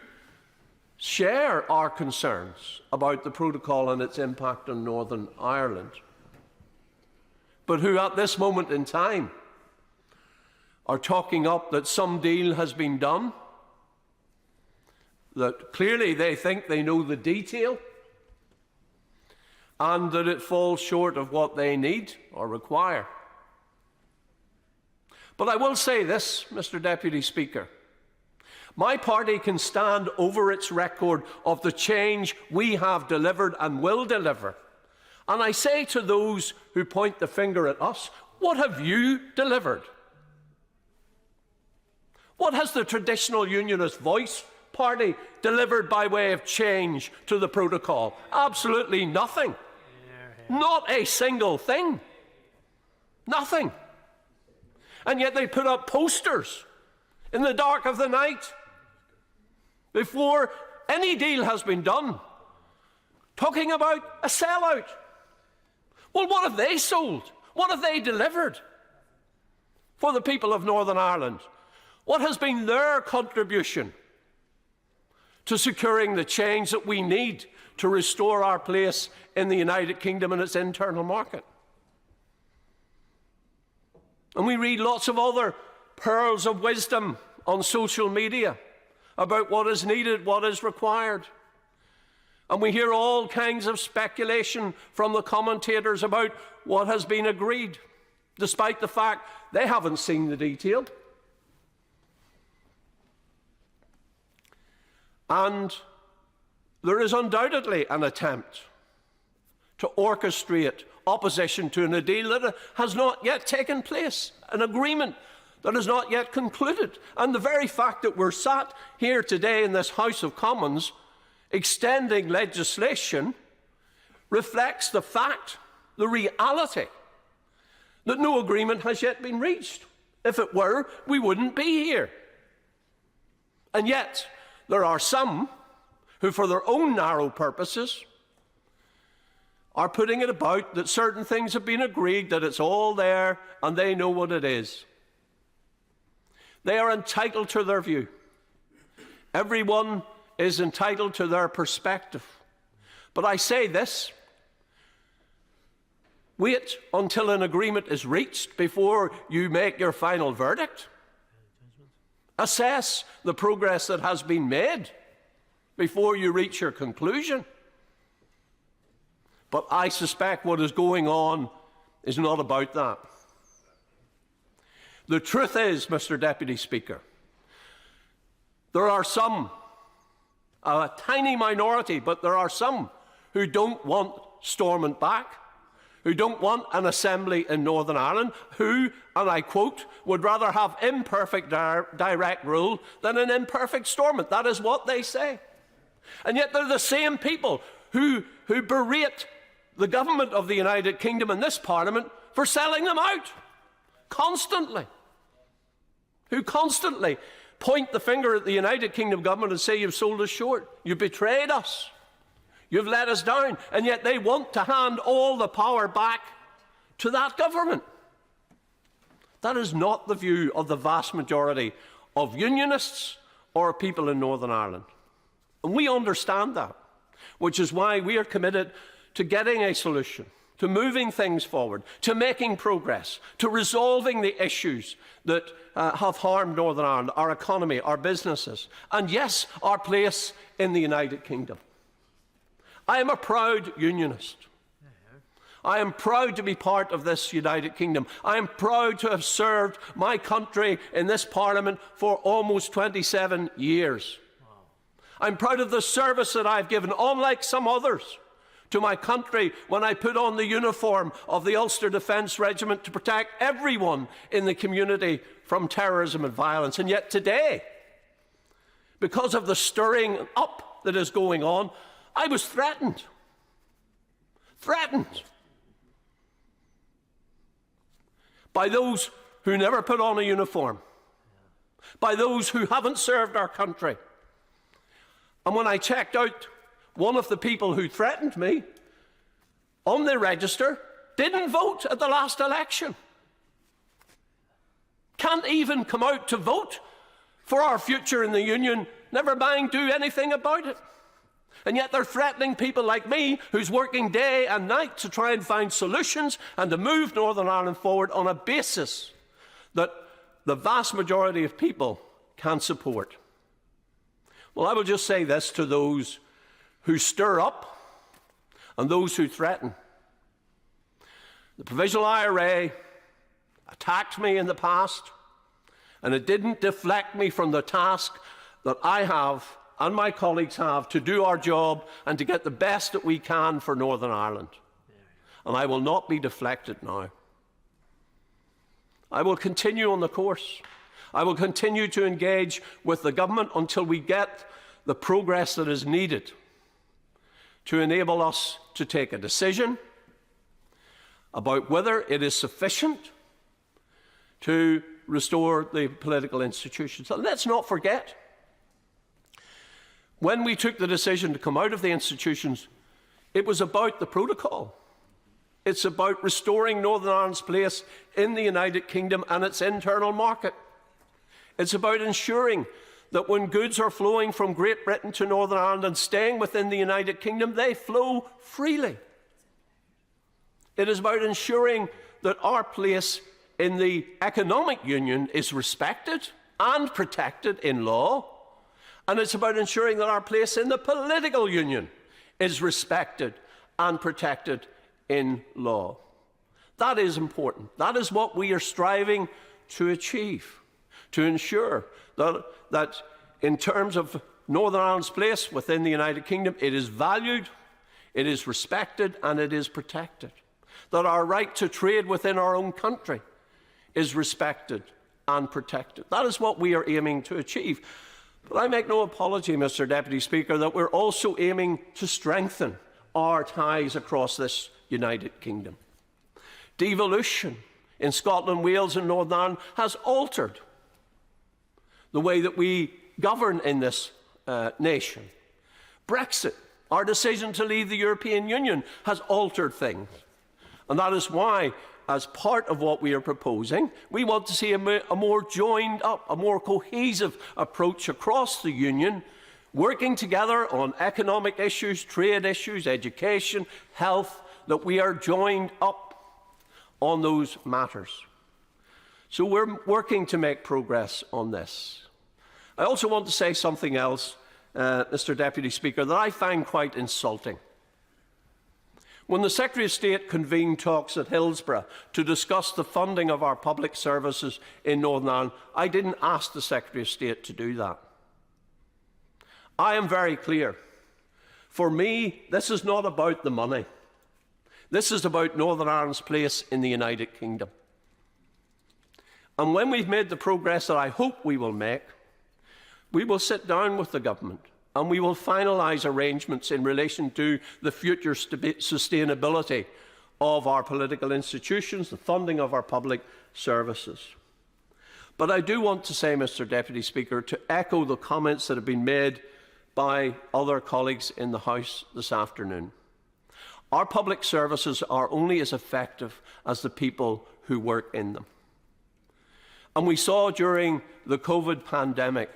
Speaker 12: share our concerns about the protocol and its impact on Northern Ireland, but who at this moment in time are talking up that some deal has been done, that clearly they think they know the detail, and that it falls short of what they need or require. But I will say this, Mr. Deputy Speaker. My party can stand over its record of the change we have delivered and will deliver. And I say to those who point the finger at us, what have you delivered? What has the traditional Unionist Voice party delivered by way of change to the protocol? Absolutely nothing. Not a single thing. Nothing. And yet they put up posters in the dark of the night before any deal has been done, talking about a sellout. Well, what have they sold? What have they delivered for the people of Northern Ireland? What has been their contribution to securing the change that we need to restore our place in the United Kingdom and its internal market? And we read lots of other pearls of wisdom on social media about what is needed, what is required. And we hear all kinds of speculation from the commentators about what has been agreed, despite the fact they haven't seen the detail. And there is undoubtedly an attempt to orchestrate opposition to a deal that has not yet taken place, an agreement that is not yet concluded. And the very fact that we're sat here today in this House of Commons extending legislation reflects the fact, the reality, that no agreement has yet been reached. If it were, we wouldn't be here. And yet, there are some who, for their own narrow purposes, are putting it about that certain things have been agreed, that it's all there, and they know what it is. They are entitled to their view. Everyone is entitled to their perspective. But I say this: wait until an agreement is reached before you make your final verdict. Assess the progress that has been made before you reach your conclusion. But I suspect what is going on is not about that. The truth is, Mr. Deputy Speaker, there are some, a tiny minority, but there are some who don't want Stormont back, who don't want an assembly in Northern Ireland, who, and I quote, would rather have imperfect direct rule than an imperfect Stormont. That is what they say. And yet they're the same people who berate the government of the United Kingdom and this Parliament for selling them out constantly, who constantly point the finger at the United Kingdom government and say, you've sold us short, you've betrayed us, you've let us down, and yet they want to hand all the power back to that government. That is not the view of the vast majority of Unionists or people in Northern Ireland. And we understand that, which is why we are committed to getting a solution to moving things forward, to making progress, to resolving the issues that have harmed Northern Ireland, our economy, our businesses, and yes, our place in the United Kingdom. I am a proud unionist. I am proud to be part of this United Kingdom. I am proud to have served my country in this Parliament for almost 27 years. I'm proud of the service that I've given, unlike some others, to my country when I put on the uniform of the Ulster Defence Regiment to protect everyone in the community from terrorism and violence. And yet today, because of the stirring up that is going on, I was threatened. Threatened. By those who never put on a uniform. By those who haven't served our country. And when I checked out, one of the people who threatened me on the register didn't vote at the last election. Can't even come out to vote for our future in the Union, never mind do anything about it. And yet they're threatening people like me, who's working day and night to try and find solutions and to move Northern Ireland forward on a basis that the vast majority of people can support. Well, I will just say this to those who stir up and those who threaten. The Provisional IRA attacked me in the past, and it didn't deflect me from the task that I have and my colleagues have to do our job and to get the best that we can for Northern Ireland. And I will not be deflected now. I will continue on the course. I will continue to engage with the government until we get the progress that is needed to enable us to take a decision about whether it is sufficient to restore the political institutions. And let's not forget, when we took the decision to come out of the institutions, it was about the protocol. It's about restoring Northern Ireland's place in the United Kingdom and its internal market. It's about ensuring that when goods are flowing from Great Britain to Northern Ireland and staying within the United Kingdom, they flow freely. It is about ensuring that our place in the economic union is respected and protected in law. And it's about ensuring that our place in the political union is respected and protected in law. That is important. That is what we are striving to achieve, to ensure that in terms of Northern Ireland's place within the United Kingdom, it is valued, it is respected, and it is protected. That our right to trade within our own country is respected and protected. That is what we are aiming to achieve. But I make no apology, Mr. Deputy Speaker, that we're also aiming to strengthen our ties across this United Kingdom. Devolution in Scotland, Wales and Northern Ireland has altered the way that we govern in this nation. Brexit, our decision to leave the European Union, has altered things. And that is why, as part of what we are proposing, we want to see a more joined up, a more cohesive approach across the Union, working together on economic issues, trade issues, education, health, that we are joined up on those matters. So we're working to make progress on this. I also want to say something else, Mr. Deputy Speaker, that I find quite insulting. When the Secretary of State convened talks at Hillsborough to discuss the funding of our public services in Northern Ireland, I didn't ask the Secretary of State to do that. I am very clear. For me, this is not about the money. This is about Northern Ireland's place in the United Kingdom. And when we've made the progress that I hope we will make, we will sit down with the government and we will finalise arrangements in relation to the future sustainability of our political institutions, the funding of our public services. But I do want to say, Mr. Deputy Speaker, to echo the comments that have been made by other colleagues in the House this afternoon. Our public services are only as effective as the people who work in them. And we saw during the COVID pandemic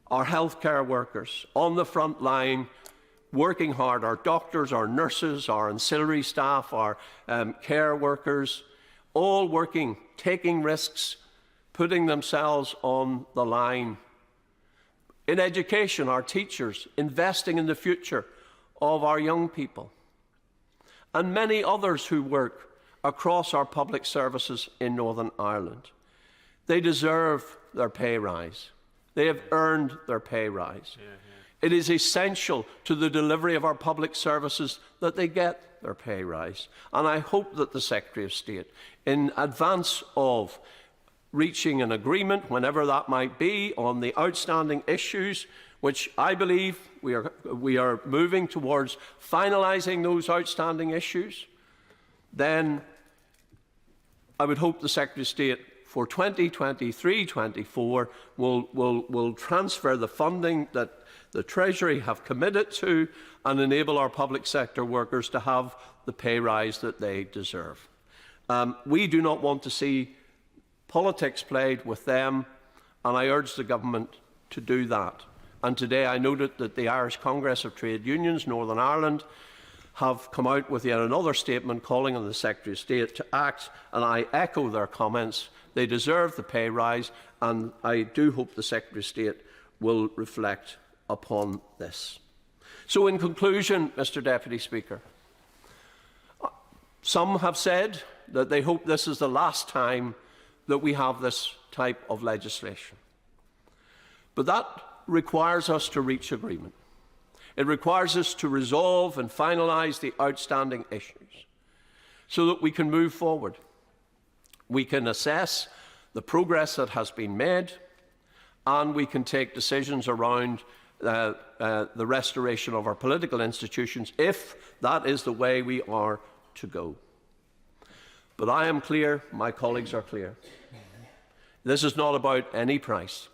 Speaker 12: our healthcare workers on the front line working hard, our doctors, our nurses, our ancillary staff, our care workers, all working, taking risks, putting themselves on the line. In education, our teachers investing in the future of our young people, and many others who work across our public services in Northern Ireland. They deserve their pay rise. They have earned their pay rise. It is essential to the delivery of our public services that they get their pay rise. And I hope that the Secretary of State, in advance of reaching an agreement, whenever that might be, on the outstanding issues, which I believe we are moving towards finalising those outstanding issues, then I would hope the Secretary of State for 2023-24 will transfer the funding that the Treasury have committed to and enable our public sector workers to have the pay rise that they deserve. We do not want to see politics played with them, and I urge the government to do that. And today I noted that the Irish Congress of Trade Unions, Northern Ireland, have come out with yet another statement calling on the Secretary of State to act, and I echo their comments. They deserve the pay rise, and I do hope the Secretary of State will reflect upon this. So in conclusion, Mr. Deputy Speaker, some have said that they hope this is the last time that we have this type of legislation. But that requires us to reach agreement. It requires us to resolve and finalise the outstanding issues so that we can move forward. We can assess the progress that has been made, and we can take decisions around the restoration of our political institutions if that is the way we are to go. But I am clear, my colleagues are clear. This is not about any price.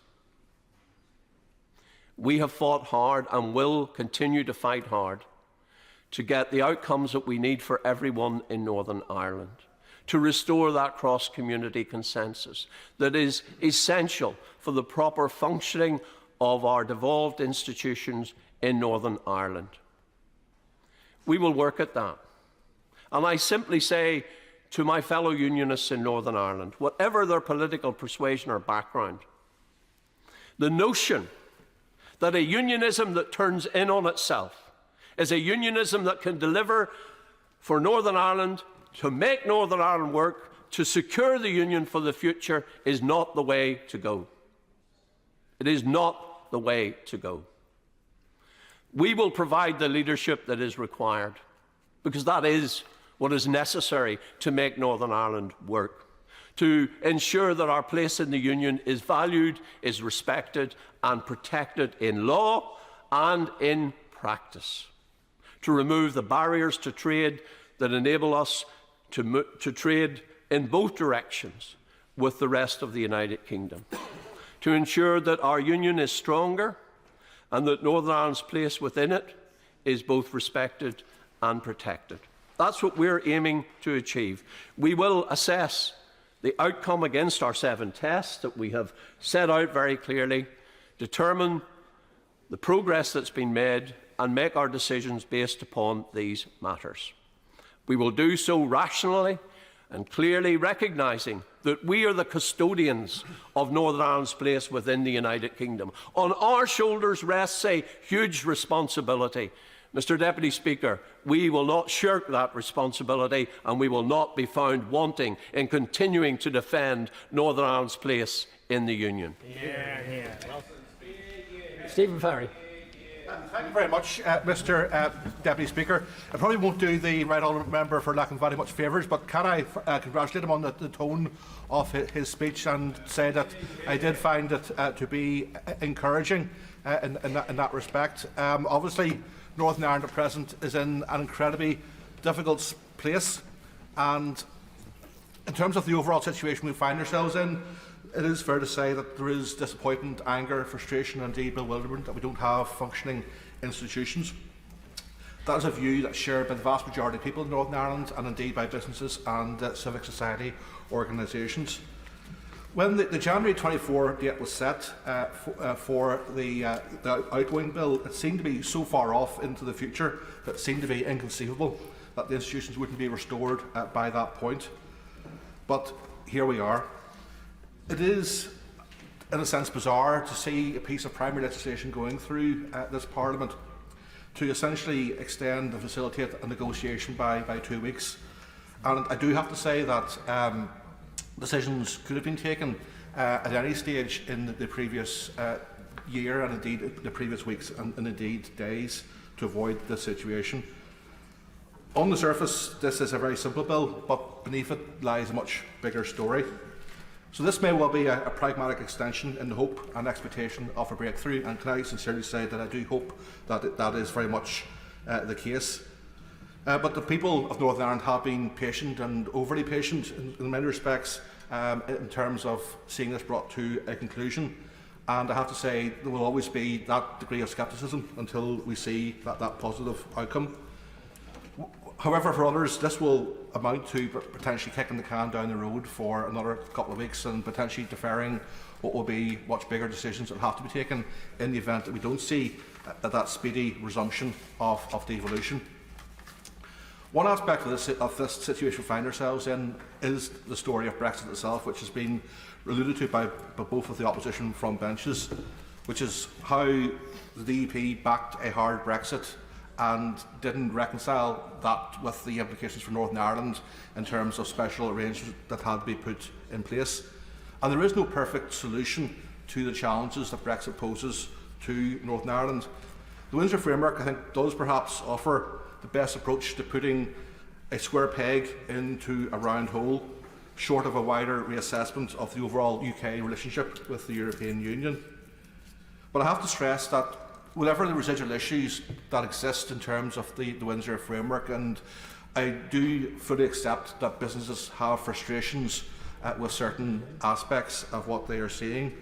Speaker 12: We have fought hard and will continue to fight hard to get the outcomes that we need for everyone in Northern Ireland, to restore that cross-community consensus that is essential for the proper functioning of our devolved institutions in Northern Ireland. We will work at that. And I simply say to my fellow unionists in Northern Ireland, whatever their political persuasion or background, the notion that a unionism that turns in on itself is a unionism that can deliver for Northern Ireland, to make Northern Ireland work, to secure the union for the future, is not the way to go. It is not the way to go. We will provide the leadership that is required, because that is what is necessary to make Northern Ireland work, to ensure that our place in the Union is valued, is respected and protected in law and in practice, to remove the barriers to trade that enable us to trade in both directions with the rest of the United Kingdom, to ensure that our Union is stronger and that Northern Ireland's place within it is both respected and protected. That's what we're aiming to achieve. We will assess the outcome against our 7 tests that we have set out very clearly, determine the progress that's been made, and make our decisions based upon these matters. We will do so rationally and clearly recognising that we are the custodians of Northern Ireland's place within the United Kingdom. On our shoulders rests a huge responsibility. Mr. Deputy Speaker, we will not shirk that responsibility, and we will not be found wanting in continuing to defend Northern Ireland's place in the Union.
Speaker 3: Stephen Farry.
Speaker 14: Thank you very much, Mr. Deputy Speaker. I probably won't do the Right Honourable Member for Lacan very much favours, but can I congratulate him on the tone of his speech and say that I did find it to be encouraging in that respect. Obviously, Northern Ireland at present is in an incredibly difficult place, and in terms of the overall situation we find ourselves in, it is fair to say that there is disappointment, anger, frustration and indeed bewilderment that we don't have functioning institutions. That is a view that's shared by the vast majority of people in Northern Ireland and indeed by businesses and civic society organisations. When the January 24 date was set for the outgoing bill, it seemed to be so far off into the future that it seemed to be inconceivable that the institutions wouldn't be restored by that point. But here we are. It is, in a sense, bizarre to see a piece of primary legislation going through this Parliament to essentially extend and facilitate a negotiation by 2 weeks. And I do have to say that decisions could have been taken at any stage in the previous year and indeed the previous weeks and indeed days to avoid this situation. On the surface, this is a very simple bill, but beneath it lies a much bigger story. So this may well be a pragmatic extension in the hope and expectation of a breakthrough, and can I sincerely say that I do hope that that is very much the case. But the people of Northern Ireland have been patient and overly patient in many respects in terms of seeing this brought to a conclusion. And I have to say there will always be that degree of scepticism until we see that positive outcome. However, for others, this will amount to potentially kicking the can down the road for another couple of weeks and potentially deferring what will be much bigger decisions that will have to be taken in the event that we don't see that speedy resumption of devolution. One aspect of this situation we find ourselves in is the story of Brexit itself, which has been alluded to by both of the opposition front benches, which is how the DUP backed a hard Brexit and didn't reconcile that with the implications for Northern Ireland in terms of special arrangements that had to be put in place. And there is no perfect solution to the challenges that Brexit poses to Northern Ireland. The Windsor Framework, I think, does perhaps offer the best approach to putting a square peg into a round hole, short of a wider reassessment of the overall UK relationship with the European Union. But I have to stress that whatever the residual issues that exist in terms of the Windsor Framework, and I do fully accept that businesses have frustrations with certain aspects of what they are seeing,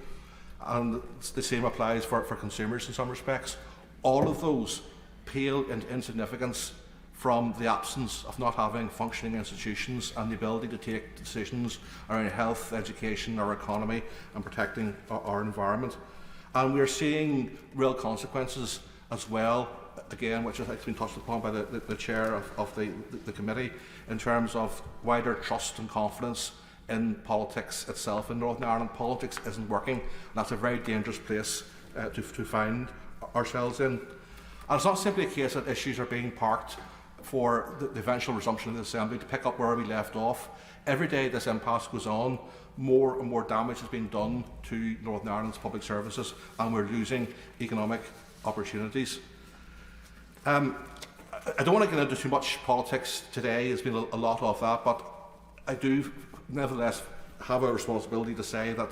Speaker 14: and the same applies for consumers in some respects. All of those pale into insignificance from the absence of not having functioning institutions and the ability to take decisions around health, education, our economy and protecting our environment. And we are seeing real consequences as well, again, which I think has been touched upon by the chair of the committee, in terms of wider trust and confidence in politics itself in Northern Ireland. Politics isn't working, and that's a very dangerous place to find ourselves in. And it's not simply a case that issues are being parked for the eventual resumption of the Assembly to pick up where we left off. Every day this impasse goes on, more and more damage has been done to Northern Ireland's public services, and we're losing economic opportunities. I don't want to get into too much politics today. There's been a lot of that, but I do nevertheless have a responsibility to say that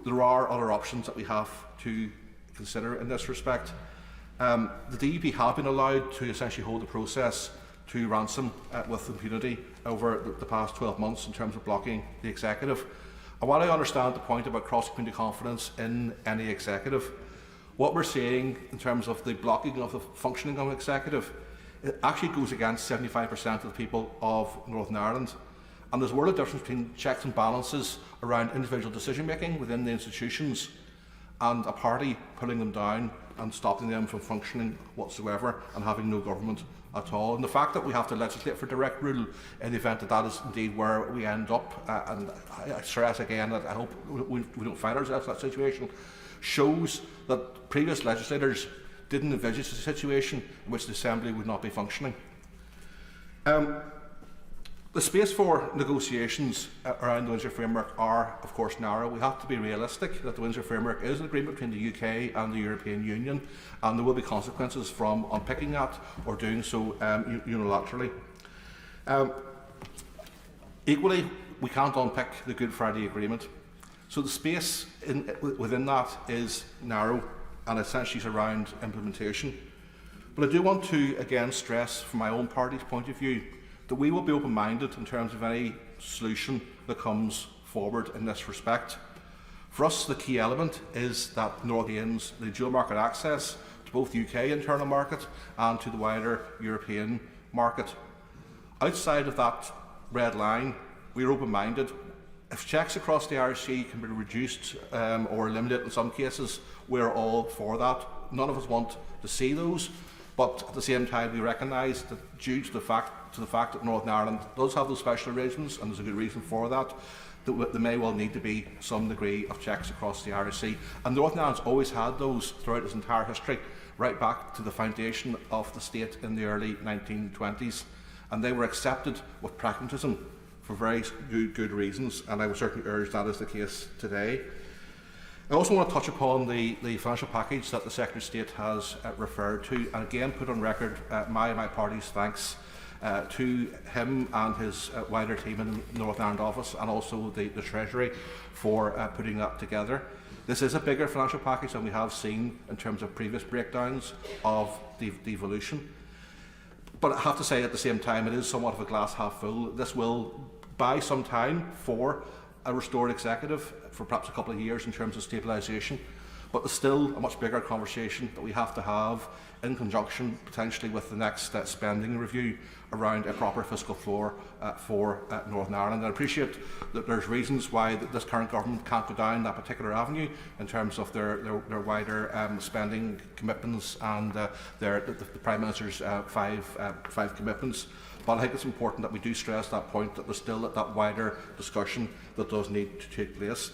Speaker 14: there are other options that we have to consider in this respect. The DUP have been allowed to essentially hold the process to ransom with impunity over the past 12 months in terms of blocking the executive. And while I understand the point about cross-community confidence in any executive, what we're seeing in terms of the blocking of the functioning of an executive, it actually goes against 75% of the people of Northern Ireland. And there's a world of difference between checks and balances around individual decision-making within the institutions and a party pulling them down and stopping them from functioning whatsoever and having no government at all. And the fact that we have to legislate for direct rule in the event that that is indeed where we end up, and I stress again that I hope we don't find ourselves in that situation, shows that previous legislators didn't envisage a situation in which the Assembly would not be functioning. The space for negotiations around the Windsor Framework are, of course, narrow. We have to be realistic that the Windsor Framework is an agreement between the UK and the European Union, and there will be consequences from unpicking that or doing so unilaterally. Equally, we can't unpick the Good Friday Agreement. So the space within that is narrow and essentially is around implementation. But I do want to again stress from my own party's point of view that we will be open-minded in terms of any solution that comes forward in this respect. For us, the key element is that Northern Ireland's the dual market access to both the UK internal market and to the wider European market. Outside of that red line, we are open-minded if checks across the IRC can be reduced or eliminated in some cases, we're all for that. None of us want to see those, but at the same time we recognise that due to the fact that Northern Ireland does have those special arrangements, and there's a good reason for that, that there may well need to be some degree of checks across the IRC. And Northern Ireland's always had those throughout its entire history, right back to the foundation of the state in the early 1920s. And they were accepted with pragmatism for very good reasons, and I would certainly urge that is the case today. I also want to touch upon the financial package that the Secretary of State has referred to, and again put on record my party's thanks to him and his wider team in the Northern Ireland office, and also the Treasury for putting that together. This is a bigger financial package than we have seen in terms of previous breakdowns of devolution. But I have to say at the same time, it is somewhat of a glass half full. This will buy some time for a restored executive, for perhaps a couple of years in terms of stabilisation. But there's still a much bigger conversation that we have to have in conjunction potentially with the next spending review around a proper fiscal floor for Northern Ireland. And I appreciate that there's reasons why this current government can't go down that particular avenue in terms of their wider spending commitments and the Prime Minister's five commitments. But I think it's important that we do stress that point, that there's still that wider discussion that does need to take place.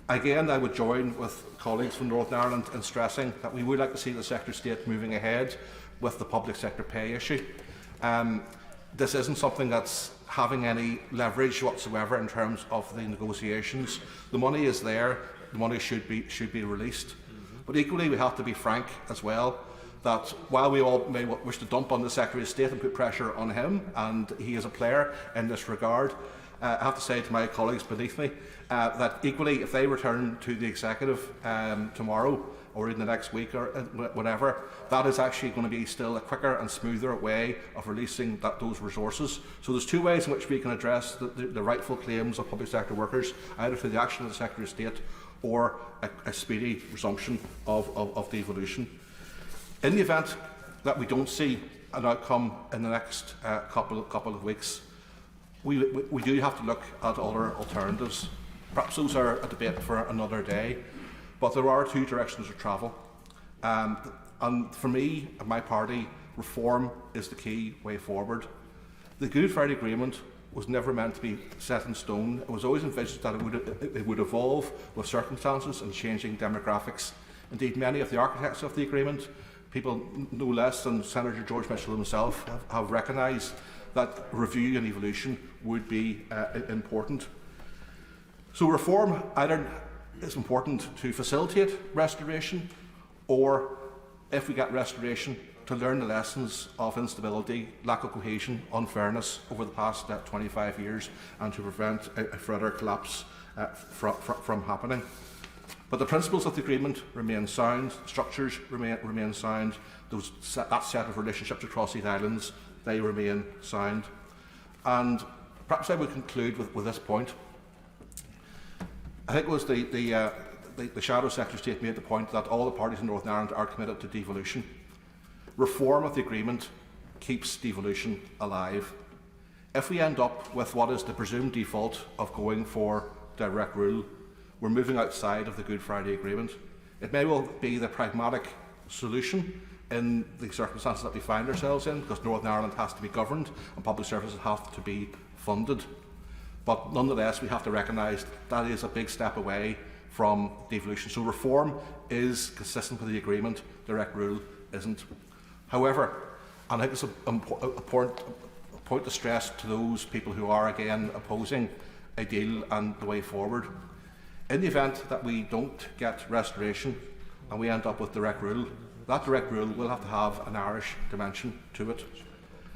Speaker 14: Again, I would join with colleagues from Northern Ireland in stressing that we would like to see the Secretary of State moving ahead with the public sector pay issue. This isn't something that's having any leverage whatsoever in terms of the negotiations. The money is there, the money should be released. But equally, we have to be frank as well, that while we all may wish to dump on the Secretary of State and put pressure on him, and he is a player in this regard, I have to say to my colleagues beneath me that equally, if they return to the executive tomorrow or in the next week or whatever, that is actually going to be still a quicker and smoother way of releasing those resources. So there's two ways in which we can address the rightful claims of public sector workers, either through the action of the Secretary of State or a speedy resumption of devolution. In the event that we don't see an outcome in the next couple of weeks, we do have to look at other alternatives. Perhaps those are a debate for another day, but there are two directions of travel. And for me and my party, reform is the key way forward. The Good Friday Agreement was never meant to be set in stone. It was always envisaged that it would evolve with circumstances and changing demographics. Indeed, many of the architects of the agreement, people no less than Senator George Mitchell himself, have recognised that review and evolution would be important. So reform either is important to facilitate restoration, or if we get restoration, to learn the lessons of instability, lack of cohesion, unfairness over the past 25 years, and to prevent a further collapse from happening. But the principles of the agreement remain sound, structures remain sound, that set of relationships across these islands, they remain sound. And perhaps I would conclude with this point. I think it was the Shadow Secretary of State made the point that all the parties in Northern Ireland are committed to devolution. Reform of the agreement keeps devolution alive. If we end up with what is the presumed default of going for direct rule, we're moving outside of the Good Friday Agreement. It may well be the pragmatic solution in the circumstances that we find ourselves in, because Northern Ireland has to be governed and public services have to be funded. But nonetheless, we have to recognise that is a big step away from devolution. So reform is consistent with the agreement, direct rule isn't. However, and I think it's a point to stress to those people who are again opposing a deal and the way forward. In the event that we don't get restoration and we end up with direct rule, that direct rule will have to have an Irish dimension to it.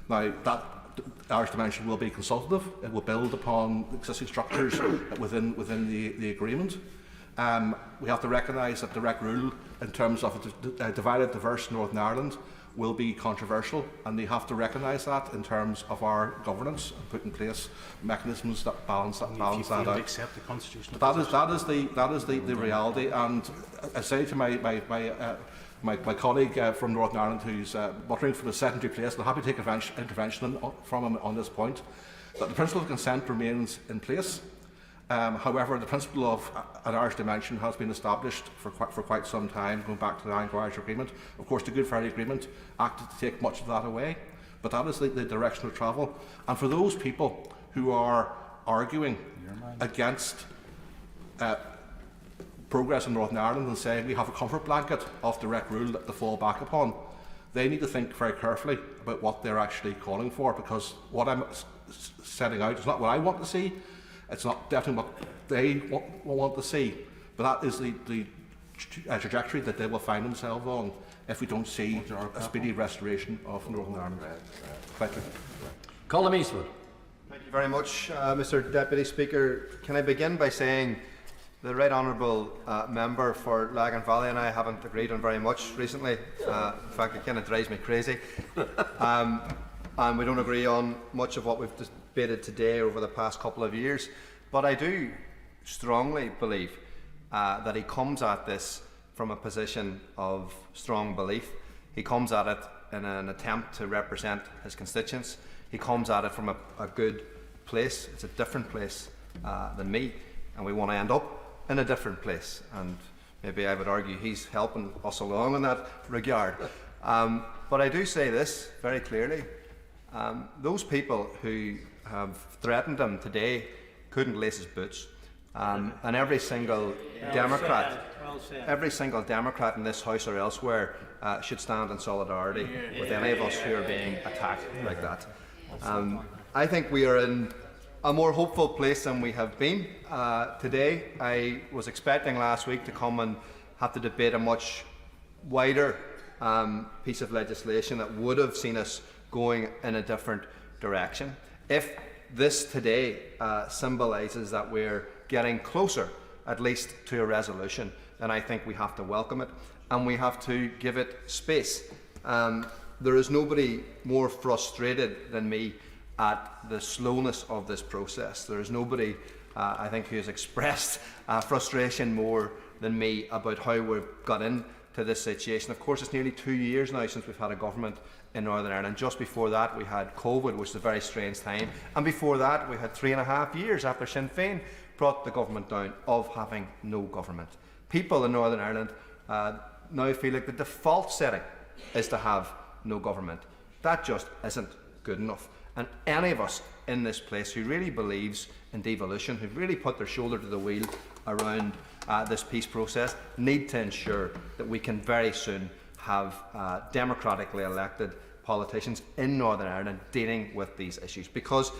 Speaker 14: Now, that Irish dimension will be consultative. It will build upon existing structures within the agreement. We have to recognise that direct rule, in terms of a divided, diverse Northern Ireland, will be controversial, and they have to recognise that in terms of our governance and put in place mechanisms that balance that out.
Speaker 23: Accept the constitutional
Speaker 14: that is the reality, and I say to my colleague from Northern Ireland, who's muttering for the secondary place, and I'm happy to take intervention from him on this point, that the principle of consent remains in place, However, the principle of an Irish dimension has been established for quite some time, going back to the Anglo-Irish Agreement. Of course, the Good Friday Agreement acted to take much of that away, but that is the direction of travel. And for those people who are arguing against progress in Northern Ireland and saying we have a comfort blanket of direct rule to fall back upon, they need to think very carefully about what they're actually calling for, because what I'm setting out is not what I want to see. It's not definitely what they want to see, but that is the trajectory that they will find themselves on if we don't see a speedy restoration of Northern Ireland. Thank you.
Speaker 3: Colm Eastwood.
Speaker 13: Thank you very much, Mr Deputy Speaker. Can I begin by saying the Right Honourable Member for Lagan Valley and I haven't agreed on very much recently. In fact, it kind of drives me crazy. And we don't agree on much of what we've debated today over the past couple of years. But I do strongly believe that he comes at this from a position of strong belief. He comes at it in an attempt to represent his constituents. He comes at it from a good place. It's a different place than me, and we want to end up in a different place. And maybe I would argue he's helping us along in that regard. But I do say this very clearly. Those people who have threatened him today couldn't lace his boots. And every single Democrat in this House or elsewhere should stand in solidarity with any of us who are being attacked like that. I think we are in a more hopeful place than we have been today. I was expecting last week to come and have to debate a much wider piece of legislation that would have seen us going in a different direction. If this today symbolises that we're getting closer, at least, to a resolution, then I think we have to welcome it and we have to give it space. There is nobody more frustrated than me at the slowness of this process. There is nobody, I think, who has expressed frustration more than me about how we've got into this situation. Of course, it's nearly 2 years now since we've had a government in Northern Ireland. Just before that, we had COVID, which is a very strange time. And before that, we had 3.5 years after Sinn Féin brought the government down of having no government. People in Northern Ireland now feel like the default setting is to have no government. That just isn't good enough. And any of us in this place who really believes in devolution, who really put their shoulder to the wheel around this peace process, need to ensure that we can very soon have democratically elected politicians in Northern Ireland dealing with these issues. Because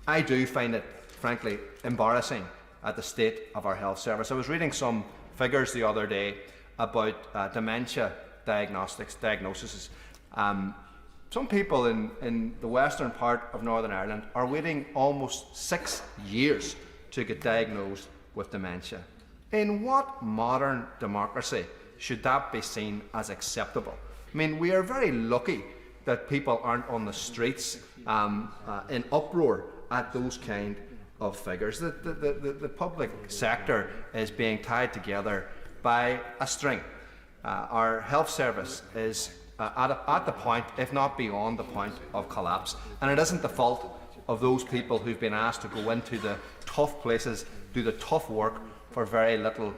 Speaker 13: I do find it, frankly, embarrassing at the state of our health service. I was reading some figures the other day about dementia diagnoses. Some people in the western part of Northern Ireland are waiting almost 6 years to get diagnosed with dementia. In what modern democracy should that be seen as acceptable? I mean, we are very lucky that people aren't on the streets in uproar at those kind of figures. The public sector is being tied together by a string. Our health service is at the point, if not beyond the point, of collapse. And it isn't the fault of those people who've been asked to go into the tough places, do the tough work for very little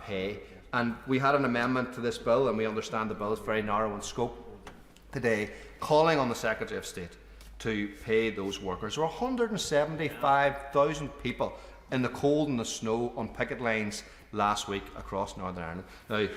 Speaker 13: pay. And we had an amendment to this bill, and we understand the bill is very narrow in scope today, calling on the Secretary of State to pay those workers. There were 175,000 people in the cold and the snow on picket lines last week across Northern Ireland. Now, I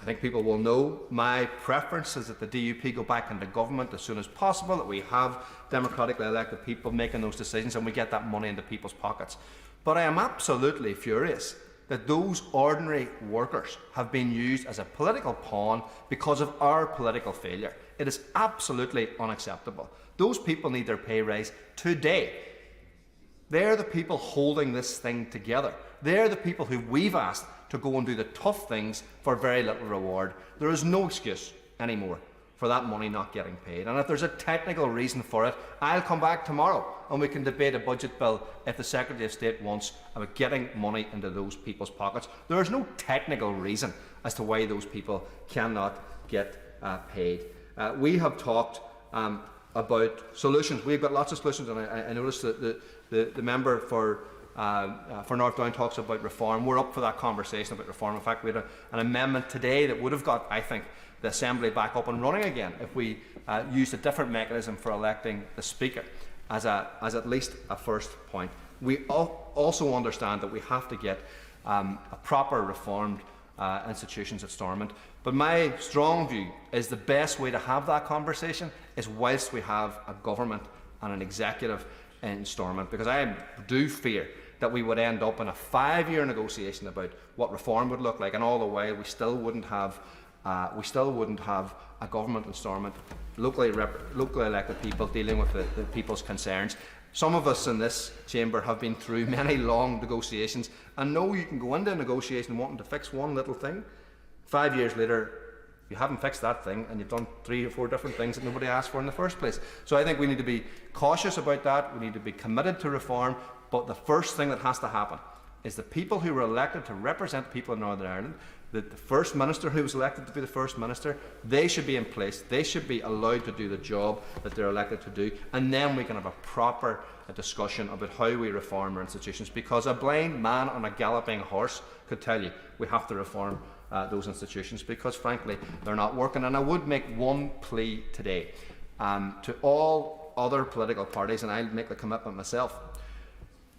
Speaker 13: think people will know my preference is that the DUP go back into government as soon as possible, that we have democratically elected people making those decisions and we get that money into people's pockets. But I am absolutely furious that those ordinary workers have been used as a political pawn because of our political failure. It is absolutely unacceptable. Those people need their pay rise today. They're the people holding this thing together. They're the people who we've asked to go and do the tough things for very little reward. There is no excuse anymore for that money not getting paid. And if there's a technical reason for it, I'll come back tomorrow and we can debate a budget bill if the Secretary of State wants about getting money into those people's pockets. There is no technical reason as to why those people cannot get paid. We have talked about solutions. We've got lots of solutions, and I noticed that the member for for North Down talks about reform. We're up for that conversation about reform. In fact, we had an amendment today that would have got, I think, the Assembly back up and running again if we used a different mechanism for electing the Speaker as at least a first point. We also understand that we have to get a proper reformed institutions at Stormont. But my strong view is the best way to have that conversation is whilst we have a government and an executive in Stormont, because I do fear that we would end up in a 5-year negotiation about what reform would look like, and all the while we still wouldn't have a government in Stormont, locally elected people dealing with the people's concerns. Some of us in this chamber have been through many long negotiations and know you can go into a negotiation wanting to fix one little thing. 5 years later, you haven't fixed that thing and you've done 3 or 4 different things that nobody asked for in the first place. So I think we need to be cautious about that. We need to be committed to reform. But the first thing that has to happen is the people who were elected to represent people in Northern Ireland, the First Minister who was elected to be the First Minister, they should be in place. They should be allowed to do the job that they're elected to do. And then we can have a proper discussion about how we reform our institutions. Because a blind man on a galloping horse could tell you we have to reform those institutions because, frankly, they're not working. And I would make one plea today to all other political parties, and I'll make the commitment myself,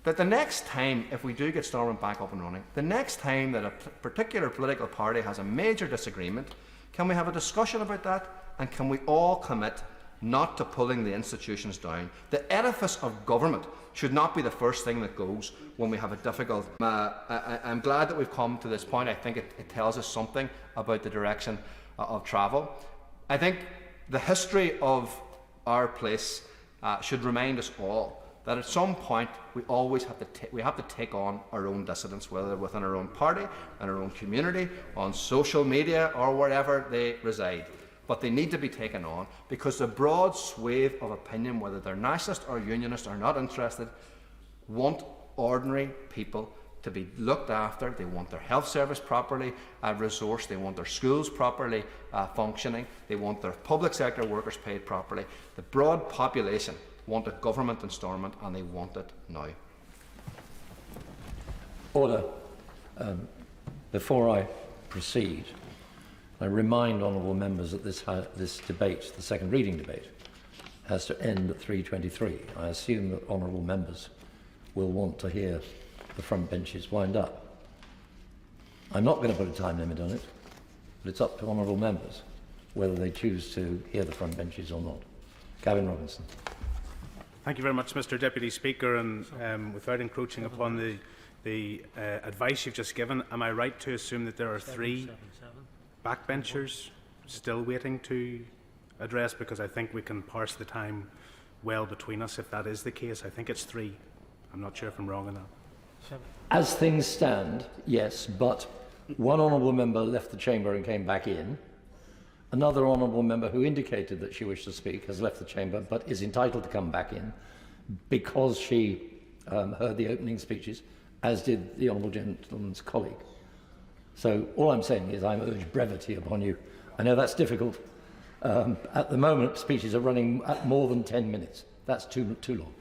Speaker 13: that the next time, if we do get Stormont back up and running, the next time that a particular political party has a major disagreement, can we have a discussion about that, and can we all commit not to pulling the institutions down? The edifice of government should not be the first thing that goes when we have a difficult... I'm glad that we've come to this point. I think it tells us something about the direction of travel. I think the history of our place should remind us all that at some point we always have to take on our own dissidents, whether within our own party, in our own community, on social media or wherever they reside. But they need to be taken on because the broad swathe of opinion, whether they're nationalist or unionist or not interested, want ordinary people to be looked after. They want their health service properly resourced. They want their schools properly functioning. They want their public sector workers paid properly. The broad population want a government in Stormont, and they want it now.
Speaker 3: Order. Before I proceed, I remind honourable members that this debate, the second reading debate, has to end at 3:23. I assume that honourable members will want to hear the front benches wind up. I'm not going to put a time limit on it, but it's up to honourable members whether they choose to hear the front benches or not. Gavin Robinson.
Speaker 1: Thank you very much, Mr Deputy Speaker, and without encroaching upon the advice you've just given, am I right to assume that there are 3 backbenchers still waiting to address? Because I think we can parse the time well between us if that is the case. I think it's 3. I'm not sure if I'm wrong on that.
Speaker 3: As things stand, yes, but one honourable member left the chamber and came back in. Another honourable member who indicated that she wished to speak has left the chamber but is entitled to come back in because she heard the opening speeches, as did the honourable gentleman's colleague. So all I'm saying is I urge brevity upon you. I know that's difficult. At the moment, speeches are running at more than 10 minutes. That's too long.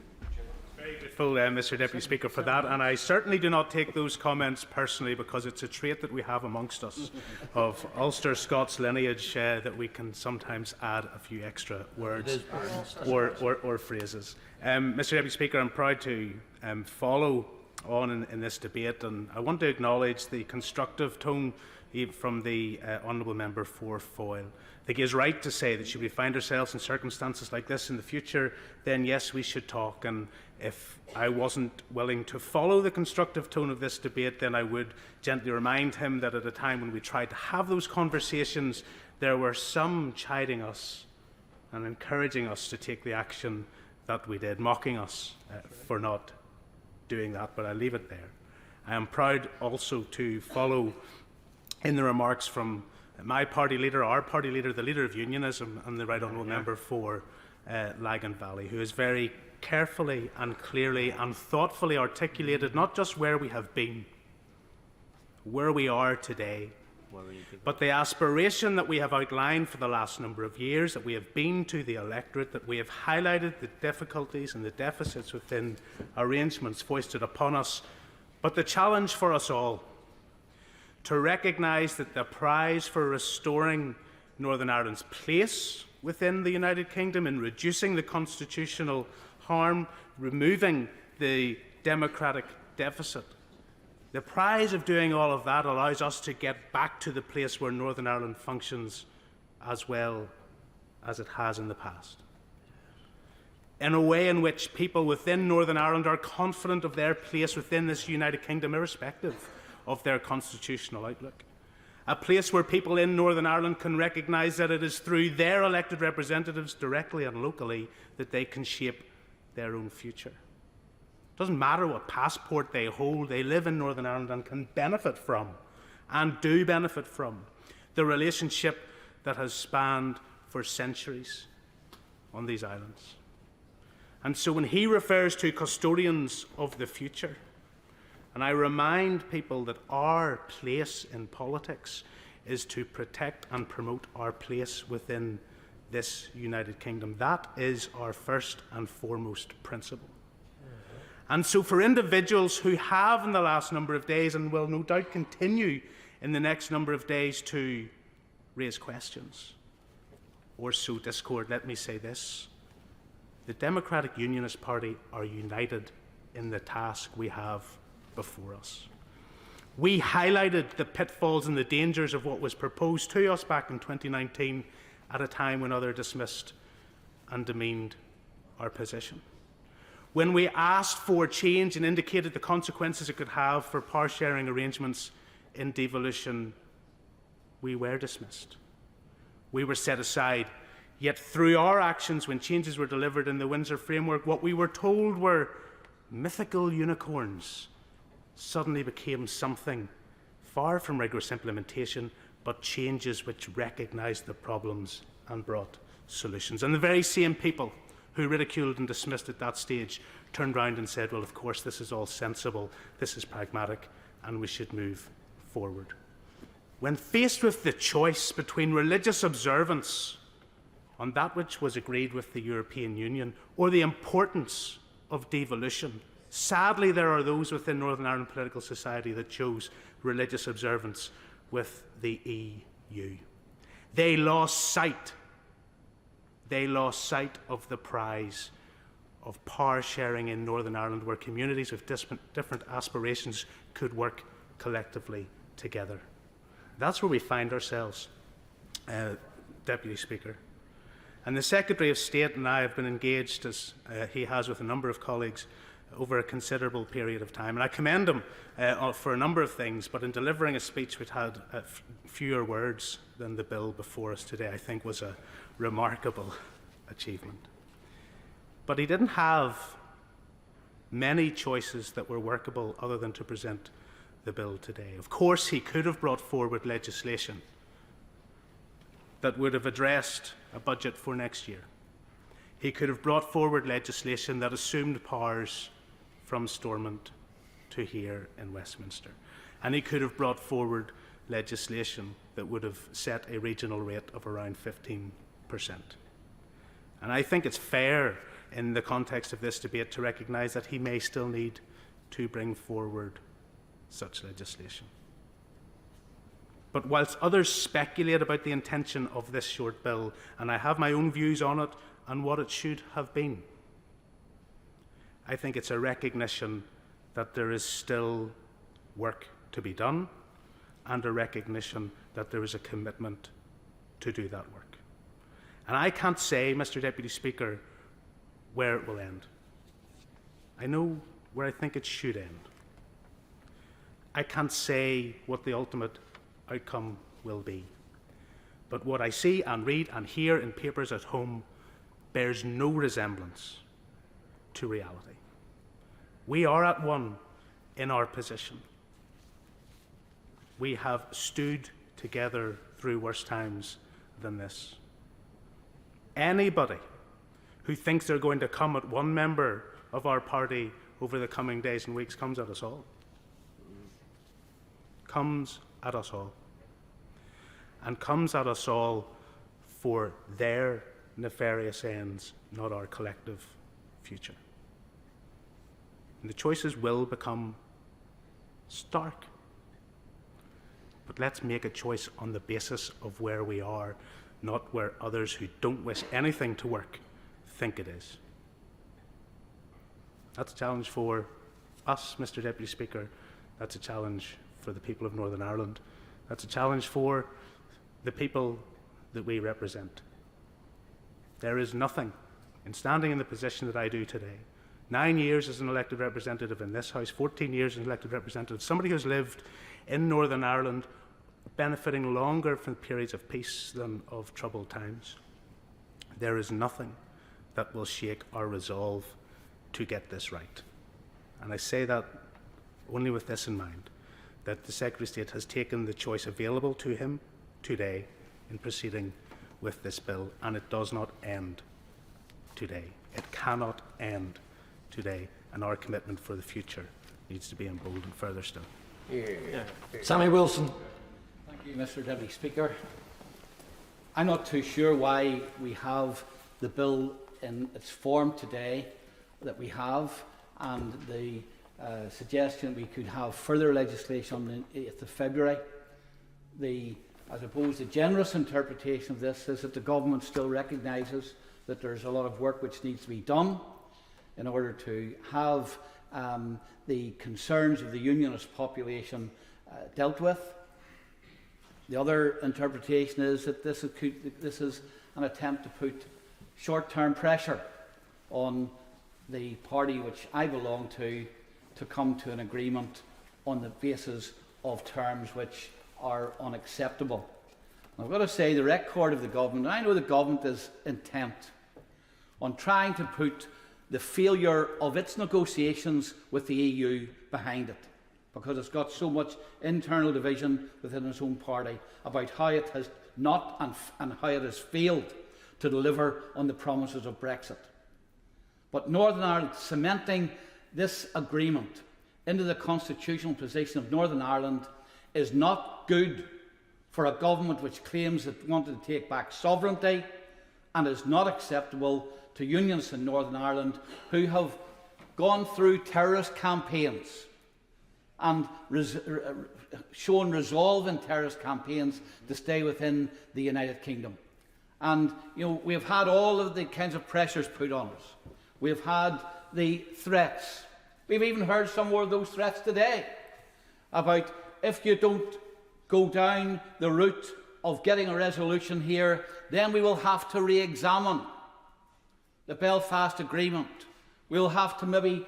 Speaker 1: Very grateful, Mr Deputy Speaker, for that, and I certainly do not take those comments personally because it's a trait that we have amongst us of Ulster Scots lineage that we can sometimes add a few extra words or phrases. Mr Deputy Speaker, I'm proud to follow on in this debate, and I want to acknowledge the constructive tone from the honourable member for Foyle. I think he is right to say that should we find ourselves in circumstances like this in the future, then yes, we should talk. And if I wasn't willing to follow the constructive tone of this debate, then I would gently remind him that at a time when we tried to have those conversations, there were some chiding us and encouraging us to take the action that we did, mocking us for not doing that, but I leave it there. I am proud also to follow in the remarks from my party leader, our party leader, the leader of unionism, and the right honourable member for Lagan Valley, who has very carefully and clearly and thoughtfully articulated not just where we have been, where we are today, But the aspiration that we have outlined for the last number of years, that we have been to the electorate, that we have highlighted the difficulties and the deficits within arrangements foisted upon us, but the challenge for us all to recognise that the prize for restoring Northern Ireland's place within the United Kingdom in reducing the constitutional harm, removing the democratic deficit, the prize of doing all of that allows us to get back to the place where Northern Ireland functions as well as it has in the past, in a way in which people within Northern Ireland are confident of their place within this United Kingdom, irrespective of their constitutional outlook. A place where people in Northern Ireland can recognise that it is through their elected representatives, directly and locally, that they can shape their own future. It doesn't matter what passport they hold, they live in Northern Ireland and can benefit from, and do benefit from, the relationship that has spanned for centuries on these islands. And so when he refers to custodians of the future, and I remind people that our place in politics is to protect and promote our place within this United Kingdom. That is our first and foremost principle. And so for individuals who have in the last number of days and will no doubt continue in the next number of days to raise questions or sow discord, let me say this. The Democratic Unionist Party are united in the task we have before us. We highlighted the pitfalls and the dangers of what was proposed to us back in 2019 at a time when others dismissed and demeaned our position. When we asked for change and indicated the consequences it could have for power sharing arrangements in devolution, we were dismissed. We were set aside. Yet through our actions, when changes were delivered in the Windsor framework, what we were told were mythical unicorns suddenly became something far from rigorous implementation, but changes which recognised the problems and brought solutions. And the very same people who ridiculed and dismissed at that stage turned round and said, well, of course, this is all sensible, this is pragmatic, and we should move forward. When faced with the choice between religious observance on that which was agreed with the European Union or the importance of devolution, sadly there are those within Northern Ireland political society that chose religious observance with the EU. They lost sight of the prize of power sharing in Northern Ireland, where communities with different aspirations could work collectively together. That's where we find ourselves, Deputy Speaker. And the Secretary of State and I have been engaged, as he has with a number of colleagues, over a considerable period of time. And I commend him for a number of things, but in delivering a speech which had fewer words than the bill before us today, I think was a remarkable achievement. But he didn't have many choices that were workable other than to present the bill today. Of course, he could have brought forward legislation that would have addressed a budget for next year. He could have brought forward legislation that assumed powers from Stormont to here in Westminster. And he could have brought forward legislation that would have set a regional rate of around 15%. And I think it's fair in the context of this debate to recognise that he may still need to bring forward such legislation. But whilst others speculate about the intention of this short bill, and I have my own views on it and what it should have been, I think it's a recognition that there is still work to be done and a recognition that there is a commitment to do that work. And I can't say, Mr. Deputy Speaker, where it will end. I know where I think it should end. I can't say what the ultimate outcome will be. But what I see and read and hear in papers at home bears no resemblance to reality. We are at one in our position. We have stood together through worse times than this. Anybody who thinks they're going to come at one member of our party over the coming days and weeks comes at us all. Comes at us all. and comes at us all for their nefarious ends, not our collective future. And the choices will become stark. But let's make a choice on the basis of where we are, not where others who don't wish anything to work think it is. That's a challenge for us, Mr. Deputy Speaker. That's a challenge for the people of Northern Ireland. That's a challenge for the people that we represent. There is nothing in standing in the position that I do today, 9 years as an elected representative in this House, 14 years as an elected representative, somebody who's lived in Northern Ireland benefiting longer from periods of peace than of troubled times. There is nothing that will shake our resolve to get this right. And I say that only with this in mind, that the Secretary of State has taken the choice available to him today in proceeding with this bill, and it does not end today. It cannot end today, and our commitment for the future needs to be emboldened further still.
Speaker 3: Sammy Wilson.
Speaker 17: Thank you, Mr. Deputy Speaker. I'm not too sure why we have the bill in its form today that we have, and the suggestion we could have further legislation on the 8th of February. I suppose the generous interpretation of this is that the government still recognises that there's a lot of work which needs to be done in order to have the concerns of the unionist population dealt with. The other interpretation is that this is an attempt to put short-term pressure on the party which I belong to come to an agreement on the basis of terms which are unacceptable. And I've got to say, the record of the government, I know the government is intent on trying to put the failure of its negotiations with the EU behind it, because it's got so much internal division within its own party about how it has not and how it has failed to deliver on the promises of Brexit. But Northern Ireland cementing this agreement into the constitutional position of Northern Ireland is not good for a government which claims it wanted to take back sovereignty, and is not acceptable to unionists in Northern Ireland who have gone through terrorist campaigns and shown resolve in terrorist campaigns to stay within the United Kingdom. And we have had all of the kinds of pressures put on us. We have had the threats. We've even heard some more of those threats today about, if you don't go down the route of getting a resolution here, then we will have to re-examine the Belfast Agreement. We'll have to maybe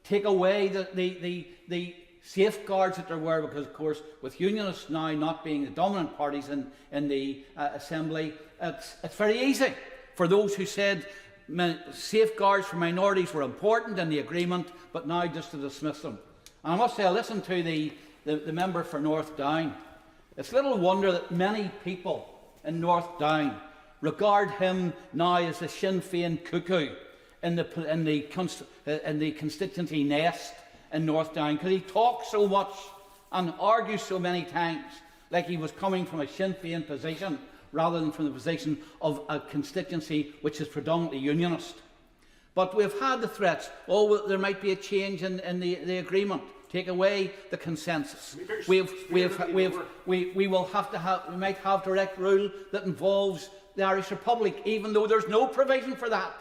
Speaker 17: take away the safeguards that there were, because, of course, with unionists now not being the dominant parties in the Assembly, it's very easy for those who said safeguards for minorities were important in the agreement, but now just to dismiss them. And I must say, I listened to the member for North Down. It's little wonder that many people in North Down regard him now as a Sinn Féin cuckoo in the constituency nest in North Down, because he talks so much and argues so many times like he was coming from a Sinn Féin position rather than from the position of a constituency which is predominantly unionist. But we've had the threats, there might be a change in the agreement, take away the consensus. We might have direct rule that involves the Irish Republic, even though there's no provision for that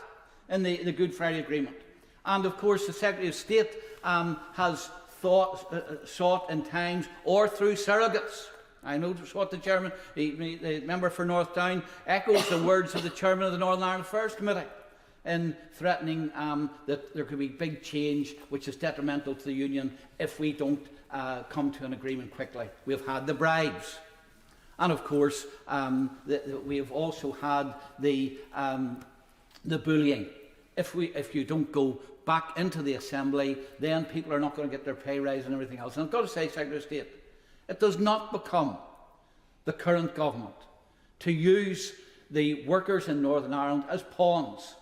Speaker 17: in the Good Friday Agreement. And of course the Secretary of State has sought in times, or through surrogates. I know what the chairman, the member for North Down, echoes the words of the chairman of the Northern Ireland Affairs Committee in threatening that there could be big change which is detrimental to the union if we don't come to an agreement quickly. We've had the bribes. And of course, we have also had the bullying. If you don't go back into the Assembly, then people are not going to get their pay rise and everything else. And I've got to say, Secretary of State, it does not become the current government to use the workers in Northern Ireland as pawns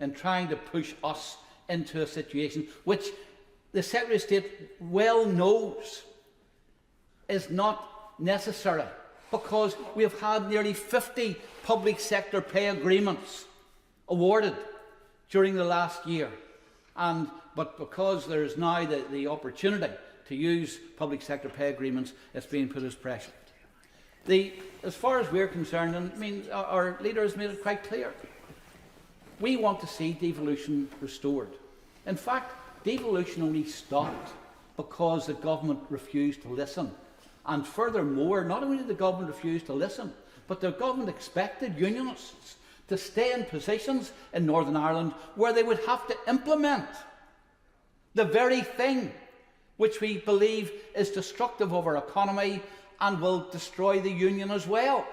Speaker 17: in trying to push us into a situation which the Secretary of State well knows is not necessary because we have had nearly 50 public sector pay agreements awarded during the last year. But because there is now the opportunity to use public sector pay agreements, it's being put as pressure. As far as we're concerned, and I mean, our leader has made it quite clear, we want to see devolution restored. In fact, devolution only stopped because the government refused to listen. And furthermore, not only did the government refuse to listen, but the government expected unionists to stay in positions in Northern Ireland where they would have to implement the very thing which we believe is destructive of our economy and will destroy the union as well.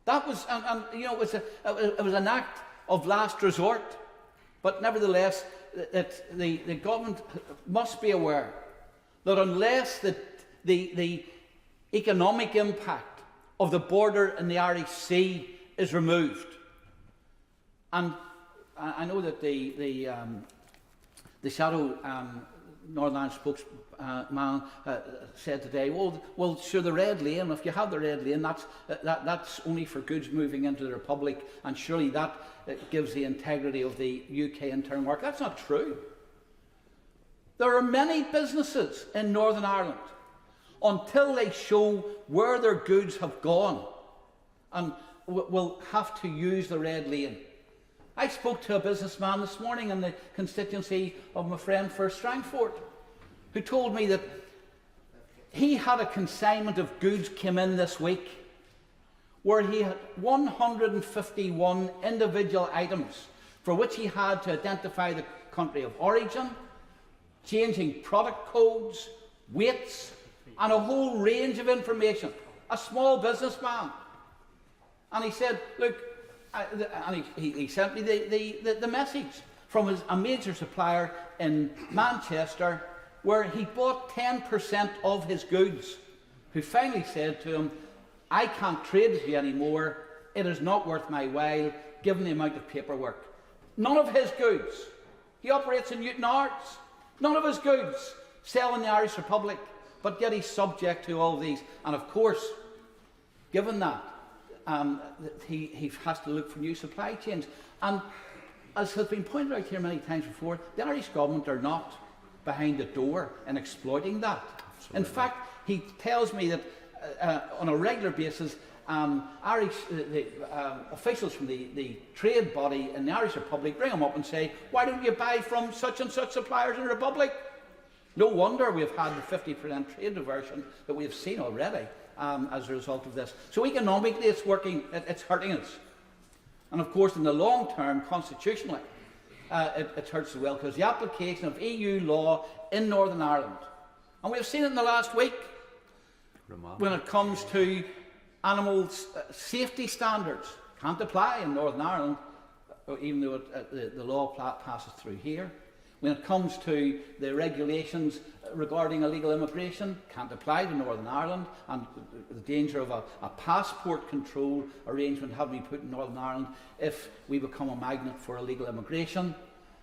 Speaker 17: That was, you know, it was an act of last resort. But nevertheless, the government must be aware that unless the economic impact of the border in the Irish Sea is removed, and I know that the shadow Northern Ireland spokesman said today, well, sure, the red lane, if you have the red lane, that's only for goods moving into the Republic, and surely that gives the integrity of the UK internal market. That's not true. There are many businesses in Northern Ireland, until they show where their goods have gone, and will have to use the red lane. I spoke to a businessman this morning in the constituency of my friend for Strangford, who told me that he had a consignment of goods came in this week where he had 151 individual items for which he had to identify the country of origin, changing product codes, weights, and a whole range of information. A small businessman. And he said, look, and he sent me the message from a major supplier in Manchester where he bought 10% of his goods, who finally said to him, I can't trade with you anymore, it is not worth my while, given the amount of paperwork. None of his goods. He operates in Newton Arts. None of his goods sell in the Irish Republic, but yet he's subject to all these. And of course, given that, he has to look for new supply chains. And as has been pointed out here many times before, the Irish government are not behind the door in exploiting that. Absolutely. In fact, he tells me that on a regular basis, Irish officials from the trade body in the Irish Republic bring him up and say, why don't you buy from such and such suppliers in the Republic? No wonder we've had the 50% trade diversion that we've seen already as a result of this. So economically it's working, it's hurting us. And of course in the long term, constitutionally, it hurts as well, because the application of EU law in Northern Ireland, and we've seen it in the last week, when it comes to animal safety standards, can't apply in Northern Ireland, even though the law passes through here. When it comes to the regulations regarding illegal immigration, can't apply to Northern Ireland, and the danger of a passport control arrangement having been put in Northern Ireland if we become a magnet for illegal immigration.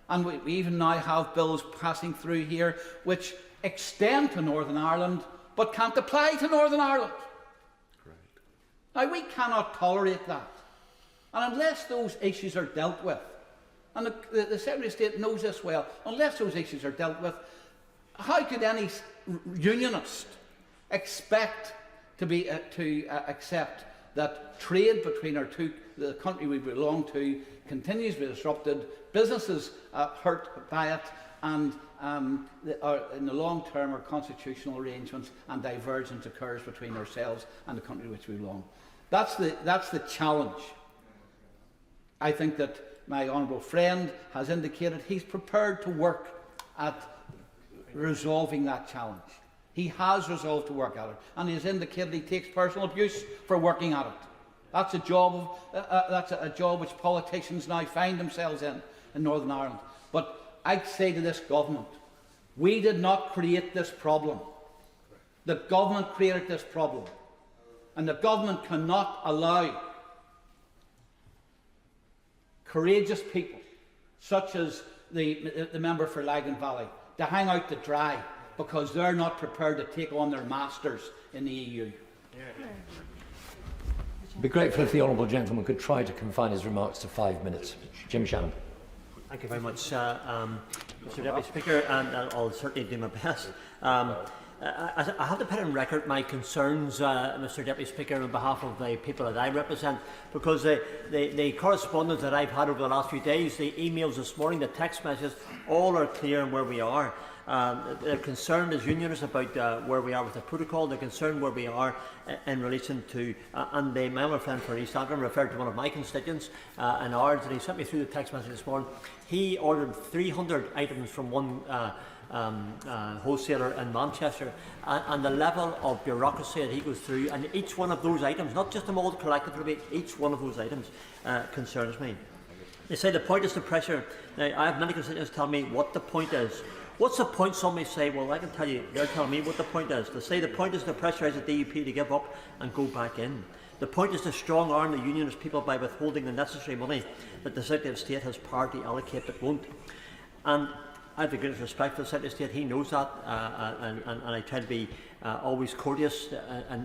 Speaker 17: And we even now have bills passing through here which extend to Northern Ireland but can't apply to Northern Ireland. Correct. Now, we cannot tolerate that. And unless those issues are dealt with, and the Secretary of State knows this well, unless those issues are dealt with, how could any unionist expect to accept that trade between the country we belong to continues to be disrupted, businesses hurt by it, and in the long term our constitutional arrangements and divergence occurs between ourselves and the country to which we belong? That's the challenge. I think that my honourable friend has indicated he's prepared to work at resolving that challenge. He has resolved to work at it, and he has indicated he takes personal abuse for working at it. That's a job which politicians now find themselves in Northern Ireland. But I say to this government, we did not create this problem. The government created this problem, and the government cannot allow courageous people, such as the member for Lagan Valley, to hang out to dry because they're not prepared to take on their masters in the EU. Yeah.
Speaker 3: I'd be grateful if the honourable gentleman could try to confine his remarks to 5 minutes. Jim Shannon.
Speaker 5: Thank you very much, Mr Deputy Speaker, and I'll certainly do my best. I have to put on record my concerns, Mr Deputy Speaker, on behalf of the people that I represent, because the correspondence that I've had over the last few days, the emails this morning, the text messages, all are clear on where we are. They're concerned as unionists about where we are with the protocol. They're concerned where we are in relation to, and the member for East Antrim referred to one of my constituents in ours, and he sent me through the text message this morning. He ordered 300 items from one wholesaler in Manchester, and the level of bureaucracy that he goes through, and each one of those items, not just them all collectively, each one of those items concerns me. They say the point is the pressure. Now, I have many constituents tell me what the point is. What's the point? Some may say, well, I can tell you, they're telling me what the point is. They say the point is to pressurise the DUP to give up and go back in. The point is to strong arm the unionist people by withholding the necessary money that the Secretary of State has power to allocate but won't. And I have the greatest respect for the Secretary of State. He knows that, and I try to be always courteous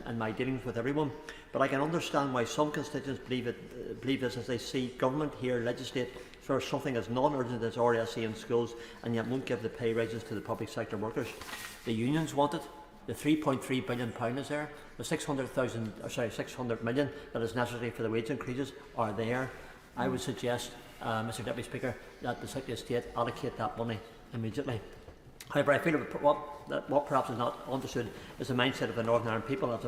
Speaker 5: in my dealings with everyone. But I can understand why some constituents believe this as they see government here legislate for something as non-urgent as RSE in schools, and yet won't give the pay raises to the public sector workers. The unions want it. The £3.3 billion is there. The 600 million that is necessary for the wage increases are there. I would suggest, Mr Deputy Speaker, that the Secretary of State allocate that money immediately. However, I feel what perhaps is not understood is the mindset of the Northern Ireland people.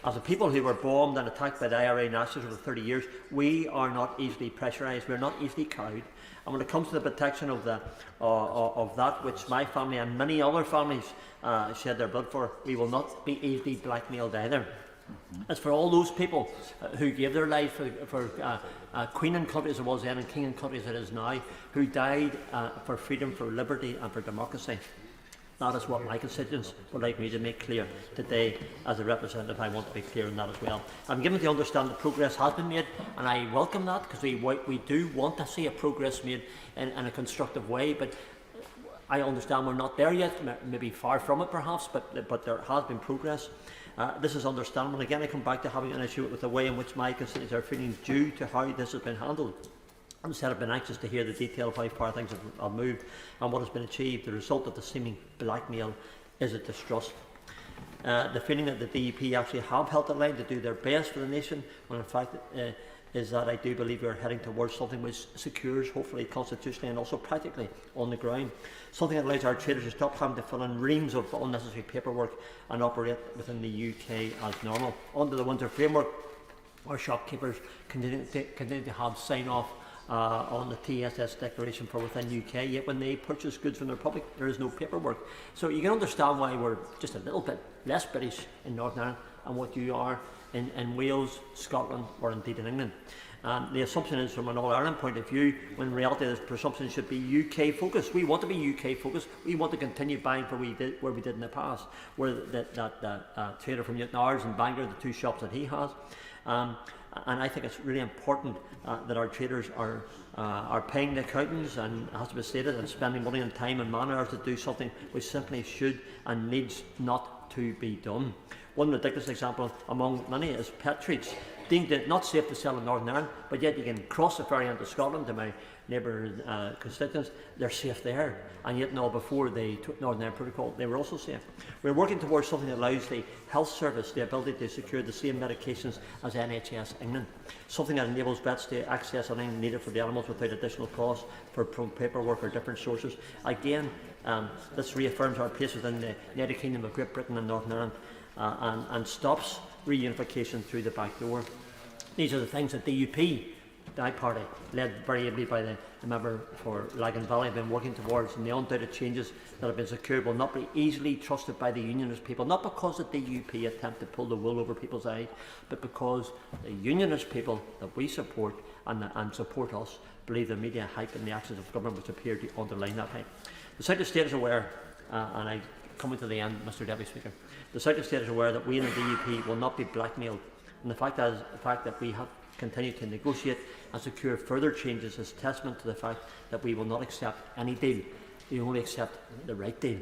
Speaker 5: As a people who were bombed and attacked by the IRA nationals over 30 years, we are not easily pressurised. We are not easily cowed. And when it comes to the protection of that which my family and many other families shed their blood for, we will not be easily blackmailed either. As for all those people who gave their life for Queen and country as it was then, and King and country as it is now, who died for freedom, for liberty and for democracy, that is what my constituents would like me to make clear today. As a representative, I want to be clear on that as well. I'm given to understand that progress has been made, and I welcome that, because we do want to see a progress made in a constructive way, but I understand we're not there yet, maybe far from it perhaps, but there has been progress. This is understandable. Again, I come back to having an issue with the way in which my constituents are feeling due to how this has been handled. Instead, I've been anxious to hear the detail of how far things have moved and what has been achieved. The result of the seeming blackmail is a distrust. The feeling that the DUP actually have held the line to do their best for the nation, when in fact is that I do believe we are heading towards something which secures, hopefully constitutionally and also practically on the ground, something that allows our traders to stop having to fill in reams of unnecessary paperwork and operate within the UK as normal. Under the Windsor framework, our shopkeepers continue to have sign-off on the TSS declaration for within UK, yet when they purchase goods from the Republic, there is no paperwork. So you can understand why we're just a little bit less British in Northern Ireland and what you are in Wales, Scotland, or indeed in England. The assumption is, from an All-Ireland point of view, when in reality the presumption should be UK focused. We want to be UK focused. We want to continue buying where we did in the past, where that trader from Newton Ayres and Bangor, the two shops that he has. And I think it's really important that our traders are paying the accountants, and it has to be stated, and spending money and time and man hours to do something which simply should and needs not to be done. One ridiculous example among many is pet treats, deemed not safe to sell in Northern Ireland, but yet you can cross the ferry into Scotland to my neighbour constituents, they're safe there. And yet now, before the Northern Ireland Protocol, they were also safe. We're working towards something that allows the health service the ability to secure the same medications as NHS England, something that enables vets to access anything needed for the animals without additional cost for paperwork or different sources. Again, this reaffirms our place within the United Kingdom of Great Britain and Northern Ireland, and stops reunification through the back door. These are the things that DUP, my party, led very ably by the member for Lagan Valley, have been working towards, and the undoubted changes that have been secured will not be easily trusted by the unionist people, not because the DUP attempt to pull the wool over people's eyes, but because the unionist people that we support and support us believe the media hype and the actions of government which appear to underline that hype. The Secretary of State is aware, and I coming to the end, Mr Deputy Speaker, the Secretary of State is aware that we in the DUP will not be blackmailed, and the fact that we have continued to negotiate and secure further changes is testament to the fact that we will not accept any deal. We only accept the right deal.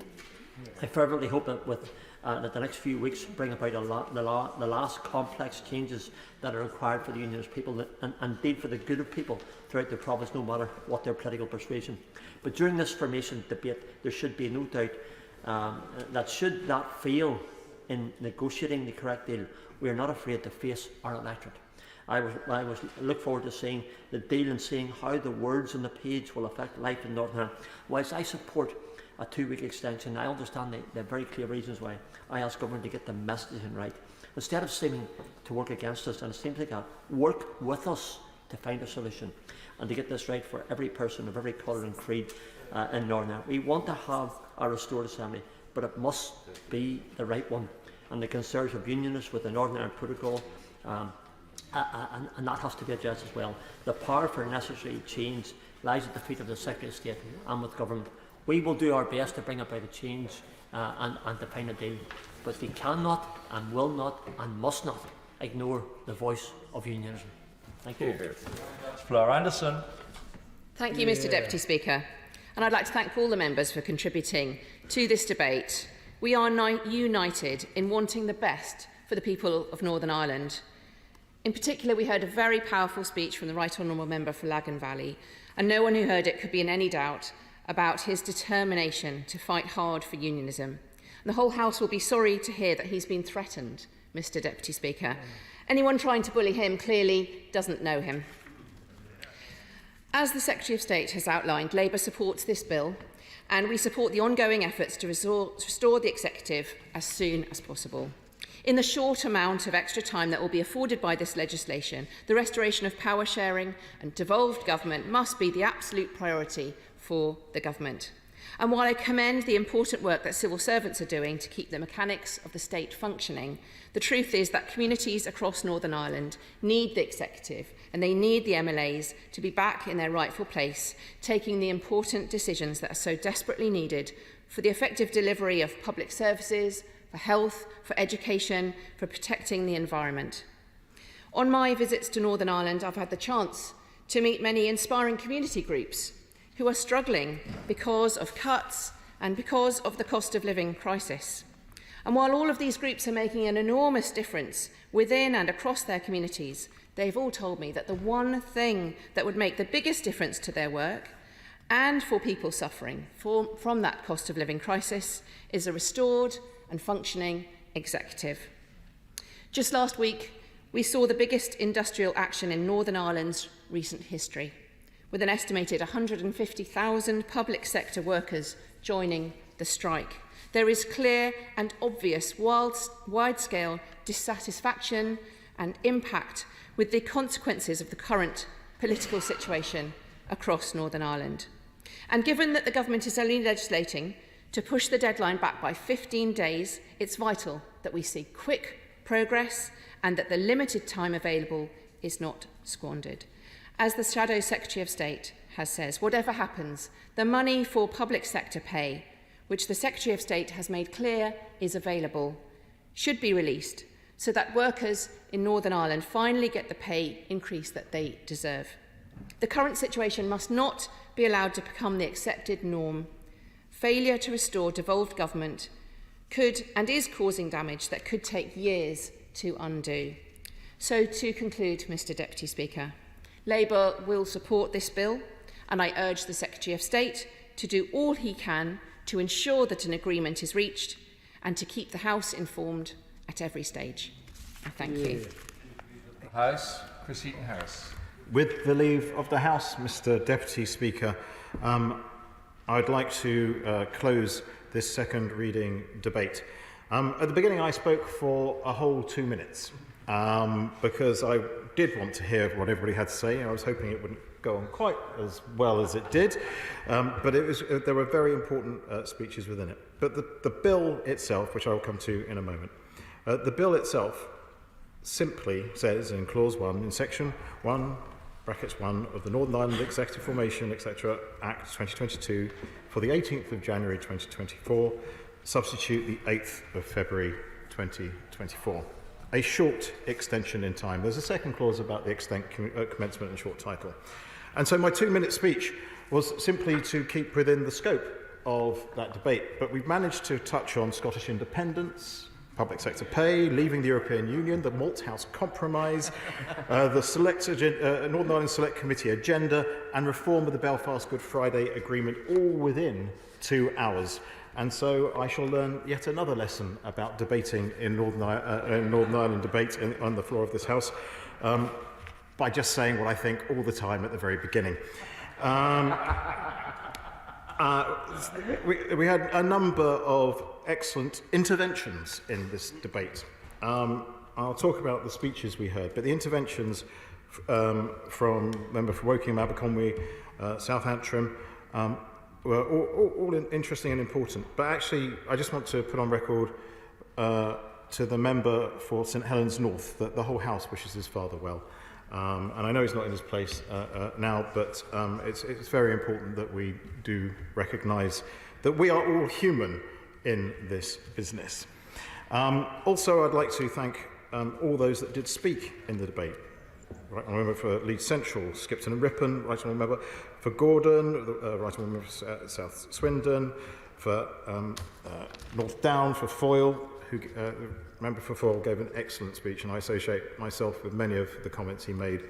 Speaker 5: I fervently hope that with that the next few weeks bring about the last complex changes that are required for the unionist people and indeed for the good of people throughout the province, no matter what their political persuasion. But during this formation debate, there should be no doubt that should that fail in negotiating the correct deal, we are not afraid to face our electorate. I look forward to seeing the deal and seeing how the words on the page will affect life in Northern Ireland. Whilst I support a 2-week extension, I understand the very clear reasons why I ask government to get the messaging right. Instead of seeming to work against us, and it seems like that, work with us to find a solution and to get this right for every person of every colour and creed in Northern Ireland. We want to have a restored assembly, but it must be the right one. And the concerns of unionists with the Northern Ireland Protocol, and that has to be addressed as well. The power for necessary change lies at the feet of the Secretary of State and with government. We will do our best to bring about a change and to find a deal, but we cannot and will not and must not ignore the voice of unionism. Thank you.
Speaker 15: Flora Anderson.
Speaker 19: Thank you, Mr Deputy Speaker. And I'd like to thank all the members for contributing to this debate. We are united in wanting the best for the people of Northern Ireland. In particular, we heard a very powerful speech from the Right Honourable Member for Lagan Valley, and no one who heard it could be in any doubt about his determination to fight hard for unionism. And the whole House will be sorry to hear that he's been threatened, Mr Deputy Speaker. Anyone trying to bully him clearly doesn't know him. As the Secretary of State has outlined, Labour supports this bill, and we support the ongoing efforts to restore the executive as soon as possible. In the short amount of extra time that will be afforded by this legislation, the restoration of power sharing and devolved government must be the absolute priority for the government. And while I commend the important work that civil servants are doing to keep the mechanics of the state functioning, the truth is that communities across Northern Ireland need the executive and they need the MLAs to be back in their rightful place, taking the important decisions that are so desperately needed for the effective delivery of public services, for health, for education, for protecting the environment. On my visits to Northern Ireland, I've had the chance to meet many inspiring community groups who are struggling because of cuts and because of the cost of living crisis. And while all of these groups are making an enormous difference within and across their communities, they've all told me that the one thing that would make the biggest difference to their work and for people suffering from that cost of living crisis is a restored and functioning executive. Just last week, we saw the biggest industrial action in Northern Ireland's recent history, with an estimated 150,000 public sector workers joining the strike. There is clear and obvious wide-scale dissatisfaction and impact with the consequences of the current political situation across Northern Ireland. And given that the government is only legislating to push the deadline back by 15 days, it's vital that we see quick progress and that the limited time available is not squandered. As the Shadow Secretary of State has said, whatever happens, the money for public sector pay, which the Secretary of State has made clear is available, should be released so that workers in Northern Ireland finally get the pay increase that they deserve. The current situation must not be allowed to become the accepted norm. Failure to restore devolved government could and is causing damage that could take years to undo. So to conclude, Mr Deputy Speaker, Labour will support this bill, and I urge the Secretary of State to do all he can to ensure that an agreement is reached and to keep the House informed at every stage. Thank you.
Speaker 15: House, Chris Heaton-Harris.
Speaker 20: With the leave of the House, Mr Deputy Speaker, I'd like to close this second reading debate. At the beginning I spoke for a whole 2 minutes because I did want to hear what everybody had to say. I was hoping it wouldn't go on quite as well as it did, but there were very important speeches within it. But the bill itself, which I will come to in a moment, the bill itself simply says in Clause 1, in Section 1, brackets 1 of the Northern Ireland Executive Formation, etc. Act 2022, for the 18th of January 2024, substitute the 8th of February 2024. A short extension in time. There's a second clause about the commencement and short title. And so my 2-minute speech was simply to keep within the scope of that debate, but we've managed to touch on Scottish independence, public sector pay, leaving the European Union, the Malthouse Compromise, the Northern Ireland Select Committee agenda, and reform of the Belfast Good Friday Agreement, all within 2 hours. And so I shall learn yet another lesson about debating in Northern Ireland debate on the floor of this House by just saying what I think all the time at the very beginning. We had a number of excellent interventions in this debate. I'll talk about the speeches we heard, but the interventions from Member for Woking, Aberconwy, South Antrim, were all interesting and important. But actually, I just want to put on record to the member for St Helens North that the whole House wishes his father well. And I know he's not in his place now, but it's very important that we do recognise that we are all human in this business. Also, I'd like to thank all those that did speak in the debate. Right honourable member for Leeds Central, Skipton and Ripon, right honourable member for Gordon, right honourable member for South Swindon, for North Down, for Foyle, who member for Foyle gave an excellent speech, and I associate myself with many of the comments he made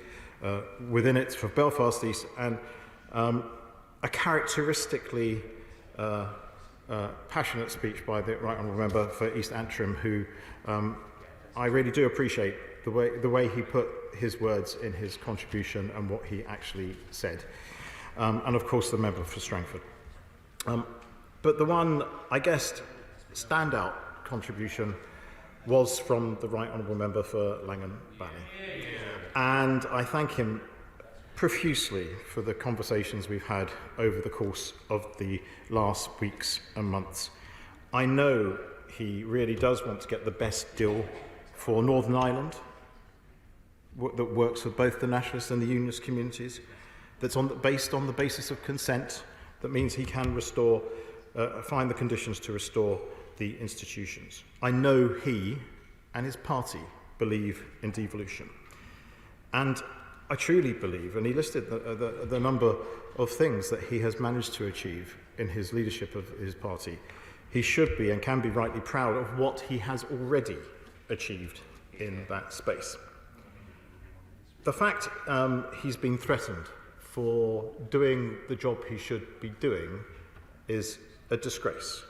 Speaker 20: within it, for Belfast East, and a characteristically passionate speech by the right honourable member for East Antrim, who I really do appreciate the way he put his words in his contribution and what he actually said. And of course the member for Strangford. But the one, I guess, standout contribution was from the right honourable member for Langham Valley. And I thank him profusely for the conversations we've had over the course of the last weeks and months. I know he really does want to get the best deal for Northern Ireland that works for both the nationalist and the unionist communities, that's based on the basis of consent, that means he can restore, find the conditions to restore the institutions. I know he and his party believe in devolution. And I truly believe, and he listed the number of things that he has managed to achieve in his leadership of his party. He should be and can be rightly proud of what he has already achieved in that space. The fact he's been threatened for doing the job he should be doing is a disgrace.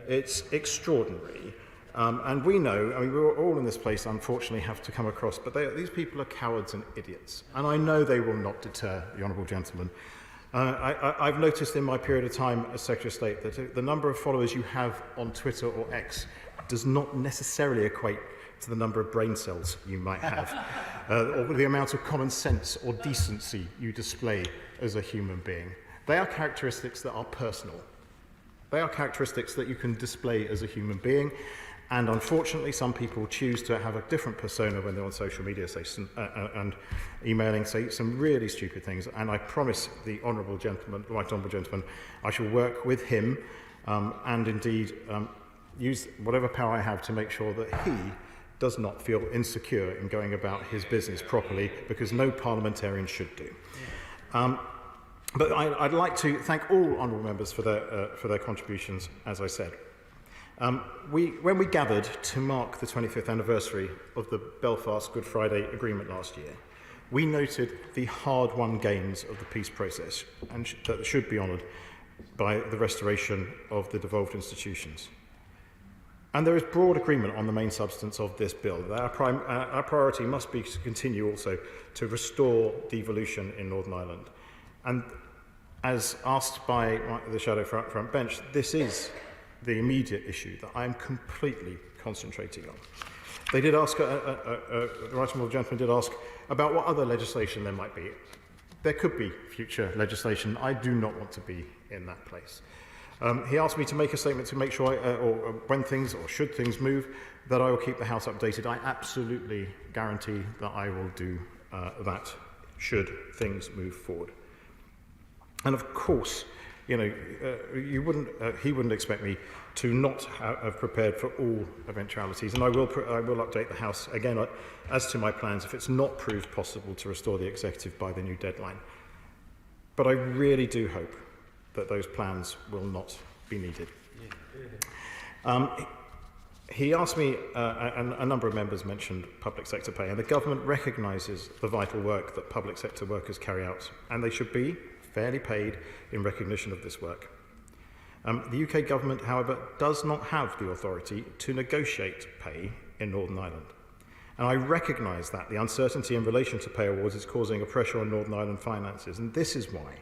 Speaker 20: It's extraordinary. And we know, I mean, we're all in this place, unfortunately, have to come across, but these people are cowards and idiots. And I know they will not deter the honourable gentleman. I've noticed in my period of time as Secretary of State that the number of followers you have on Twitter or X does not necessarily equate to the number of brain cells you might have, or the amount of common sense or decency you display as a human being. They are characteristics that are personal. They are characteristics that you can display as a human being, and unfortunately some people choose to have a different persona when they're on social media, and emailing, say some really stupid things. And I promise the honourable gentleman, the right honourable gentleman, I shall work with him and indeed use whatever power I have to make sure that he does not feel insecure in going about his business properly, because no parliamentarian should do. But I'd like to thank all honourable members for their contributions, as I said. When we gathered to mark the 25th anniversary of the Belfast Good Friday Agreement last year, we noted the hard-won gains of the peace process and that should be honoured by the restoration of the devolved institutions. And there is broad agreement on the main substance of this bill. That our priority must be to continue also to restore devolution in Northern Ireland. And as asked by the Shadow Front Bench, this is the immediate issue that I am completely concentrating on. They did ask, the right honourable gentleman did ask about what other legislation there might be. There could be future legislation. I do not want to be in that place. He asked me to make a statement to make sure, or when things, or should things move, that I will keep the House updated. I absolutely guarantee that I will do that, should things move forward. And of course, you know, he wouldn't expect me to not have prepared for all eventualities, and I will update the House again as to my plans if it's not proved possible to restore the executive by the new deadline. But I really do hope that those plans will not be needed. He asked me, and a number of members mentioned public sector pay, and the government recognises the vital work that public sector workers carry out, and they should be fairly paid in recognition of this work. The UK government, however, does not have the authority to negotiate pay in Northern Ireland. And I recognise that the uncertainty in relation to pay awards is causing a pressure on Northern Ireland finances, and this is why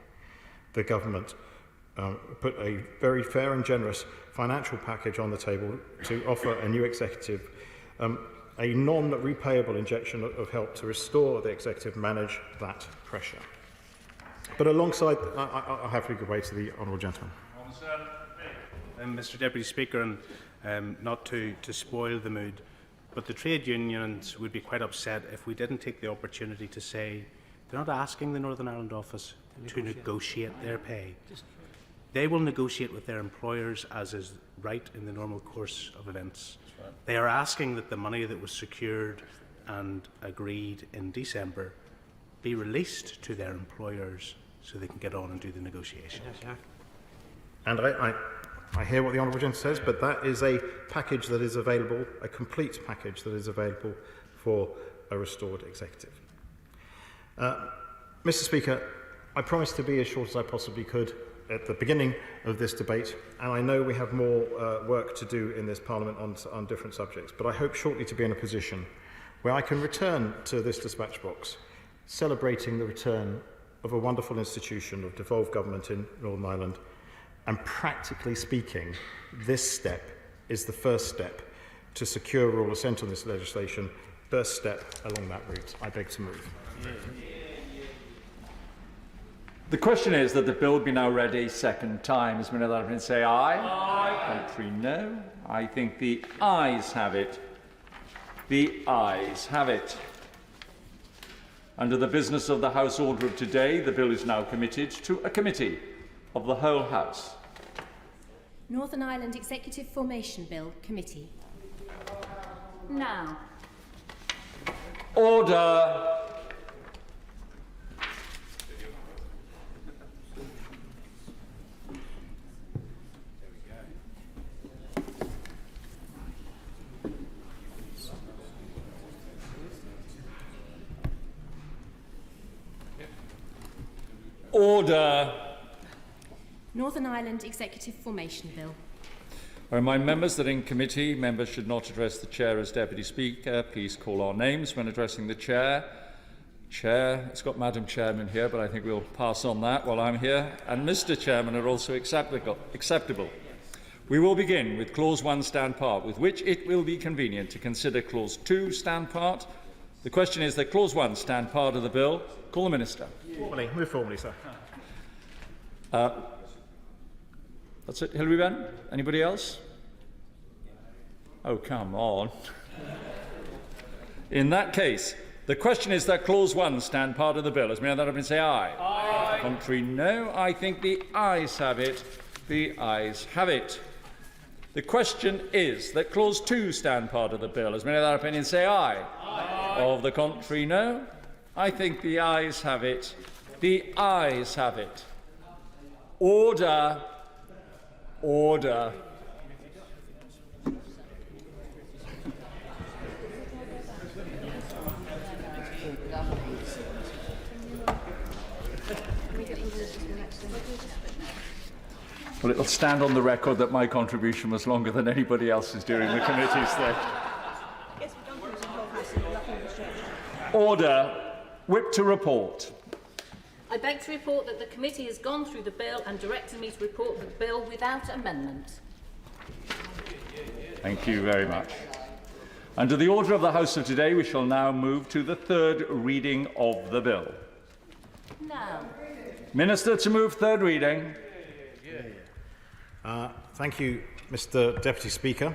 Speaker 20: the government put a very fair and generous financial package on the table to offer a new executive a non-repayable injection of help to restore the executive manage that pressure. But alongside, I'll have to give way to the honourable gentleman.
Speaker 1: Mr Deputy Speaker, and not to spoil the mood, but the trade unions would be quite upset if we didn't take the opportunity to say they're not asking the Northern Ireland office to negotiate their pay. They will negotiate with their employers, as is right in the normal course of events. Right. They are asking that the money that was secured and agreed in December be released to their employers so they can get on and do the negotiation.
Speaker 20: And I hear what the honourable gentleman says, but that is a package that is available, a complete package that is available for a restored executive. Mr Speaker, I promised to be as short as I possibly could at the beginning of this debate, and I know we have more work to do in this Parliament on different subjects, but I hope shortly to be in a position where I can return to this dispatch box, celebrating the return of a wonderful institution of devolved government in Northern Ireland. And practically speaking, this step is the first step to secure rural assent on this legislation, first step along that route. I beg to move.
Speaker 2: The question is that the bill be now read a second time. As many of that say aye. Aye. Contrary, no. I think the ayes have it. The ayes have it. Under the business of the House order of today, the bill is now committed to a committee of the whole House.
Speaker 16: Northern Ireland Executive Formation Bill Committee. Now.
Speaker 2: Order. Order.
Speaker 16: Northern Ireland Executive Formation Bill.
Speaker 2: I remind members that in committee, members should not address the Chair as Deputy Speaker. Please call our names when addressing the Chair. Chair, it's got Madam Chairman here, but I think we'll pass on that while I'm here. And Mr Chairman are also acceptable. We will begin with Clause 1 stand part, with which it will be convenient to consider Clause 2 stand part. The question is that Clause 1 stand part of the bill. Call the Minister.
Speaker 20: Formally. Move formally, sir.
Speaker 2: That's it. Hilary Benn? Anybody else? Oh, come on. In that case, the question is that Clause 1 stand part of the bill. As many of that have been say aye. Aye. Contrary, no. I think the ayes have it. The ayes have it. The question is that Clause 2 stand part of the bill. As many of that opinion say aye. Aye. Of the contrary, no. I think the ayes have it. The ayes have it. Order. Order. Well, it will stand on the record that my contribution was longer than anybody else's during the committee's day. Order. Whip to report.
Speaker 8: I beg to report that the committee has gone through the bill and directed me to report the bill without amendment.
Speaker 2: Thank you very much. Under the order of the House of today, we shall now move to the third reading of the bill.
Speaker 8: Now.
Speaker 2: Minister to move third reading.
Speaker 20: Thank you, Mr Deputy Speaker.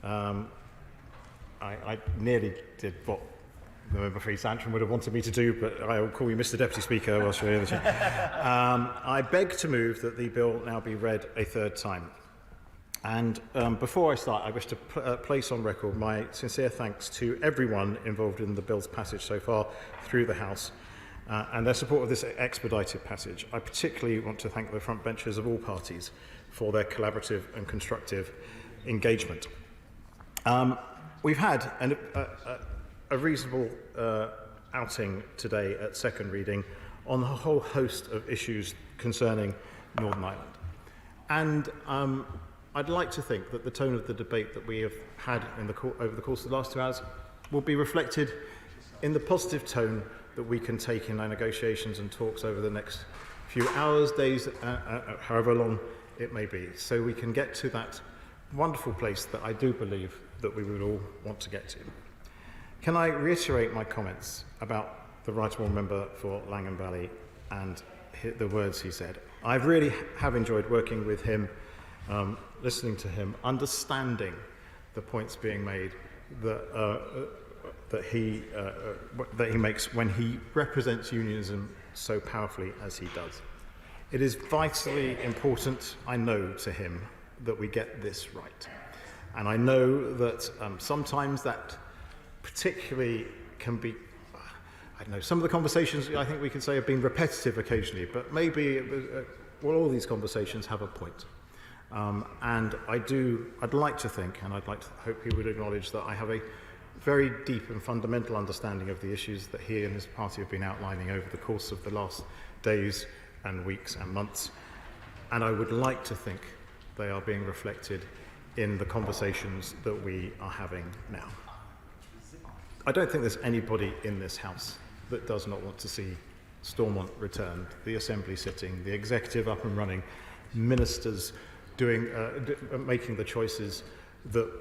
Speaker 20: I nearly did what the member for East Antrim would have wanted me to do, but I will call you Mr Deputy Speaker whilst you're here. I beg to move that the bill now be read a third time. And before I start, I wish to place on record my sincere thanks to everyone involved in the bill's passage so far through the House and their support of this expedited passage. I particularly want to thank the front benchers of all parties for their collaborative and constructive engagement. We've had a reasonable outing today at second reading on a whole host of issues concerning Northern Ireland. And I'd like to think that the tone of the debate that we have had over the course of the last 2 hours will be reflected in the positive tone that we can take in our negotiations and talks over the next few hours, days, however long it may be, so we can get to that wonderful place that I do believe that we would all want to get to. Can I reiterate my comments about the Right Honourable Member for Langham Valley and the words he said? I really have enjoyed working with him, listening to him, understanding the points being made that he makes when he represents unionism so powerfully as he does. It is vitally important, I know, to him that we get this right. And I know that sometimes that particularly can be, I don't know, some of the conversations I think we can say have been repetitive occasionally, but maybe all these conversations have a point. And I'd like to think, and I'd like to hope he would acknowledge that I have a very deep and fundamental understanding of the issues that he and his party have been outlining over the course of the last days and weeks and months. And I would like to think they are being reflected in the conversations that we are having now. I don't think there's anybody in this House that does not want to see Stormont returned, the Assembly sitting, the Executive up and running, ministers making the choices that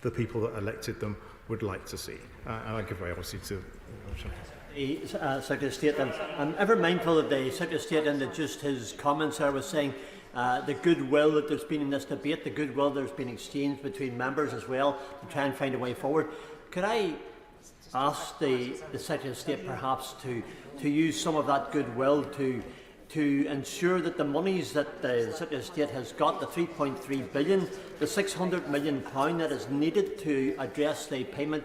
Speaker 20: the people that elected them would like to see. And I give way obviously to
Speaker 5: the Secretary of State. I'm ever mindful of the Secretary of State and just his comments there was saying the goodwill that there's been in this debate, the goodwill there's been exchanged between members as well to try and find a way forward. Could I ask the Secretary of State perhaps to use some of that goodwill to ensure that the monies that the Secretary of State has got, the 3.3 billion, the £600 million that is needed to address the payment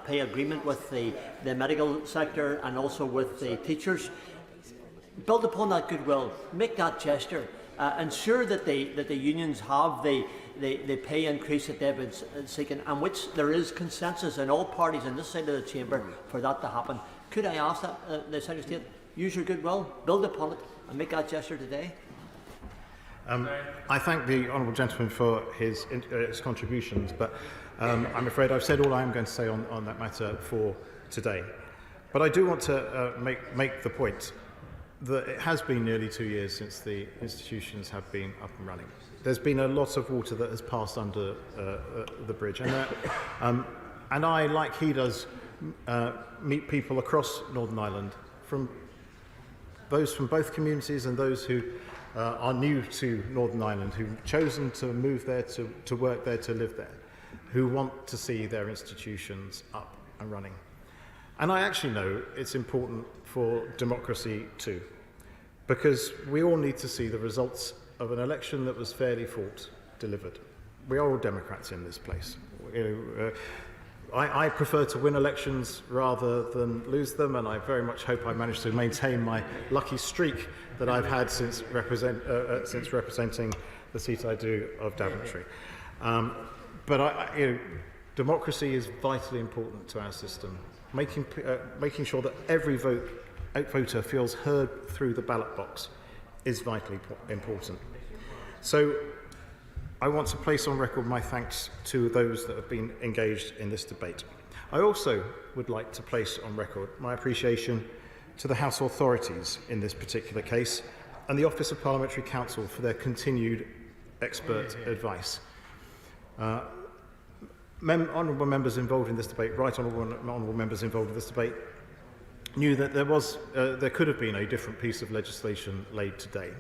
Speaker 5: pay agreement with the medical sector and also with the teachers, build upon that goodwill, make that gesture, ensure that the unions have the pay increase that they've been seeking, and which there is consensus in all parties in this side of the chamber for that to happen. Could I ask that the Secretary of State use your goodwill, build upon it, and make that gesture today?
Speaker 20: I thank the honourable gentleman for his contributions, but I'm afraid I've said all I am going to say on that matter for today. But I do want to make the point that it has been nearly 2 years since the institutions have been up and running. There's been a lot of water that has passed under the bridge, and I, like he does, meet people across Northern Ireland, from those from both communities and those who are new to Northern Ireland, who've chosen to move there, to work there, to live there, who want to see their institutions up and running. And I actually know it's important for democracy too, because we all need to see the results of an election that was fairly fought delivered. We are all Democrats in this place. I prefer to win elections rather than lose them, and I very much hope I manage to maintain my lucky streak that I've had since representing the seat I do of Daventry. But democracy is vitally important to our system. Making sure that every voter feels heard through the ballot box is vitally important. So I want to place on record my thanks to those that have been engaged in this debate. I also would like to place on record my appreciation to the House authorities in this particular case and the Office of Parliamentary Counsel for their continued expert advice. Honourable members involved in this debate, right honourable members involved in this debate, knew that there could have been a different piece of legislation laid today,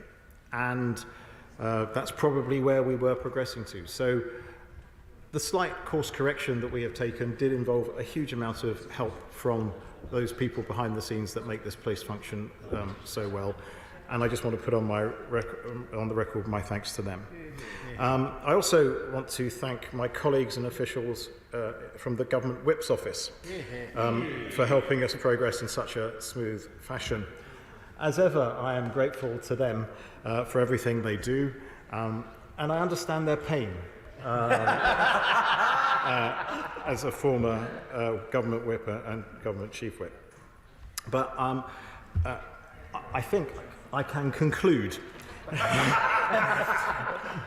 Speaker 20: and that's probably where we were progressing to. So the slight course correction that we have taken did involve a huge amount of help from those people behind the scenes that make this place function so well, and I just want to put on the record my thanks to them. I also want to thank my colleagues and officials from the Government Whip's office for helping us progress in such a smooth fashion. as ever, I am grateful to them for everything they do, and I understand their pain as a former government whip and government chief whip. But I think I can conclude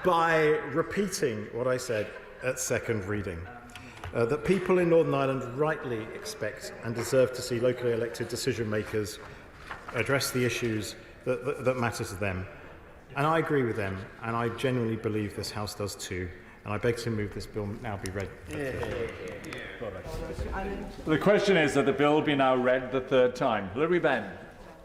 Speaker 20: by repeating what I said at second reading, that people in Northern Ireland rightly expect and deserve to see locally elected decision makers address the issues that matter to them. And I agree with them, and I genuinely believe this House does too. And I beg to move this bill now be read.
Speaker 2: The question is that the bill be now read the third time. Hilary Benn.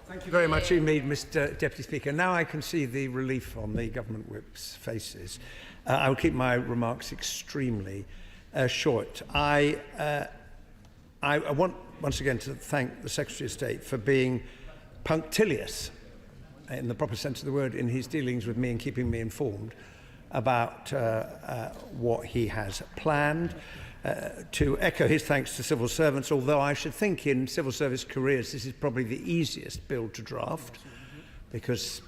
Speaker 4: Thank you very much indeed, Mr Deputy Speaker. Now I can see the relief on the government whip's faces. I will keep my remarks extremely short. I want once again to thank the Secretary of State for being punctilious, in the proper sense of the word, in his dealings with me and keeping me informed about what he has planned. To echo his thanks to civil servants, although I should think in civil service careers this is probably the easiest bill to draft, because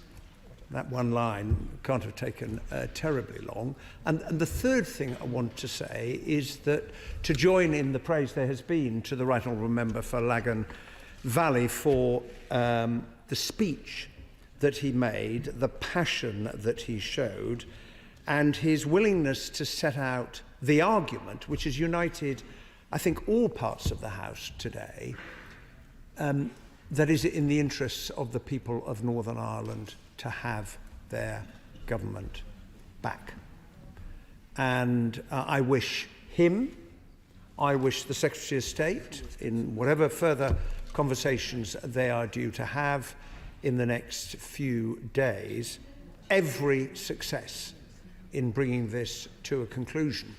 Speaker 4: that one line can't have taken terribly long. And the third thing I want to say is that to join in the praise there has been to the Right Honourable Member for Lagan Valley for the speech that he made, the passion that he showed, and his willingness to set out the argument which has united, I think, all parts of the House today, that is in the interests of the people of Northern Ireland to have their government back. And I wish him, I wish the Secretary of State, in whatever further conversations they are due to have in the next few days, every success in bringing this to a conclusion,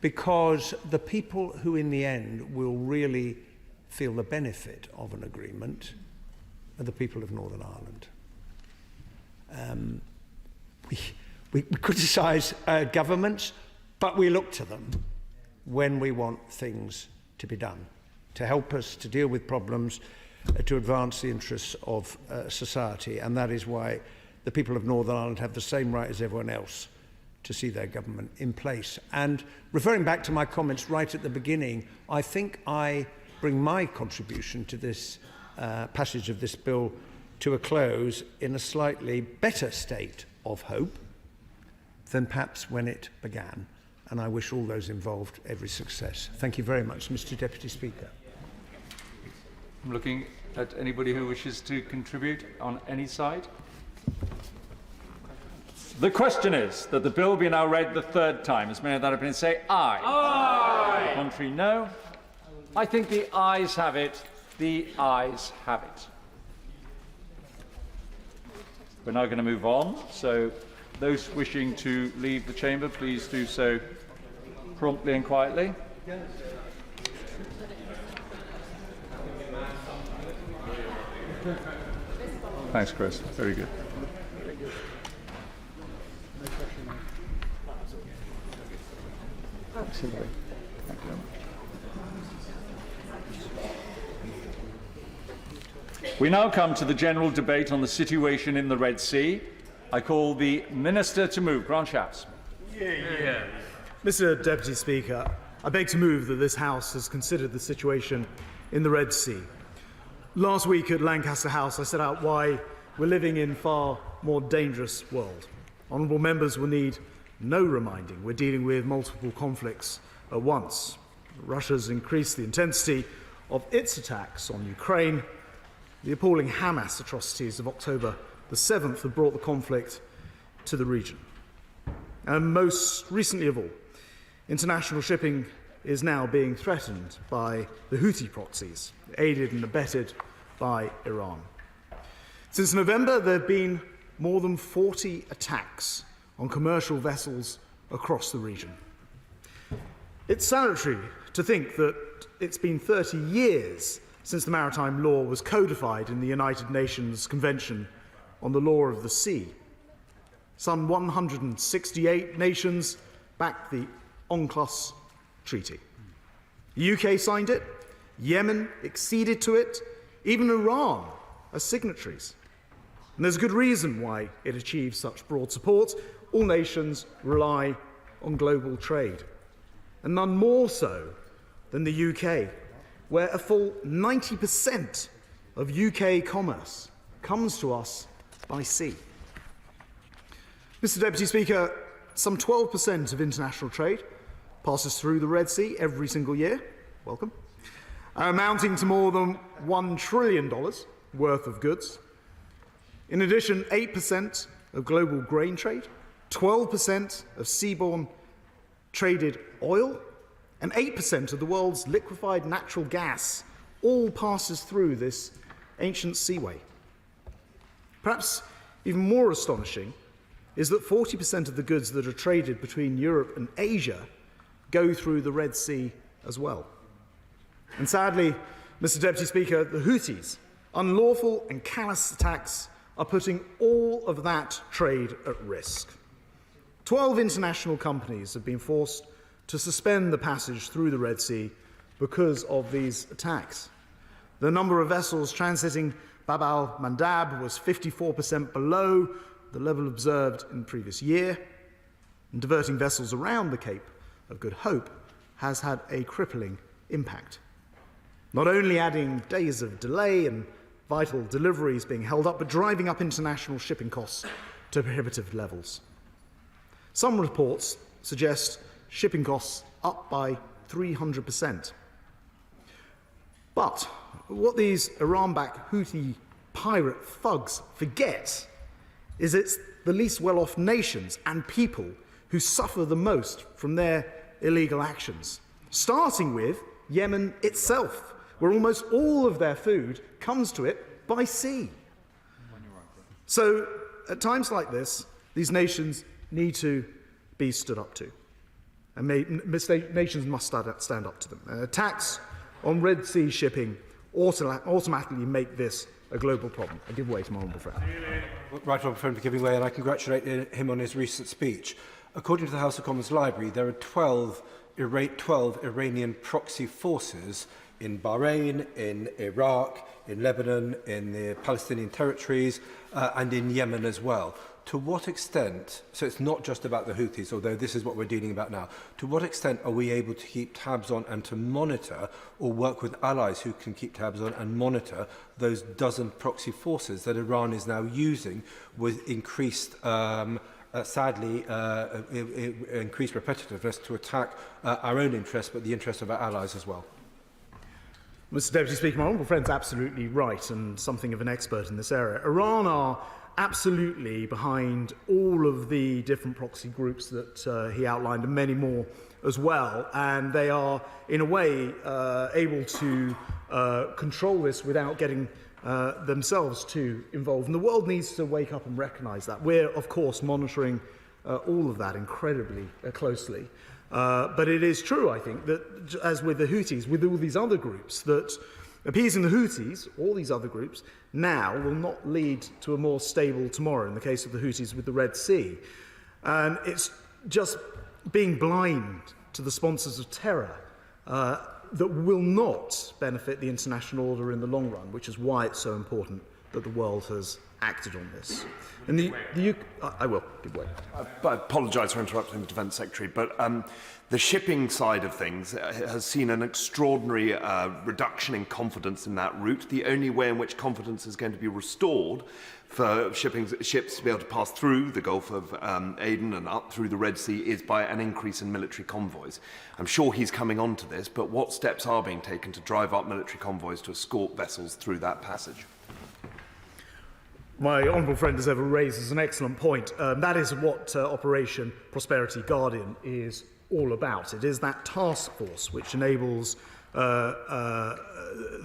Speaker 4: because the people who in the end will really feel the benefit of an agreement are the people of Northern Ireland. We criticise governments, but we look to them when we want things to be done, to help us to deal with problems, to advance the interests of society, and that is why the people of Northern Ireland have the same right as everyone else to see their government in place. And referring back to my comments right at the beginning, I think I bring my contribution to this passage of this bill to a close in a slightly better state of hope than perhaps when it began. And I wish all those involved every success. Thank you very much, Mr. Deputy Speaker.
Speaker 2: I'm looking at anybody who wishes to contribute on any side. The question is that the bill be now read the third time. As many of that have been say aye. Aye. Contrary, no. I think the ayes have it. The ayes have it. We're now going to move on. So those wishing to leave the chamber, please do so promptly and quietly. Thanks, Chris. Very good. Thank you. We now come to the general debate on the situation in the Red Sea. I call the Minister to move. Grant Shapps.
Speaker 21: Yeah. Mr. Deputy Speaker, I beg to move that this House has considered the situation in the Red Sea. Last week at Lancaster House, I set out why we're living in a far more dangerous world. Honourable members will need no reminding. We're dealing with multiple conflicts at once. Russia's increased the intensity of its attacks on Ukraine. The appalling Hamas atrocities of October the 7th have brought the conflict to the region. And most recently of all, international shipping is now being threatened by the Houthi proxies, aided and abetted by Iran. Since November, there have been more than 40 attacks on commercial vessels across the region. It's salutary to think that it's been 30 years since the maritime law was codified in the United Nations Convention on the Law of the Sea. Some 168 nations backed the UNCLOS Treaty. The UK signed it, Yemen acceded to it, even Iran as signatories. And there's a good reason why it achieves such broad support. All nations rely on global trade, and none more so than the UK, where a full 90% of UK commerce comes to us by sea. Mr. Deputy Speaker, some 12% of international trade passes through the Red Sea every single year, welcome, amounting to more than $1 trillion worth of goods. In addition, 8% of global grain trade, 12% of seaborne traded oil, and 8% of the world's liquefied natural gas all passes through this ancient seaway. Perhaps even more astonishing is that 40% of the goods that are traded between Europe and Asia go through the Red Sea as well. And sadly, Mr. Deputy Speaker, the Houthis' unlawful and callous attacks are putting all of that trade at risk. 12 international companies have been forced to suspend the passage through the Red Sea because of these attacks. The number of vessels transiting Bab al-Mandab was 54% below the level observed in the previous year, and diverting vessels around the Cape of Good Hope has had a crippling impact, not only adding days of delay and vital deliveries being held up, but driving up international shipping costs to prohibitive levels. Some reports suggest shipping costs up by 300%. But what these Iran-backed Houthi pirate thugs forget is it's the least well-off nations and people who suffer the most from their illegal actions, starting with Yemen itself, where almost all of their food comes to it by sea. So at times like this, these nations need to be stood up to, and nations must stand up to them. Attacks on Red Sea shipping automatically make this a global problem. I give way to my honourable friend.
Speaker 6: Right honourable friend for giving way, and I congratulate him on his recent speech. According to the House of Commons Library, there are 12 Iranian proxy forces in Bahrain, in Iraq, in Lebanon, in the Palestinian territories, and in Yemen as well. To what extent, so it's not just about the Houthis, although this is what we're dealing about now, to what extent are we able to keep tabs on and to monitor, or work with allies who can keep tabs on and monitor those dozen proxy forces that Iran is now using with increased, sadly, increased repetitiveness to attack our own interests, but the interests of our allies as well?
Speaker 21: Mr. Deputy Speaker, my honourable friend's absolutely right, and something of an expert in this area. Iran are absolutely behind all of the different proxy groups that he outlined, and many more as well, and they are, in a way, able to control this without getting themselves too involved. And the world needs to wake up and recognise that. We're, of course, monitoring all of that incredibly closely. But it is true, I think, that as with the Houthis, with all these other groups, that appeasing the Houthis, all these other groups, now will not lead to a more stable tomorrow, in the case of the Houthis with the Red Sea. And it's just being blind to the sponsors of terror that will not benefit the international order in the long run, which is why it's so important that the world has acted on this. And I will give way.
Speaker 10: I apologise for interrupting the Defence Secretary, but the shipping side of things has seen an extraordinary reduction in confidence in that route. The only way in which confidence is going to be restored for ships to be able to pass through the Gulf of Aden and up through the Red Sea is by an increase in military convoys. I'm sure he's coming on to this, but what steps are being taken to drive up military convoys to escort vessels through that passage?
Speaker 21: My honourable friend as ever raises an excellent point. That is what Operation Prosperity Guardian is all about. It is that task force which enables the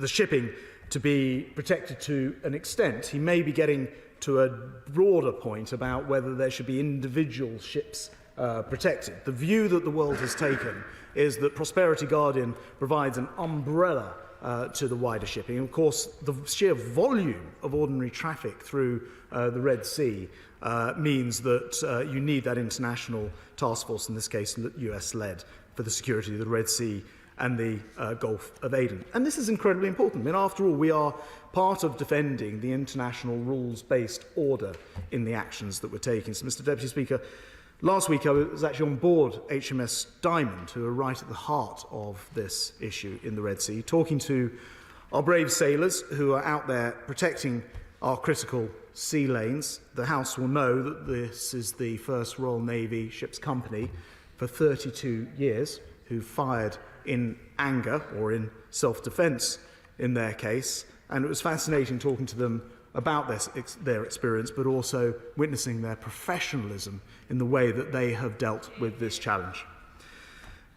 Speaker 21: shipping to be protected to an extent. He may be getting to a broader point about whether there should be individual ships protected. The view that the world has taken is that Prosperity Guardian provides an umbrella to the wider shipping. Of course, the sheer volume of ordinary traffic through the Red Sea means that you need that international task force, in this case US-led, for the security of the Red Sea and the Gulf of Aden. And this is incredibly important. I mean, after all, we are part of defending the international rules-based order in the actions that we're taking. So, Mr. Deputy Speaker, last week I was actually on board HMS Diamond, who are right at the heart of this issue in the Red Sea, talking to our brave sailors who are out there protecting our critical sea lanes. The House will know that this is the first Royal Navy ship's company for 32 years who fired in anger or in self-defence in their case. And it was fascinating talking to them about their experience, but also witnessing their professionalism in the way that they have dealt with this challenge.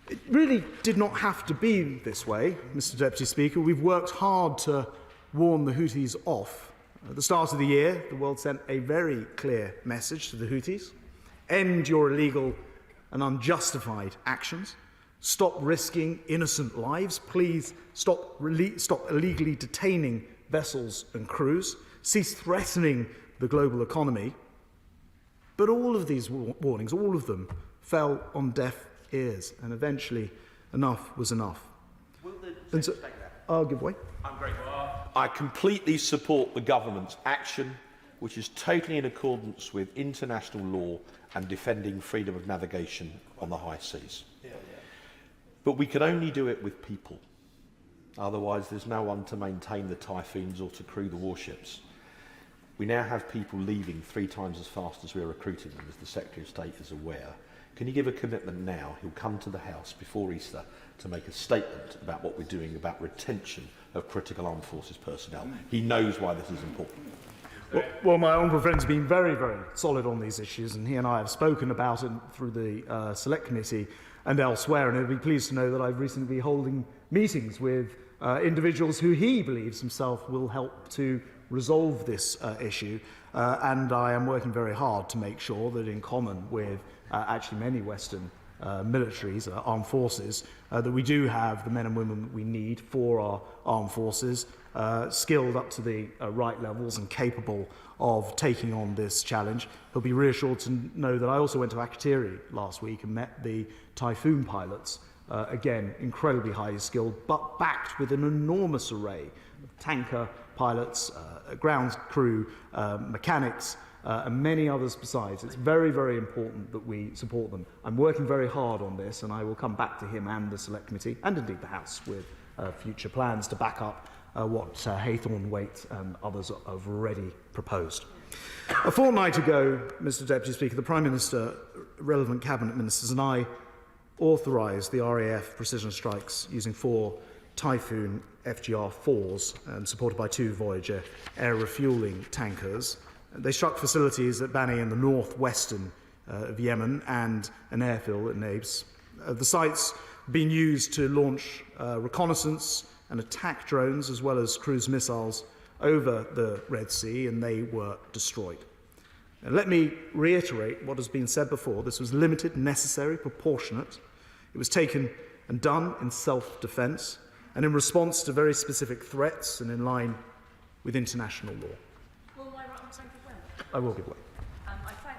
Speaker 21: It really did not have to be this way, Mr. Deputy Speaker. We've worked hard to warn the Houthis off. At the start of the year, the world sent a very clear message to the Houthis. End your illegal and unjustified actions. Stop risking innocent lives. Please stop illegally detaining vessels and crews. Cease threatening the global economy. But all of these warnings, all of them, fell on deaf ears, and eventually enough was enough. And so, I'll give way.
Speaker 7: I'm grateful. I completely support the government's action, which is totally in accordance with international law and defending freedom of navigation on the high seas. But we can only do it with people. Otherwise, there's no one to maintain the Typhoons or to crew the warships. We now have people leaving 3 times as fast as we're recruiting them, as the Secretary of State is aware. Can you give a commitment now? He'll come to the House before Easter to make a statement about what we're doing about retention of critical armed forces personnel. He knows why this is important.
Speaker 21: Well, my honourable friend's been very, very solid on these issues, and he and I have spoken about it through the Select Committee and elsewhere, and he'll be pleased to know that I've recently been holding meetings with individuals who he believes himself will help to resolve this issue, and I am working very hard to make sure that, in common with actually many Western militaries, armed forces, that we do have the men and women we need for our armed forces, skilled up to the right levels and capable of taking on this challenge. He'll be reassured to know that I also went to Akrotiri last week and met the Typhoon pilots, again, incredibly highly skilled, but backed with an enormous array of tanker pilots, ground crew, mechanics, and many others besides. It's very, very important that we support them. I'm working very hard on this, and I will come back to him and the Select Committee, and indeed the House, with future plans to back up what Haythorne, Waite and others have already proposed. A fortnight ago, Mr. Deputy Speaker, the Prime Minister, relevant Cabinet Ministers and I authorised the RAF precision strikes using 4 Typhoon FGR-4s and supported by 2 Voyager air refuelling tankers. They struck facilities at Bani in the northwestern of Yemen and an airfield at Nablus. The sites being used to launch reconnaissance and attack drones as well as cruise missiles over the Red Sea, and they were destroyed. And let me reiterate what has been said before. This was limited, necessary, proportionate. It was taken and done in self-defence and in response to very specific threats and in line with international law. I will give way.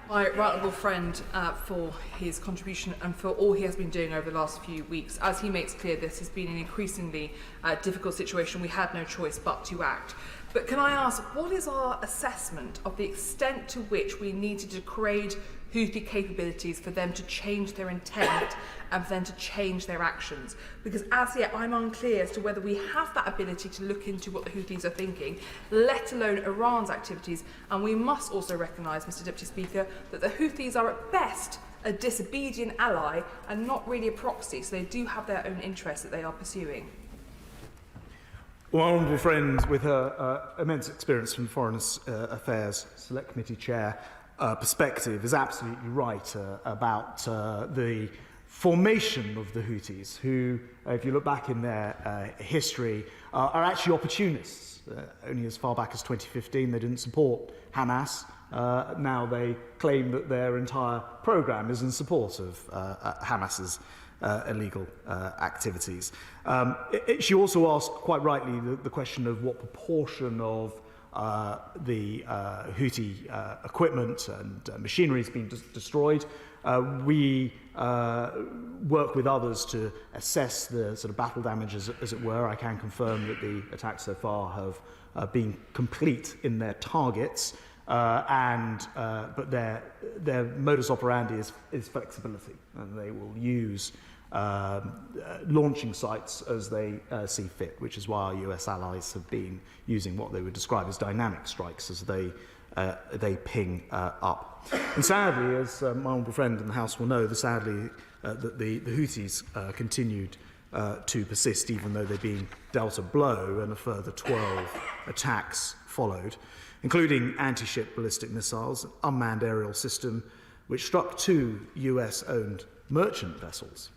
Speaker 11: My right honourable friend for his contribution and for all he has been doing over the last few weeks. As he makes clear, this has been an increasingly difficult situation. We had no choice but to act. But can I ask, what is our assessment of the extent to which we need to degrade Houthi capabilities for them to change their intent and for them to change their actions? Because as yet I'm unclear as to whether we have that ability to look into what the Houthis are thinking, let alone Iran's activities. And we must also recognise, Mr. Deputy Speaker, that the Houthis are at best a disobedient ally and not really a proxy, so they do have their own interests that they are pursuing.
Speaker 21: Well, my honourable friend, with her immense experience from Foreign Affairs Select Committee Chair perspective, is absolutely right about the formation of the Houthis, who, if you look back in their history, are actually opportunists. Only as far back as 2015, they didn't support Hamas. Now they claim that their entire programme is in support of Hamas's illegal activities. She also asked, quite rightly, the question of what proportion of the Houthi equipment and machinery has been destroyed. We work with others to assess the sort of battle damage, as it were. I can confirm that the attacks so far have been complete in their targets, but their modus operandi is flexibility, and they will use launching sites as they see fit, which is why our US allies have been using what they would describe as dynamic strikes as they ping up. And sadly, as my honourable friend in the House will know, that the Houthis continued to persist, even though they've been dealt a blow, and a further 12 attacks followed, including anti-ship ballistic missiles, an unmanned aerial system, which struck 2 US-owned merchant vessels.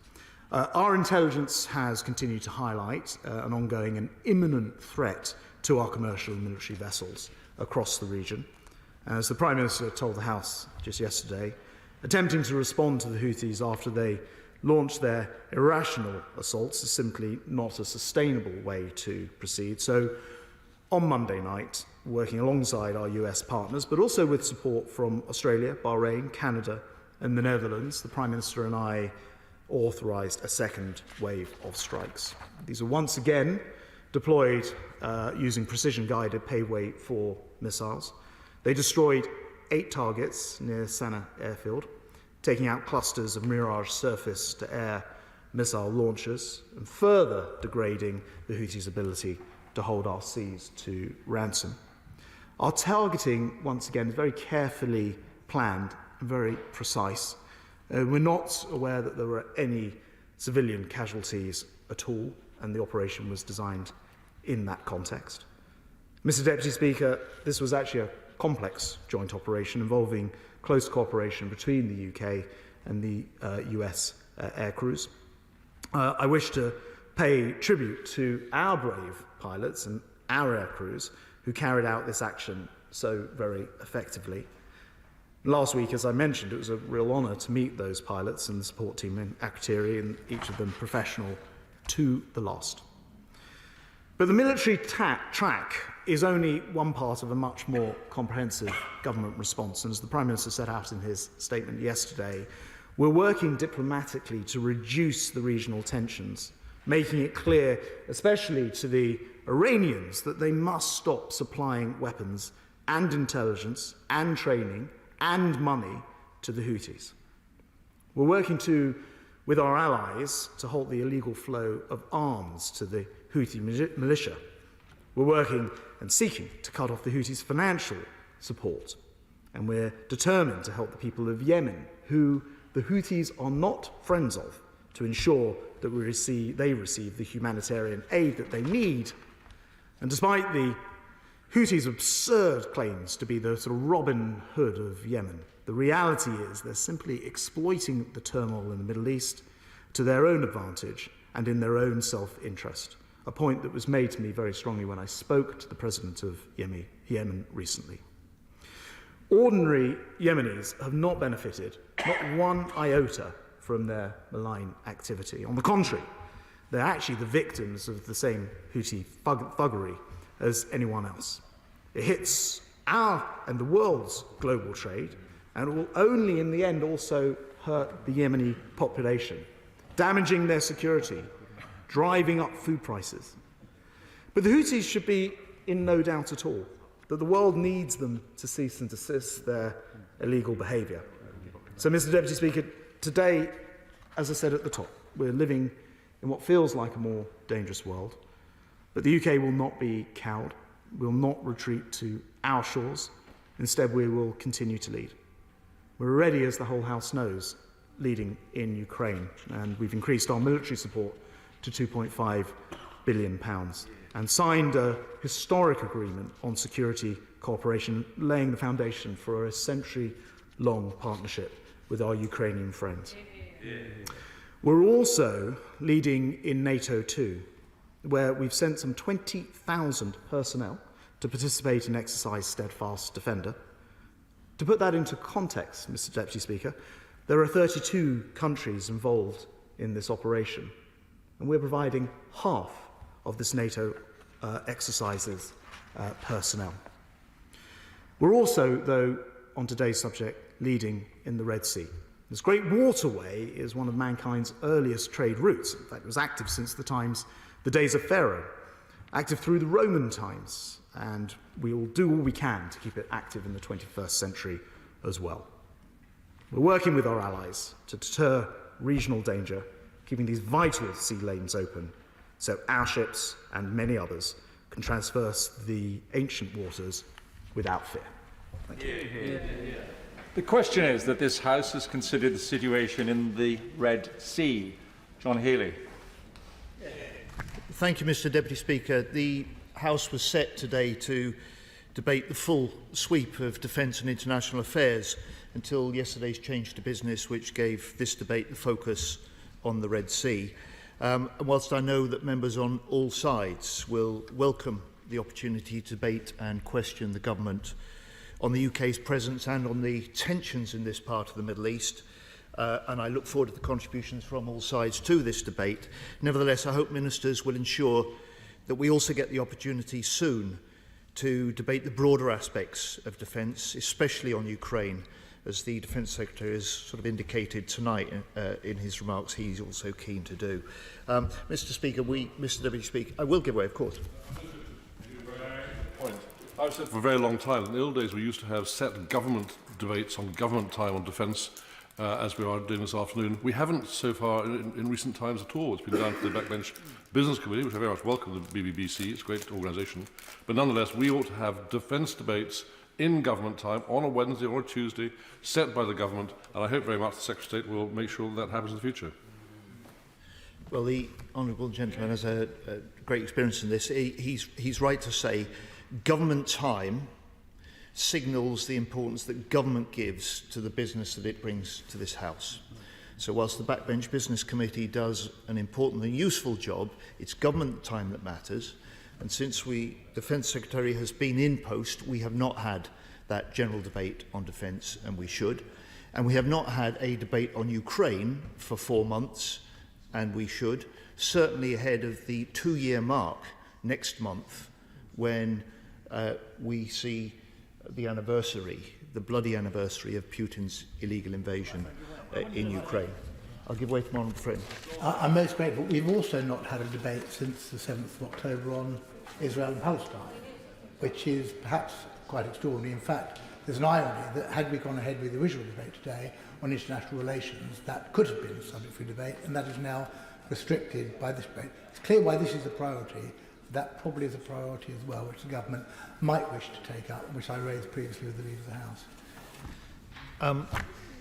Speaker 21: Our intelligence has continued to highlight an ongoing and imminent threat to our commercial and military vessels across the region. As the Prime Minister told the House just yesterday, attempting to respond to the Houthis after they launched their irrational assaults is simply not a sustainable way to proceed. So, on Monday night, working alongside our US partners, but also with support from Australia, Bahrain, Canada, and the Netherlands, the Prime Minister and I authorised a second wave of strikes. These are once again deployed using precision-guided pave-way 4 missiles. They destroyed 8 targets near Sana'a airfield, taking out clusters of Mirage surface-to-air missile launchers and further degrading the Houthis' ability to hold our seas to ransom. Our targeting, once again, is very carefully planned and very precise. We're not aware that there were any civilian casualties at all, and the operation was designed in that context. Mr. Deputy Speaker, this was actually a complex joint operation involving close cooperation between the UK and the US air crews. I wish to pay tribute to our brave pilots and our air crews who carried out this action so very effectively. Last week, as I mentioned, it was a real honour to meet those pilots and the support team in Akrotiri, and each of them professional to the last. But the military track is only one part of a much more comprehensive government response. And as the Prime Minister set out in his statement yesterday, we're working diplomatically to reduce the regional tensions, making it clear, especially to the Iranians, that they must stop supplying weapons and intelligence and training and money to the Houthis. We're working with our allies to halt the illegal flow of arms to the Houthi militia. We're working and seeking to cut off the Houthis' financial support. And we're determined to help the people of Yemen, who the Houthis are not friends of, to ensure that they receive the humanitarian aid that they need. And despite the Houthis' absurd claims to be the sort of Robin Hood of Yemen, the reality is they're simply exploiting the turmoil in the Middle East to their own advantage and in their own self-interest, a point that was made to me very strongly when I spoke to the president of Yemen recently. Ordinary Yemenis have not benefited, not one iota, from their malign activity. On the contrary, they're actually the victims of the same Houthi thuggery as anyone else. It hits our and the world's global trade, and it will only in the end also hurt the Yemeni population, damaging their security, driving up food prices. But the Houthis should be in no doubt at all that the world needs them to cease and desist their illegal behaviour. So, Mr. Deputy Speaker, today, as I said at the top, we're living in what feels like a more dangerous world. But the UK will not be cowed, will not retreat to our shores. Instead, we will continue to lead. We're already, as the whole House knows, leading in Ukraine, and we've increased our military support to £2.5 billion and signed a historic agreement on security cooperation, laying the foundation for a century-long partnership with our Ukrainian friends. We're also leading in NATO too, where we've sent some 20,000 personnel to participate in Exercise Steadfast Defender. To put that into context, Mr. Deputy Speaker, there are 32 countries involved in this operation, and we're providing half of this NATO exercises personnel. We're also, though, on today's subject, leading in the Red Sea, This great waterway is one of mankind's earliest trade routes. In fact, it was active since the days of Pharaoh, active through the Roman times, and we will do all we can to keep it active in the 21st century as well. We're working with our allies to deter regional danger, keeping these vital sea lanes open so our ships and many others can traverse the ancient waters without fear. Thank you.
Speaker 2: The question is that this House has considered the situation in the Red Sea. John Healey.
Speaker 23: Thank you, Mr. Deputy Speaker. The House was set today to debate the full sweep of defence and international affairs until yesterday's change to business, which gave this debate the focus on the Red Sea. Whilst I know that members on all sides will welcome the opportunity to debate and question the government on the UK's presence and on the tensions in this part of the Middle East, and I look forward to the contributions from all sides to this debate. Nevertheless, I hope ministers will ensure that we also get the opportunity soon to debate the broader aspects of defence, especially on Ukraine, as the Defence Secretary has sort of indicated tonight in his remarks he's also keen to do. Mr. Deputy Speaker, I will give way, of course.
Speaker 9: I've said for a very long time, in the old days we used to have set government debates on government time on defence, as we are doing this afternoon. We haven't so far in recent times at all. It's been down to the Backbench Business Committee, which I very much welcome, the BBBC. It's a great organisation. But nonetheless, we ought to have defence debates in government time on a Wednesday or a Tuesday, set by the government, and I hope very much the Secretary of State will make sure that happens in the future.
Speaker 23: Well, the honourable gentleman has a great experience in this. He's right to say government time signals the importance that government gives to the business that it brings to this House. So whilst the Backbench Business Committee does an important and useful job, it's government time that matters. And since the Defence Secretary has been in post, we have not had that general debate on defence, and we should. And we have not had a debate on Ukraine for 4 months, and we should. Certainly ahead of the 2-year mark next month, when we see the anniversary, the bloody anniversary of Putin's illegal invasion in Ukraine. I'll give way to my honourable friend.
Speaker 18: I'm most grateful. We've also not had a debate since the 7th of October on Israel and Palestine, which is perhaps quite extraordinary. In fact, there's an irony that had we gone ahead with the original debate today on international relations, that could have been subject for debate, and that is now restricted by this debate. It's clear why this is a priority. That probably is a priority as well, which the government might wish to take up, which I raised previously with the Leader of the House.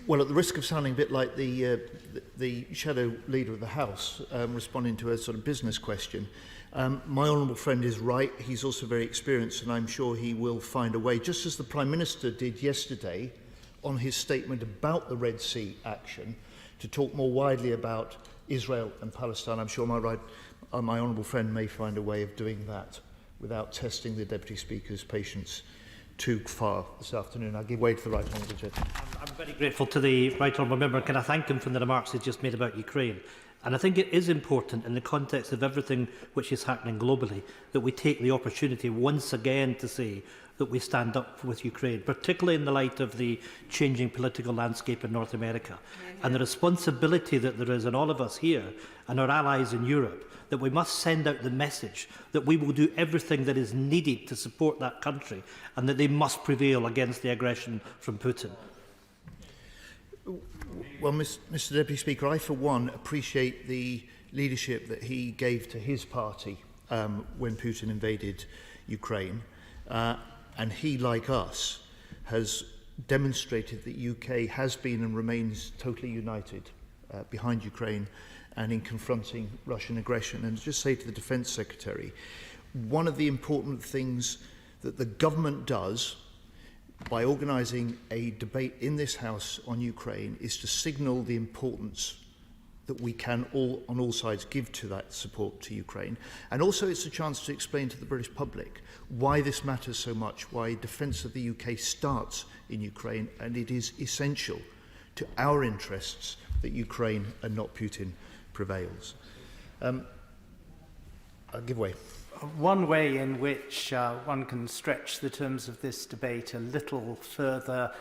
Speaker 23: Well, at the risk of sounding a bit like the shadow leader of the House, responding to a sort of business question, my honourable friend is right. He's also very experienced, and I'm sure he will find a way, just as the Prime Minister did yesterday on his statement about the Red Sea action, to talk more widely about Israel and Palestine. I'm sure my honourable friend may find a way of doing that without testing the Deputy Speaker's patience too far this afternoon. I'll give way to the right honourable gentleman.
Speaker 22: I'm very grateful to the right honourable member. Can I thank him for the remarks he just made about Ukraine? And I think it is important in the context of everything which is happening globally that we take the opportunity once again to say that we stand up with Ukraine, particularly in the light of the changing political landscape in North America, and the responsibility that there is on all of us here and our allies in Europe, that we must send out the message that we will do everything that is needed to support that country and that they must prevail against the aggression from Putin.
Speaker 23: Well, Mr. Deputy Speaker, I for one appreciate the leadership that he gave to his party when Putin invaded Ukraine. And he, like us, has demonstrated that UK has been and remains totally united behind Ukraine and in confronting Russian aggression. And just say to the Defence Secretary, one of the important things that the government does by organising a debate in this House on Ukraine is to signal the importance that we can all, on all sides, give to that support to Ukraine. And also it's a chance to explain to the British public why this matters so much, why defence of the UK starts in Ukraine, and it is essential to our interests that Ukraine and not Putin prevails. I'll give way.
Speaker 12: one way in which one can stretch the terms of this debate a little further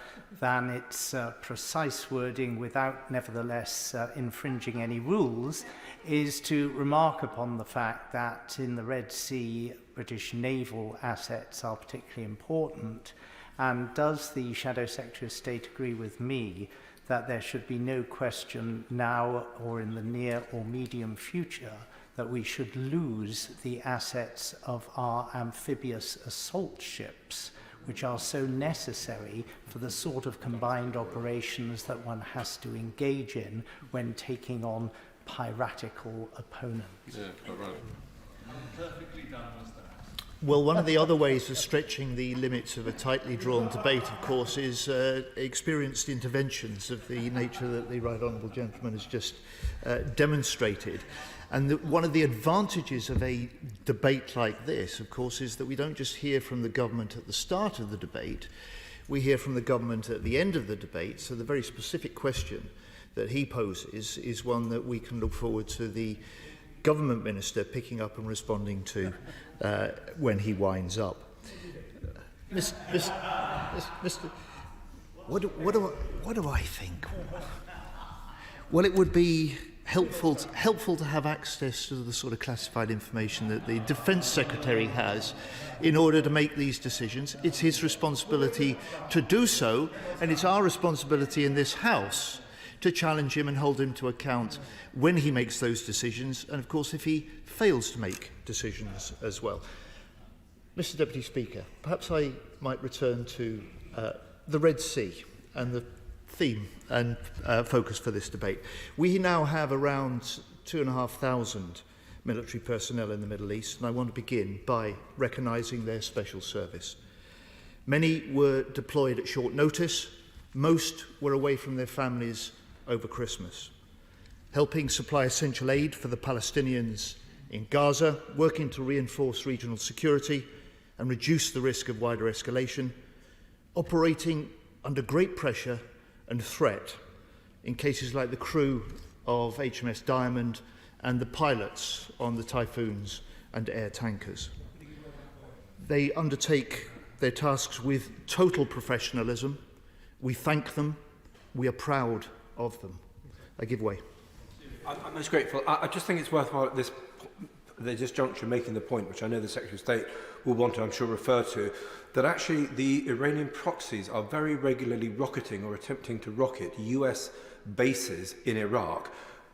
Speaker 12: than its precise wording without nevertheless infringing any rules is to remark upon the fact that in the Red Sea, British naval assets are particularly important. And does the Shadow Secretary of State agree with me that there should be no question now or in the near or medium future that we should lose the assets of our amphibious assault ships, which are so necessary for the sort of combined operations that one has to engage in when taking on piratical opponents?
Speaker 9: Yeah, quite right.
Speaker 2: Perfectly done was that.
Speaker 13: Well, one of the other ways of stretching the limits of a tightly drawn debate, of course, is experienced interventions of the nature that the Right Honourable Gentleman has just demonstrated. And one of the advantages of a debate like this, of course, is that we don't just hear from the government at the start of the debate, we hear from the government at the end of the debate. So the very specific question that he poses is one that we can look forward to the government minister picking up and responding to when he winds up. Mr. What do I think? Well, it would be helpful to have access to the sort of classified information that the Defence Secretary has in order to make these decisions. It's his responsibility to do so, and it's our responsibility in this House to challenge him and hold him to account when he makes those decisions, and of course if he fails to make decisions as well. Mr. Deputy Speaker, perhaps I might return to the Red Sea and the theme and focus for this debate. We now have around 2,500 military personnel in the Middle East, and I want to begin by recognising their special service. Many were deployed at short notice. Most were away from their families over Christmas, helping supply essential aid for the Palestinians in Gaza, working to reinforce regional security and reduce the risk of wider escalation, operating under great pressure and threat in cases like the crew of HMS Diamond and the pilots on the Typhoons and air tankers. They undertake their tasks with total professionalism. We thank them. We are proud of them. I give way.
Speaker 6: I'm most grateful. I just think it's worthwhile at this juncture making the point, which I know the Secretary of State will want to, I'm sure, refer to, that actually the Iranian proxies are very regularly rocketing or attempting to rocket US bases in Iraq.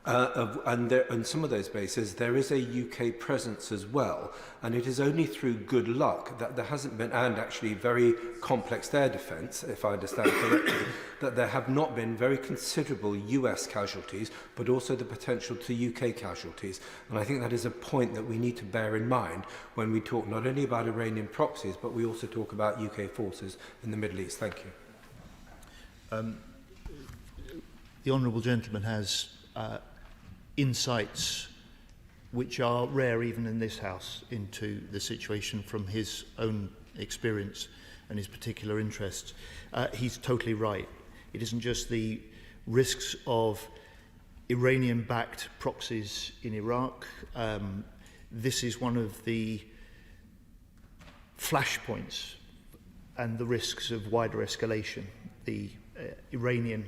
Speaker 6: And some of those bases, there is a UK presence as well. And it is only through good luck that there hasn't been, and actually very complex air defence, if I understand correctly, that there have not been very considerable US casualties, but also the potential to UK casualties. And I think that is a point that we need to bear in mind when we talk not only about Iranian proxies, but we also talk about UK forces in the Middle East. Thank you.
Speaker 13: The Honourable Gentleman has insights which are rare even in this House into the situation from his own experience and his particular interests. He's totally right. It isn't just the risks of Iranian-backed proxies in Iraq. This is one of the flashpoints and the risks of wider escalation, the Iranian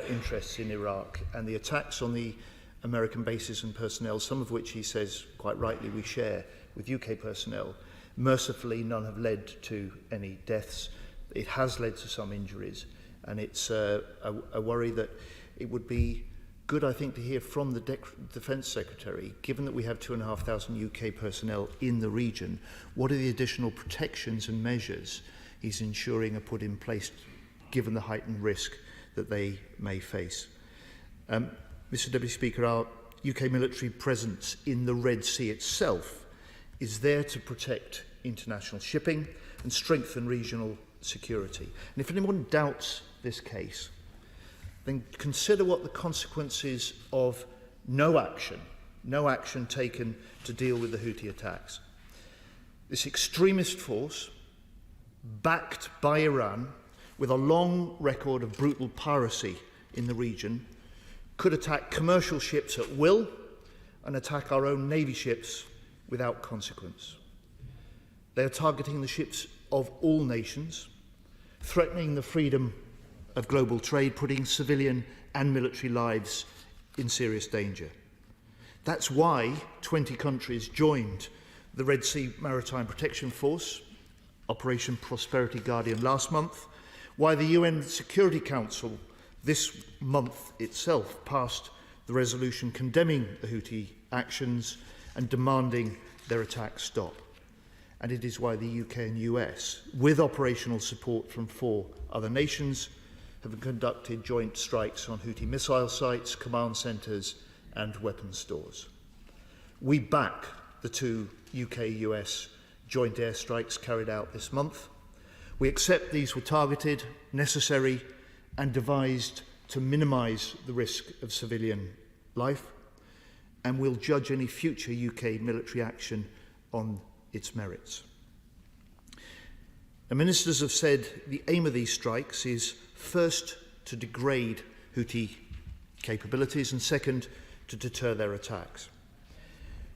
Speaker 13: interests in Iraq and the attacks on the American bases and personnel, some of which he says quite rightly we share with UK personnel. Mercifully, none have led to any deaths. It has led to some injuries, and it's a worry that it would be good, I think, to hear from the Defence Secretary, given that we have 2,500 UK personnel in the region, what are the additional protections and measures he's ensuring are put in place given the heightened risk that they may face. Mr. Deputy Speaker, our UK military presence in the Red Sea itself is there to protect international shipping and strengthen regional security. And if anyone doubts this case, then consider what the consequences of no action taken to deal with the Houthi attacks. This extremist force, backed by Iran, with a long record of brutal piracy in the region, could attack commercial ships at will and attack our own Navy ships without consequence. They are targeting the ships of all nations, threatening the freedom of global trade, putting civilian and military lives in serious danger. That's why 20 countries joined the Red Sea Maritime Protection Force, Operation Prosperity Guardian, last month, why the UN Security Council this month itself passed the resolution condemning the Houthi actions and demanding their attacks stop. And it is why the UK and US, with operational support from 4 other nations, have conducted joint strikes on Houthi missile sites, command centres and weapons stores. We back the 2 UK-US joint airstrikes carried out this month. We accept these were targeted, necessary and devised to minimise the risk of civilian life, and will judge any future UK military action on its merits. The ministers have said the aim of these strikes is first to degrade Houthi capabilities and second to deter their attacks.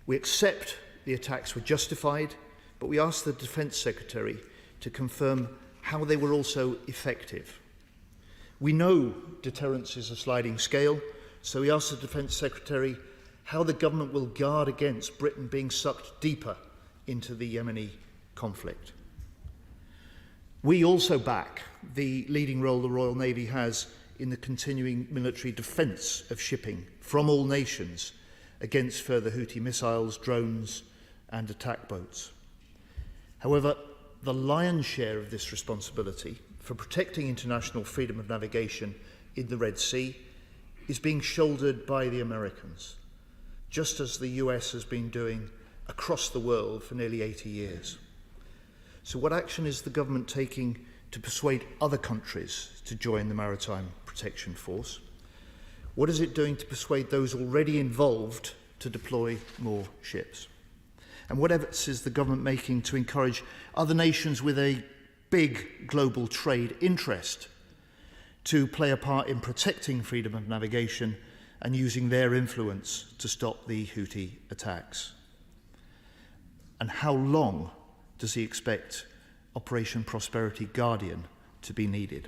Speaker 13: We accept the attacks were justified, but we ask the Defence Secretary to confirm how they were also effective. We know deterrence is a sliding scale, so we ask the Defence Secretary how the government will guard against Britain being sucked deeper into the Yemeni conflict. We also back the leading role the Royal Navy has in the continuing military defence of shipping from all nations against further Houthi missiles, drones and attack boats. However, the lion's share of this responsibility for protecting international freedom of navigation in the Red Sea is being shouldered by the Americans, just as the US has been doing across the world for nearly 80 years. So what action is the government taking to persuade other countries to join the Maritime Protection Force? What is it doing to persuade those already involved to deploy more ships? And what efforts is the government making to encourage other nations with a big global trade interest to play a part in protecting freedom of navigation and using their influence to stop the Houthi attacks? And how long does he expect Operation Prosperity Guardian to be needed?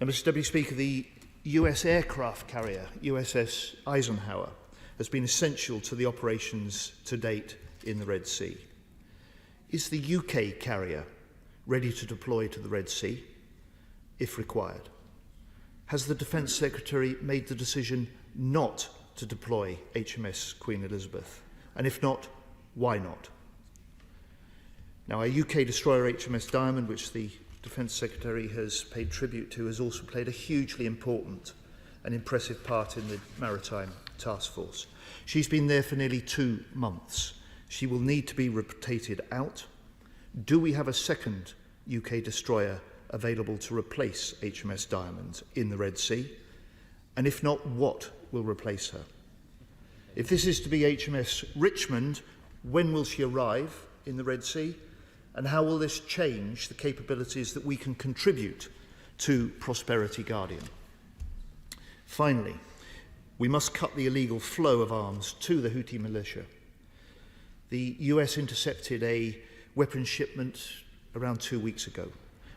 Speaker 13: Now, Mr. Deputy Speaker, the US aircraft carrier, USS Eisenhower, has been essential to the operations to date in the Red Sea. Is the UK carrier ready to deploy to the Red Sea, if required? Has the Defence Secretary made the decision not to deploy HMS Queen Elizabeth? And if not, why not? Now, our UK destroyer HMS Diamond, which the Defence Secretary has paid tribute to, has also played a hugely important and impressive part in the Maritime Task Force. She's been there for nearly 2 months. She will need to be rotated out. Do we have a second UK destroyer available to replace HMS Diamond in the Red Sea? And if not, what will replace her? If this is to be HMS Richmond, when will she arrive in the Red Sea? And how will this change the capabilities that we can contribute to Prosperity Guardian? Finally, we must cut the illegal flow of arms to the Houthi militia. The US intercepted a weapons shipment around 2 weeks ago,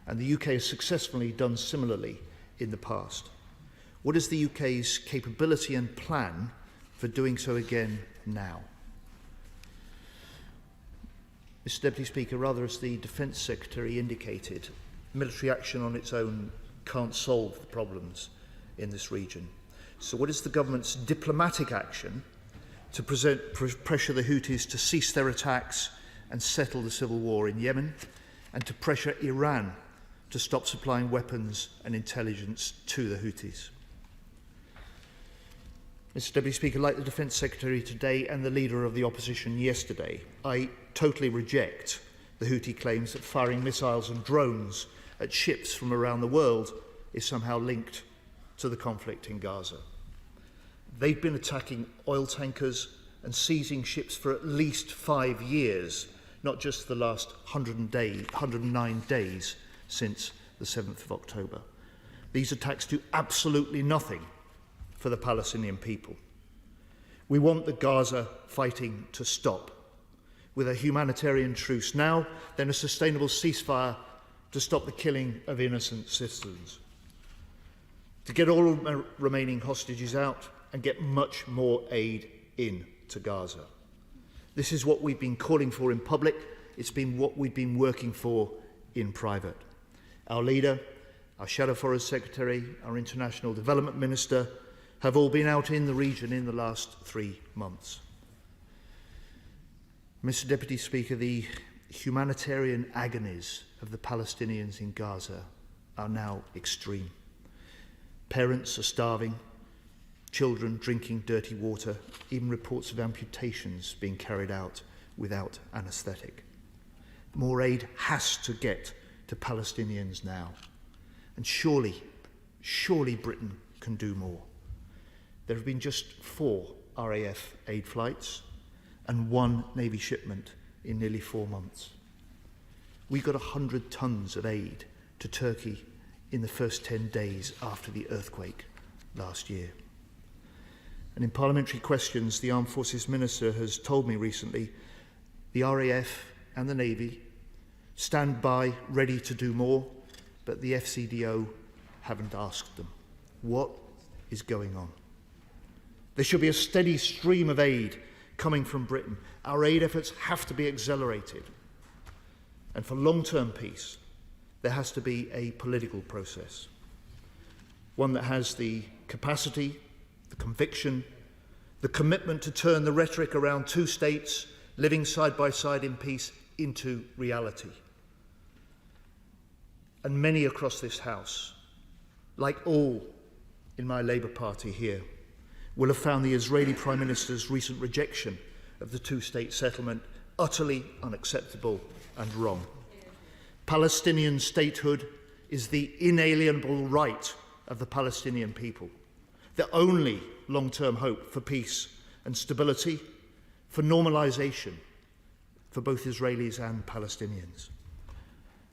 Speaker 13: and the UK has successfully done similarly in the past. What is the UK's capability and plan for doing so again now? Mr. Deputy Speaker, rather as the Defence Secretary indicated, military action on its own can't solve the problems in this region. So what is the government's diplomatic action to pressure the Houthis to cease their attacks and settle the civil war in Yemen, and to pressure Iran to stop supplying weapons and intelligence to the Houthis? Mr. Deputy Speaker, like the Defence Secretary today and the Leader of the Opposition yesterday, I totally reject the Houthi claims that firing missiles and drones at ships from around the world is somehow linked to the conflict in Gaza. They've been attacking oil tankers and seizing ships for at least 5 years, not just the last 109 days since the 7th of October. These attacks do absolutely nothing for the Palestinian people. We want the Gaza fighting to stop, with a humanitarian truce now, then a sustainable ceasefire to stop the killing of innocent citizens, to get all remaining hostages out and get much more aid in to Gaza. This is what we've been calling for in public. It's been what we've been working for in private. Our leader, our Shadow Foreign Secretary, our International Development Minister have all been out in the region in the last 3 months. Mr. Deputy Speaker, the humanitarian agonies of the Palestinians in Gaza are now extreme. Parents are starving, children drinking dirty water, even reports of amputations being carried out without anaesthetic. More aid has to get to Palestinians now. And surely Britain can do more. There have been just 4 RAF aid flights and 1 Navy shipment in nearly 4 months. We got 100 tons of aid to Turkey in the first 10 days after the earthquake last year. And in parliamentary questions, the Armed Forces Minister has told me recently the RAF and the Navy stand by ready to do more, but the FCDO haven't asked them. What is going on? There should be a steady stream of aid coming from Britain. Our aid efforts have to be accelerated. And for long-term peace, there has to be a political process, one that has the capacity, the conviction, the commitment to turn the rhetoric around 2 states living side by side in peace into reality. And many across this House, like all in my Labour Party here, will have found the Israeli Prime Minister's recent rejection of the 2-state settlement utterly unacceptable and wrong. Palestinian statehood is the inalienable right of the Palestinian people, the only long-term hope for peace and stability, for normalisation for both Israelis and Palestinians.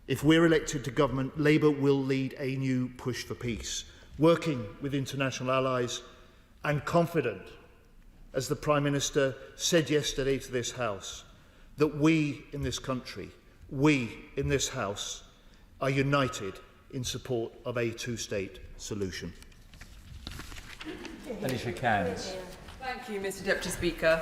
Speaker 13: If we're elected to government, Labour will lead a new push for peace, working with international allies and confident, as the Prime Minister said yesterday to this House, that we in this country, we in this House, are united in support of a 2-state solution.
Speaker 15: Alicia Cairns.
Speaker 11: Thank you, Mr. Deputy Speaker.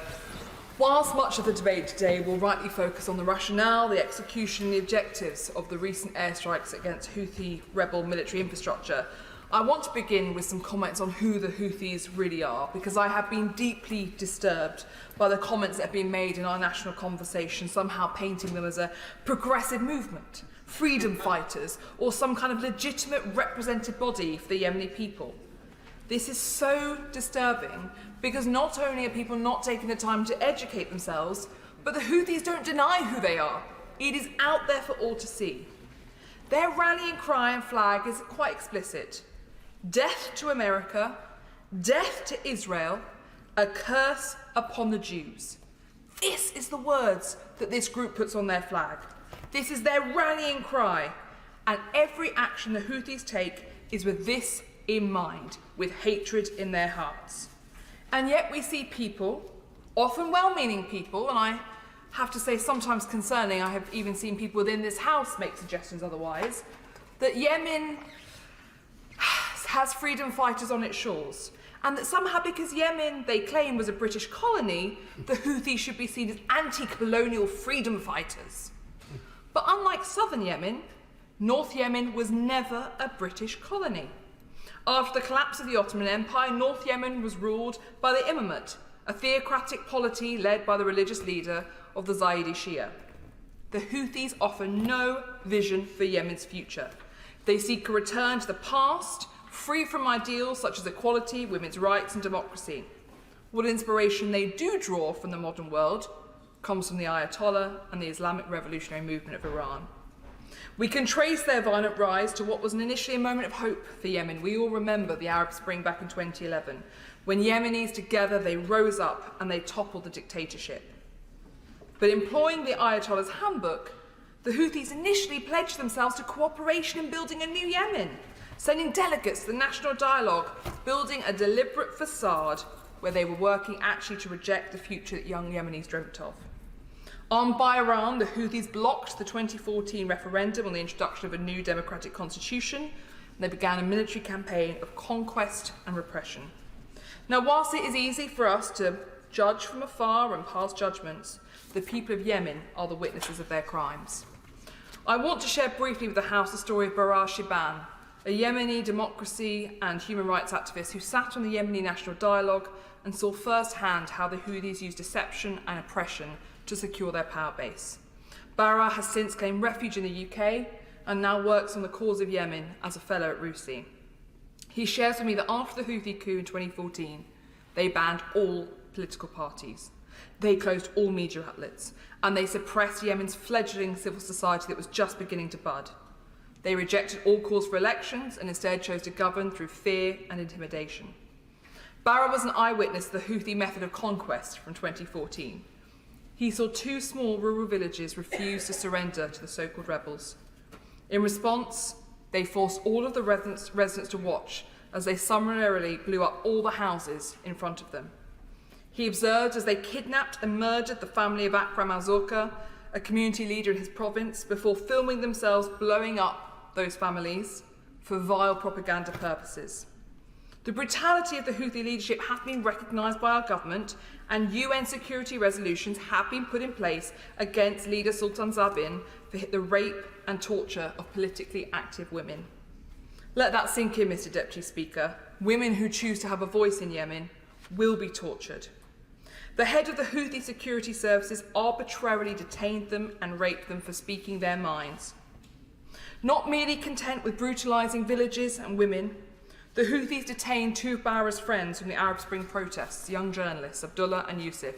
Speaker 11: Whilst much of the debate today will rightly focus on the rationale, the execution and the objectives of the recent airstrikes against Houthi rebel military infrastructure, I want to begin with some comments on who the Houthis really are, because I have been deeply disturbed by the comments that have been made in our national conversation, somehow painting them as a progressive movement, freedom fighters, or some kind of legitimate representative body for the Yemeni people. This is so disturbing because not only are people not taking the time to educate themselves, but the Houthis don't deny who they are. It is out there for all to see. Their rallying cry and flag is quite explicit. Death to America, death to Israel, a curse upon the Jews. This is the words that this group puts on their flag. This is their rallying cry, and every action the Houthis take is with this in mind, with hatred in their hearts. And yet we see people, often well-meaning people, and I have to say sometimes concerning, I have even seen people within this House make suggestions otherwise, that Yemen has freedom fighters on its shores, and that somehow because Yemen, they claim, was a British colony, the Houthis should be seen as anti-colonial freedom fighters. But unlike southern Yemen, North Yemen was never a British colony. After the collapse of the Ottoman Empire, North Yemen was ruled by the Imamate, a theocratic polity led by the religious leader of the Zaydi Shia. The Houthis offer no vision for Yemen's future. They seek a return to the past, free from ideals such as equality, women's rights and democracy. What inspiration they do draw from the modern world comes from the Ayatollah and the Islamic Revolutionary Movement of Iran. We can trace their violent rise to what was initially a moment of hope for Yemen. We all remember the Arab Spring back in 2011, when Yemenis together they rose up and they toppled the dictatorship. But employing the Ayatollah's handbook, the Houthis initially pledged themselves to cooperation in building a new Yemen, sending delegates to the national dialogue, building a deliberate facade where they were working actually to reject the future that young Yemenis dreamt of. Armed by Iran, the Houthis blocked the 2014 referendum on the introduction of a new democratic constitution, and they began a military campaign of conquest and repression. Now, whilst it is easy for us to judge from afar and pass judgments, the people of Yemen are the witnesses of their crimes. I want to share briefly with the House the story of Barar Shiban, a Yemeni democracy and human rights activist who sat on the Yemeni National Dialogue and saw firsthand how the Houthis used deception and oppression to secure their power base. Barar has since claimed refuge in the UK and now works on the cause of Yemen as a fellow at RUSI. He shares with me that after the Houthi coup in 2014, they banned all political parties. They closed all media outlets, and they suppressed Yemen's fledgling civil society that was just beginning to bud. They rejected all calls for elections and instead chose to govern through fear and intimidation. Barar was an eyewitness to the Houthi method of conquest from 2014. He saw 2 small rural villages refuse to surrender to the so-called rebels. In response, they forced all of the residents to watch as they summarily blew up all the houses in front of them. He observed as they kidnapped and murdered the family of Akram al-Zorqa, a community leader in his province, before filming themselves blowing up those families for vile propaganda purposes. The brutality of the Houthi leadership has been recognised by our government, and UN security resolutions have been put in place against leader Sultan Zabin for the rape and torture of politically active women. Let that sink in, Mr. Deputy Speaker. Women who choose to have a voice in Yemen will be tortured. The head of the Houthi security services arbitrarily detained them and raped them for speaking their minds. Not merely content with brutalising villages and women, the Houthis detained 2 of Barar's friends from the Arab Spring protests, young journalists Abdullah and Yusuf.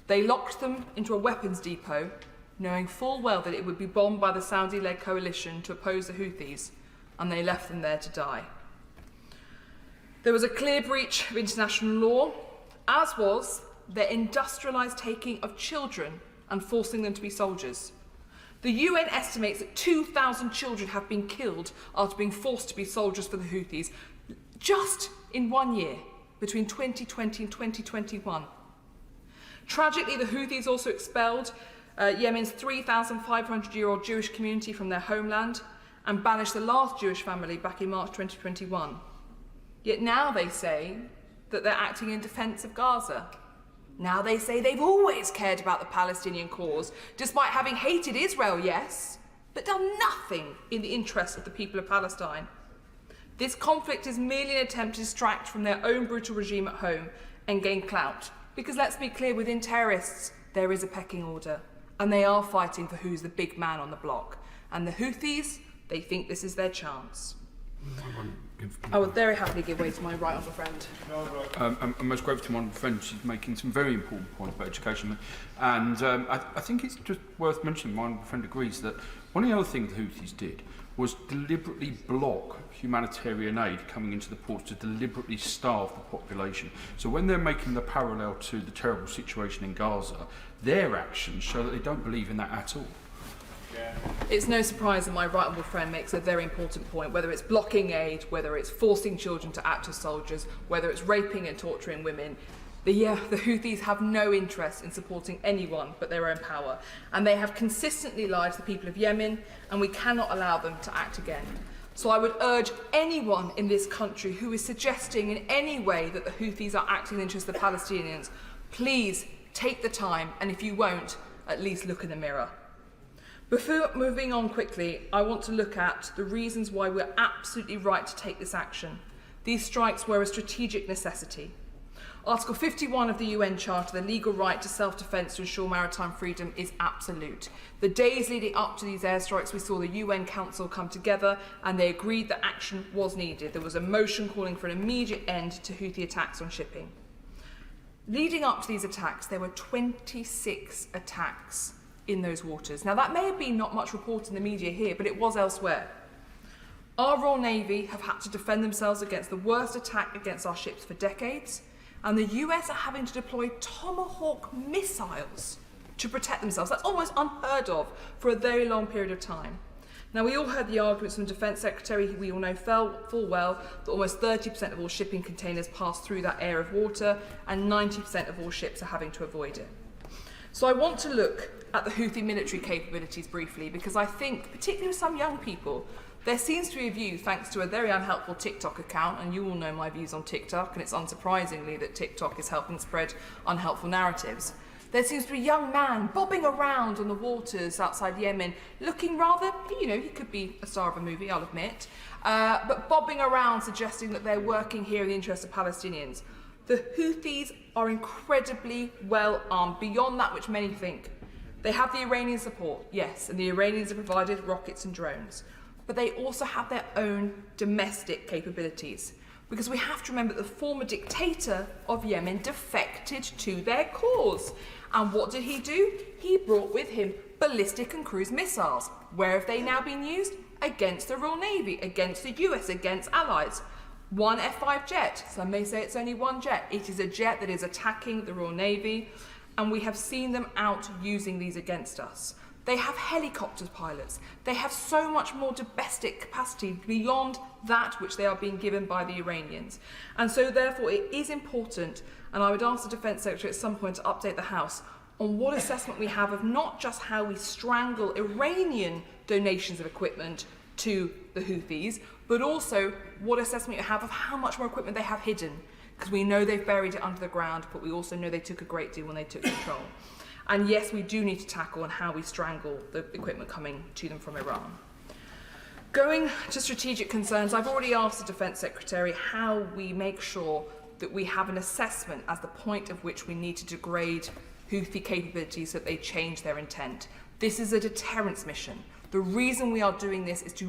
Speaker 11: They locked them into a weapons depot, knowing full well that it would be bombed by the Saudi-led coalition to oppose the Houthis, and they left them there to die. There was a clear breach of international law, as was their industrialised taking of children and forcing them to be soldiers. The UN estimates that 2,000 children have been killed after being forced to be soldiers for the Houthis, just in 1 year, between 2020 and 2021. Tragically, the Houthis also expelled Yemen's 3,500-year-old Jewish community from their homeland and banished the last Jewish family back in March 2021. Yet now they say that they're acting in defence of Gaza. Now they say they've always cared about the Palestinian cause, despite having hated Israel, yes, but done nothing in the interest of the people of Palestine. This conflict is merely an attempt to distract from their own brutal regime at home and gain clout. Because let's be clear, within terrorists, there is a pecking order, and they are fighting for who's the big man on the block. And the Houthis, they think this is their chance. I would very happily give way to my right honourable friend.
Speaker 3: I'm most grateful to my honourable friend. She's making some very important points about education. And I think it's just worth mentioning, my honourable friend agrees, that one of the other things the Houthis did was deliberately block humanitarian aid coming into the ports, to deliberately starve the population. So when they're making the parallel to the terrible situation in Gaza, their actions show that they don't believe in that at all.
Speaker 11: It's no surprise that my right honourable friend makes a very important point, whether it's blocking aid, whether it's forcing children to act as soldiers, whether it's raping and torturing women. The Houthis have no interest in supporting anyone but their own power, and they have consistently lied to the people of Yemen, and we cannot allow them to act again. So I would urge anyone in this country who is suggesting in any way that the Houthis are acting in the interest of the Palestinians, please take the time, and if you won't, at least look in the mirror. Before moving on quickly, I want to look at the reasons why we're absolutely right to take this action. These strikes were a strategic necessity. Article 51 of the UN Charter, the legal right to self-defence to ensure maritime freedom, is absolute. The days leading up to these airstrikes, we saw the UN Council come together and they agreed that action was needed. There was a motion calling for an immediate end to Houthi attacks on shipping. Leading up to these attacks, there were 26 attacks in those waters. Now, that may have been not much reported in the media here, but it was elsewhere. Our Royal Navy have had to defend themselves against the worst attack against our ships for decades, and the US are having to deploy Tomahawk missiles to protect themselves. That's almost unheard of for a very long period of time. Now, we all heard the arguments from the Defence Secretary, who we all know full well that almost 30% of all shipping containers pass through that area of water, and 90% of all ships are having to avoid it. So I want to look at the Houthi military capabilities briefly, because I think, particularly with some young people, there seems to be a view, thanks to a very unhelpful TikTok account, and you all know my views on TikTok, and it's unsurprisingly that TikTok is helping spread unhelpful narratives. There seems to be a young man bobbing around on the waters outside Yemen, looking rather, you know, he could be a star of a movie, I'll admit, but bobbing around suggesting that they're working here in the interest of Palestinians. The Houthis are incredibly well armed, beyond that which many think. They have the Iranian support, yes, and the Iranians have provided rockets and drones, but they also have their own domestic capabilities. Because we have to remember that the former dictator of Yemen defected to their cause. And what did he do? He brought with him ballistic and cruise missiles. Where have they now been used? Against the Royal Navy, against the US, against allies. One F-5 jet. Some may say it's only one jet. It is a jet that is attacking the Royal Navy, and we have seen them out using these against us. They have helicopter pilots. They have so much more domestic capacity beyond that which they are being given by the Iranians. And so therefore it is important, and I would ask the Defence Secretary at some point to update the House on what assessment we have of not just how we strangle Iranian donations of equipment to the Houthis, but also what assessment you have of how much more equipment they have hidden. Because we know they've buried it under the ground, but we also know they took a great deal when they took control. And yes, we do need to tackle on how we strangle the equipment coming to them from Iran. Going to strategic concerns, I've already asked the Defence Secretary how we make sure that we have an assessment as the point of which we need to degrade Houthi capabilities so that they change their intent. This is a deterrence mission. The reason we are doing this is to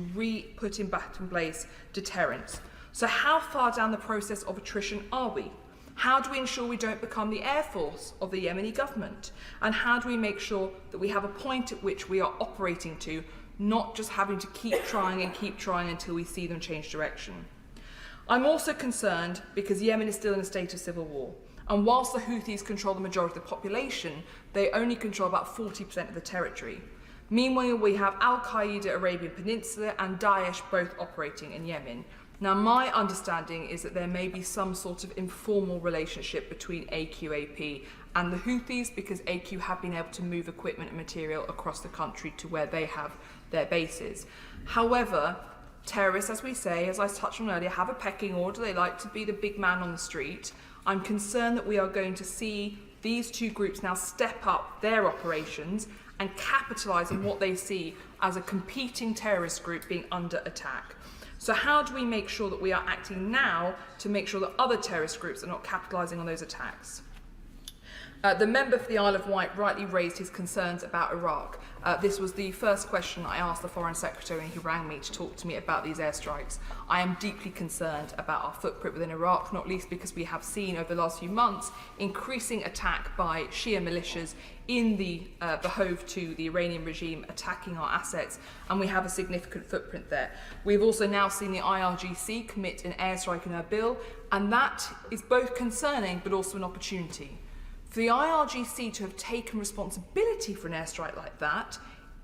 Speaker 11: put back in place deterrence. So how far down the process of attrition are we? How do we ensure we don't become the Air Force of the Yemeni government? And how do we make sure that we have a point at which we are operating to, not just having to keep trying until we see them change direction? I'm also concerned because Yemen is still in a state of civil war. And whilst the Houthis control the majority of the population, they only control about 40% of the territory. Meanwhile, we have Al-Qaeda Arabian Peninsula and Daesh both operating in Yemen. Now, my understanding is that there may be some sort of informal relationship between AQAP and the Houthis, because AQ have been able to move equipment and material across the country to where they have their bases. However, terrorists, as we say, as I touched on earlier, have a pecking order. They like to be the big man on the street. I'm concerned that we are going to see these two groups now step up their operations and capitalise on what they see as a competing terrorist group being under attack. So how do we make sure that we are acting now to make sure that other terrorist groups are not capitalising on those attacks? The member for the Isle of Wight rightly raised his concerns about Iraq. This was the first question I asked the Foreign Secretary, and he rang me to talk to me about these airstrikes. I am deeply concerned about our footprint within Iraq, not least because we have seen over the last few months increasing attack by Shia militias in the behove to the Iranian regime, attacking our assets, and we have a significant footprint there. We've also now seen the IRGC commit an airstrike in Erbil, and that is both concerning but also an opportunity. For the IRGC to have taken responsibility for an airstrike like that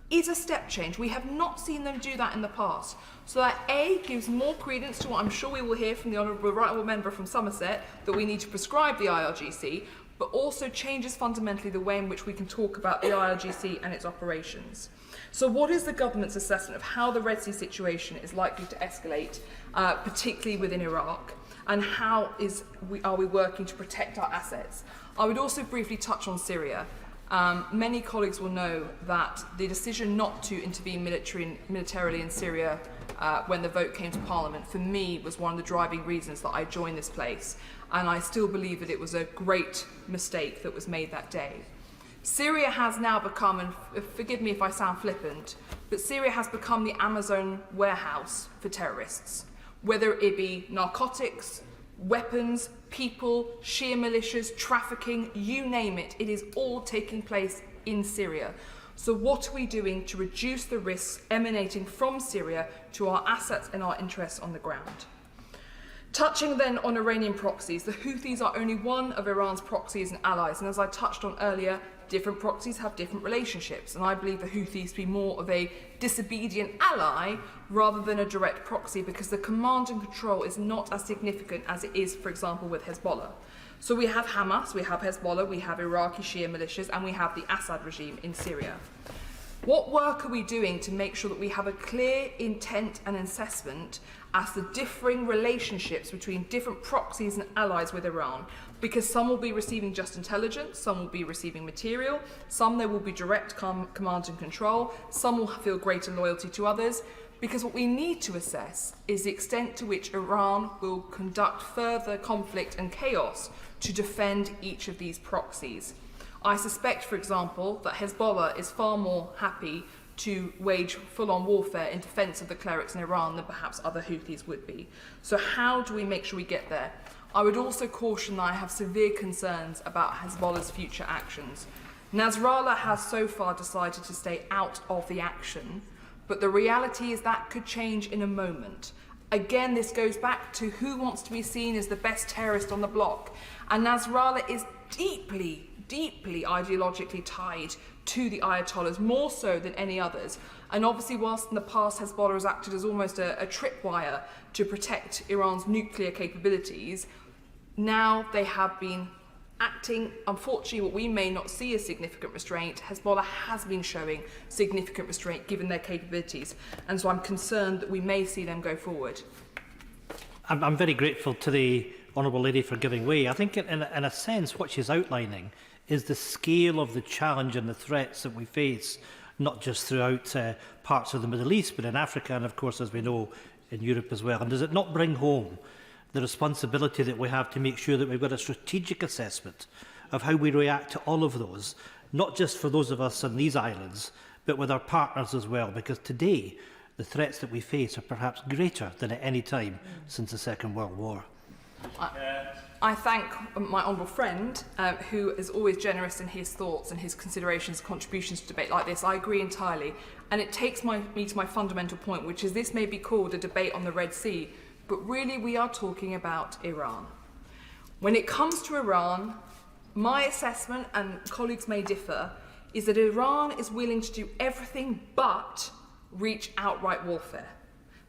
Speaker 11: is a step change. We have not seen them do that in the past. So that A, gives more credence to what I'm sure we will hear from the Honourable Right Honourable Member from Somerset, that we need to prescribe the IRGC, but also changes fundamentally the way in which we can talk about the IRGC and its operations. So what is the government's assessment of how the Red Sea situation is likely to escalate, particularly within Iraq, and how are we working to protect our assets? I would also briefly touch on Syria. Many colleagues will know that the decision not to intervene militarily in Syria when the vote came to Parliament, for me, was one of the driving reasons that I joined this place. And I still believe that it was a great mistake that was made that day. Syria has now become, and forgive me if I sound flippant, but Syria has become the Amazon warehouse for terrorists. Whether it be narcotics, weapons, people, Shia militias, trafficking, you name it, it is all taking place in Syria. So what are we doing to reduce the risks emanating from Syria to our assets and our interests on the ground? Touching then on Iranian proxies, the Houthis are only one of Iran's proxies and allies, and as I touched on earlier, different proxies have different relationships, and I believe the Houthis to be more of a disobedient ally rather than a direct proxy, because the command and control is not as significant as it is, for example, with Hezbollah. So we have Hamas, we have Hezbollah, we have Iraqi Shia militias, and we have the Assad regime in Syria. What work are we doing to make sure that we have a clear intent and assessment as the differing relationships between different proxies and allies with Iran? Because some will be receiving just intelligence, some will be receiving material, some there will be direct command and control, some will feel greater loyalty to others. Because what we need to assess is the extent to which Iran will conduct further conflict and chaos to defend each of these proxies. I suspect, for example, that Hezbollah is far more happy to wage full-on warfare in defence of the clerics in Iran than perhaps other Houthis would be. So how do we make sure we get there? I would also caution that I have severe concerns about Hezbollah's future actions. Nasrallah has so far decided to stay out of the action, but the reality is that could change in a moment. Again, this goes back to who wants to be seen as the best terrorist on the block. And Nasrallah is deeply, deeply ideologically tied to the Ayatollahs, more so than any others. And obviously, whilst in the past Hezbollah has acted as almost a tripwire to protect Iran's nuclear capabilities, now they have been acting, unfortunately, what we may not see as significant restraint. Hezbollah has been showing significant restraint given their capabilities. And so I'm concerned that we may see them go forward.
Speaker 22: I'm very grateful to the Honourable Lady for giving way. I think in a sense what she's outlining is the scale of the challenge and the threats that we face, not just throughout parts of the Middle East, but in Africa and, of course, as we know, in Europe as well. And does it not bring home the responsibility that we have to make sure that we've got a strategic assessment of how we react to all of those, not just for those of us on these islands, but with our partners as well? Because today, the threats that we face are perhaps greater than at any time since the Second World War.
Speaker 11: I thank my honourable friend, who is always generous in his thoughts and his considerations, contributions to debate like this. I agree entirely. And it takes me to my fundamental point, which is this may be called a debate on the Red Sea, but really we are talking about Iran. When it comes to Iran, my assessment, and colleagues may differ, is that Iran is willing to do everything but reach outright warfare.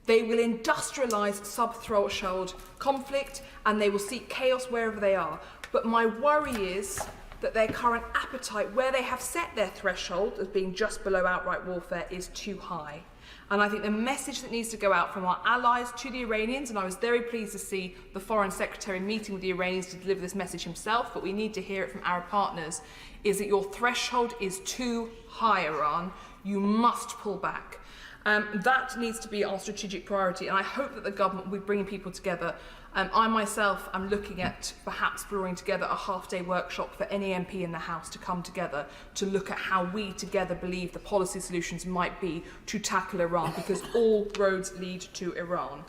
Speaker 11: They will industrialise sub-threshold conflict and they will seek chaos wherever they are. But my worry is that their current appetite, where they have set their threshold as being just below outright warfare, is too high. And I think the message that needs to go out from our allies to the Iranians, and I was very pleased to see the Foreign Secretary meeting with the Iranians to deliver this message himself, but we need to hear it from our partners, is that your threshold is too high, Iran. You must pull back. That needs to be our strategic priority, and I hope that the government will be bringing people together. I myself am looking at perhaps drawing together a half-day workshop for any MP in the House to come together to look at how we together believe the policy solutions might be to tackle Iran, because all roads lead to Iran.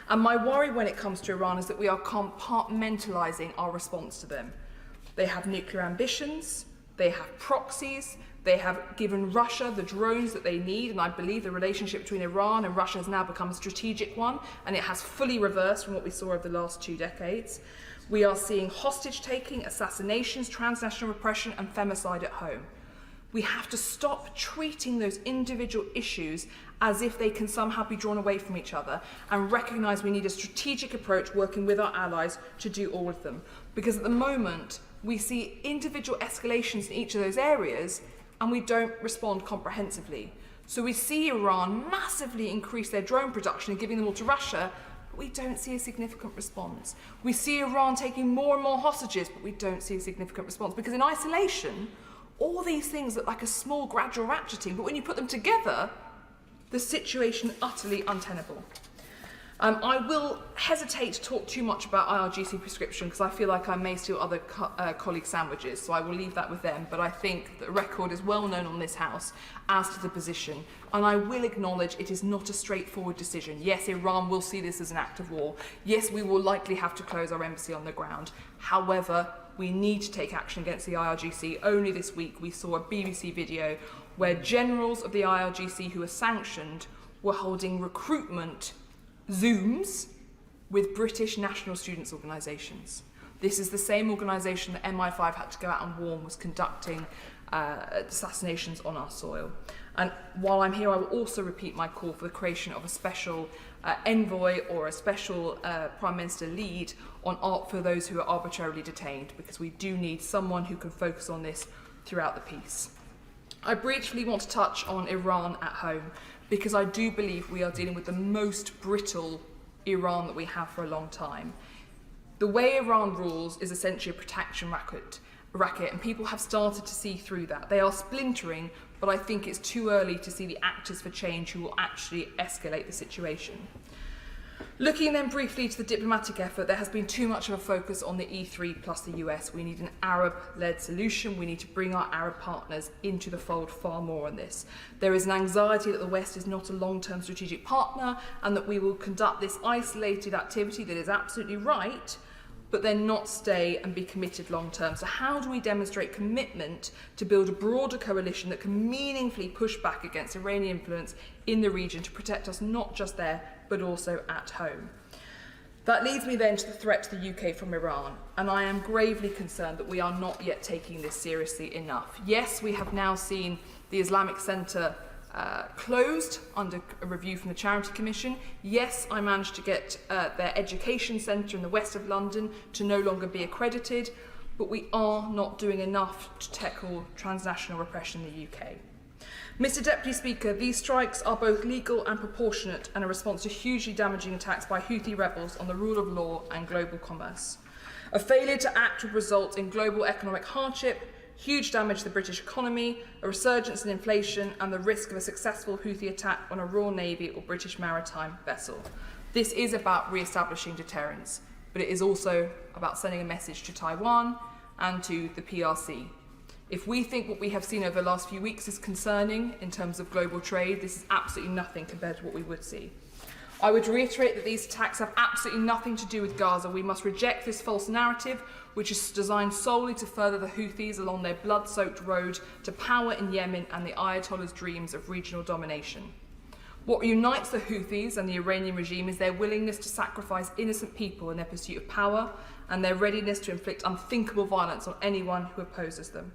Speaker 11: And my worry when it comes to Iran is that we are compartmentalising our response to them. They have nuclear ambitions, they have proxies, they have given Russia the drones that they need, and I believe the relationship between Iran and Russia has now become a strategic one, and it has fully reversed from what we saw over the last 2 decades. We are seeing hostage-taking, assassinations, transnational repression, and femicide at home. We have to stop treating those individual issues as if they can somehow be drawn away from each other, and recognise we need a strategic approach working with our allies to do all of them. Because at the moment, we see individual escalations in each of those areas, and we don't respond comprehensively. So we see Iran massively increase their drone production and giving them all to Russia, but we don't see a significant response. We see Iran taking more and more hostages, but we don't see a significant response. Because in isolation, all these things look like a small gradual ratcheting, but when you put them together, the situation is utterly untenable. I will hesitate to talk too much about IRGC prescription because I feel like I may steal other colleague sandwiches, so I will leave that with them. But I think the record is well known on this House as to the position, and I will acknowledge it is not a straightforward decision. Yes, Iran will see this as an act of war. Yes, we will likely have to close our embassy on the ground. However, we need to take action against the IRGC. Only this week we saw a BBC video where generals of the IRGC who were sanctioned were holding recruitment Zooms with British national students' organisations. This is the same organisation that MI5 had to go out and warn was conducting assassinations on our soil. And while I'm here, I will also repeat my call for the creation of a special envoy or a special Prime Minister lead for those who are arbitrarily detained, because we do need someone who can focus on this throughout the piece. I briefly want to touch on Iran at home, because I do believe we are dealing with the most brittle Iran that we have for a long time. The way Iran rules is essentially a protection racket, and people have started to see through that. They are splintering, but I think it's too early to see the actors for change who will actually escalate the situation. Looking then briefly to the diplomatic effort, there has been too much of a focus on the E3 plus the US. We need an Arab-led solution. We need to bring our Arab partners into the fold far more on this. There is an anxiety that the West is not a long-term strategic partner and that we will conduct this isolated activity that is absolutely right, but then not stay and be committed long-term. So how do we demonstrate commitment to build a broader coalition that can meaningfully push back against Iranian influence in the region to protect us not just there, but also at home? That leads me then to the threat to the UK from Iran, and I am gravely concerned that we are not yet taking this seriously enough. Yes, we have now seen the Islamic Centre closed under a review from the Charity Commission. Yes, I managed to get their education centre in the west of London to no longer be accredited, but we are not doing enough to tackle transnational repression in the UK. Mr Deputy Speaker, these strikes are both legal and proportionate and a response to hugely damaging attacks by Houthi rebels on the rule of law and global commerce. A failure to act would result in global economic hardship, huge damage to the British economy, a resurgence in inflation and the risk of a successful Houthi attack on a Royal Navy or British maritime vessel. This is about re-establishing deterrence, but it is also about sending a message to Taiwan and to the PRC. If we think what we have seen over the last few weeks is concerning in terms of global trade, this is absolutely nothing compared to what we would see. I would reiterate that these attacks have absolutely nothing to do with Gaza. We must reject this false narrative, which is designed solely to further the Houthis along their blood-soaked road to power in Yemen and the Ayatollah's dreams of regional domination. What unites the Houthis and the Iranian regime is their willingness to sacrifice innocent people in their pursuit of power and their readiness to inflict unthinkable violence on anyone who opposes them.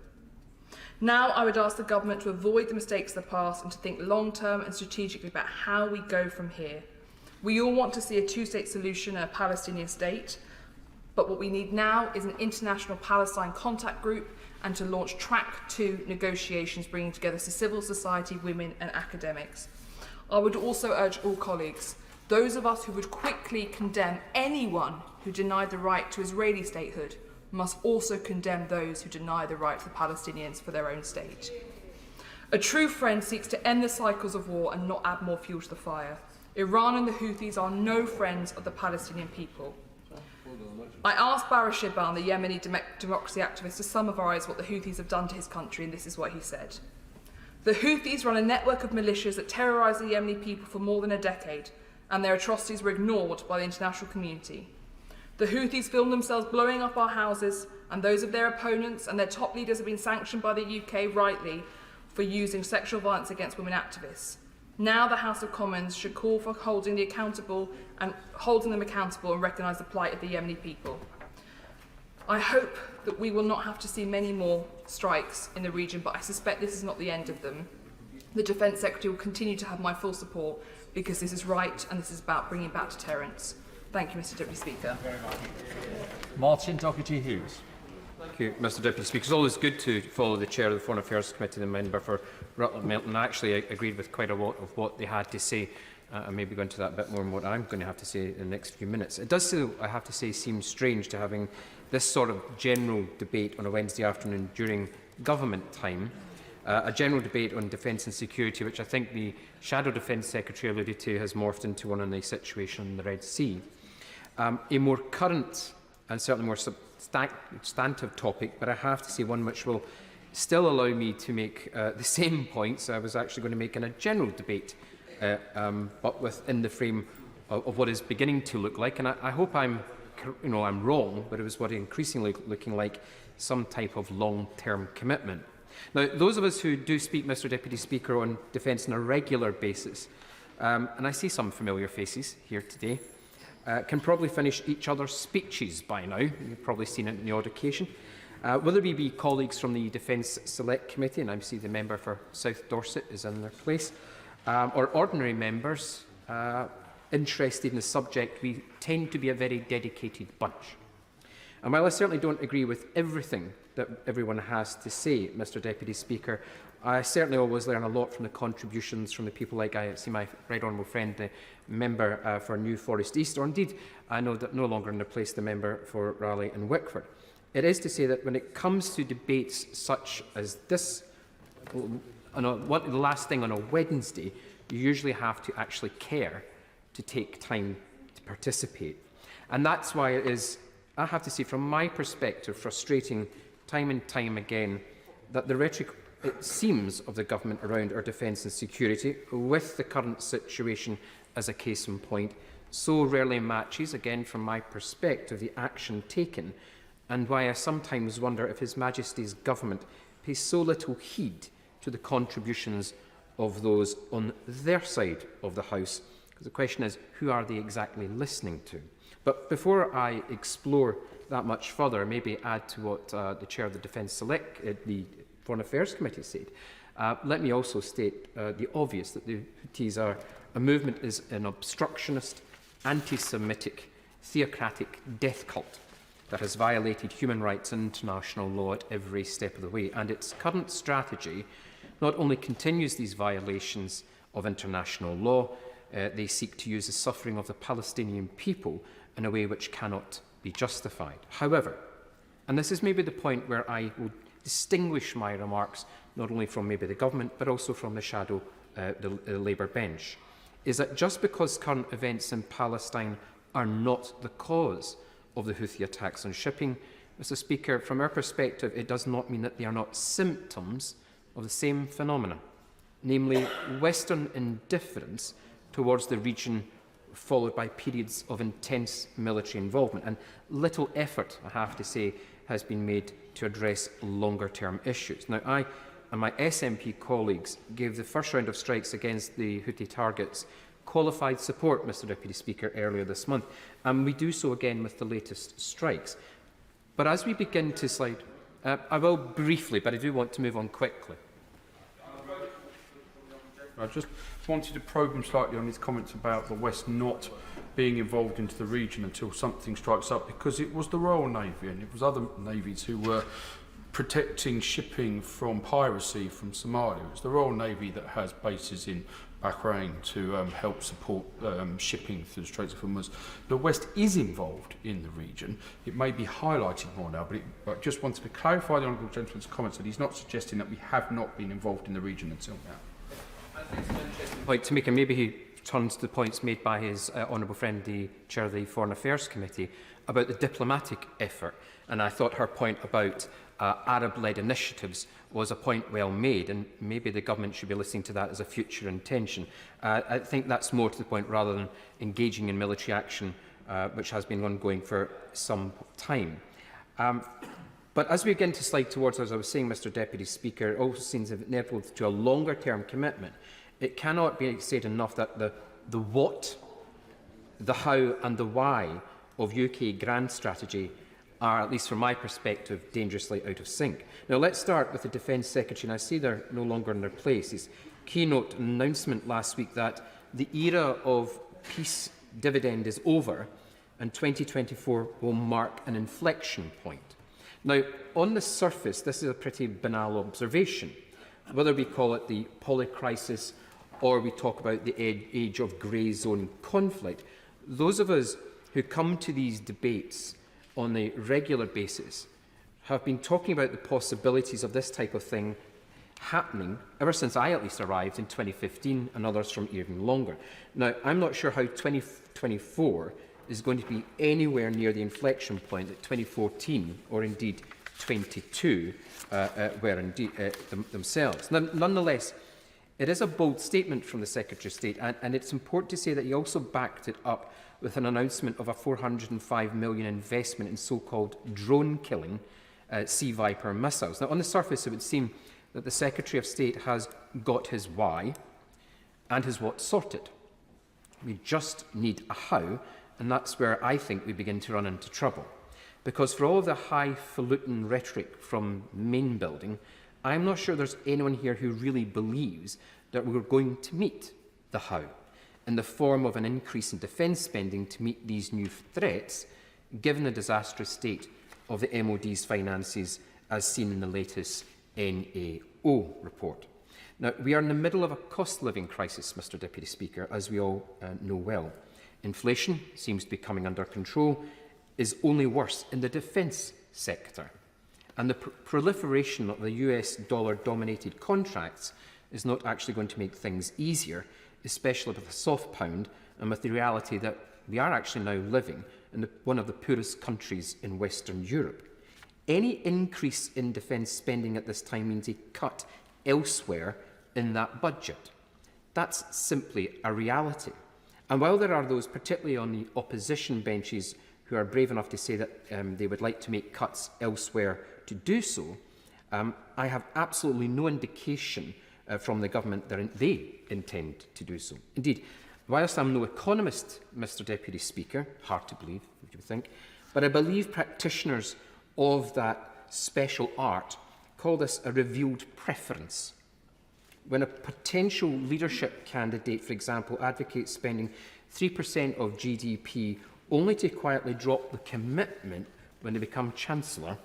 Speaker 11: Now I would ask the government to avoid the mistakes of the past and to think long-term and strategically about how we go from here. We all want to see a two-state solution and a Palestinian state, but what we need now is an international Palestine contact group and to launch Track 2 negotiations bringing together civil society, women and academics. I would also urge all colleagues, those of us who would quickly condemn anyone who denied the right to Israeli statehood, must also condemn those who deny the right to the Palestinians for their own state. A true friend seeks to end the cycles of war and not add more fuel to the fire. Iran and the Houthis are no friends of the Palestinian people. I asked Barra Shiban, the Yemeni democracy activist, to summarise what the Houthis have done to his country, and this is what he said. The Houthis run a network of militias that terrorise the Yemeni people for more than a decade, and their atrocities were ignored by the international community. The Houthis film themselves blowing up our houses, and those of their opponents and their top leaders have been sanctioned by the UK rightly for using sexual violence against women activists. Now the House of Commons should call for holding them accountable and recognise the plight of the Yemeni people. I hope that we will not have to see many more strikes in the region, but I suspect this is not the end of them. The Defence Secretary will continue to have my full support because this is right and this is about bringing back deterrence. Thank you, Mr Deputy Speaker.
Speaker 2: Martin Doherty-Hughes.
Speaker 14: Thank you, Mr Deputy Speaker. It's always good to follow the Chair of the Foreign Affairs Committee, the member for Rutland Milton. I actually agreed with quite a lot of what they had to say. And maybe go into that a bit more than what I'm going to have to say in the next few minutes. It does still, I have to say, seem strange to having this sort of general debate on a Wednesday afternoon during government time. A general debate on defence and security, which I think the Shadow Defence Secretary alluded to, has morphed into one on the situation in the Red Sea. A more current and certainly more substantive topic, but I have to say one which will still allow me to make the same points I was actually going to make in a general debate, but within the frame of what is beginning to look like, and I hope I'm wrong, but it was what increasingly looking like some type of long-term commitment. Now, those of us who do speak, Mr Deputy Speaker, on defence on a regular basis, and I see some familiar faces here today, can probably finish each other's speeches by now. You've probably seen it on the odd occasion. Will there be colleagues from the Defence Select Committee, and I see the member for South Dorset is in their place, or ordinary members interested in the subject? We tend to be a very dedicated bunch. And while I certainly don't agree with everything that everyone has to say, Mr Deputy Speaker, I certainly always learn a lot from the contributions from the people like I see my right honourable friend, the member for New Forest East, or indeed I know that no longer in their place the member for Raleigh and Wickford. It is to say that when it comes to debates such as this, the last thing on a Wednesday, you usually have to actually care to take time to participate. And that's why it is, I have to say, from my perspective, frustrating time and time again that the rhetoric, it seems, of the government around our defence and security, with the current situation as a case in point, so rarely matches, again from my perspective, the action taken, and why I sometimes wonder if His Majesty's government pays so little heed to the contributions of those on their side of the House. Because the question is, who are they exactly listening to? But before I explore that much further, maybe add to what the Chair of the Defence Select, the Foreign Affairs Committee said, let me also state the obvious, that the Houthis are a movement is an obstructionist, anti-Semitic, theocratic death cult that has violated human rights and international law at every step of the way. And its current strategy not only continues these violations of international law, they seek to use the suffering of the Palestinian people in a way which cannot be justified. However, and this is maybe the point where I will distinguish my remarks not only from maybe the government but also from the shadow, the Labour bench, is that just because current events in Palestine are not the cause of the Houthi attacks on shipping, Mr Speaker, from our perspective, it does not mean that they are not symptoms of the same phenomenon, namely Western indifference towards the region followed by periods of intense military involvement, and little effort, I have to say, has been made to address longer-term issues. Now, I and my SNP colleagues gave the first round of strikes against the Houthi targets qualified support, Mr Deputy Speaker, earlier this month, and we do so again with the latest strikes. But as we begin to slide, I will briefly, but I do want to move on quickly.
Speaker 3: I just wanted to probe him slightly on his comments about the West not being involved into the region until something strikes up, because it was the Royal Navy and it was other navies who were protecting shipping from piracy from Somalia. It's the Royal Navy that has bases in Bahrain to help support shipping through the Straits of Hormuz. The West is involved in the region. It may be highlighted more now, but I just wanted to clarify the Honourable Gentleman's comments that he's not suggesting that we have not been involved in the region until now.
Speaker 14: I think it's an interesting point to make, and maybe he turns to the points made by his honourable friend, the Chair of the Foreign Affairs Committee, about the diplomatic effort. And I thought her point about Arab-led initiatives was a point well made, and maybe the government should be listening to that as a future intention. I think that's more to the point, rather than engaging in military action, which has been ongoing for some time. But as we begin to slide towards, as I was saying, Mr Deputy Speaker, it also seems inevitable to a longer-term commitment. It cannot be said enough that the what, the how and the why of UK grand strategy are, at least from my perspective, dangerously out of sync. Now, let's start with the Defence Secretary, and I see they're no longer in their place. His keynote announcement last week that the era of peace dividend is over and 2024 will mark an inflection point. Now, on the surface, this is a pretty banal observation. Whether we call it the polycrisis or we talk about the age of grey zone conflict, those of us who come to these debates on a regular basis have been talking about the possibilities of this type of thing happening ever since I at least arrived in 2015, and others from even longer. Now, I'm not sure how 2024 is going to be anywhere near the inflection point that 2014 or indeed 22 were indeed themselves. Nonetheless, it is a bold statement from the Secretary of State, and it's important to say that he also backed it up with an announcement of a £405 million investment in so-called drone-killing Sea Viper missiles. Now, on the surface, it would seem that the Secretary of State has got his why and his what sorted. We just need a how, and that's where I think we begin to run into trouble. Because for all of the highfalutin rhetoric from main building, I'm not sure there's anyone here who really believes that we're going to meet the how in the form of an increase in defence spending to meet these new threats, given the disastrous state of the MOD's finances as seen in the latest NAO report. Now, we are in the middle of a cost of living crisis, Mr Deputy Speaker, as we all know well. Inflation seems to be coming under control, is only worse in the defence sector. And the proliferation of the US dollar-dominated contracts is not actually going to make things easier, especially with a soft pound and with the reality that we are actually now living in one of the poorest countries in Western Europe. Any increase in defence spending at this time means a cut elsewhere in that budget. That's simply a reality. And while there are those, particularly on the opposition benches, who are brave enough to say that they would like to make cuts elsewhere to do so, I have absolutely no indication from the government that they intend to do so. Indeed, whilst I'm no economist, Mr Deputy Speaker, hard to believe, would you think, but I believe practitioners of that special art call this a revealed preference. When a potential leadership candidate, for example, advocates spending 3% of GDP only to quietly drop the commitment when they become Chancellor,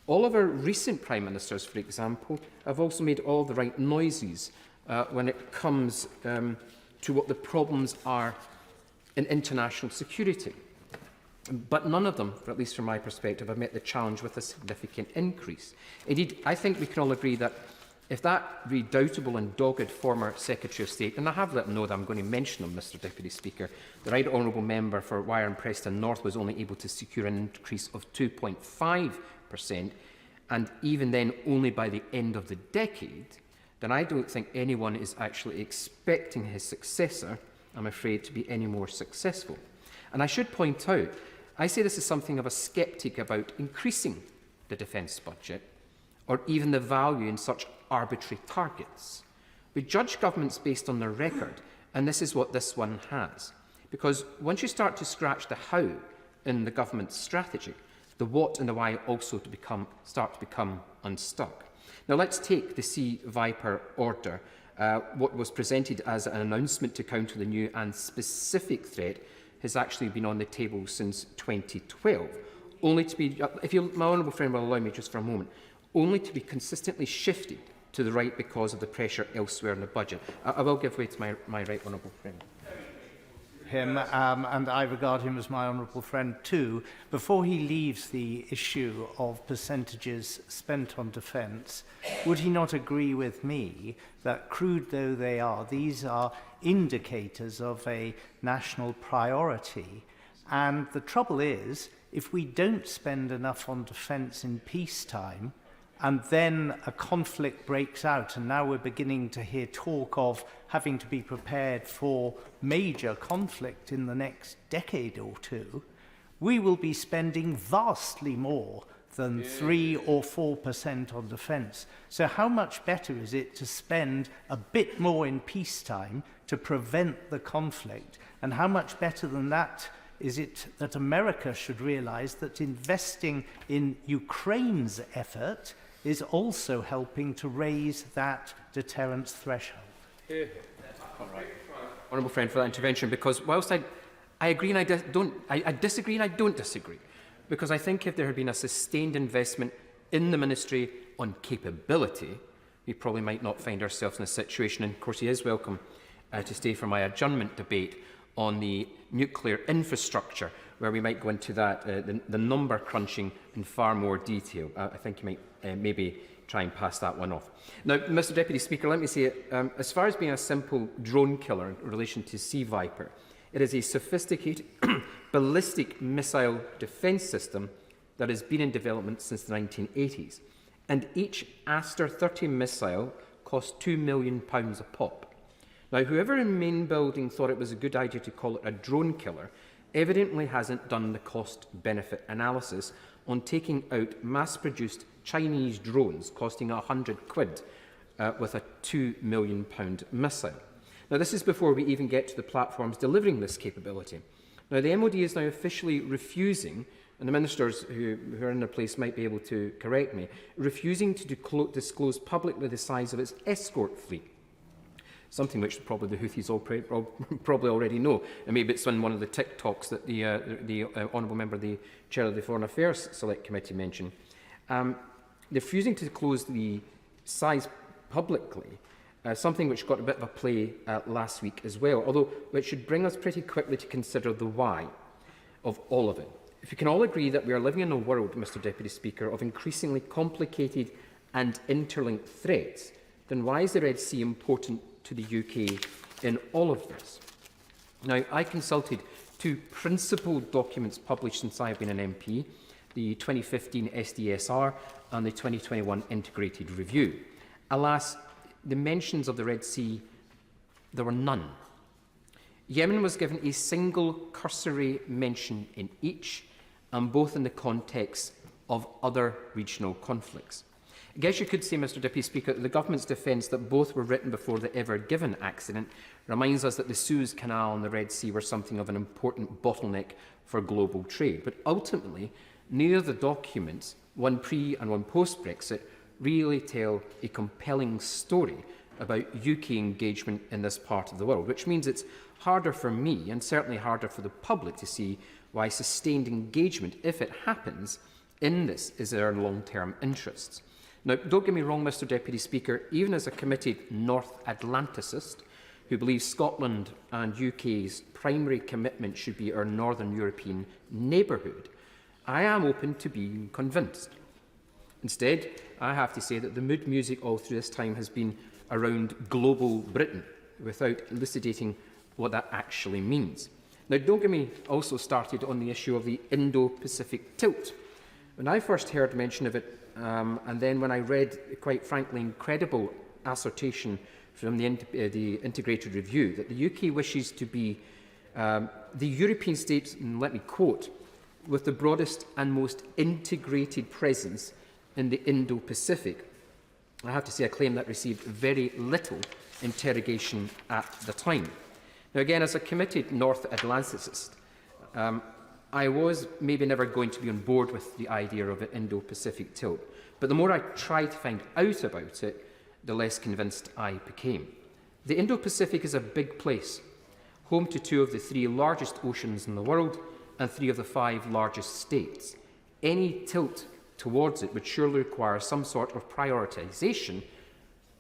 Speaker 14: all of our recent Prime Ministers, for example, have also made all the right noises when it comes to what the problems are in international security. But none of them, at least from my perspective, have met the challenge with a significant increase. Indeed, I think we can all agree that if that redoubtable and dogged former Secretary of State, and I have let him know that I'm going to mention him, Mr Deputy Speaker, the Right Honourable Member for Wyre and Preston North was only able to secure an increase of 2.5%, and even then only by the end of the decade, then I don't think anyone is actually expecting his successor, I'm afraid, to be any more successful. And I should point out, I say this is something of a sceptic about increasing the defence budget, or even the value in such arbitrary targets. We judge governments based on their record, and this is what this one has. Because once you start to scratch the how in the government's strategy, the what and the why also start to become unstuck. Now let's take the Sea Viper order, what was presented as an announcement to counter the new and specific threat has actually been on the table since 2012, only to be, if my honourable friend will allow me just for a moment, only to be consistently shifted to the right because of the pressure elsewhere in the budget. I will give way to my right honourable friend.
Speaker 12: And I regard him as my honourable friend too. Before he leaves the issue of percentages spent on defence, would he not agree with me that, crude though they are, these are indicators of a national priority? And the trouble is, if we don't spend enough on defence in peacetime, and then a conflict breaks out, and now we're beginning to hear talk of having to be prepared for major conflict in the next decade or two, we will be spending vastly more than 3 or 4% on defence. So how much better is it to spend a bit more in peacetime to prevent the conflict? And how much better than that is it that America should realise that investing in Ukraine's effort is also helping to raise that deterrence threshold?
Speaker 14: Honourable friend, for that intervention, because whilst I agree and I disagree and I don't disagree, because I think if there had been a sustained investment in the ministry on capability, we probably might not find ourselves in a situation, and of course he is welcome to stay for my adjournment debate on the nuclear infrastructure, where we might go into that, the number crunching in far more detail. I think you might maybe try and pass that one off. Now, Mr Deputy Speaker, let me say, as far as being a simple drone killer in relation to Sea Viper, it is a sophisticated ballistic missile defence system that has been in development since the 1980s. And each Aster 30 missile cost £2 million a pop. Now, whoever in main building thought it was a good idea to call it a drone killer evidently hasn't done the cost-benefit analysis on taking out mass-produced Chinese drones costing £100 with a £2 million missile. Now, this is before we even get to the platforms delivering this capability. Now, the MOD is now officially refusing and the ministers who are in their place might be able to correct me, refusing to disclose publicly the size of its escort fleet. Something which probably the Houthis probably already know. And maybe it's in one of the TikToks that the Honourable Member, the Chair of the Foreign Affairs Select Committee mentioned. They're refusing to disclose the size publicly, something which got a bit of a play last week as well, although which should bring us pretty quickly to consider the why of all of it. If you can all agree that we are living in a world, Mr Deputy Speaker, of increasingly complicated and interlinked threats, then why is the Red Sea important to the UK in all of this? Now, I consulted two principled documents published since I have been an MP, the 2015 SDSR and the 2021 Integrated Review. Alas, the mentions of the Red Sea, there were none. Yemen was given a single cursory mention in each, and both in the context of other regional conflicts. I guess you could say, Mr Deputy Speaker, that the government's defence that both were written before the Ever Given accident reminds us that the Suez Canal and the Red Sea were something of an important bottleneck for global trade. But ultimately, neither of the documents, one pre and one post-Brexit, really tell a compelling story about UK engagement in this part of the world, which means it's harder for me, and certainly harder for the public, to see why sustained engagement, if it happens, in this is in our long-term interests. Now, don't get me wrong, Mr Deputy Speaker, even as a committed North Atlanticist who believes Scotland and UK's primary commitment should be our Northern European neighbourhood, I am open to being convinced. Instead, I have to say that the mood music all through this time has been around global Britain, without elucidating what that actually means. Now, don't get me also started on the issue of the Indo-Pacific tilt. When I first heard mention of it, and then when I read, quite frankly, incredible assertion from the Integrated Review that the UK wishes to be the European states, and let me quote, with the broadest and most integrated presence in the Indo-Pacific, I have to say I claim that received very little interrogation at the time. Now, again, as a committed North Atlanticist, I was maybe never going to be on board with the idea of an Indo-Pacific tilt, but the more I tried to find out about it, the less convinced I became. The Indo-Pacific is a big place, home to two of the three largest oceans in the world and three of the 5 largest states. Any tilt towards it would surely require some sort of prioritisation,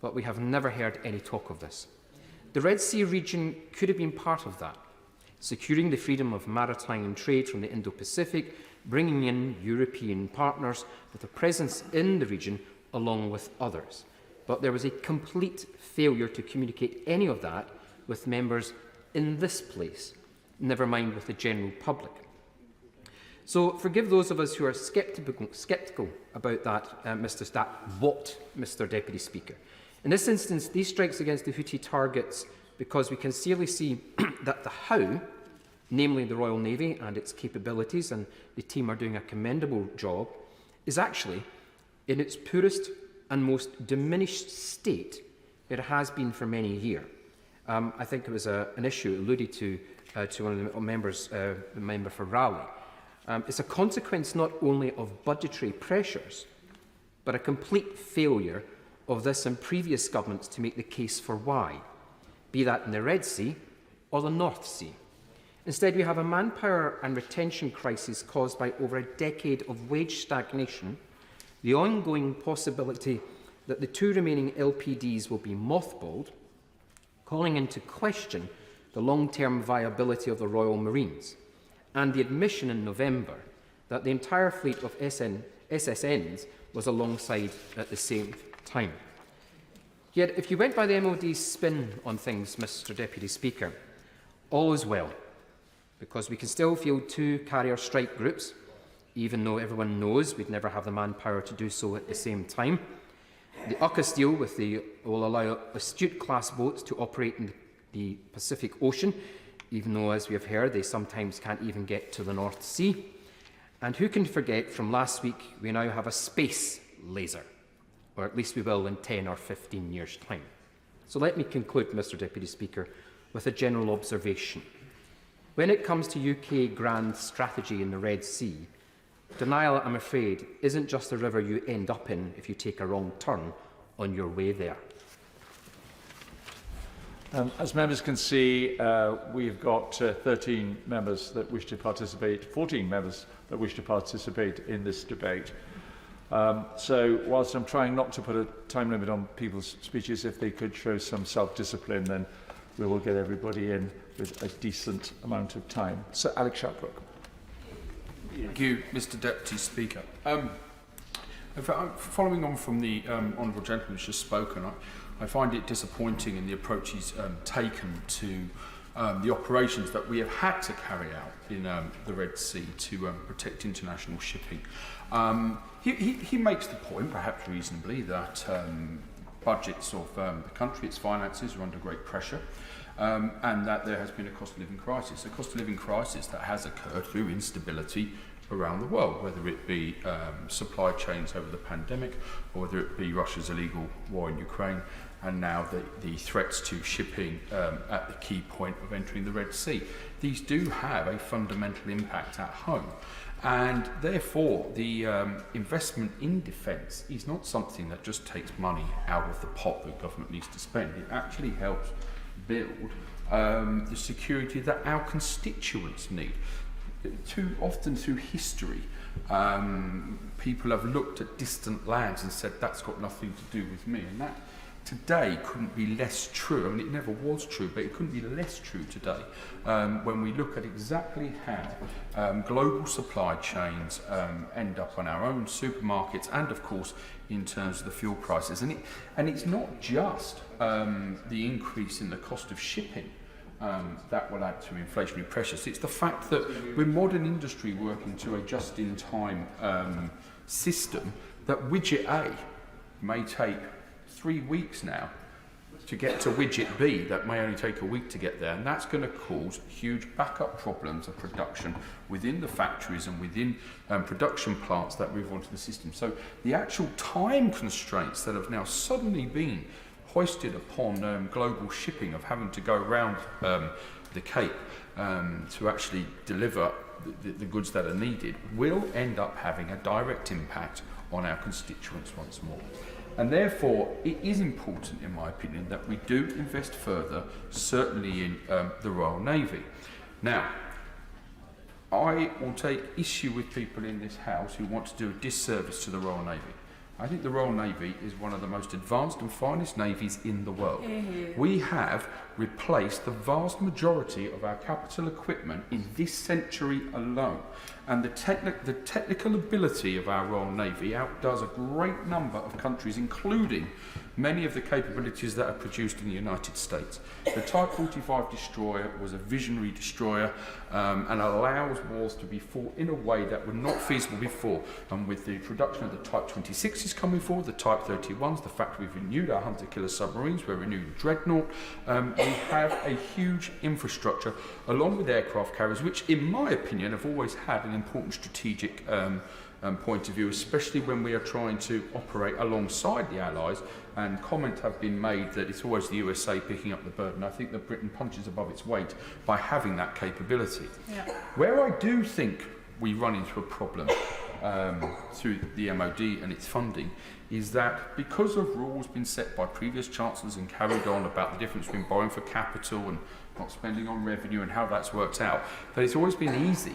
Speaker 14: but we have never heard any talk of this. The Red Sea region could have been part of that, securing the freedom of maritime trade from the Indo-Pacific, bringing in European partners with a presence in the region along with others. But there was a complete failure to communicate any of that with members in this place, never mind with the general public. So forgive those of us who are sceptical about that, Mr Deputy Speaker. In this instance, these strikes against the Houthi targets because we can clearly see that the how, namely the Royal Navy and its capabilities, and the team are doing a commendable job, is actually in its poorest and most diminished state it has been for many years. I think it was an issue alluded to one of the members, the member for Raleigh. It's a consequence not only of budgetary pressures, but a complete failure of this and previous governments to make the case for why, be that in the Red Sea or the North Sea. Instead, we have a manpower and retention crisis caused by over a decade of wage stagnation, the ongoing possibility that the 2 remaining LPDs will be mothballed, calling into question the long-term viability of the Royal Marines, and the admission in November that the entire fleet of SSNs was alongside at the same time. Yet, if you went by the MOD's spin on things, Mr Deputy Speaker, all is well, because we can still field 2 carrier strike groups, even though everyone knows we'd never have the manpower to do so at the same time. The AUKUS deal will allow Astute-class boats to operate in the Pacific Ocean, even though, as we have heard, they sometimes can't even get to the North Sea. And who can forget from last week, we now have a space laser, or at least we will in 10 or 15 years' time. So let me conclude, Mr Deputy Speaker, with a general observation. When it comes to UK grand strategy in the Red Sea, Denial, I'm afraid, isn't just the river you end up in if you take a wrong turn on your way there.
Speaker 2: As members can see, we've got 13 members that wish to participate, 14 members that wish to participate in this debate. So whilst I'm trying not to put a time limit on people's speeches, if they could show some self-discipline, then we will get everybody in with a decent amount of time. Sir Alex Sharpbrook.
Speaker 3: Thank you, Mr Deputy Speaker. Following on from the honourable gentleman who's just spoken, I find it disappointing in the approach he's taken to the operations that we have had to carry out in the Red Sea to protect international shipping. He makes the point, perhaps reasonably, that budgets of the country, its finances, are under great pressure, and that there has been a cost of living crisis. A cost of living crisis that has occurred through instability around the world, whether it be supply chains over the pandemic, or whether it be Russia's illegal war in Ukraine, and now the threats to shipping at the key point of entering the Red Sea. These do have a fundamental impact at home. And therefore, the investment in defence is not something that just takes money out of the pot that government needs to spend. It actually helps build the security that our constituents need. Too often through history, people have looked at distant lands and said, that's got nothing to do with me. And that today couldn't be less true. I mean, it never was true, but it couldn't be less true today when we look at exactly how global supply chains end up on our own supermarkets and, of course, in terms of the fuel prices. And it's not just the increase in the cost of shipping that will add to inflationary pressures. It's the fact that we're modern industry working to a just-in-time system that widget A may take 3 weeks now to get to widget B that may only take a week to get there, and that's going to cause huge backup problems of production within the factories and within production plants that move onto the system. So the actual time constraints that have now suddenly been hoisted upon global shipping of having to go around the Cape to actually deliver the goods that are needed will end up having a direct impact on our constituents once more. And therefore, it is important, in my opinion, that we do invest further, certainly in the Royal Navy. Now, I will take issue with people in this House who want to do a disservice to the Royal Navy. I think the Royal Navy is one of the most advanced and finest navies in the world. We have replaced the vast majority of our capital equipment in this century alone. And the technical ability of our Royal Navy outdoes a great number of countries, including many of the capabilities that are produced in the United States. The Type 45 destroyer was a visionary destroyer and allows wars to be fought in a way that were not feasible before. And with the production of the Type 26s coming forward, the Type 31s, the fact we've renewed our hunter-killer submarines, we're renewing Dreadnought, we have a huge infrastructure along with aircraft carriers, which in my opinion have always had an important strategic point of view, especially when we are trying to operate alongside the Allies, and comments have been made that it's always the USA picking up the burden. I think that Britain punches above its weight by having that capability. Yeah. Where I do think we run into a problem through the MOD and its funding is that because of rules been set by previous chancellors and carried on about the difference between borrowing for capital and not spending on revenue and how that's worked out, that it's always been easy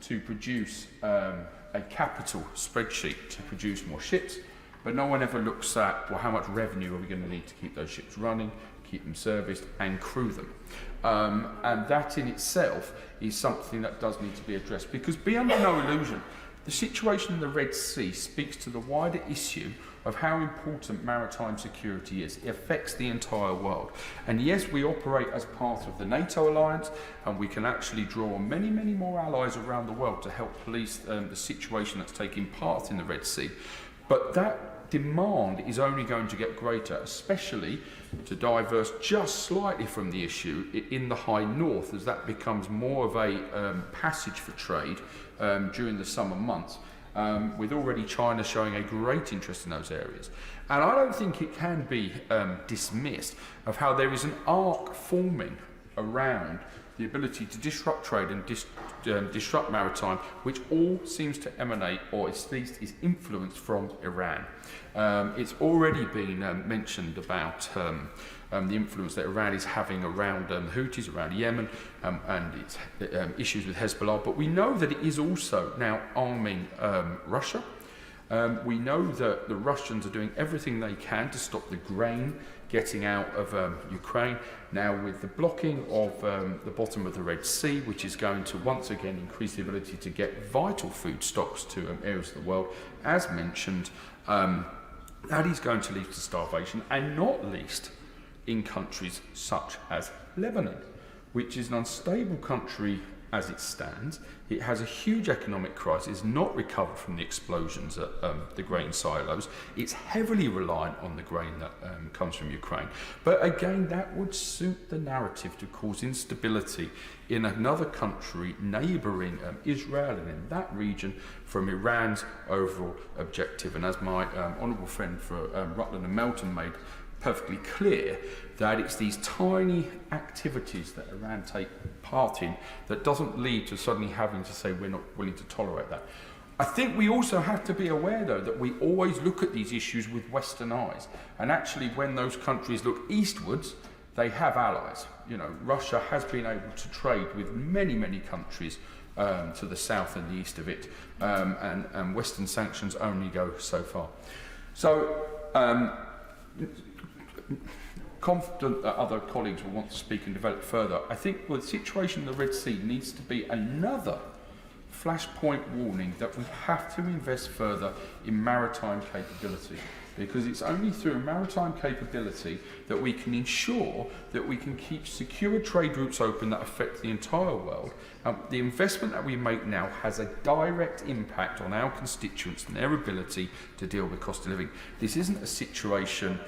Speaker 3: to produce a capital spreadsheet to produce more ships, but no one ever looks at, well, how much revenue are we going to need to keep those ships running, keep them serviced and crew them. And that in itself is something that does need to be addressed, because be under no illusion, the situation in the Red Sea speaks to the wider issue of how important maritime security is. It affects the entire world. And yes, we operate as part of the NATO alliance, and we can actually draw on many, many more allies around the world to help police the situation that's taking part in the Red Sea. But that demand is only going to get greater, especially to diverse just slightly from the issue in the high north, as that becomes more of a passage for trade during the summer months. With already China showing a great interest in those areas. And I don't think it can be dismissed of how there is an arc forming around the ability to disrupt trade and disrupt maritime, which all seems to emanate, or at least is influenced from Iran. It's already been mentioned about the influence that Iran is having around Houthis, around Yemen, and its issues with Hezbollah. But we know that it is also now arming Russia. We know that the Russians are doing everything they can to stop the grain getting out of Ukraine. Now, with the blocking of the bottom of the Red Sea, which is going to once again increase the ability to get vital food stocks to areas of the world, as mentioned, that is going to lead to starvation, and not least in countries such as Lebanon, which is an unstable country as it stands. It has a huge economic crisis, not recovered from the explosions at the grain silos. It's heavily reliant on the grain that comes from Ukraine. But again, that would suit the narrative to cause instability in another country neighbouring Israel and in that region from Iran's overall objective. And as my honourable friend for Rutland and Melton made perfectly clear, that it's these tiny activities that Iran take part in that doesn't lead to suddenly having to say we're not willing to tolerate that. I think we also have to be aware, though, that we always look at these issues with Western eyes. And actually, when those countries look eastwards, they have allies. You know, Russia has been able to trade with many, many countries to the south and the east of it, and Western sanctions only go so far. So, confident that other colleagues will want to speak and develop further. I think the situation in the Red Sea needs to be another flashpoint warning that we have to invest further in maritime capability, because it's only through maritime capability that we can ensure that we can keep secure trade routes open that affect the entire world. The investment that we make now has a direct impact on our constituents and their ability to deal with cost of living. This isn't a situation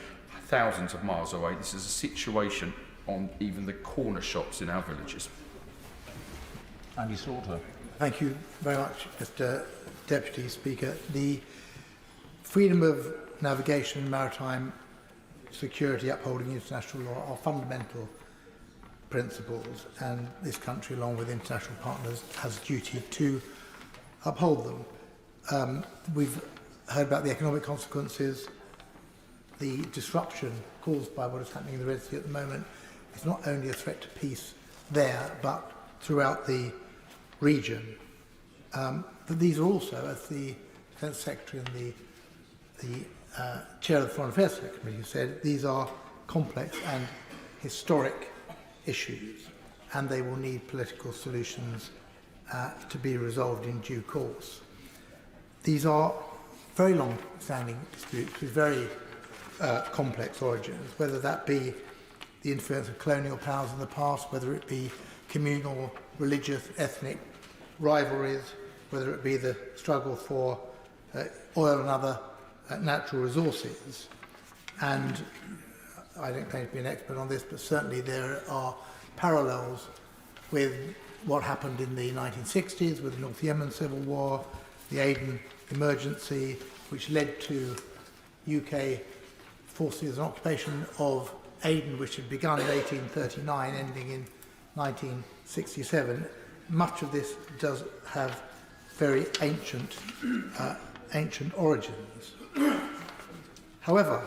Speaker 3: thousands of miles away. This is a situation on even the corner shops in our villages.
Speaker 15: Andy Slaughter.
Speaker 18: Thank you very much, Mr. Deputy Speaker. The freedom of navigation and maritime security upholding international law are fundamental principles, and this country, along with international partners, has a duty to uphold them. We've heard about the economic consequences. The disruption caused by what is happening in the Red Sea at the moment is not only a threat to peace there, but throughout the region. But these are also, as the Defence Secretary and the Chair of the Foreign Affairs Committee said, these are complex and historic issues, and they will need political solutions to be resolved in due course. These are very long-standing disputes with very complex origins, whether that be the influence of colonial powers in the past, whether it be communal, religious, ethnic rivalries, whether it be the struggle for oil and other natural resources. And I don't claim to be an expert on this, but certainly there are parallels with what happened in the 1960s with the North Yemen Civil War, the Aden emergency, which led to UK forces and occupation of Aden, which had begun in 1839, ending in 1967. Much of this does have very ancient origins. However,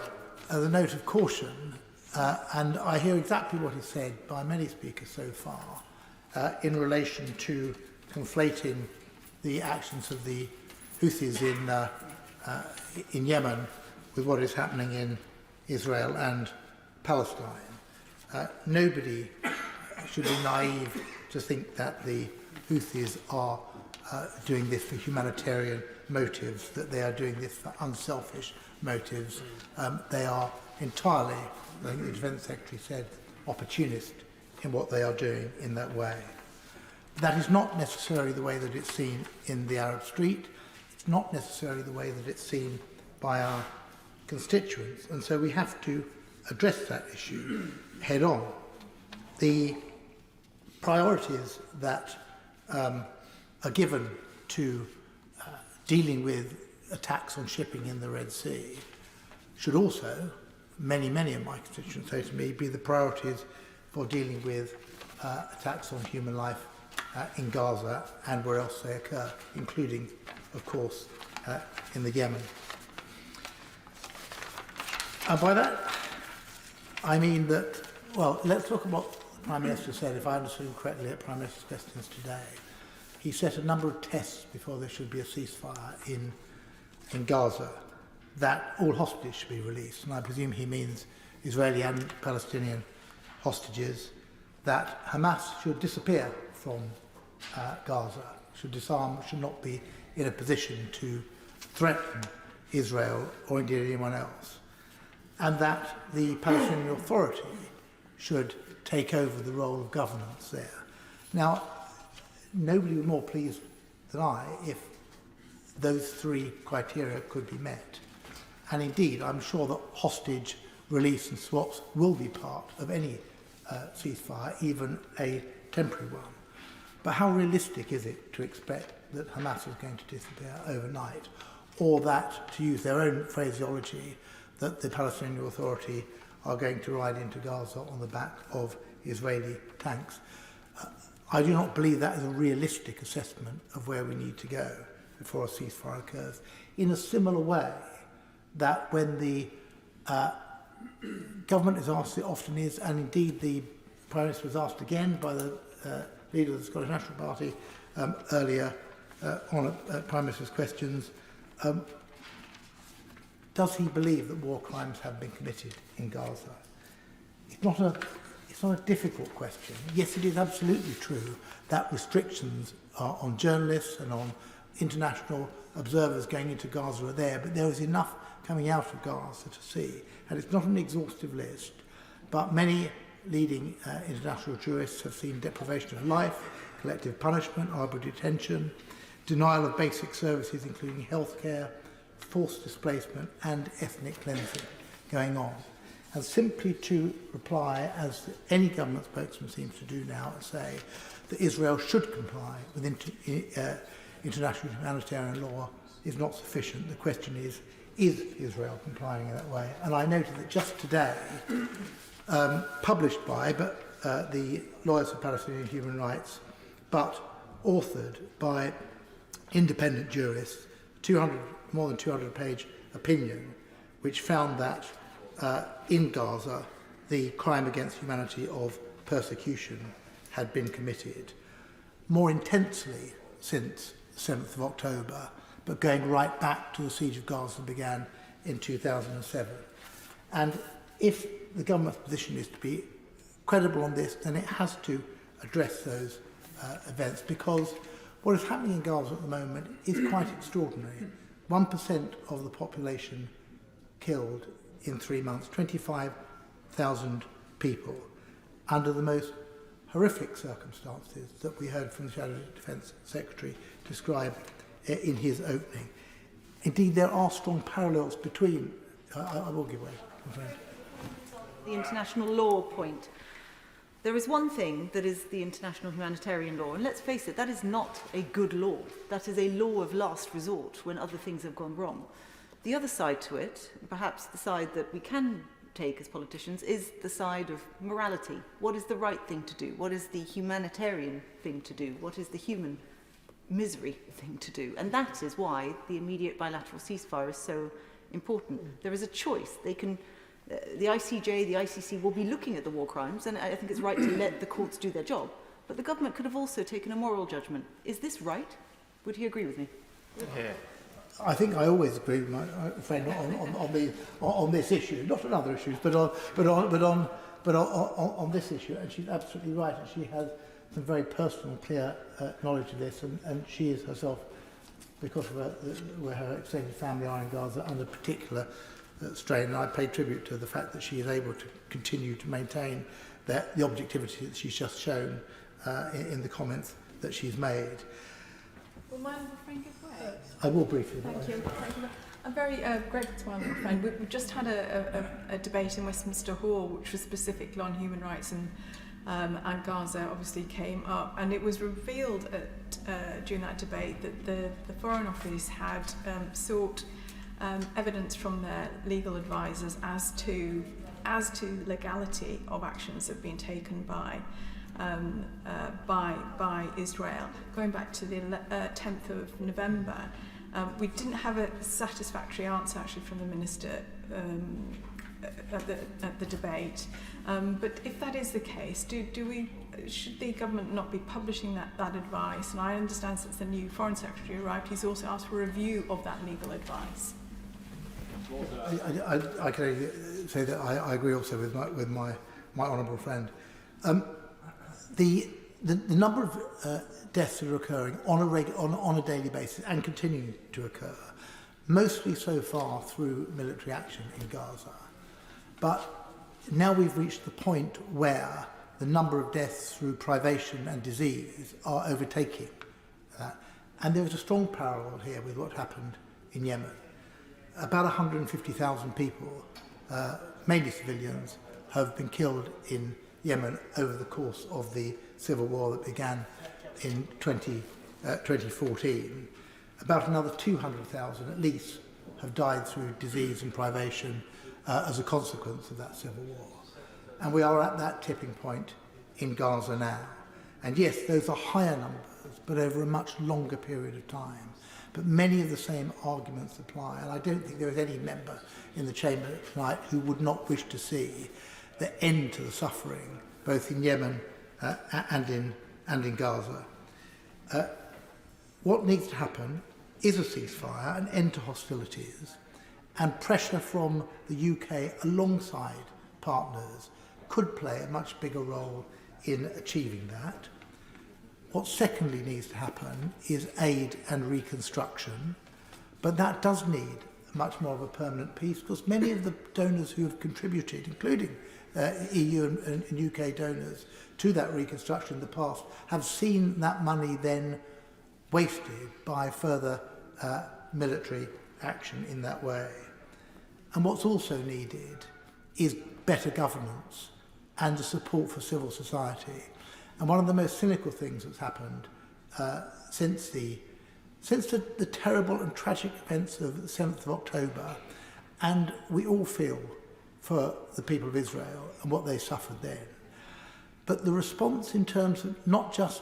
Speaker 18: as a note of caution, and I hear exactly what is said by many speakers so far in relation to conflating the actions of the Houthis in Yemen with what is happening in Israel and Palestine. Nobody should be naive to think that the Houthis are doing this for humanitarian motives, that they are doing this for unselfish motives. They are entirely, I think the Defence Secretary said, opportunist in what they are doing in that way. That is not necessarily the way that it's seen in the Arab street. It's not necessarily the way that it's seen by our constituents, and so we have to address that issue head on. The priorities that are given to dealing with attacks on shipping in the Red Sea should also, many of my constituents say to me, be the priorities for dealing with attacks on human life in Gaza and where else they occur, including, of course, in the Yemen. And by that, I mean that, well, let's look at what the Prime Minister said, if I understood him correctly, at Prime Minister's questions today. He set a number of tests before there should be a ceasefire in Gaza, that all hostages should be released, and I presume he means Israeli and Palestinian hostages, that Hamas should disappear from Gaza, should disarm, should not be in a position to threaten Israel or indeed anyone else, and that the Palestinian Authority should take over the role of governance there. Now, nobody was more pleased than I if those three criteria could be met. And indeed, I'm sure that hostage release and swaps will be part of any ceasefire, even a temporary one. But how realistic is it to expect that Hamas is going to disappear overnight, or that, to use their own phraseology, that the Palestinian Authority are going to ride into Gaza on the back of Israeli tanks? I do not believe that is a realistic assessment of where we need to go before a ceasefire occurs. In a similar way, that when the government is asked, it often is, and indeed the Prime Minister was asked again by the leader of the Scottish National Party earlier on Prime Minister's questions, does he believe that war crimes have been committed in Gaza? It's not a difficult question. Yes, it is absolutely true that restrictions on journalists and on international observers going into Gaza are there, but there is enough coming out of Gaza to see, and it's not an exhaustive list, but many leading international jurists have seen deprivation of life, collective punishment, arbitrary detention, denial of basic services including healthcare, forced displacement and ethnic cleansing going on. And simply to reply, as any government spokesman seems to do now, and say that Israel should comply with international humanitarian law is not sufficient. The question is Israel complying in that way? And I noted that just today, published by the Lawyers for Palestinian Human Rights, but authored by independent jurists, more than 200-page opinion, which found that in Gaza, the crime against humanity of persecution had been committed more intensely since the 7th of October, but going right back to the siege of Gaza began in 2007. And if the government's position is to be credible on this, then it has to address those events, because what is happening in Gaza at the moment is quite extraordinary. 1% of the population killed in 3 months, 25,000 people, under the most horrific circumstances that we heard from the Shadow Defence Secretary describe in his opening. Indeed, there are strong parallels between... I will give way, my friend.
Speaker 1: The international law point. There is one thing that is the international humanitarian law, and let's face it, that is not a good law. That is a law of last resort when other things have gone wrong. The other side to it, perhaps the side that we can take as politicians, is the side of morality. What is the right thing to do? What is the humanitarian thing to do? What is the human misery thing to do? And that is why the immediate bilateral ceasefire is so important. There is a choice. They can... the ICJ, the ICC will be looking at the war crimes, and I think it's right to let the courts do their job. But the government could have also taken a moral judgment. Is this right? Would he agree with me?
Speaker 18: Yeah. I think I always agree with my friend on this issue, not on other issues, but on this issue. And she's absolutely right, and she has some very personal, clear knowledge of this, and she is herself, because of where her extended family are in Gaza, under particular strain, and I pay tribute to the fact that she is able to continue to maintain the objectivity that she's just shown in the comments that she's made.
Speaker 11: Will my honourable friend give way?
Speaker 18: I will briefly.
Speaker 11: Thank you. I'm very grateful to my honourable friend. We've just had a debate in Westminster Hall, which was specifically on human rights, and Gaza obviously came up, and it was revealed during that debate that the Foreign Office had sought evidence from their legal advisors as to legality of actions that have been taken by
Speaker 16: by Israel. Going back to the 10th of November, we didn't have a satisfactory answer actually from the Minister at the debate. But if that is the case, should the government not be publishing that advice? And I understand since the new Foreign Secretary arrived, he's also asked for a review of that legal advice.
Speaker 18: I can only say that I agree also with my honourable friend. The number of deaths that are occurring on a daily basis and continuing to occur, mostly so far through military action in Gaza. But now we've reached the point where the number of deaths through privation and disease are overtaking that. And there is a strong parallel here with what happened in Yemen. About 150,000 people, mainly civilians, have been killed in Yemen over the course of the civil war that began in 2014. About another 200,000 at least have died through disease and privation as a consequence of that civil war. And we are at that tipping point in Gaza now. And yes, those are higher numbers, but over a much longer period of time. But many of the same arguments apply, and I don't think there is any member in the chamber tonight who would not wish to see the end to the suffering, both in Yemen and in Gaza. What needs to happen is a ceasefire, an end to hostilities, and pressure from the UK alongside partners could play a much bigger role in achieving that. What secondly needs to happen is aid and reconstruction, but that does need much more of a permanent peace, because many of the donors who have contributed, including EU and UK donors, to that reconstruction in the past, have seen that money then wasted by further military action in that way. And what's also needed is better governance and the support for civil society. And one of the most cynical things that's happened since the terrible and tragic events of the 7th of October, and we all feel for the people of Israel and what they suffered then. But the response in terms of not just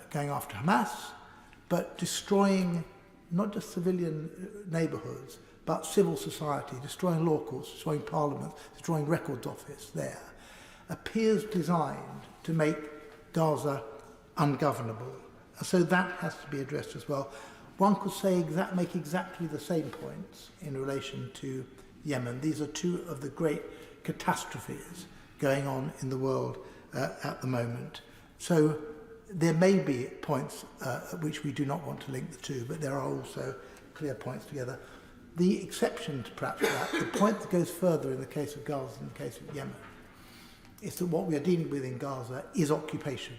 Speaker 18: going after Hamas, but destroying not just civilian neighbourhoods, but civil society, destroying law courts, destroying parliaments, destroying records office there, appears designed to make Gaza ungovernable. So that has to be addressed as well. One could say make exactly the same points in relation to Yemen. These are two of the great catastrophes going on in the world at the moment. So there may be points at which we do not want to link the two, but there are also clear points together. The exception to perhaps that, the point that goes further in the case of Gaza and the case of Yemen, is that what we are dealing with in Gaza is occupation.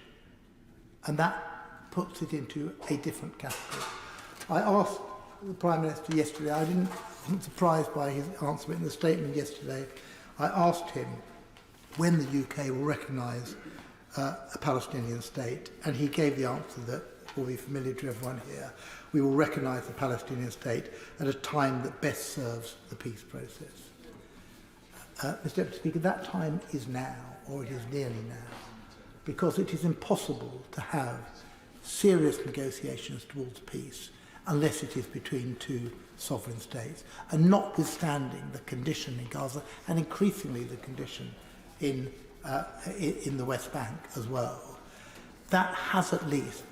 Speaker 18: And that puts it into a different category. I asked the Prime Minister yesterday, I wasn't surprised by his answer, but in the statement yesterday, I asked him when the UK will recognise a Palestinian state, and he gave the answer that will be familiar to everyone here. We will recognise the Palestinian state at a time that best serves the peace process. Mr. Deputy Speaker, that time is now, or it is nearly now, because it is impossible to have serious negotiations towards peace unless it is between two sovereign states, and notwithstanding the condition in Gaza and increasingly the condition in the West Bank as well. That has at least,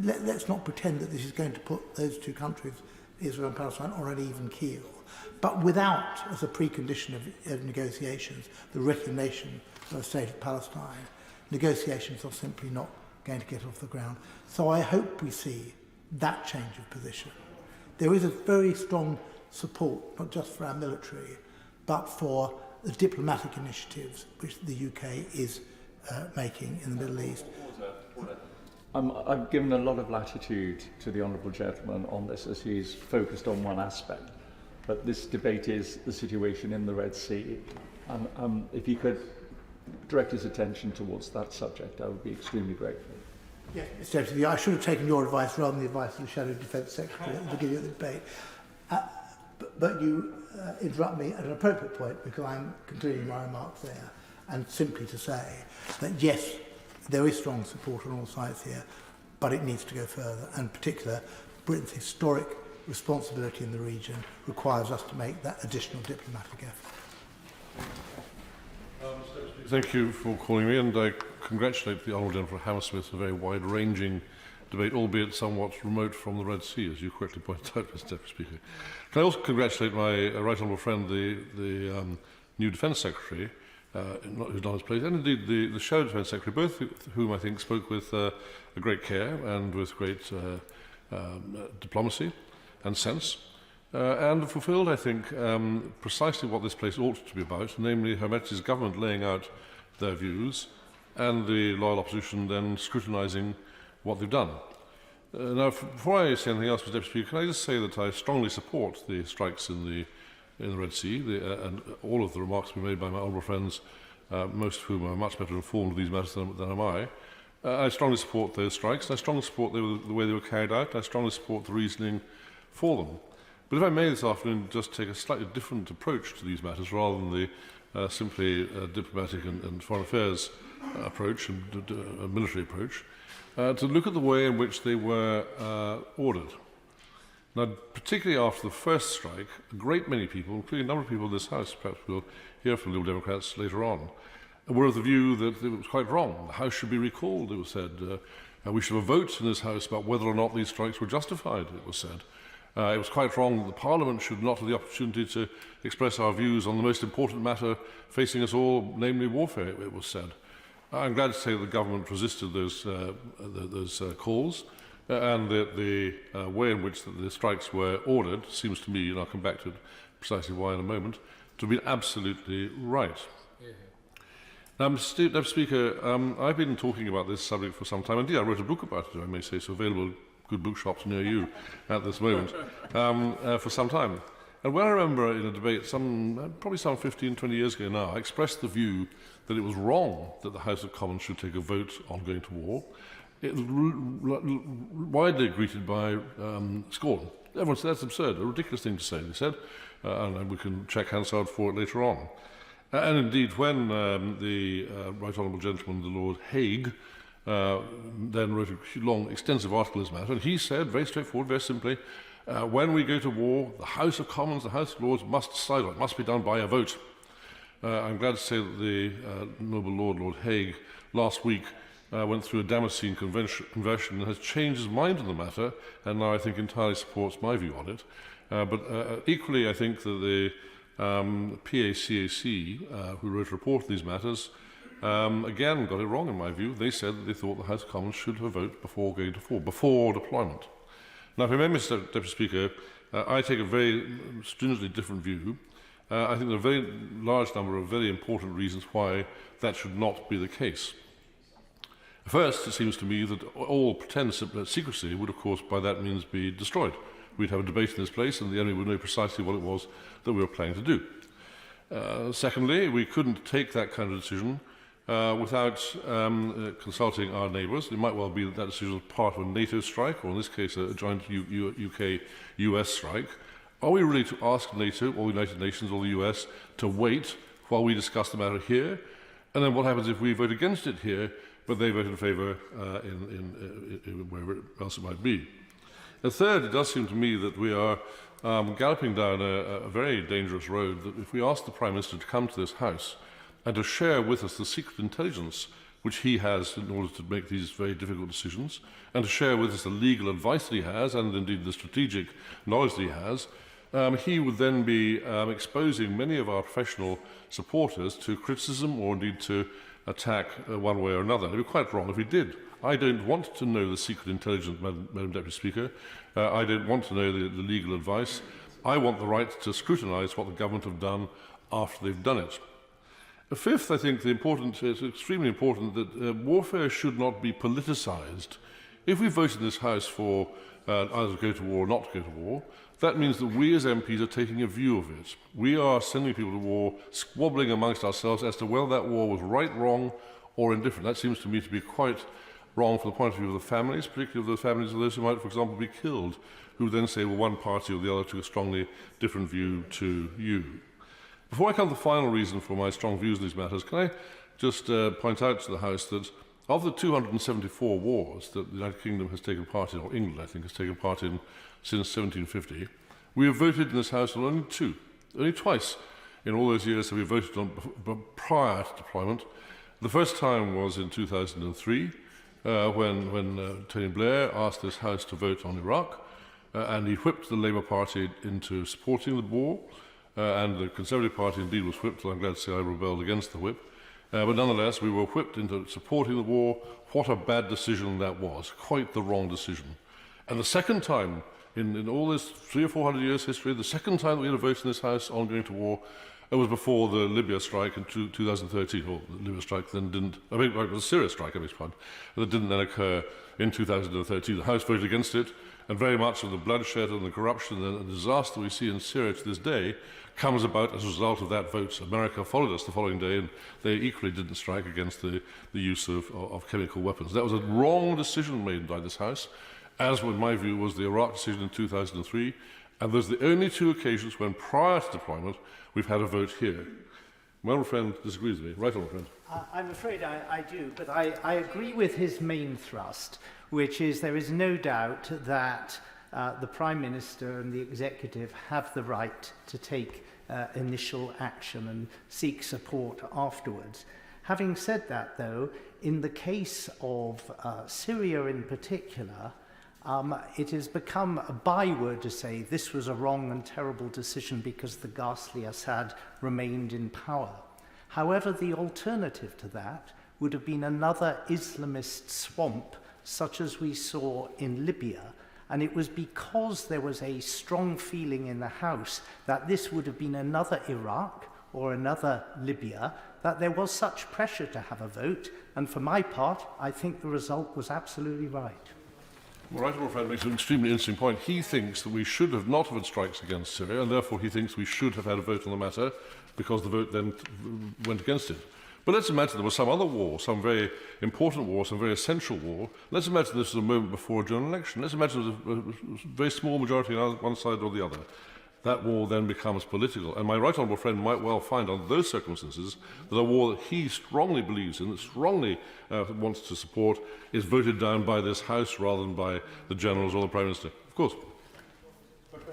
Speaker 18: let's not pretend that this is going to put those two countries, Israel and Palestine, on an even keel. But without, as a precondition of negotiations, the recognition of a state of Palestine, negotiations are simply not going to get off the ground. So I hope we see that change of position. There is a very strong support, not just for our military, but for the diplomatic initiatives which the UK is making in the Middle East.
Speaker 2: I've given a lot of latitude to the Honourable Gentleman on this, as he's focused on one aspect. But this debate is the situation in the Red Sea. If he could direct his attention towards that subject, I would be extremely grateful.
Speaker 18: Yes, Mr. Deputy, I should have taken your advice rather than the advice of the Shadow Defence Secretary at the beginning of the debate. But you interrupt me at an appropriate point, because I'm concluding my remarks there, and simply to say that yes, There is strong support on all sides here, but it needs to go further. And in particular, Britain's historic responsibility in the region requires us to make that additional diplomatic effort.
Speaker 9: Thank you for calling me, and I congratulate the Honourable Gentleman from Hammersmith on a very wide-ranging debate, albeit somewhat remote from the Red Sea, as you correctly pointed out, Mr Deputy Speaker. Can I also congratulate my right honourable friend, the new Defence Secretary, who's not his place, and indeed the Shadow Defence Secretary, both of whom I think spoke with a great care and with great diplomacy and sense, and fulfilled, I think, precisely what this place ought to be about, namely Her Majesty's Government laying out their views and the loyal opposition then scrutinising what they've done. Now, before I say anything else, Mr Deputy Speaker, can I just say that I strongly support the strikes in the Red Sea, and all of the remarks have been made by my honourable friends, most of whom are much better informed of these matters than am I. I strongly support those strikes, and I strongly support the way they were carried out, and I strongly support the reasoning for them. But if I may this afternoon just take a slightly different approach to these matters rather than the simply diplomatic and foreign affairs approach and military approach, to look at the way in which they were ordered. Now, particularly after the first strike, a great many people, including a number of people in this House, perhaps we'll hear from the Liberal Democrats later on, were of the view that it was quite wrong. The House should be recalled, it was said. We should have a vote in this House about whether or not these strikes were justified, it was said. It was quite wrong that the Parliament should not have the opportunity to express our views on the most important matter facing us all, namely warfare, it was said. I'm glad to say that the government resisted those calls, and that the way in which the strikes were ordered seems to me, and I'll come back to it precisely why in a moment, to be absolutely right. Mr. Deputy Speaker, I've been talking about this subject for some time. Indeed, I wrote a book about it, I may say, so available in good bookshops near you at this moment, for some time. And when I remember in a debate, probably some 15, 20 years ago now, I expressed the view that it was wrong that the House of Commons should take a vote on going to war. It was widely greeted by scorn. Everyone said that's absurd, a ridiculous thing to say, they said, and we can check Hansard for it later on. And indeed, when the Right Honourable Gentleman, the Lord Hague, then wrote a long, extensive article in this matter, and he said, very straightforward, very simply, when we go to war, the House of Commons, the House of Lords must decide on it. It must be done by a vote. I'm glad to say that the noble Lord Hague, last week went through a Damascene conversion and has changed his mind on the matter, and now I think entirely supports my view on it. But equally, I think that the PACAC, who wrote a report on these matters, again got it wrong in my view. They said that they thought the House of Commons should have a vote before going to war, before deployment. Now, if I may, Mr Deputy Speaker, I take a very stringently different view. I think there are a very large number of very important reasons why that should not be the case. First, it seems to me that all pretend secrecy would, of course, by that means be destroyed. We'd have a debate in this place and the enemy would know precisely what it was that we were planning to do. Secondly, we couldn't take that kind of decision without consulting our neighbours. It might well be that that decision was part of a NATO strike, or in this case a joint UK-US strike. Are we really to ask NATO or the United Nations or the US to wait while we discuss the matter here? And then what happens if we vote against it here, but they vote in favour in wherever else it might be? And third, it does seem to me that we are galloping down a very dangerous road, that if we ask the Prime Minister to come to this House and to share with us the secret intelligence which he has in order to make these very difficult decisions, and to share with us the legal advice that he has, and indeed the strategic knowledge that he has, he would then be exposing many of our professional supporters to criticism or indeed to attack one way or another. It would be quite wrong if he did. I don't want to know the secret intelligence, Madam Deputy Speaker. I don't want to know the legal advice. I want the right to scrutinise what the government have done after they've done it. Fifth, I think it's extremely important that warfare should not be politicised. If we vote in this House for either to go to war or not to go to war, that means that we as MPs are taking a view of it. We are sending people to war, squabbling amongst ourselves as to whether that war was right, wrong, or indifferent. That seems to me to be quite wrong from the point of view of the families, particularly of the families of those who might, for example, be killed, who then say, well, one party or the other took a strongly different view to you. Before I come to the final reason for my strong views on these matters, can I just point out to the House that Of the 274 wars that the United Kingdom has taken part in, or England, I think, has taken part in since 1750, we have voted in this House on only two. Only twice in all those years have we voted on prior to deployment. The first time was in 2003, when Tony Blair asked this House to vote on Iraq, and he whipped the Labour Party into supporting the war, and the Conservative Party indeed was whipped, and I'm glad to say I rebelled against the whip. But nonetheless, we were whipped into supporting the war. What a bad decision that was. Quite the wrong decision. And the second time, in all this 300 or 400 years history, the second time that we had a vote in this House on going to war, it was before the Libya strike in 2013, or the Libya strike then didn't, I mean, it was a Syria strike, I beg your pardon, that didn't then occur in 2013. The House voted against it, and very much of the bloodshed and the corruption and the disaster we see in Syria to this day comes about as a result of that vote. America followed us the following day, and they equally didn't strike against the use of chemical weapons. That was a wrong decision made by this House, as in my view was the Iraq decision in 2003, and those are the only two occasions when prior to deployment we've had a vote here. My honourable friend disagrees with me. Right, honourable friend.
Speaker 12: I'm afraid I do, but I agree with his main thrust, which is there is no doubt that the Prime Minister and the Executive have the right to take initial action and seek support afterwards. Having said that, though, in the case of Syria in particular, it has become a byword to say this was a wrong and terrible decision because the ghastly Assad remained in power. However, the alternative to that would have been another Islamist swamp such as we saw in Libya, and it was because there was a strong feeling in the House that this would have been another Iraq or another Libya that there was such pressure to have a vote, and for my part, I think the result was absolutely right.
Speaker 9: Well, right honourable friend makes an extremely interesting point. He thinks that we should have not have had strikes against Syria, and therefore he thinks we should have had a vote on the matter because the vote then went against it. But let's imagine there was some other war, some very important war, some very essential war. Let's imagine this was a moment before a general election. Let's imagine there was a very small majority on one side or the other. That war then becomes political. And my right honourable friend might well find under those circumstances that a war that he strongly believes in, that strongly wants to support, is voted down by this House rather than by the generals or the Prime Minister. Of course.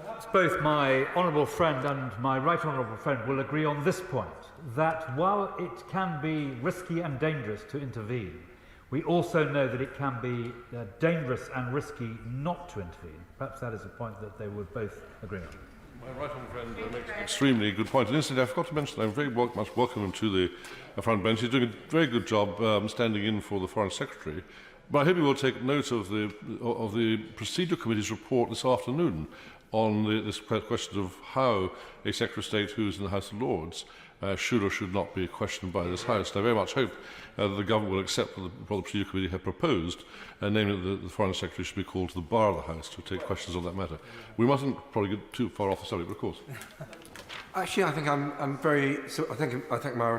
Speaker 8: Perhaps both my honourable friend and my right honourable friend will agree on this point, that while it can be risky and dangerous to intervene, we also know that it can be dangerous and risky not to intervene. Perhaps that is a point that they would both agree on.
Speaker 9: My right honourable friend makes an extremely good point. And incidentally, I forgot to mention, I'm very much welcome him to the front bench. He's doing a very good job standing in for the Foreign Secretary. But I hope you will take note of the Procedure Committee's report this afternoon on this question of how a Secretary of State who is in the House of Lords should or should not be questioned by this House. And I very much hope that the Government will accept what the Procedure Committee have proposed, namely that the Foreign Secretary should be called to the bar of the House to take questions on that matter. We mustn't probably get too far off the subject, but of course.
Speaker 6: Actually, I think I'm very. So I thank my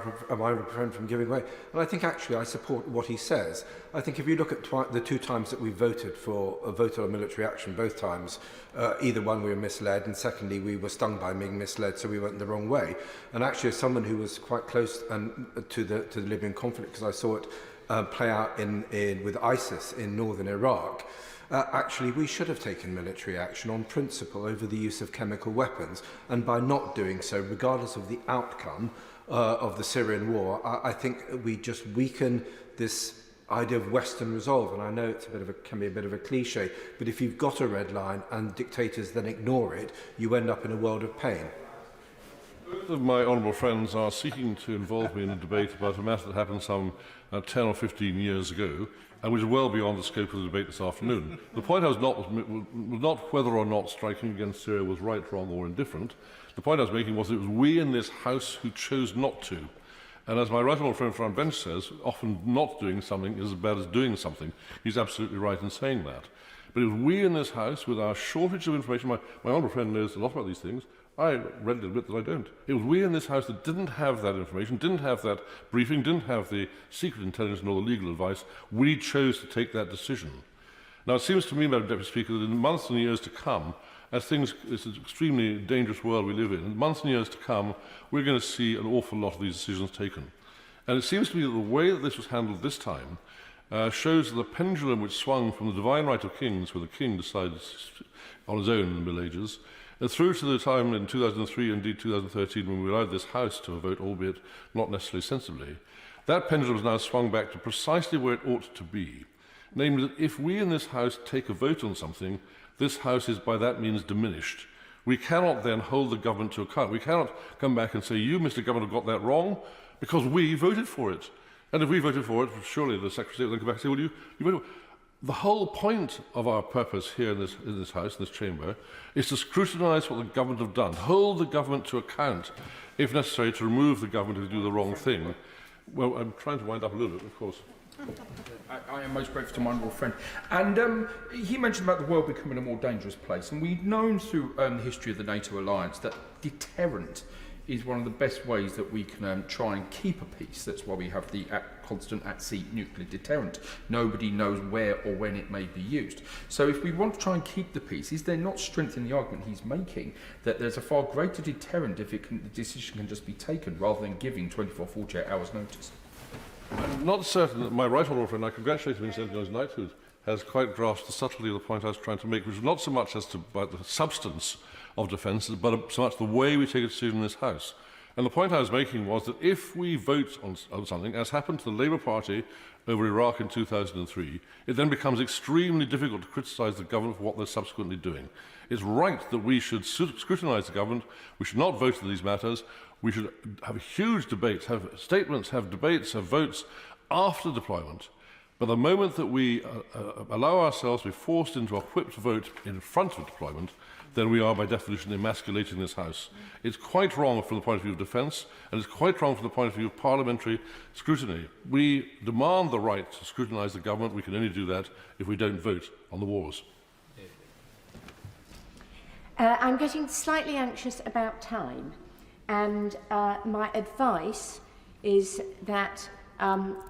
Speaker 6: friend from giving way, and I think actually I support what he says. I think if you look at the two times that we voted for a vote on military action, both times, either one we were misled, and secondly we were stung by being misled, so we went the wrong way. And actually, as someone who was quite close to the Libyan conflict, because I saw it play out with ISIS in northern Iraq. Actually, we should have taken military action on principle over the use of chemical weapons, and by not doing so, regardless of the outcome of the Syrian war, I think we just weaken this idea of Western resolve. And I know it's can be a bit of a cliche, but if you've got a red line and dictators then ignore it, you end up in a world of pain.
Speaker 9: Both of my honourable friends are seeking to involve me in a debate about a matter that happened some 10 or 15 years ago, and which is well beyond the scope of the debate this afternoon. The point I was not whether or not striking against Syria was right, wrong or indifferent. The point I was making was it was we in this House who chose not to. And as my right honourable friend from bench says, often not doing something is as bad as doing something. He's absolutely right in saying that. But it was we in this House, with our shortage of information, my honourable friend knows a lot about these things, I readily admit that I don't. It was we in this House that didn't have that information, didn't have that briefing, didn't have the secret intelligence nor the legal advice. We chose to take that decision. Now, it seems to me, Madam Deputy Speaker, that in months and years to come, as it's an extremely dangerous world we live in months and years to come, we're going to see an awful lot of these decisions taken. And it seems to me that the way that this was handled this time shows that the pendulum which swung from the divine right of kings, where the king decides on his own in the Middle Ages, through to the time in 2003, indeed 2013, when we allowed this House to vote, albeit not necessarily sensibly, that pendulum has now swung back to precisely where it ought to be. Namely, that if we in this House take a vote on something, this House is by that means diminished. We cannot then hold the government to account. We cannot come back and say, you, Mr. Governor, have got that wrong, because we voted for it. And if we voted for it, surely the Secretary of State will then come back and say, well, you voted for it. The whole point of our purpose here in this House, in this chamber, is to scrutinise what the government have done, hold the government to account, if necessary, to remove the government if they do the wrong thing. Well, I'm trying to wind up a little bit, of course.
Speaker 3: I am most grateful to my honourable friend. And he mentioned about the world becoming a more dangerous place. And we've known through the history of the NATO alliance that deterrent is one of the best ways that we can try and keep a peace. That's why we have the constant at-sea nuclear deterrent. Nobody knows where or when it may be used. So if we want to try and keep the peace, is there not strength in the argument he's making that there's a far greater deterrent if the decision can just be taken rather than giving 24, 48 hours notice?
Speaker 9: I'm not certain that my right honourable friend, I congratulate him in his knighthood, has quite grasped the subtlety of the point I was trying to make, which is not so much as to about the substance of defence, but so much the way we take a decision in this House. And the point I was making was that if we vote on something, as happened to the Labour Party over Iraq in 2003, it then becomes extremely difficult to criticise the government for what they're subsequently doing. It's right that we should scrutinise the government. We should not vote on these matters. We should have huge debates, have statements, have debates, have votes after deployment. But the moment that we allow ourselves to be forced into a whipped vote in front of deployment, then we are by definition emasculating this House. It's quite wrong from the point of view of defence, and it's quite wrong from the point of view of parliamentary scrutiny. We demand the right to scrutinise the government. We can only do that if we don't vote on the wars.
Speaker 5: I'm getting slightly anxious about time, and my advice is that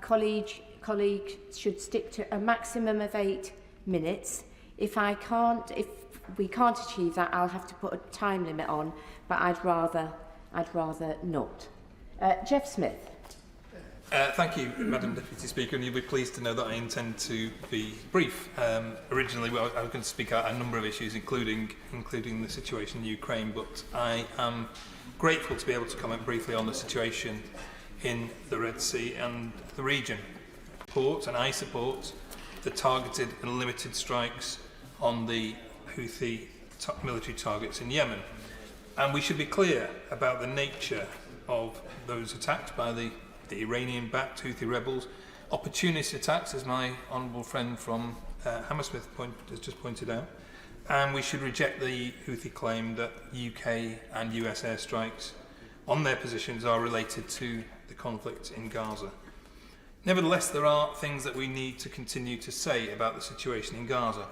Speaker 5: colleagues should stick to a maximum of 8 minutes. If we can't achieve that, I'll have to put a time limit on, but I'd rather not. Jeff Smith.
Speaker 17: Thank you, Madam Deputy Speaker, and you'll be pleased to know that I intend to be brief. Originally, I was going to speak out a number of issues, including the situation in Ukraine, but I am grateful to be able to comment briefly on the situation in the Red Sea and the region. I support the targeted and limited strikes on the Houthi military targets in Yemen. And we should be clear about the nature of those attacks by the Iranian-backed Houthi rebels. Opportunist attacks, as my honourable friend from Hammersmith has just pointed out. And we should reject the Houthi claim that UK and US airstrikes on their positions are related to the conflict in Gaza. Nevertheless, there are things that we need to continue to say about the situation in Gaza.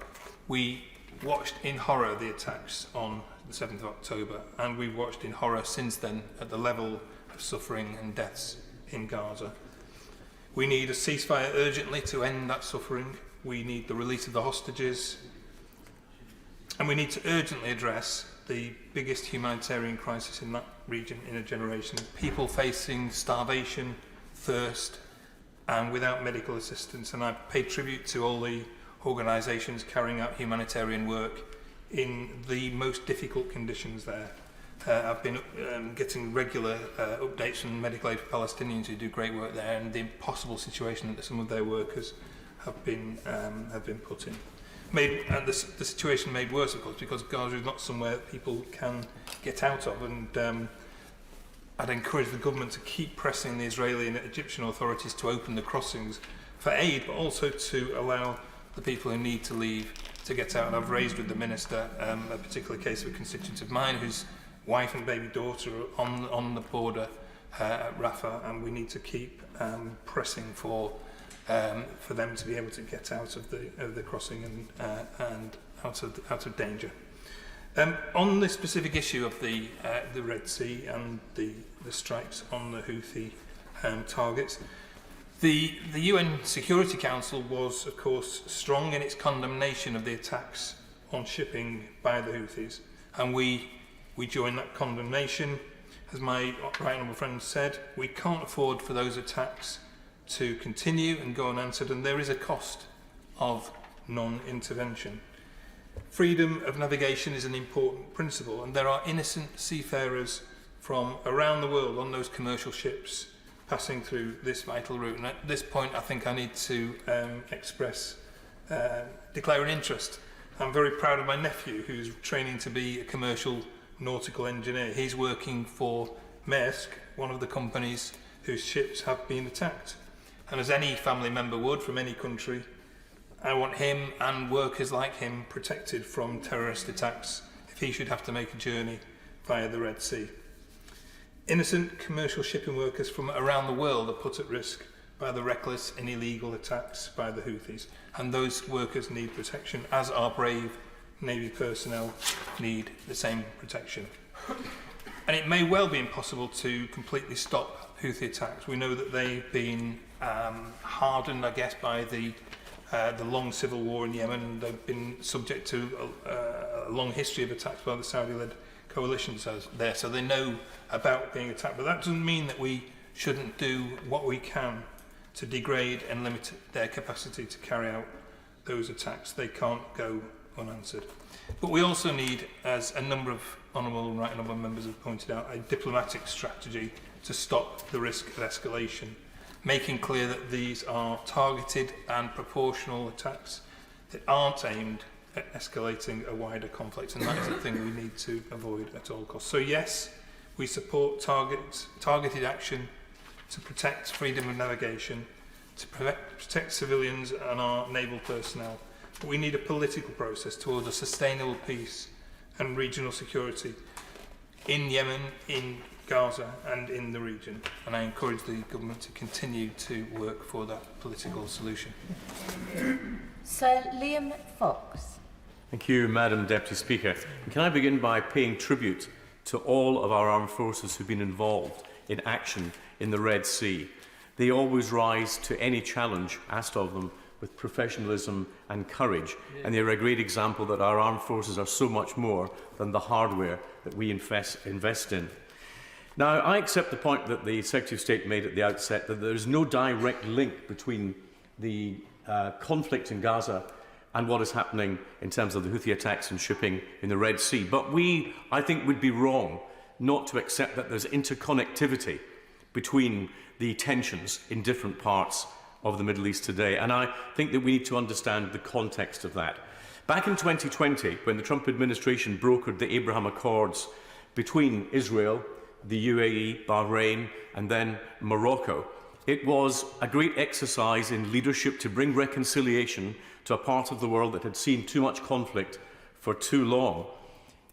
Speaker 17: We watched in horror the attacks on the 7th of October, and we've watched in horror since then at the level of suffering and deaths in Gaza. We need a ceasefire urgently to end that suffering. We need the release of the hostages, and we need to urgently address the biggest humanitarian crisis in that region in a generation. People facing starvation, thirst, and without medical assistance. And I pay tribute to all the organisations carrying out humanitarian work in the most difficult conditions there. I've been getting regular updates from Medical Aid for Palestinians who do great work there, and the impossible situation that some of their workers have been put in. The situation made worse, of course, because Gaza is not somewhere that people can get out of, and I'd encourage the government to keep pressing the Israeli and Egyptian authorities to open the crossings for aid, but also to allow the people who need to leave to get out. And I've raised with the Minister a particular case of a constituent of mine whose wife and baby daughter are on the border at Rafah, and we need to keep pressing for them to be able to get out of the crossing and out of danger. On the specific issue of the Red Sea and the strikes on the Houthi targets, the UN Security Council was, of course, strong in its condemnation of the attacks on shipping by the Houthis, and we join that condemnation. As my right honourable friend said, we can't afford for those attacks to continue and go unanswered, and there is a cost of non-intervention. Freedom of navigation is an important principle, and there are innocent seafarers from around the world on those commercial ships passing through this vital route. And at this point, I think I need to declare an interest. I'm very proud of my nephew, who's training to be a commercial nautical engineer. He's working for Maersk, one of the companies whose ships have been attacked. And as any family member would from any country, I want him and workers like him protected from terrorist attacks if he should have to make a journey via the Red Sea. Innocent commercial shipping workers from around the world are put at risk by the reckless and illegal attacks by the Houthis, and those workers need protection, as our brave Navy personnel need the same protection. And it may well be impossible to completely stop Houthi attacks. We know that they've been hardened, I guess, by the long civil war in Yemen. They've been subject to a long history of attacks by the Saudi-led coalition there, so they know about being attacked. But that doesn't mean that we shouldn't do what we can to degrade and limit their capacity to carry out those attacks. They can't go unanswered. But we also need, as a number of honourable and right honourable members have pointed out, a diplomatic strategy to stop the risk of escalation, making clear that these are targeted and proportional attacks that aren't aimed at escalating a wider conflict, and that is the thing we need to avoid at all costs. So yes, we support targeted action to protect freedom of navigation, to protect civilians and our naval personnel. But we need a political process towards a sustainable peace and regional security in Yemen, in Gaza and in the region. And I encourage the government to continue to work for that political solution.
Speaker 5: Sir Liam Fox.
Speaker 4: Thank you, Madam Deputy Speaker. And can I begin by paying tribute to all of our armed forces who've been involved in action in the Red Sea. They always rise to any challenge asked of them with professionalism and courage, and they're a great example that our armed forces are so much more than the hardware that we invest in. Now, I accept the point that the Secretary of State made at the outset, that there is no direct link between the conflict in Gaza and what is happening in terms of the Houthi attacks and shipping in the Red Sea. But we, I think, would be wrong not to accept that there's interconnectivity between the tensions in different parts of the Middle East today. And I think that we need to understand the context of that. Back in 2020, when the Trump administration brokered the Abraham Accords between Israel, the UAE, Bahrain, and then Morocco, it was a great exercise in leadership to bring reconciliation to a part of the world that had seen too much conflict for too long.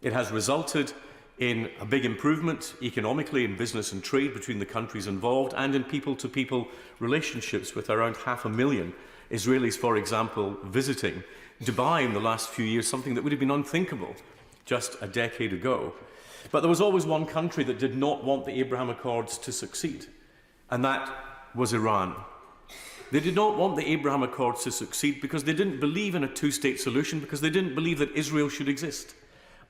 Speaker 4: It has resulted in a big improvement economically in business and trade between the countries involved, and in people-to-people relationships, with around 500,000 Israelis, for example, visiting Dubai in the last few years, something that would have been unthinkable just a decade ago. But there was always one country that did not want the Abraham Accords to succeed, and that was Iran. They did not want the Abraham Accords to succeed because they didn't believe in a two-state solution, because they didn't believe that Israel should exist.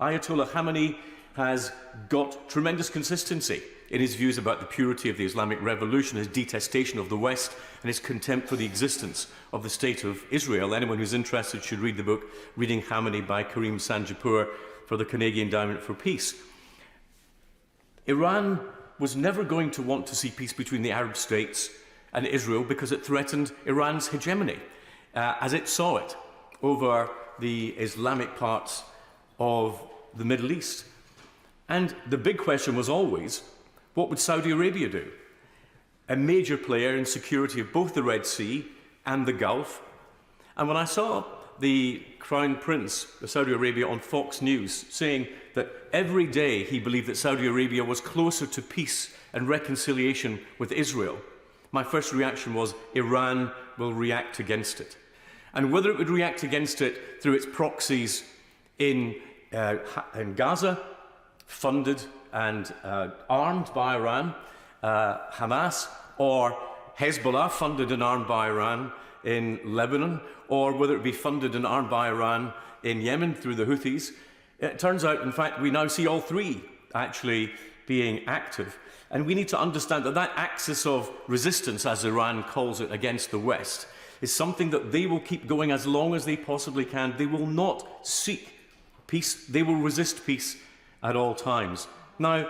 Speaker 4: Ayatollah Khamenei has got tremendous consistency in his views about the purity of the Islamic Revolution, his detestation of the West, and his contempt for the existence of the State of Israel. Anyone who's interested should read the book Reading Khamenei by Karim Sanjapur for the Carnegie Endowment for Peace. Iran was never going to want to see peace between the Arab states and Israel because it threatened Iran's hegemony, as it saw it, over the Islamic parts of the Middle East. And the big question was always, what would Saudi Arabia do? A major player in security of both the Red Sea and the Gulf. And when I saw the Crown Prince of Saudi Arabia on Fox News saying that every day he believed that Saudi Arabia was closer to peace and reconciliation with Israel, my first reaction was Iran will react against it. And whether it would react against it through its proxies in Gaza, funded and armed by Iran, Hamas, or Hezbollah, funded and armed by Iran in Lebanon, or whether it be funded and armed by Iran in Yemen through the Houthis. It turns out, in fact, we now see all three actually being active. And we need to understand that that axis of resistance, as Iran calls it, against the West, is something that they will keep going as long as they possibly can. They will not seek peace. They will resist peace at all times. Now,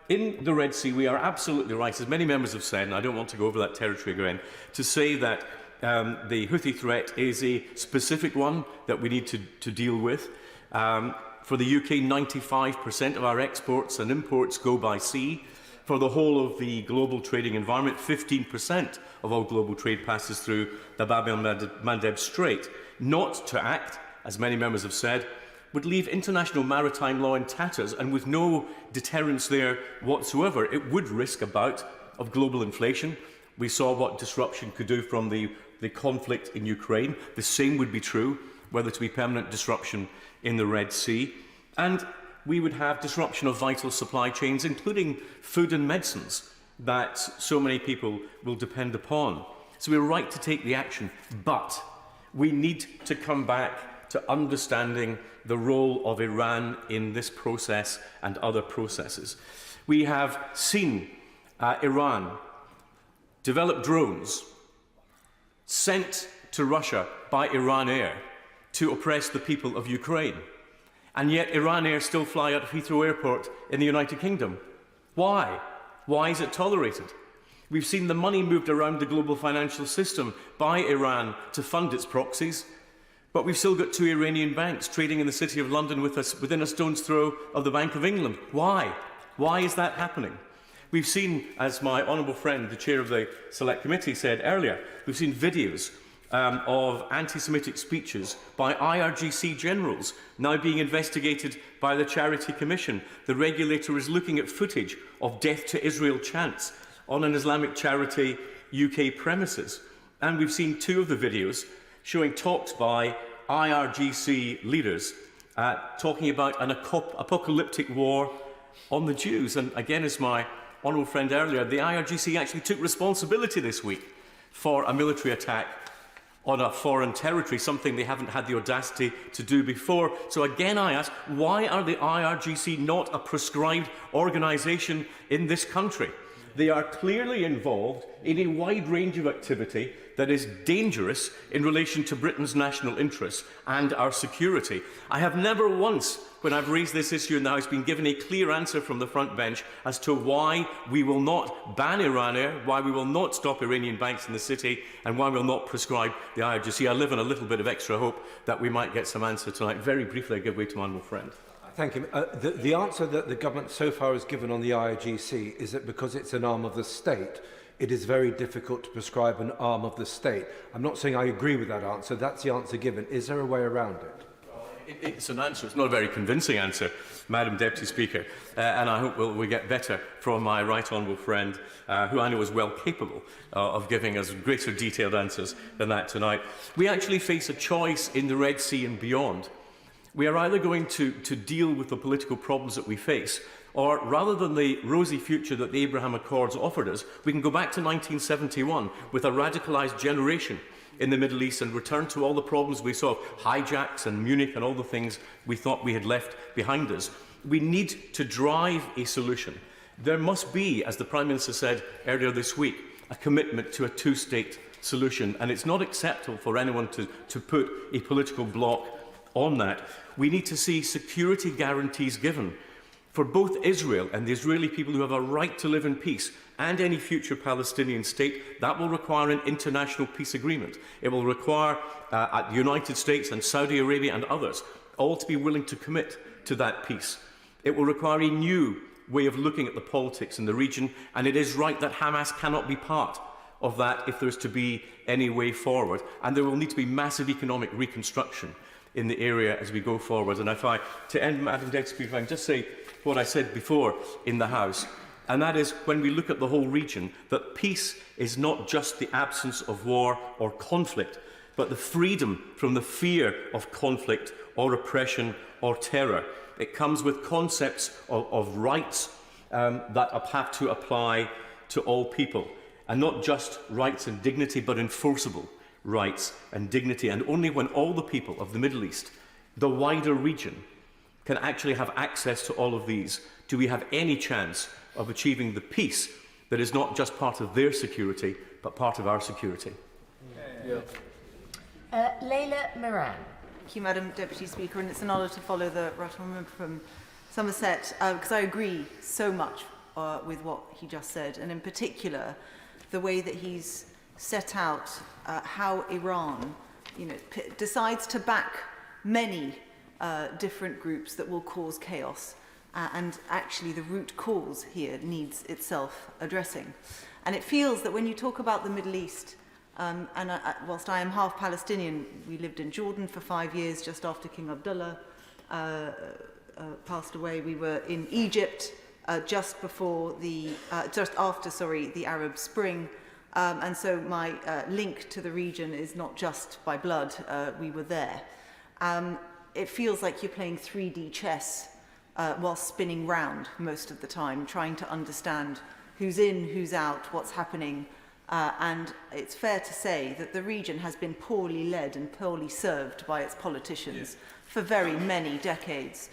Speaker 4: in the Red Sea, we are absolutely right, as many members have said, and I don't want to go over that territory again, to say that the Houthi threat is a specific one that we need to deal with. For the UK, 95% of our exports and imports go by sea. For the whole of the global trading environment, 15% of all global trade passes through the Bab el-Mandeb Strait. Not to act, as many members have said, would leave international maritime law in tatters, and with no deterrence there whatsoever, it would risk a bout of global inflation. We saw what disruption could do from the conflict in Ukraine. The same would be true were there to be permanent disruption in the Red Sea. And we would have disruption of vital supply chains, including food and medicines, that so many people will depend upon. So we're right to take the action, but we need to come back to understanding the role of Iran in this process and other processes. We have seen Iran develop drones sent to Russia by Iran Air to oppress the people of Ukraine. And yet Iran Air still fly out of Heathrow Airport in the United Kingdom. Why? Why is it tolerated? We've seen the money moved around the global financial system by Iran to fund its proxies, but we've still got 2 Iranian banks trading in the City of London with us within a stone's throw of the Bank of England. Why? Why is that happening? We've seen, as my honourable friend, the chair of the Select Committee, said earlier, we've seen videos of anti-Semitic speeches by IRGC generals now being investigated by the Charity Commission. The regulator is looking at footage of Death to Israel chants on an Islamic charity UK premises. And we've seen 2 of the videos showing talks by IRGC leaders talking about an apocalyptic war on the Jews. And again, as my honourable friend earlier, the IRGC actually took responsibility this week for a military attack on a foreign territory, something they haven't had the audacity to do before. So again, I ask, why are the IRGC not a proscribed organisation in this country? They are clearly involved in a wide range of activity that is dangerous in relation to Britain's national interests and our security. I have never once, when I've raised this issue in the House, been given a clear answer from the front bench as to why we will not ban Iran Air, why we will not stop Iranian banks in the city, and why we will not prescribe the IRGC. I live in a little bit of extra hope that we might get some answer tonight. Very briefly, I give way to my honourable friend.
Speaker 6: Thank you. The answer that the government so far has given on the IRGC is that because it's an arm of the state, it is very difficult to prescribe an arm of the state. I'm not saying I agree with that answer. That's the answer given. Is there a way around it?
Speaker 4: It's an answer. It's not a very convincing answer, Madam Deputy Speaker, and I hope we get better from my right honourable friend, who I know is well capable of giving us greater detailed answers than that tonight. We actually face a choice in the Red Sea and beyond. We are either going to deal with the political problems that we face, or rather than the rosy future that the Abraham Accords offered us, we can go back to 1971 with a radicalised generation in the Middle East and return to all the problems we saw, hijacks and Munich and all the things we thought we had left behind us. We need to drive a solution. There must be, as the Prime Minister said earlier this week, a commitment to a 2-state solution, and it's not acceptable for anyone to put a political bloc on that. We need to see security guarantees given for both Israel and the Israeli people who have a right to live in peace and any future Palestinian state. That will require an international peace agreement. It will require the United States and Saudi Arabia and others all to be willing to commit to that peace. It will require a new way of looking at the politics in the region, and it is right that Hamas cannot be part of that if there's to be any way forward. And there will need to be massive economic reconstruction in the area as we go forward. And to end, Madam Deputy Speaker, if I can just say what I said before in the House, and that is, when we look at the whole region, that peace is not just the absence of war or conflict, but the freedom from the fear of conflict or oppression or terror. It comes with concepts of rights that have to apply to all people, and not just rights and dignity, but enforceable rights and dignity. And only when all the people of the Middle East, the wider region, can actually have access to all of these, do we have any chance of achieving the peace that is not just part of their security, but part of our security.
Speaker 5: Leila Moran.
Speaker 1: Thank you, Madam Deputy Speaker, and it's an honour to follow the right honourable member from Somerset, because I agree so much with what he just said, and in particular, the way that he's set out how Iran, decides to back many different groups that will cause chaos, and actually the root cause here needs itself addressing. And it feels that when you talk about the Middle East, whilst I am half Palestinian, we lived in Jordan for 5 years just after King Abdullah passed away. We were in Egypt just after the Arab Spring. And so my link to the region is not just by blood, we were there. It feels like you're playing 3D chess while spinning round most of the time, trying to understand who's in, who's out, what's happening. And it's fair to say that the region has been poorly led and poorly served by its politicians for very many decades.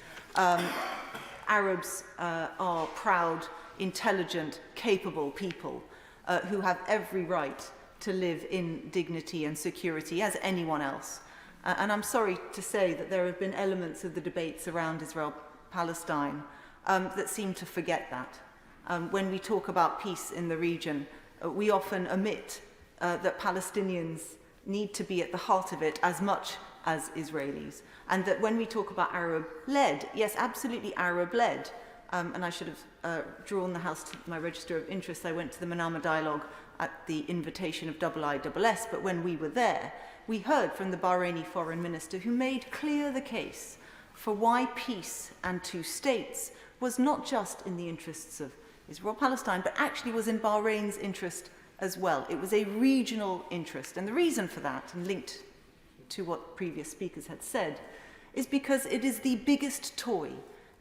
Speaker 1: Arabs are proud, intelligent, capable people who have every right to live in dignity and security as anyone else. And I'm sorry to say that there have been elements of the debates around Israel-Palestine that seem to forget that. When we talk about peace in the region, we often omit that Palestinians need to be at the heart of it as much as Israelis. And that when we talk about Arab-led, yes, absolutely Arab-led, and I should have drawn the House to my register of interest. I went to the Manama Dialogue at the invitation of IISS, but when we were there, we heard from the Bahraini foreign minister who made clear the case for why peace and two states was not just in the interests of Israel-Palestine, but actually was in Bahrain's interest as well. It was a regional interest. And the reason for that, and linked to what previous speakers had said, is because it is the biggest toy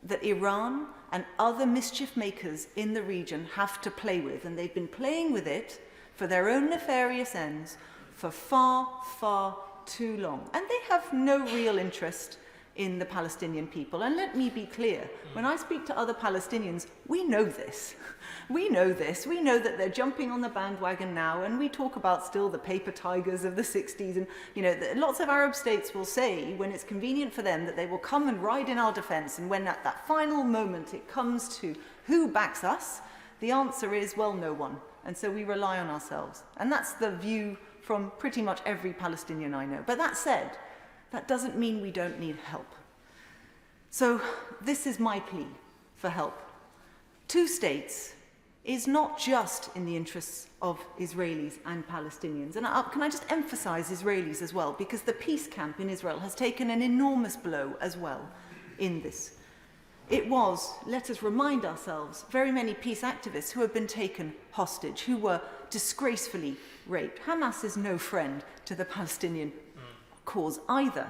Speaker 1: that Iran and other mischief makers in the region have to play with. And they've been playing with it for their own nefarious ends for far, far too long. And they have no real interest in the Palestinian people. And let me be clear, when I speak to other Palestinians, we know this. We know this. We know that they're jumping on the bandwagon now, and we talk about still the paper tigers of the 60s. And, lots of Arab states will say, when it's convenient for them, that they will come and ride in our defense. And when at that final moment it comes to who backs us, the answer is, well, no one. And so we rely on ourselves. And that's the view from pretty much every Palestinian I know. But that said, that doesn't mean we don't need help. So this is my plea for help. Two states is not just in the interests of Israelis and Palestinians. And can I just emphasize Israelis as well, because the peace camp in Israel has taken an enormous blow as well in this. It was, let us remind ourselves, very many peace activists who have been taken hostage, who were disgracefully raped. Hamas is no friend to the Palestinian cause either.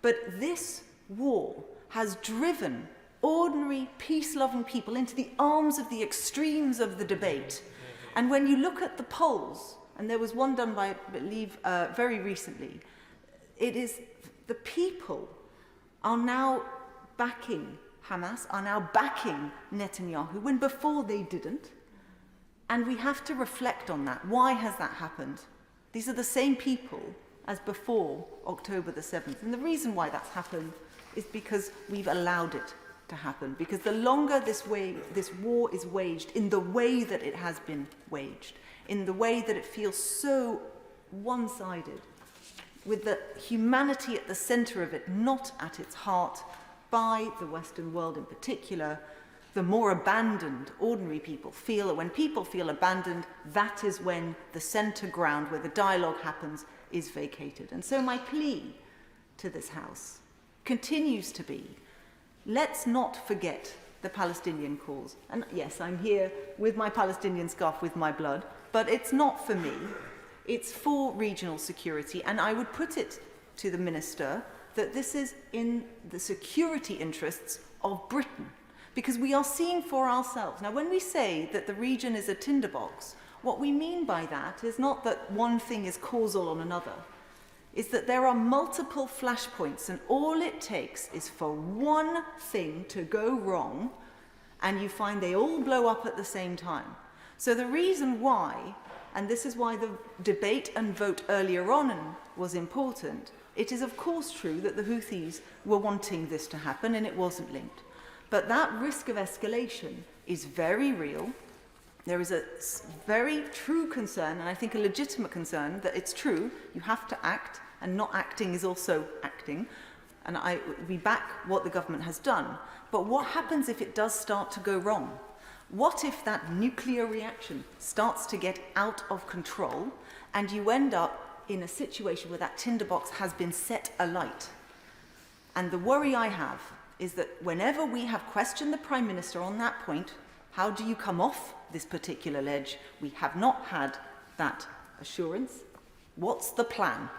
Speaker 1: But this war has driven ordinary, peace-loving people into the arms of the extremes of the debate. And when you look at the polls, and there was one done by, I believe, very recently, it is the people are now backing Hamas, are now backing Netanyahu, when before they didn't. And we have to reflect on that. Why has that happened? These are the same people as before October the 7th. And the reason why that's happened is because we've allowed it to happen. Because the longer this war is waged in the way that it has been waged, in the way that it feels so one-sided, with the humanity at the center of it, not at its heart, by the Western world in particular, the more abandoned ordinary people feel. And when people feel abandoned, that is when the center ground where the dialogue happens is vacated. And so my plea to this House continues to be, let's not forget the Palestinian cause. And yes, I'm here with my Palestinian scarf, with my blood, but it's not for me. It's for regional security. And I would put it to the Minister that this is in the security interests of Britain, because we are seeing for ourselves. Now, when we say that the region is a tinderbox, what we mean by that is not that one thing is causal on another, is that there are multiple flashpoints, and all it takes is for one thing to go wrong, and you find they all blow up at the same time. So the reason why, and this is why the debate and vote earlier on was important, it is of course true that the Houthis were wanting this to happen and it wasn't linked. But that risk of escalation is very real. There is a very true concern, and I think a legitimate concern, that it's true, you have to act, and not acting is also acting. And we back what the government has done. But what happens if it does start to go wrong? What if that nuclear reaction starts to get out of control and you end up in a situation where that tinderbox has been set alight? And the worry I have is that whenever we have questioned the Prime Minister on that point, how do you come off this particular ledge? We have not had that assurance. What's the plan?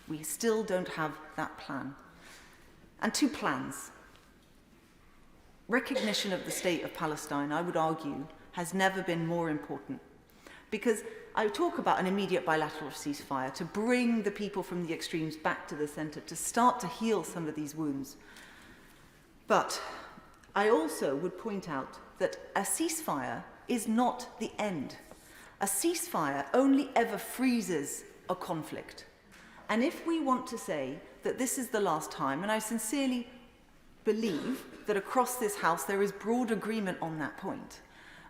Speaker 1: We still don't have that plan. And two plans. Recognition of the state of Palestine, I would argue, has never been more important. Because I talk about an immediate bilateral ceasefire to bring the people from the extremes back to the centre, to start to heal some of these wounds. But I also would point out that a ceasefire is not the end. A ceasefire only ever freezes a conflict. And if we want to say that this is the last time, and I sincerely believe that across this House there is broad agreement on that point,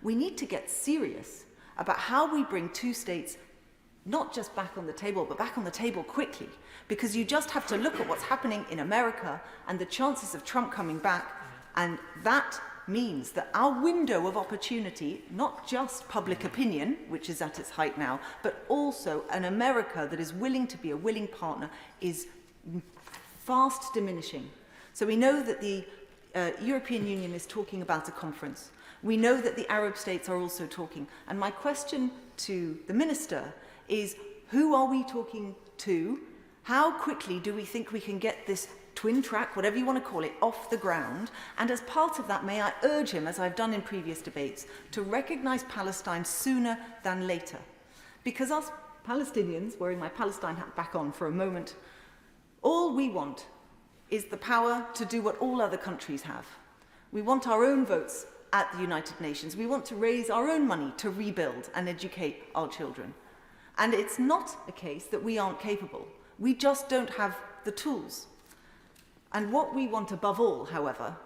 Speaker 1: we need to get serious about how we bring two states not just back on the table, but back on the table quickly. Because you just have to look at what's happening in America and the chances of Trump coming back, and that means that our window of opportunity, not just public opinion, which is at its height now, but also an America that is willing to be a willing partner, is fast diminishing. So we know that the European Union is talking about a conference. We know that the Arab states are also talking. And my question to the Minister is, who are we talking to? How quickly do we think we can get this twin track, whatever you want to call it, off the ground? And as part of that, may I urge him, as I've done in previous debates, to recognise Palestine sooner than later? Because us Palestinians, wearing my Palestine hat back on for a moment, all we want is the power to do what all other countries have. We want our own votes at the United Nations. We want to raise our own money to rebuild and educate our children. And it's not a case that we aren't capable. We just don't have the tools. And what we want above all, however,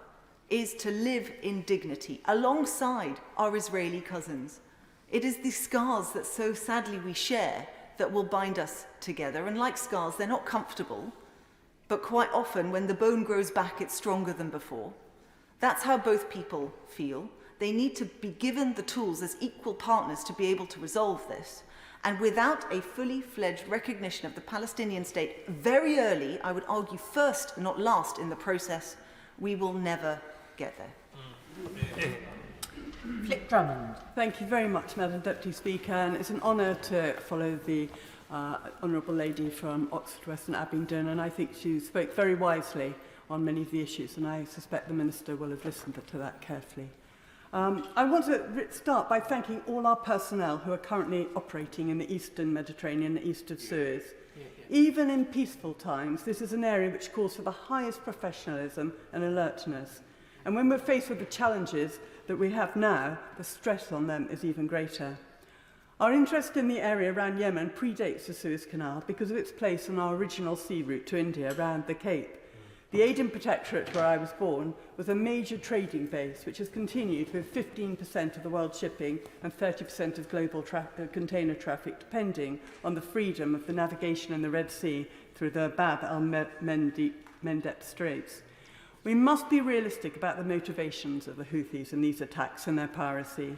Speaker 1: is to live in dignity alongside our Israeli cousins. It is the scars that so sadly we share that will bind us together. And like scars, they're not comfortable, but quite often when the bone grows back, it's stronger than before. That's how both people feel. They need to be given the tools as equal partners to be able to resolve this. And without a fully fledged recognition of the Palestinian state very early, I would argue first, not last in the process, we will never get there.
Speaker 10: Flip Drummond. Thank you very much, Madam Deputy Speaker, and it's an honour to follow the Honourable Lady from Oxford, Western Abingdon, and I think she spoke very wisely on many of the issues, and I suspect the Minister will have listened to that carefully. I want to start by thanking all our personnel who are currently operating in the Eastern Mediterranean and East of Suez. Even in peaceful times, this is an area which calls for the highest professionalism and alertness. And when we're faced with the challenges that we have now, the stress on them is even greater. Our interest in the area around Yemen predates the Suez Canal because of its place on our original sea route to India around the Cape. The Aden Protectorate, where I was born, was a major trading base which has continued with 15% of the world shipping and 30% of global container traffic depending on the freedom of the navigation in the Red Sea through the Bab el-Mandeb Straits. We must be realistic about the motivations of the Houthis in these attacks and their piracy.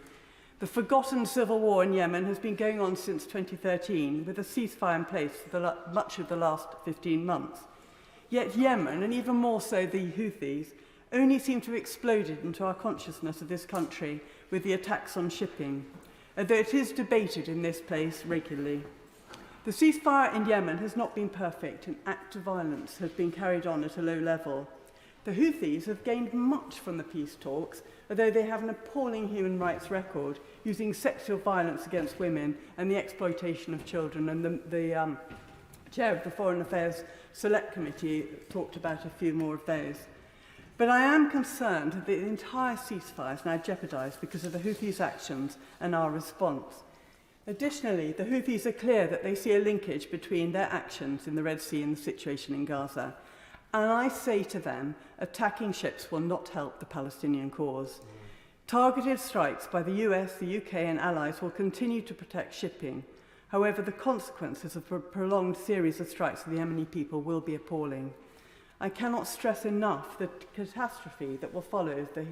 Speaker 10: The forgotten civil war in Yemen has been going on since 2013, with a ceasefire in place for much of the last 15 months. Yet Yemen, and even more so the Houthis, only seem to have exploded into our consciousness of this country with the attacks on shipping, although it is debated in this place regularly. The ceasefire in Yemen has not been perfect, and acts of violence have been carried on at a low level. The Houthis have gained much from the peace talks, although they have an appalling human rights record, using sexual violence against women and the exploitation of children, and the chair of the Foreign Affairs Select Committee talked about a few more of those. But I am concerned that the entire ceasefire is now jeopardised because of the Houthis' actions and our response. Additionally, the Houthis are clear that they see a linkage between their actions in the Red Sea and the situation in Gaza. And I say to them, attacking ships will not help the Palestinian cause. Targeted strikes by the US, the UK and allies will continue to protect shipping. However, the consequences of a prolonged series of strikes of the Yemeni people will be appalling. I cannot stress enough the catastrophe that will follow if the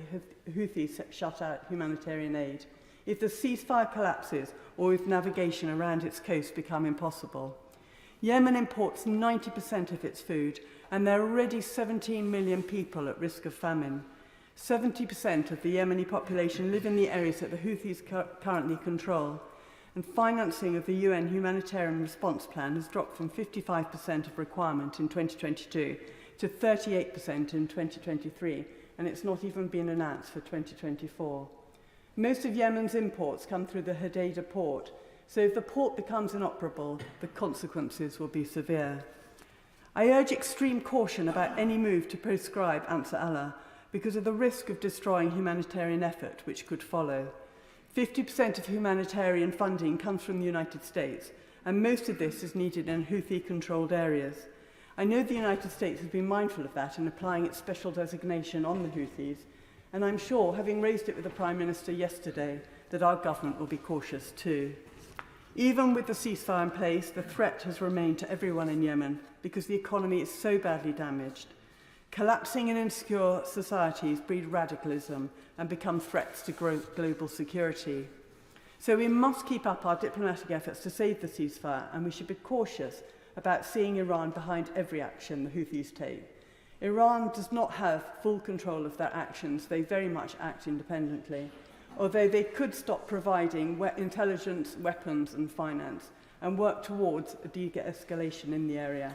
Speaker 10: Houthis shut out humanitarian aid, if the ceasefire collapses or if navigation around its coast becomes impossible. Yemen imports 90% of its food, and there are already 17 million people at risk of famine. 70% of the Yemeni population live in the areas that the Houthis currently control, and financing of the UN humanitarian response plan has dropped from 55% of requirement in 2022 to 38% in 2023, and it's not even been announced for 2024. Most of Yemen's imports come through the Hodeidah port, so if the port becomes inoperable, the consequences will be severe. I urge extreme caution about any move to proscribe Ansar Allah because of the risk of destroying humanitarian effort which could follow. 50% of humanitarian funding comes from the United States, and most of this is needed in Houthi-controlled areas. I know the United States has been mindful of that in applying its special designation on the Houthis, and I'm sure, having raised it with the Prime Minister yesterday, that our government will be cautious too. Even with the ceasefire in place, the threat has remained to everyone in Yemen because the economy is so badly damaged. Collapsing and insecure societies breed radicalism and become threats to global security. So we must keep up our diplomatic efforts to save the ceasefire, and we should be cautious about seeing Iran behind every action the Houthis take. Iran does not have full control of their actions. They very much act independently, although they could stop providing intelligence, weapons and finance and work towards a de-escalation in the area.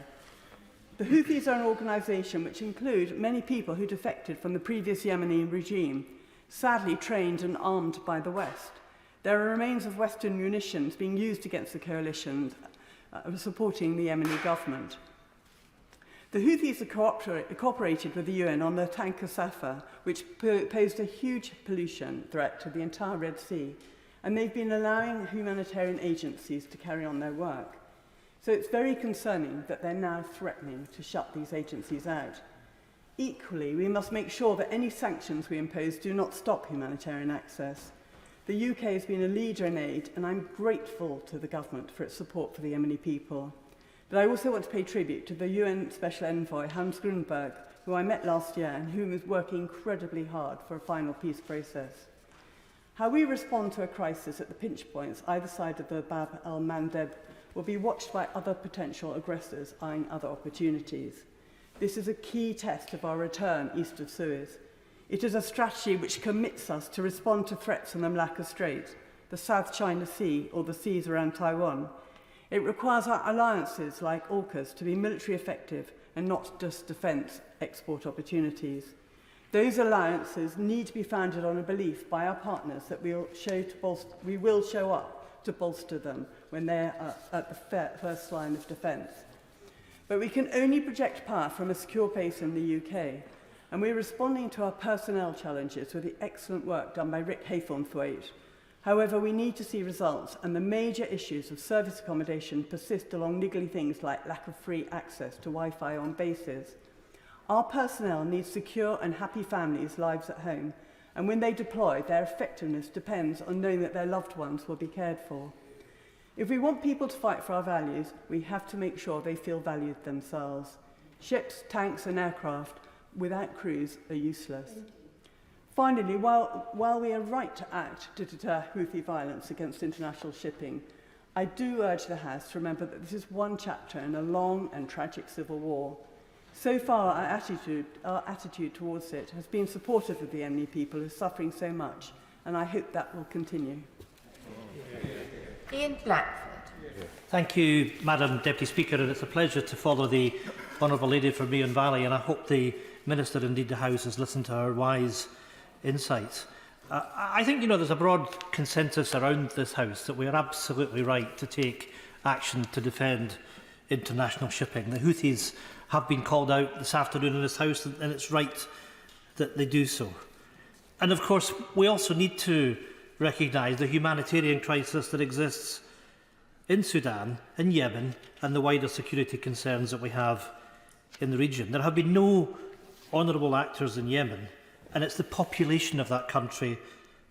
Speaker 10: The Houthis are an organisation which includes many people who defected from the previous Yemeni regime, sadly trained and armed by the West. There are remains of Western munitions being used against the coalition supporting the Yemeni government. The Houthis have cooperated with the UN on the tanker Safar, which posed a huge pollution threat to the entire Red Sea, and they've been allowing humanitarian agencies to carry on their work. So it's very concerning that they're now threatening to shut these agencies out. Equally, we must make sure that any sanctions we impose do not stop humanitarian access. The UK has been a leader in aid, and I'm grateful to the government for its support for the Yemeni people. But I also want to pay tribute to the UN Special Envoy, Hans Grunberg, who I met last year and who is working incredibly hard for a final peace process. How we respond to a crisis at the pinch points either side of the Bab el-Mandeb will be watched by other potential aggressors eyeing other opportunities. This is a key test of our return east of Suez. It is a strategy which commits us to respond to threats in the Malacca Strait, the South China Sea or the seas around Taiwan. It requires our alliances like AUKUS to be military effective and not just defence export opportunities. Those alliances need to be founded on a belief by our partners that we will show up to bolster them when they are at the first line of defence. But we can only project power from a secure base in the UK, and we're responding to our personnel challenges with the excellent work done by Rick Haythornthwaite. However, we need to see results, and the major issues of service accommodation persist along niggly things like lack of free access to Wi-Fi on bases. Our personnel need secure and happy families' lives at home, and when they deploy, their effectiveness depends on knowing that their loved ones will be cared for. If we want people to fight for our values, we have to make sure they feel valued themselves. Ships, tanks and aircraft without crews are useless. Finally, while we are right to act to deter Houthi violence against international shipping, I do urge the House to remember that this is one chapter in a long and tragic civil war. So far, our attitude towards it has been supportive of the Yemeni people who are suffering so much, and I hope that will continue.
Speaker 5: Ian Blackford.
Speaker 22: Thank you, Madam Deputy Speaker, and it's a pleasure to follow the Honourable Lady from Meon Valley, and I hope the Minister, indeed the House, has listened to her wise insights. I think, there's a broad consensus around this House that we are absolutely right to take action to defend international shipping. The Houthis have been called out this afternoon in this House, and it's right that they do so. And of course, we also need to recognise the humanitarian crisis that exists in Sudan, in Yemen, and the wider security concerns that we have in the region. There have been no honourable actors in Yemen, and it's the population of that country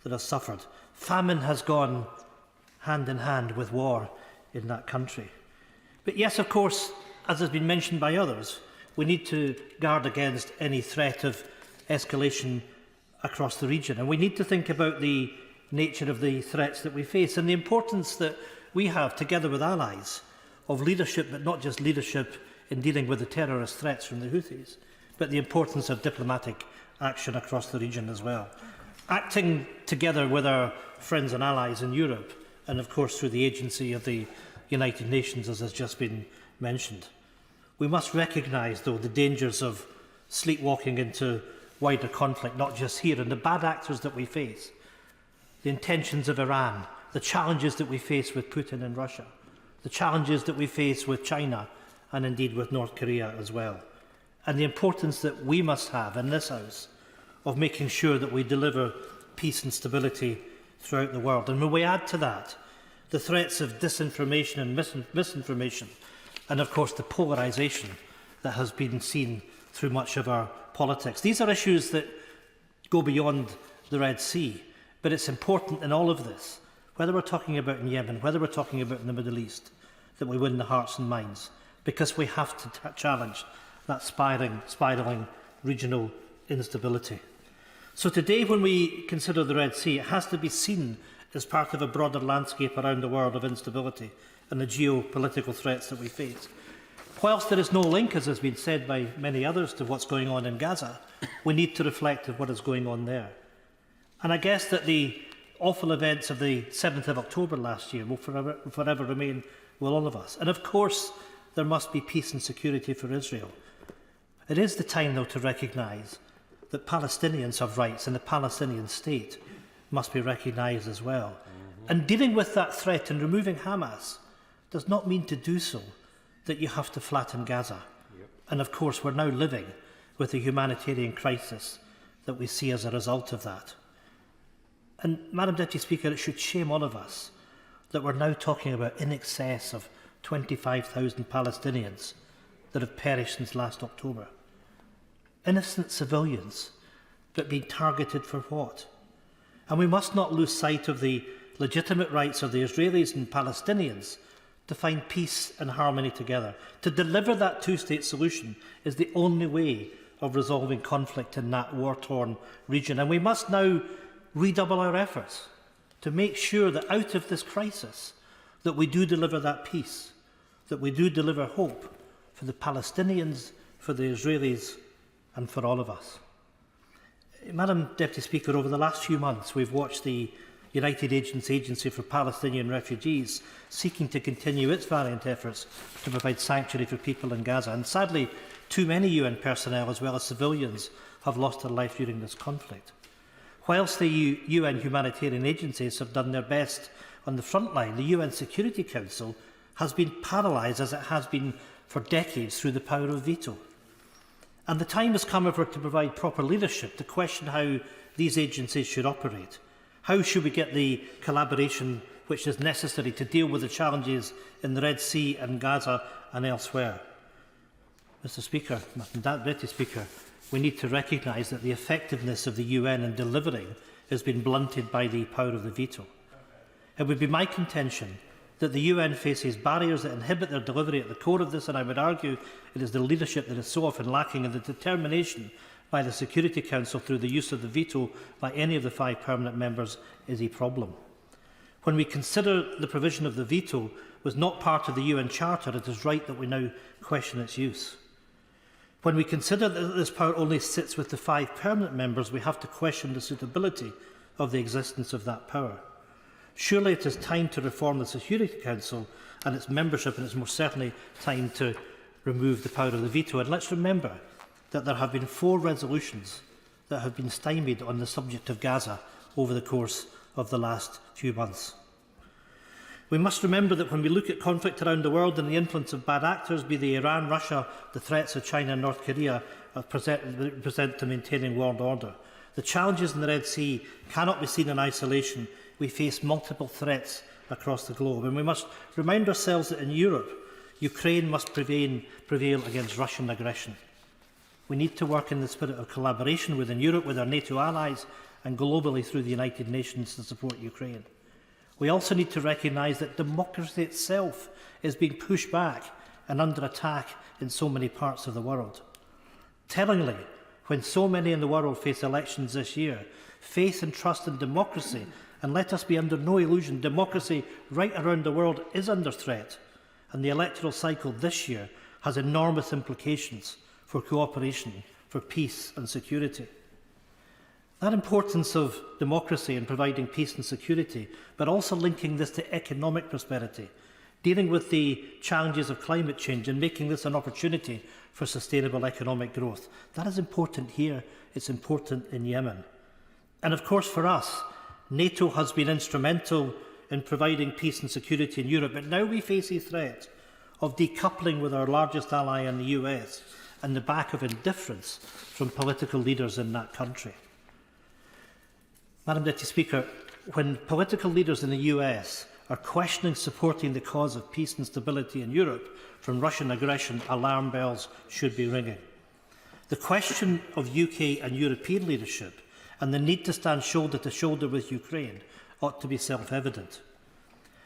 Speaker 22: that has suffered. Famine has gone hand in hand with war in that country. But yes, of course, as has been mentioned by others, we need to guard against any threat of escalation across the region. And we need to think about the nature of the threats that we face and the importance that we have, together with allies, of leadership, but not just leadership in dealing with the terrorist threats from the Houthis, but the importance of diplomatic action across the region as well. Acting together with our friends and allies in Europe, and of course through the agency of the United Nations, as has just been mentioned. We must recognise, though, the dangers of sleepwalking into wider conflict, not just here, and the bad actors that we face, the intentions of Iran, the challenges that we face with Putin and Russia, the challenges that we face with China, and indeed with North Korea as well, and the importance that we must have in this House of making sure that we deliver peace and stability throughout the world. And when we add to that the threats of disinformation and misinformation, and of course the polarisation that has been seen through much of our politics. These are issues that go beyond the Red Sea, but it's important in all of this, whether we're talking about in Yemen, whether we're talking about in the Middle East, that we win the hearts and minds, because we have to challenge that spiralling regional instability. So today, when we consider the Red Sea, it has to be seen as part of a broader landscape around the world of instability and the geopolitical threats that we face. Whilst there is no link, as has been said by many others, to what's going on in Gaza, we need to reflect on what is going on there. And I guess that the awful events of the 7th of October last year will forever remain with all of us. And of course, there must be peace and security for Israel. It is the time, though, to recognise that Palestinians have rights and the Palestinian state must be recognised as well. And dealing with that threat and removing Hamas does not mean to do so that you have to flatten Gaza. And of course, we're now living with the humanitarian crisis that we see as a result of that. And, Madam Deputy Speaker, it should shame all of us that we're now talking about in excess of 25,000 Palestinians that have perished since last October. Innocent civilians, but being targeted for what? And we must not lose sight of the legitimate rights of the Israelis and Palestinians to find peace and harmony together. To deliver that two-state solution is the only way of resolving conflict in that war-torn region. And we must now redouble our efforts to make sure that out of this crisis that we do deliver that peace, that we do deliver hope for the Palestinians, for the Israelis, and for all of us. Madam Deputy Speaker, over the last few months we've watched the United Nations Agency for Palestinian Refugees seeking to continue its valiant efforts to provide sanctuary for people in Gaza. And sadly, too many UN personnel as well as civilians have lost their life during this conflict. Whilst the UN humanitarian agencies have done their best on the front line, the UN Security Council has been paralysed, as it has been for decades, through the power of veto. And the time has come, however, to provide proper leadership to question how these agencies should operate. How should we get the collaboration which is necessary to deal with the challenges in the Red Sea and Gaza and elsewhere? Mr. Speaker, Deputy Speaker, we need to recognise that the effectiveness of the UN in delivering has been blunted by the power of the veto. It would be my contention that the UN faces barriers that inhibit their delivery at the core of this, and I would argue it is the leadership that is so often lacking, and the determination by the Security Council through the use of the veto by any of the 5 permanent members is a problem. When we consider the provision of the veto was not part of the UN Charter, it is right that we now question its use. When we consider that this power only sits with the 5 permanent members, we have to question the suitability of the existence of that power. Surely it is time to reform the Security Council and its membership, and it's most certainly time to remove the power of the veto. And let's remember that there have been 4 resolutions that have been stymied on the subject of Gaza over the course of the last few months. We must remember that when we look at conflict around the world and the influence of bad actors, be they Iran, Russia, the threats of China and North Korea, present to maintaining world order. The challenges in the Red Sea cannot be seen in isolation. We face multiple threats across the globe, and we must remind ourselves that in Europe, Ukraine must prevail against Russian aggression. We need to work in the spirit of collaboration within Europe, with our NATO allies, and globally through the United Nations to support Ukraine. We also need to recognise that democracy itself is being pushed back and under attack in so many parts of the world. Tellingly, when so many in the world face elections this year, faith and trust in democracy, and let us be under no illusion, democracy right around the world is under threat, and the electoral cycle this year has enormous implications for cooperation, for peace and security. That importance of democracy in providing peace and security, but also linking this to economic prosperity, dealing with the challenges of climate change and making this an opportunity for sustainable economic growth. That is important here, it's important in Yemen. And of course for us, NATO has been instrumental in providing peace and security in Europe, but now we face a threat of decoupling with our largest ally in the US on the back of indifference from political leaders in that country. Madam Deputy Speaker, when political leaders in the US are questioning supporting the cause of peace and stability in Europe from Russian aggression, alarm bells should be ringing. The question of UK and European leadership and the need to stand shoulder to shoulder with Ukraine ought to be self-evident.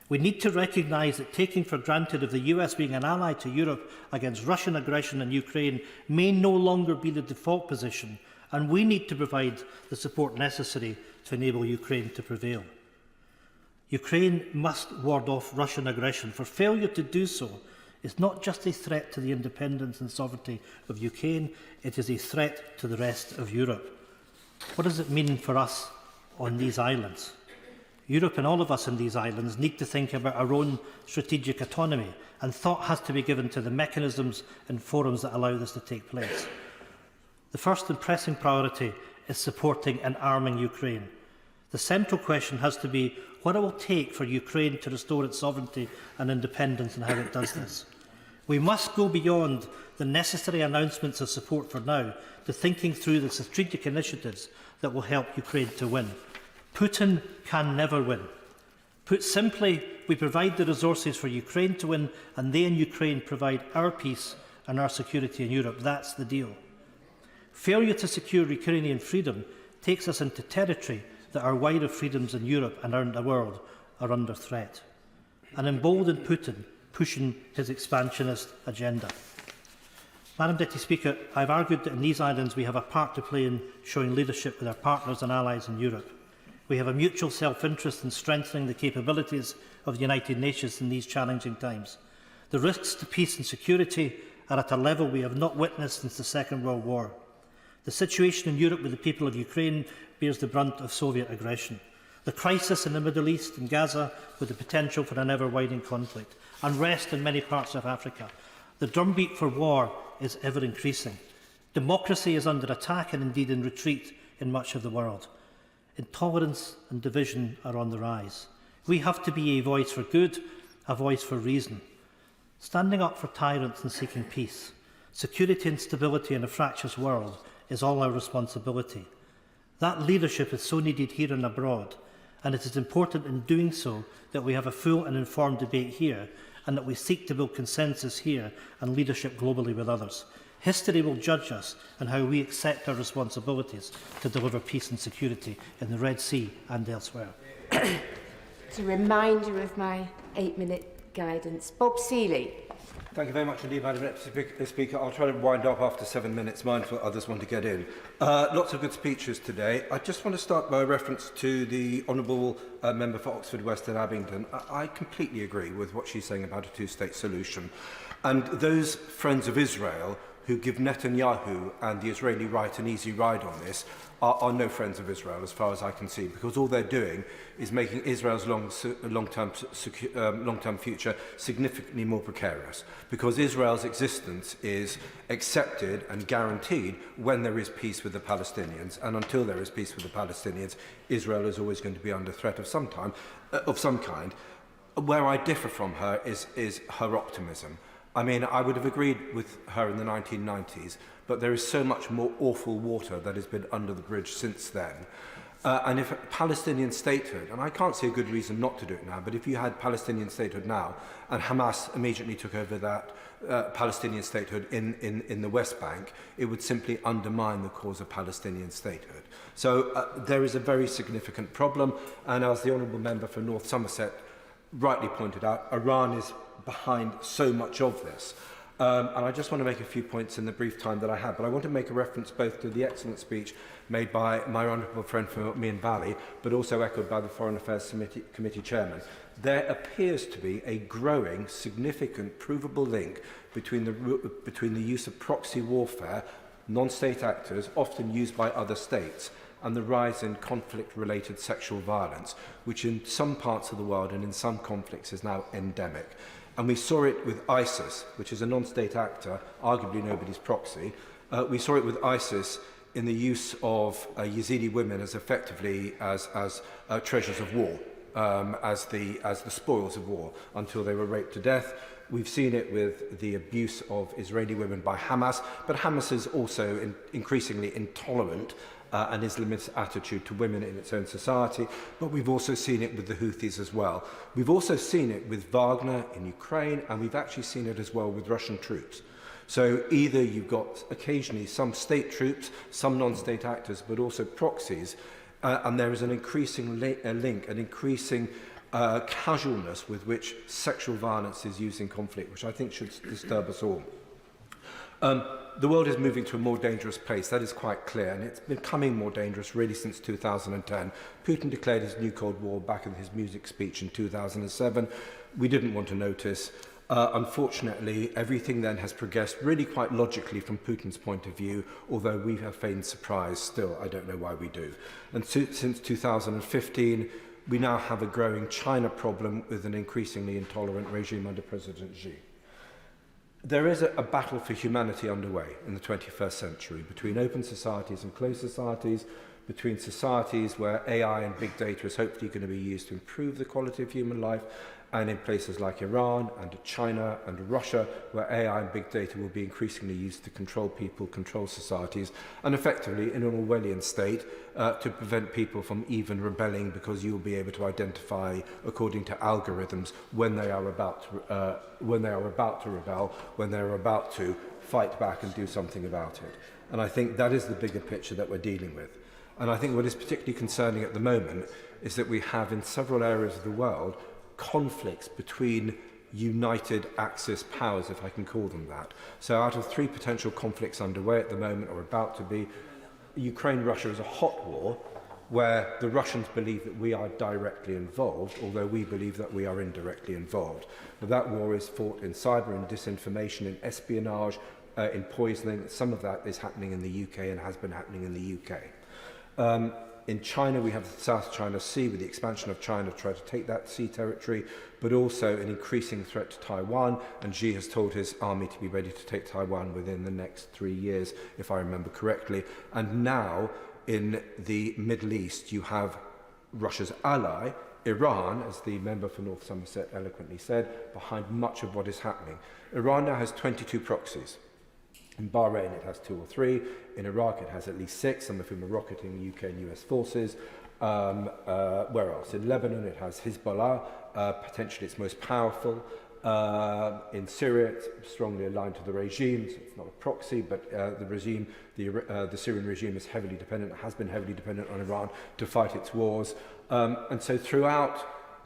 Speaker 22: We need to recognise that taking for granted of the US being an ally to Europe against Russian aggression in Ukraine may no longer be the default position, and we need to provide the support necessary to enable Ukraine to prevail. Ukraine must ward off Russian aggression, for failure to do so is not just a threat to the independence and sovereignty of Ukraine, it is a threat to the rest of Europe. What does it mean for us on these islands? Europe and all of us in these islands need to think about our own strategic autonomy, and thought has to be given to the mechanisms and forums that allow this to take place. The first and pressing priority is supporting and arming Ukraine. The central question has to be what it will take for Ukraine to restore its sovereignty and independence, and how it does this. We must go beyond the necessary announcements of support for now to thinking through the strategic initiatives that will help Ukraine to win. Putin can never win. Put simply, we provide the resources for Ukraine to win, and they in Ukraine provide our peace and our security in Europe. That's the deal. Failure to secure Ukrainian freedom takes us into territory that our wider freedoms in Europe and around the world are under threat, and embolden Putin pushing his expansionist agenda. Madam Deputy Speaker, I have argued that in these islands we have a part to play in showing leadership with our partners and allies in Europe. We have a mutual self-interest in strengthening the capabilities of the United Nations in these challenging times. The risks to peace and security are at a level we have not witnessed since the Second World War. The situation in Europe with the people of Ukraine bears the brunt of Soviet aggression. The crisis in the Middle East and Gaza, with the potential for an ever-widening conflict. Unrest in many parts of Africa. The drumbeat for war is ever increasing. Democracy is under attack and indeed in retreat in much of the world. Intolerance and division are on the rise. We have to be a voice for good, a voice for reason. Standing up for tyrants and seeking peace, security and stability in a fractious world is all our responsibility. That leadership is so needed here and abroad, and it is important in doing so that we have a full and informed debate here, and that we seek to build consensus here and leadership globally with others. History will judge us on how we accept our responsibilities to deliver peace and security in the Red Sea and elsewhere.
Speaker 5: It's a reminder of my 8-minute guidance. Bob Seeley.
Speaker 6: Thank you very much indeed, Madam Deputy Speaker. I'll try to wind up after 7 minutes, mindful others want to get in. Lots of good speeches today. I just want to start by reference to the Honourable Member for Oxford West and Abingdon. I completely agree with what she's saying about a two-state solution. And those friends of Israel who give Netanyahu and the Israeli right an easy ride on this are no friends of Israel, as far as I can see, because all they're doing is making Israel's long-term future significantly more precarious, because Israel's existence is accepted and guaranteed when there is peace with the Palestinians, and until there is peace with the Palestinians, Israel is always going to be under threat of some kind. Where I differ from her is her optimism. I mean, I would have agreed with her in the 1990s, but there is so much more awful water that has been under the bridge since then. And if Palestinian statehood, and I can't see a good reason not to do it now, but if you had Palestinian statehood now, and Hamas immediately took over that Palestinian statehood in the West Bank, it would simply undermine the cause of Palestinian statehood. So there is a very significant problem, and as the Honourable Member for North Somerset rightly pointed out, Iran is behind so much of this. And I just want to make a few points in the brief time that I have, but I want to make a reference both to the excellent speech made by my honourable friend from Meon Valley, but also echoed by the Foreign Affairs Committee Chairman. There appears to be a growing, significant, provable link between the use of proxy warfare, non-state actors, often used by other states, and the rise in conflict-related sexual violence, which in some parts of the world and in some conflicts is now endemic. And we saw it with ISIS, which is a non-state actor, arguably nobody's proxy. We saw it with ISIS in the use of Yazidi women as effectively as treasures of war, as the spoils of war, until they were raped to death. We've seen it with the abuse of Israeli women by Hamas, but Hamas is also increasingly intolerant an Islamist attitude to women in its own society, but we've also seen it with the Houthis as well. We've also seen it with Wagner in Ukraine, and we've actually seen it as well with Russian troops. So either you've got occasionally some state troops, some non-state actors, but also proxies, and there is an increasing link, an increasing casualness with which sexual violence is used in conflict, which I think should disturb us all. The world is moving to a more dangerous place, that is quite clear, and it's becoming more dangerous really since 2010. Putin declared his new Cold War back in his music speech in 2007. We didn't want to notice. Unfortunately, everything then has progressed really quite logically from Putin's point of view, although we have feigned surprise still. I don't know why we do. And since 2015, we now have a growing China problem with an increasingly intolerant regime under President Xi. There is a battle for humanity underway in the 21st century between open societies and closed societies, between societies where AI and big data is hopefully going to be used to improve the quality of human life, and in places like Iran and China and Russia, where AI and big data will be increasingly used to control people, control societies, and effectively, in an Orwellian state, to prevent people from even rebelling, because you'll be able to identify, according to algorithms, when they are about to rebel, when they're about to fight back and do something about it. And I think that is the bigger picture that we're dealing with. And I think what is particularly concerning at the moment is that we have, in several areas of the world, conflicts between united Axis powers, if I can call them that. So out of 3 potential conflicts underway at the moment, or about to be, Ukraine-Russia is a hot war, where the Russians believe that we are directly involved, although we believe that we are indirectly involved. But that war is fought in cyber and disinformation, in espionage, in poisoning. Some of that is happening in the UK and has been happening in the UK. In China, we have the South China Sea, with the expansion of China to try to take that sea territory, but also an increasing threat to Taiwan, and Xi has told his army to be ready to take Taiwan within the next 3 years, if I remember correctly. And now, in the Middle East, you have Russia's ally, Iran, as the member for North Somerset eloquently said, behind much of what is happening. Iran now has 22 proxies. In Bahrain, it has 2 or 3. In Iraq, it has at least 6, some of whom are rocketing UK and US forces. Where else? In Lebanon, it has Hezbollah, potentially its most powerful. In Syria, it's strongly aligned to the regime, so it's not a proxy, but the Syrian regime is heavily dependent, has been heavily dependent on Iran to fight its wars. And so throughout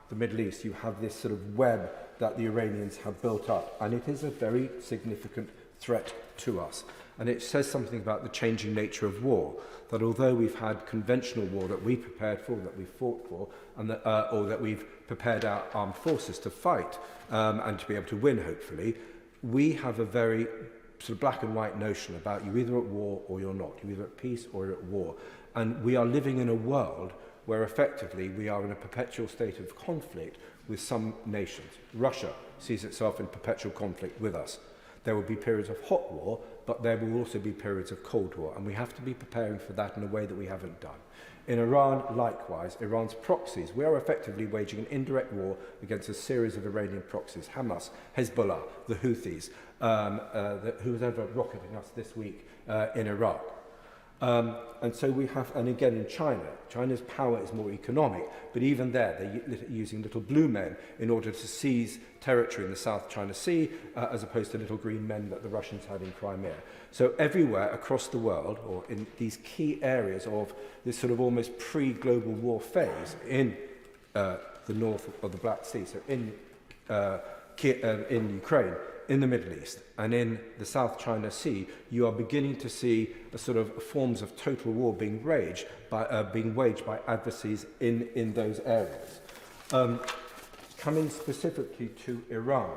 Speaker 6: the Middle East, you have this sort of web that the Iranians have built up, and it is a very significant threat to us. And it says something about the changing nature of war, that although we've had conventional war that we prepared for, that we fought for, and that, or that we've prepared our armed forces to fight and to be able to win, hopefully, we have a very sort of black and white notion about you're either at war or you're not. You're either at peace or you're at war. And we are living in a world where effectively we are in a perpetual state of conflict with some nations. Russia sees itself in perpetual conflict with us. There will be periods of hot war, but there will also be periods of cold war, and we have to be preparing for that in a way that we haven't done. In Iran, likewise, Iran's proxies, we are effectively waging an indirect war against a series of Iranian proxies, Hamas, Hezbollah, the Houthis, who was over rocketing us this week in Iraq. And so we have, and again in China, China's power is more economic, but even there they're using little blue men in order to seize territory in the South China Sea, as opposed to little green men that the Russians had in Crimea. So everywhere across the world, or in these key areas of this sort of almost pre-global war phase in the north of the Black Sea, so in Ukraine, in the Middle East and in the South China Sea, you are beginning to see a sort of forms of total war being waged by adversaries in those areas. Coming specifically to Iran,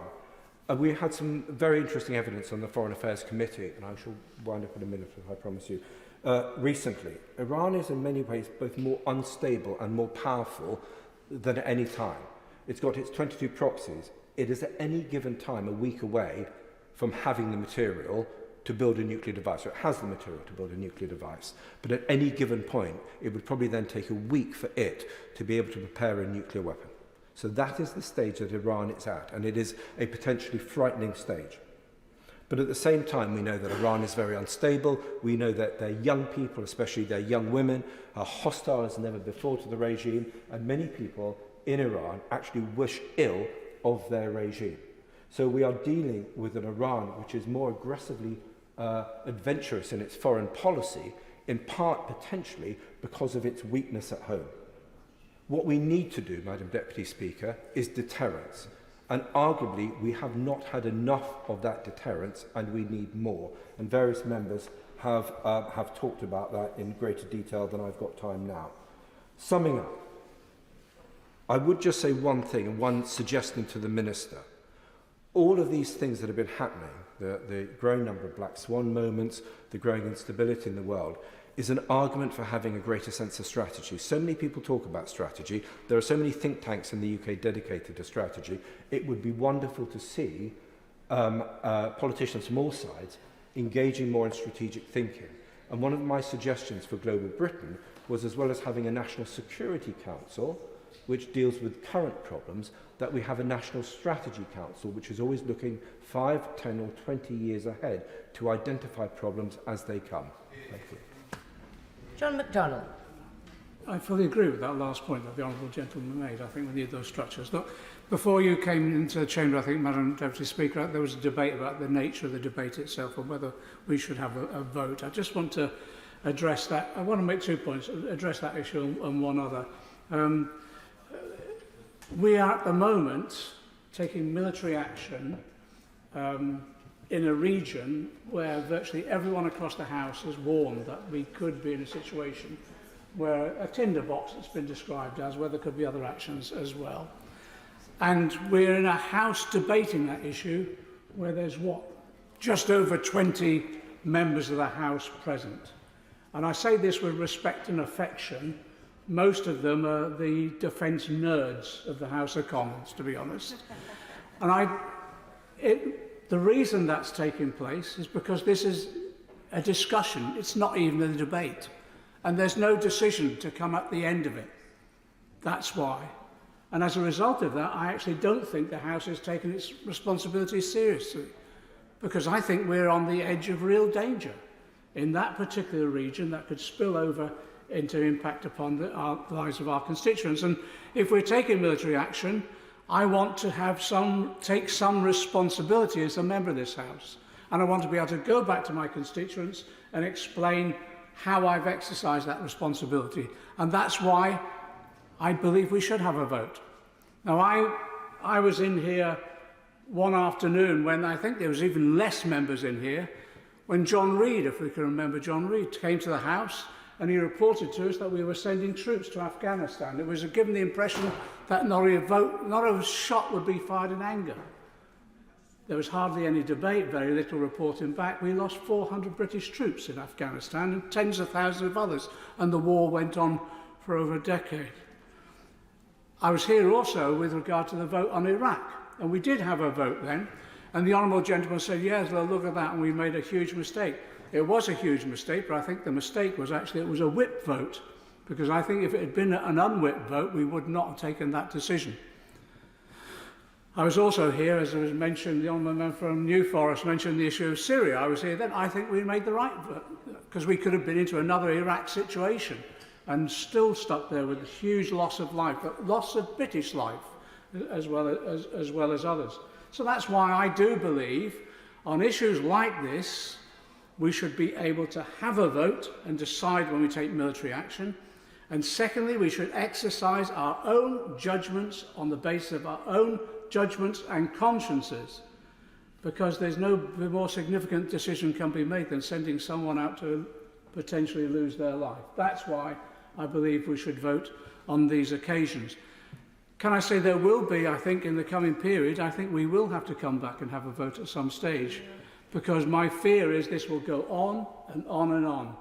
Speaker 6: we had some very interesting evidence on the Foreign Affairs Committee, and I shall wind up in a minute, I promise you. Recently, Iran is in many ways both more unstable and more powerful than at any time. It's got its 22 proxies. It is at any given time a week away from having the material to build a nuclear device, or it has the material to build a nuclear device. But at any given point, it would probably then take a week for it to be able to prepare a nuclear weapon. So that is the stage that Iran is at, and it is a potentially frightening stage. But at the same time, we know that Iran is very unstable. We know that their young people, especially their young women, are hostile as never before to the regime, and many people in Iran actually wish ill of their regime. So we are dealing with an Iran which is more aggressively adventurous in its foreign policy, in part potentially because of its weakness at home. What we need to do, Madam Deputy Speaker, is deterrence. And arguably, we have not had enough of that deterrence, and we need more. And various members have talked about that in greater detail than I've got time now. Summing up, I would just say one thing, and one suggestion to the Minister. All of these things that have been happening, the growing number of black swan moments, the growing instability in the world, is an argument for having a greater sense of strategy. So many people talk about strategy. There are so many think tanks in the UK dedicated to strategy. It would be wonderful to see politicians from all sides engaging more in strategic thinking. And one of my suggestions for Global Britain was, as well as having a National Security Council, which deals with current problems, that we have a National Strategy Council, which is always looking 5, 10 or 20 years ahead to identify problems as they come. Thank you.
Speaker 5: John MacDonald.
Speaker 7: I fully agree with that last point that the Honourable Gentleman made. I think we need those structures. Look, before you came into the chamber, I think, Madam Deputy Speaker, there was a debate about the nature of the debate itself and whether we should have a vote. I just want to address that. I want to make 2 points, address that issue and one other. We are at the moment taking military action in a region where virtually everyone across the House has warned that we could be in a situation where a tinderbox, it's been described as, where there could be other actions as well. And we're in a House debating that issue where there's just over 20 members of the House present. And I say this with respect and affection. Most of them are the defence nerds of the House of Commons, to be honest. And the reason that's taking place is because this is a discussion. It's not even a debate. And there's no decision to come at the end of it. That's why. And as a result of that, I actually don't think the House has taken its responsibilities seriously, because I think we're on the edge of real danger in that particular region that could spill over into impact upon the lives of our constituents. And if we're taking military action, I want to take some responsibility as a member of this House. And I want to be able to go back to my constituents and explain how I've exercised that responsibility. And that's why I believe we should have a vote. Now, I was in here one afternoon when I think there was even less members in here, when John Reid, if we can remember John Reid, came to the House and he reported to us that we were sending troops to Afghanistan. It was given the impression that not a shot would be fired in anger. There was hardly any debate, very little reporting back. We lost 400 British troops in Afghanistan and tens of thousands of others, and the war went on for over a decade. I was here also with regard to the vote on Iraq, and we did have a vote then, And the honourable gentleman said, yes, well, look at that, and we made a huge mistake. It was a huge mistake, but I think the mistake was actually it was a whip vote, because I think if it had been an unwhipped vote, we would not have taken that decision. I was also here, as was mentioned, the honourable member from New Forest mentioned the issue of Syria. I was here then. I think we made the right vote, because we could have been into another Iraq situation and still stuck there with a huge loss of life, but loss of British life as well as others. So that's why I do believe on issues like this, we should be able to have a vote and decide when we take military action. And secondly, we should exercise our own judgments on the basis of our own judgments and consciences, because there's no more significant decision can be made than sending someone out to potentially lose their life. That's why I believe we should vote on these occasions. Can I say there will be, I think, in the coming period, I think we will have to come back and have a vote at some stage, because my fear is this will go on and on and on.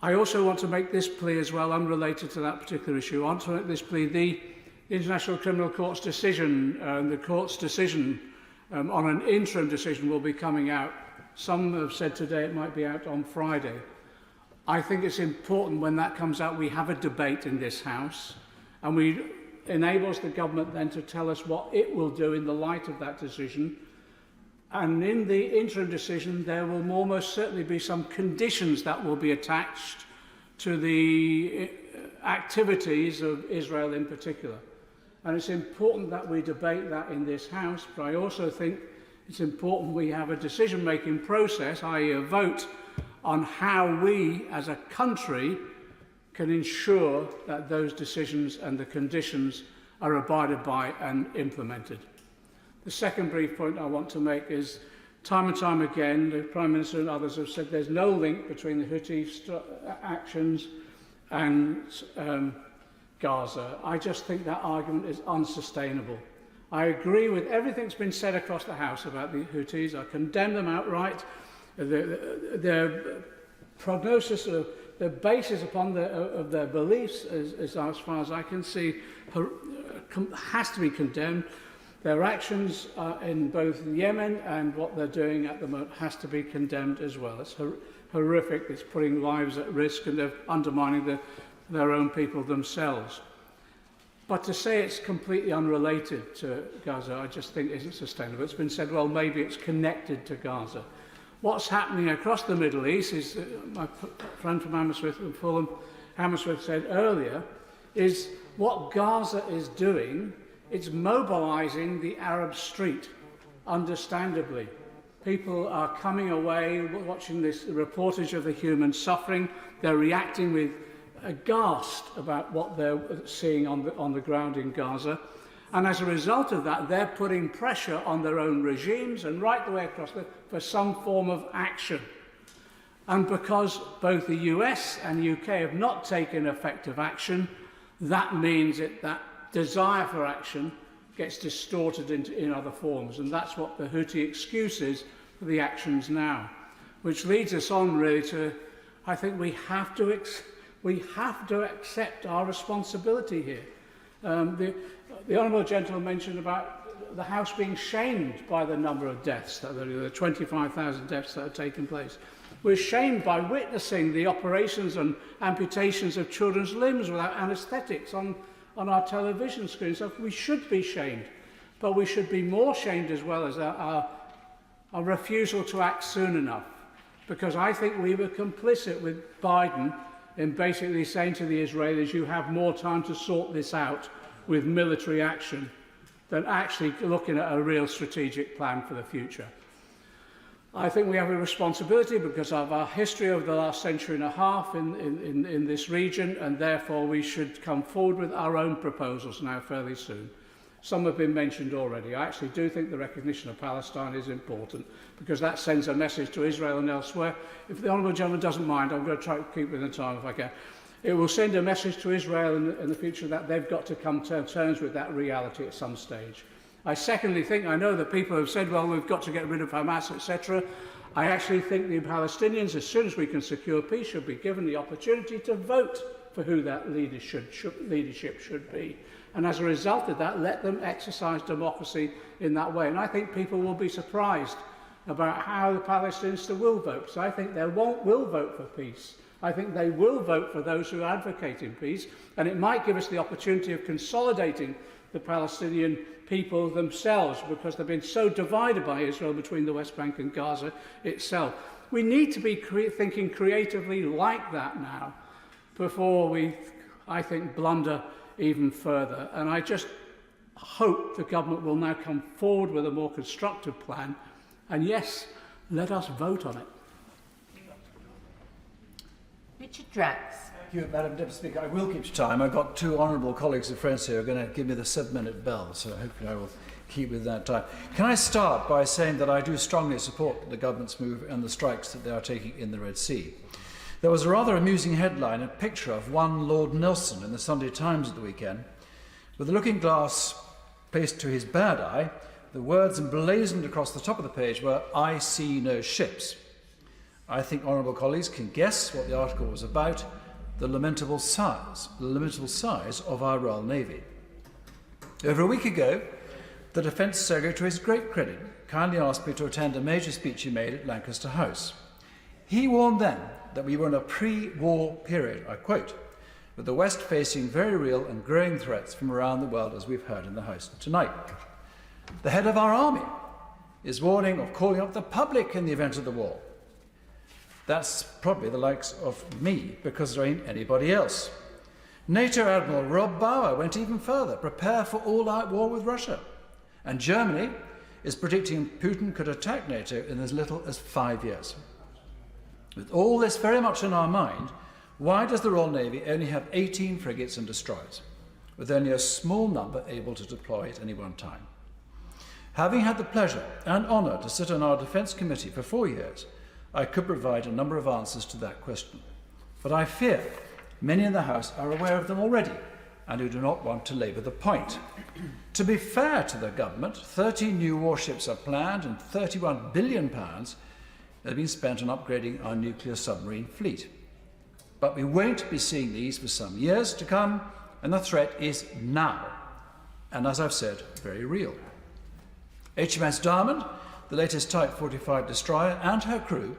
Speaker 7: I also want to make this plea as well, unrelated to that particular issue. I want to make this plea. The International Criminal Court's decision, the court's decision on an interim decision will be coming out. Some have said today it might be out on Friday. I think it's important when that comes out we have a debate in this House, and we enables the government then to tell us what it will do in the light of that decision. And in the interim decision, there will almost certainly be some conditions that will be attached to the activities of Israel in particular. And it's important that we debate that in this House, but I also think it's important we have a decision-making process, i.e. a vote, on how we as a country can ensure that those decisions and the conditions are abided by and implemented. The second brief point I want to make is, time and time again, the Prime Minister and others have said there's no link between the Houthi actions and Gaza. I just think that argument is unsustainable. I agree with everything that's been said across the House about the Houthis. I condemn them outright. Their prognosis, the basis upon of their beliefs, as far as I can see, has to be condemned. Their actions in both Yemen and what they're doing at the moment has to be condemned as well. It's horrific. It's putting lives at risk, and they're undermining their own people themselves. But to say it's completely unrelated to Gaza, I just think isn't sustainable. It's been said, well, maybe it's connected to Gaza. What's happening across the Middle East is, my friend from Hammersmith and Fulham, Hammersmith said earlier, is what Gaza is doing, it's mobilising the Arab street, understandably. People are coming away, watching this reportage of the human suffering. They're reacting with aghast about what they're seeing on the ground in Gaza. And as a result of that, they're putting pressure on their own regimes and right the way across for some form of action. And because both the US and UK have not taken effective action, that means that desire for action gets distorted in other forms. And that's what the Houthi excuse is for the actions now. Which leads us on really to, I think we have to accept our responsibility here. The Honourable Gentleman mentioned about the House being shamed by the number of deaths, the 25,000 deaths that have taken place. We're shamed by witnessing the operations and amputations of children's limbs without anaesthetics on our television screens. So we should be shamed, but we should be more shamed as well as our refusal to act soon enough. Because I think we were complicit with Biden in basically saying to the Israelis, you have more time to sort this out with military action than actually looking at a real strategic plan for the future. I think we have a responsibility because of our history over the last century and a half in this region, and therefore we should come forward with our own proposals now fairly soon. Some have been mentioned already. I actually do think the recognition of Palestine is important because that sends a message to Israel and elsewhere. If the Honourable Gentleman doesn't mind, I'm going to try to keep within time if I can. It will send a message to Israel in the future that they've got to come to terms with that reality at some stage. I secondly think, I know that people have said, well, we've got to get rid of Hamas, etc. I actually think the Palestinians, as soon as we can secure peace, should be given the opportunity to vote for who that leadership should be. and as a result of that, let them exercise democracy in that way. And I think people will be surprised about how the Palestinians will vote. So I think they will vote for peace. I think they will vote for those who are advocating peace, and it might give us the opportunity of consolidating the Palestinian people themselves, because they've been so divided by Israel between the West Bank and Gaza itself. We need to be thinking creatively like that now before we, I think, blunder even further. And I just hope the government will now come forward with a more constructive plan. And yes, let us vote on it.
Speaker 5: Richard Drax.
Speaker 19: Thank you, Madam Deputy Speaker. I will keep to time. I've got two honourable colleagues and friends here who are going to give me the 7-minute bell, so hopefully I will keep with that time. Can I start by saying that I do strongly support the government's move and the strikes that they are taking in the Red Sea. There was a rather amusing headline, a picture of one Lord Nelson in the Sunday Times at the weekend, with a looking glass placed to his bad eye. The words emblazoned across the top of the page were, "I see no ships." I think honourable colleagues can guess what the article was about: the lamentable size of our Royal Navy. Over a week ago, the Defence Secretary, to his great credit, kindly asked me to attend a major speech he made at Lancaster House. He warned then that we were in a pre-war period, I quote, with the West facing very real and growing threats from around the world, as we've heard in the House tonight. The head of our army is warning of calling up the public in the event of the war. That's probably the likes of me, because there ain't anybody else. NATO Admiral Rob Bauer went even further: prepare for all-out war with Russia. And Germany is predicting Putin could attack NATO in as little as 5 years. With all this very much in our mind, why does the Royal Navy only have 18 frigates and destroyers, with only a small number able to deploy at any one time? Having had the pleasure and honour to sit on our Defence Committee for 4 years, I could provide a number of answers to that question. But I fear many in the House are aware of them already and who do not want to labour the point. To be fair to the government, 13 new warships are planned and £31 billion have been spent on upgrading our nuclear submarine fleet. But we won't be seeing these for some years to come, and the threat is now, and as I've said, very real. HMS Diamond, the latest Type 45 destroyer, and her crew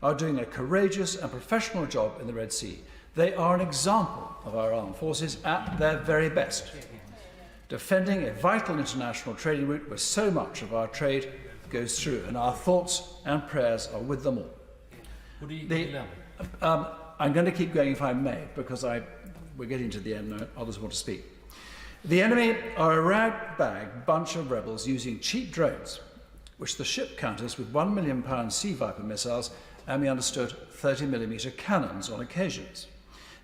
Speaker 19: are doing a courageous and professional job in the Red Sea. They are an example of our armed forces at their very best, defending a vital international trading route where so much of our trade goes through, and our thoughts and prayers are with them all. I'm going to keep going if I may, because we're getting to the end now. Others want to speak. The enemy are a rag-bag bunch of rebels using cheap drones, which the ship counters with £1 million Sea Viper missiles and, we understood, 30mm cannons on occasions.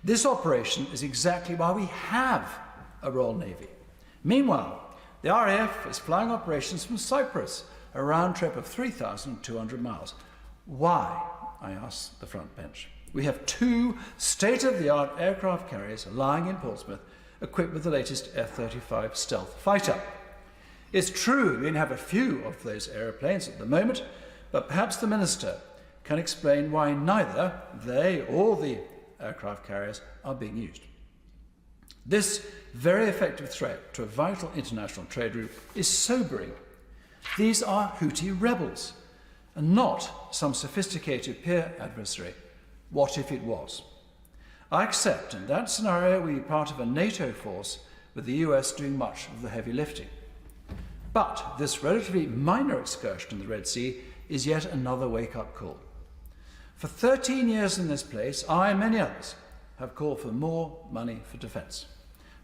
Speaker 19: This operation is exactly why we have a Royal Navy. Meanwhile, the RAF is flying operations from Cyprus, a round trip of 3,200 miles. Why? I ask the front bench. We have 2 state-of-the-art aircraft carriers lying in Portsmouth, equipped with the latest F-35 stealth fighter. It's true we have a few of those aeroplanes at the moment, but perhaps the Minister can explain why neither they or the aircraft carriers are being used. This very effective threat to a vital international trade route is sobering. These are Houthi rebels, and not some sophisticated peer adversary. What if it was? I accept in that scenario we be part of a NATO force with the US doing much of the heavy lifting. But this relatively minor excursion in the Red Sea is yet another wake-up call. For 13 years in this place, I and many others have called for more money for defence.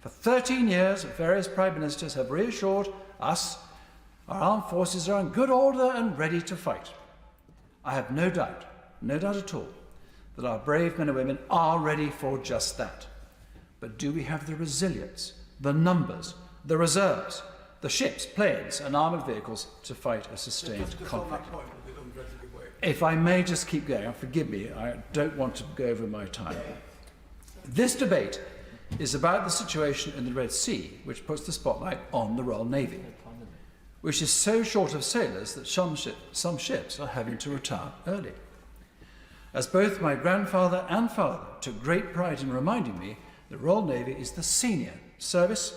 Speaker 19: For 13 years, various Prime Ministers have reassured us our armed forces are in good order and ready to fight. I have no doubt at all, that our brave men and women are ready for just that. But do we have the resilience, the numbers, the reserves, the ships, planes and armoured vehicles to fight a sustained conflict? If I may just keep going, forgive me, I don't want to go over my time. This debate is about the situation in the Red Sea, which puts the spotlight on the Royal Navy, which is so short of sailors that some ships are having to retire early. As both my grandfather and father took great pride in reminding me, the Royal Navy is the senior service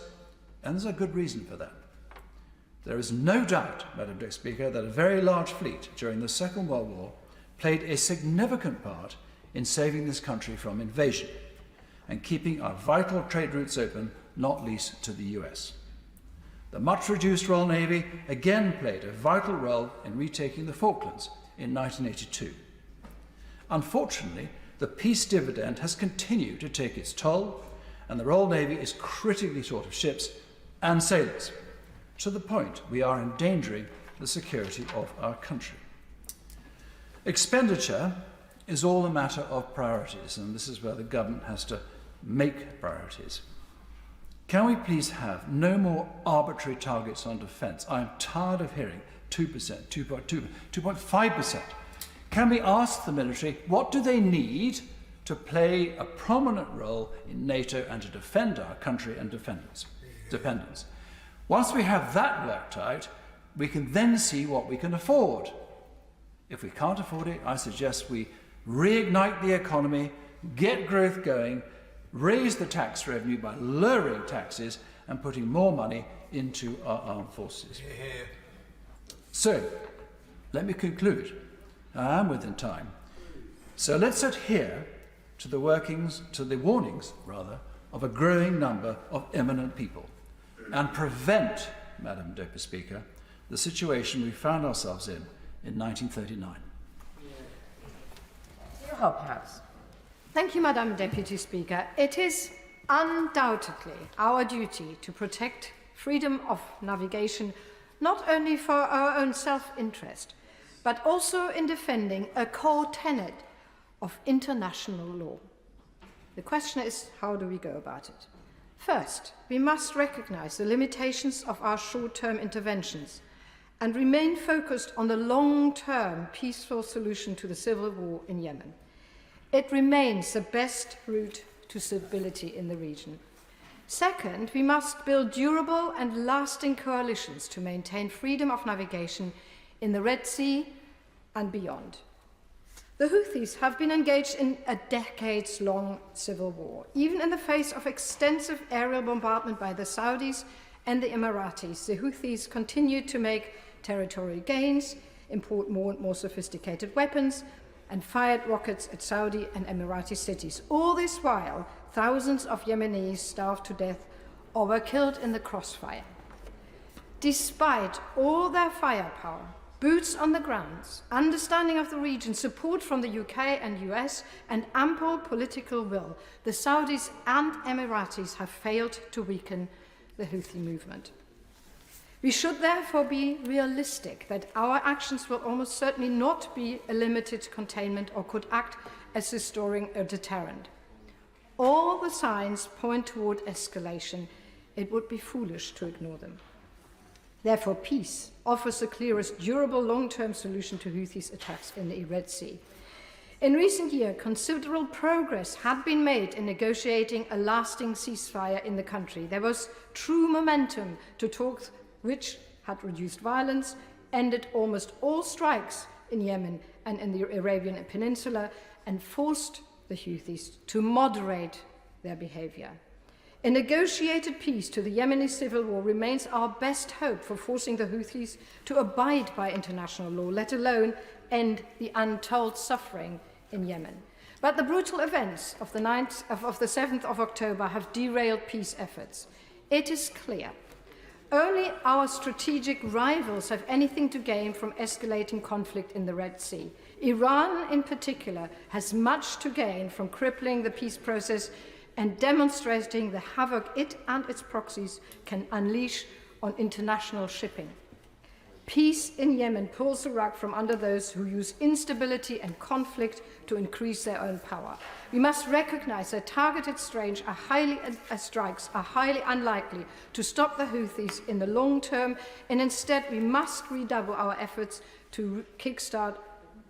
Speaker 19: And there's a good reason for that. There is no doubt, Madam Deputy Speaker, that a very large fleet during the Second World War played a significant part in saving this country from invasion and keeping our vital trade routes open, not least to the US. The much-reduced Royal Navy again played a vital role in retaking the Falklands in 1982. Unfortunately, the peace dividend has continued to take its toll, and the Royal Navy is critically short of ships and sailors, to the point we are endangering the security of our country. Expenditure is all a matter of priorities, and this is where the government has to make priorities. Can we please have no more arbitrary targets on defence? I'm tired of hearing 2%, 2.2%, 2.5%. Can we ask the military what do they need to play a prominent role in NATO and to defend our country and dependence? Once we have that worked out, we can then see what we can afford. If we can't afford it, I suggest we reignite the economy, get growth going, raise the tax revenue by lowering taxes and putting more money into our armed forces. So, let me conclude. I am within time. So let's adhere to the warnings, of a growing number of eminent people and prevent, Madam Deputy Speaker, the situation we found ourselves in 1939.
Speaker 20: Hobhouse. Thank you, Madam Deputy Speaker. It is undoubtedly our duty to protect freedom of navigation, not only for our own self-interest, but also in defending a core tenet of international law. The question is, how do we go about it? First, we must recognize the limitations of our short-term interventions and remain focused on the long-term peaceful solution to the civil war in Yemen. It remains the best route to stability in the region. Second, we must build durable and lasting coalitions to maintain freedom of navigation in the Red Sea and beyond. The Houthis have been engaged in a decades-long civil war. Even in the face of extensive aerial bombardment by the Saudis and the Emiratis, the Houthis continue to make territorial gains, import more and more sophisticated weapons, and fired rockets at Saudi and Emirati cities. All this while, thousands of Yemenis starved to death or were killed in the crossfire. Despite all their firepower, boots on the ground, understanding of the region, support from the UK and US, and ample political will, the Saudis and Emiratis have failed to weaken the Houthi movement. We should therefore be realistic that our actions will almost certainly not be a limited containment or could act as restoring a deterrent. All the signs point toward escalation. It would be foolish to ignore them. Therefore, peace offers the clearest durable long-term solution to Houthis' attacks in the Red Sea. In recent years, considerable progress had been made in negotiating a lasting ceasefire in the country. There was true momentum to talks which had reduced violence, ended almost all strikes in Yemen and in the Arabian Peninsula, and forced the Houthis to moderate their behavior. A negotiated peace to the Yemeni civil war remains our best hope for forcing the Houthis to abide by international law, let alone end the untold suffering in Yemen. But the brutal events of the 7th of October have derailed peace efforts. It is clear only our strategic rivals have anything to gain from escalating conflict in the Red Sea. Iran, in particular, has much to gain from crippling the peace process and demonstrating the havoc it and its proxies can unleash on international shipping. Peace in Yemen pulls the rug from under those who use instability and conflict to increase their own power. We must recognize that targeted strikes are highly unlikely to stop the Houthis in the long term, and instead we must redouble our efforts to kickstart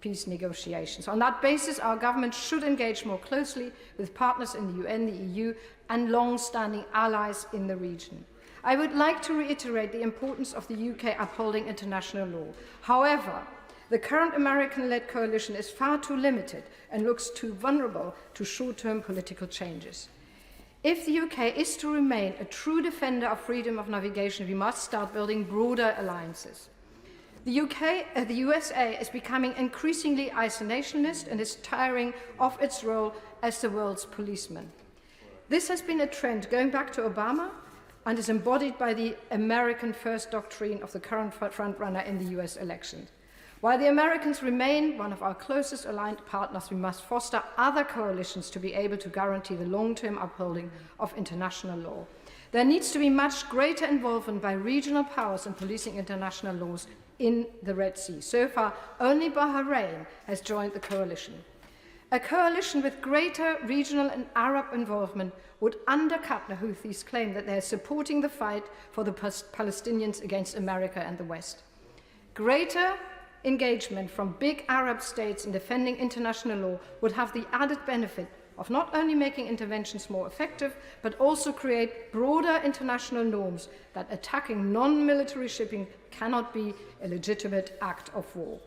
Speaker 20: peace negotiations. On that basis, our government should engage more closely with partners in the UN, the EU, and long-standing allies in the region. I would like to reiterate the importance of the UK upholding international law. However, the current American-led coalition is far too limited and looks too vulnerable to short-term political changes. If the UK is to remain a true defender of freedom of navigation, we must start building broader alliances. The USA is becoming increasingly isolationist and is tiring of its role as the world's policeman. This has been a trend going back to Obama and is embodied by the American First doctrine of the current frontrunner in the US election. While the Americans remain one of our closest aligned partners, we must foster other coalitions to be able to guarantee the long-term upholding of international law. There needs to be much greater involvement by regional powers in policing international laws in the Red Sea. So far, only Bahrain has joined the coalition. A coalition with greater regional and Arab involvement would undercut the Houthis' claim that they are supporting the fight for the Palestinians against America and the West. Greater engagement from big Arab states in defending international law would have the added benefit of not only making interventions more effective, but also create broader international norms that attacking non-military shipping cannot be a legitimate act of war.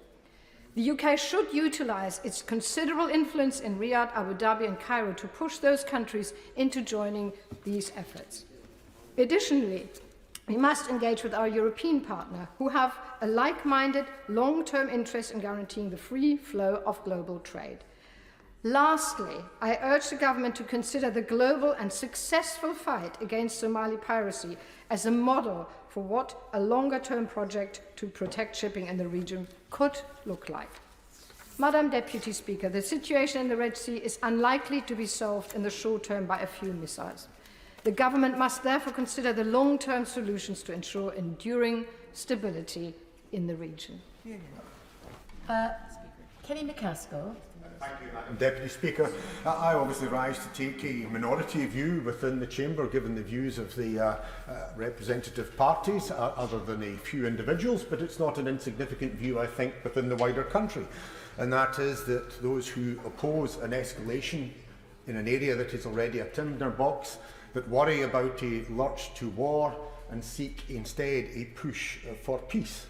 Speaker 20: The UK should utilise its considerable influence in Riyadh, Abu Dhabi and Cairo to push those countries into joining these efforts. Additionally, we must engage with our European partner who have a like-minded, long-term interest in guaranteeing the free flow of global trade. Lastly, I urge the government to consider the global and successful fight against Somali piracy as a model for what a longer-term project to protect shipping in the region could look like. Madam Deputy Speaker, the situation in the Red Sea is unlikely to be solved in the short term by a few missiles. The government must therefore consider the long-term solutions to ensure enduring stability in the region.
Speaker 5: Kenny McCaskill.
Speaker 13: Thank you, Madam Deputy Speaker. I obviously rise to take a minority view within the Chamber, given the views of the representative parties, other than a few individuals, but it's not an insignificant view, I think, within the wider country. And that is that those who oppose an escalation in an area that is already a tinderbox, that worry about a lurch to war and seek instead a push for peace.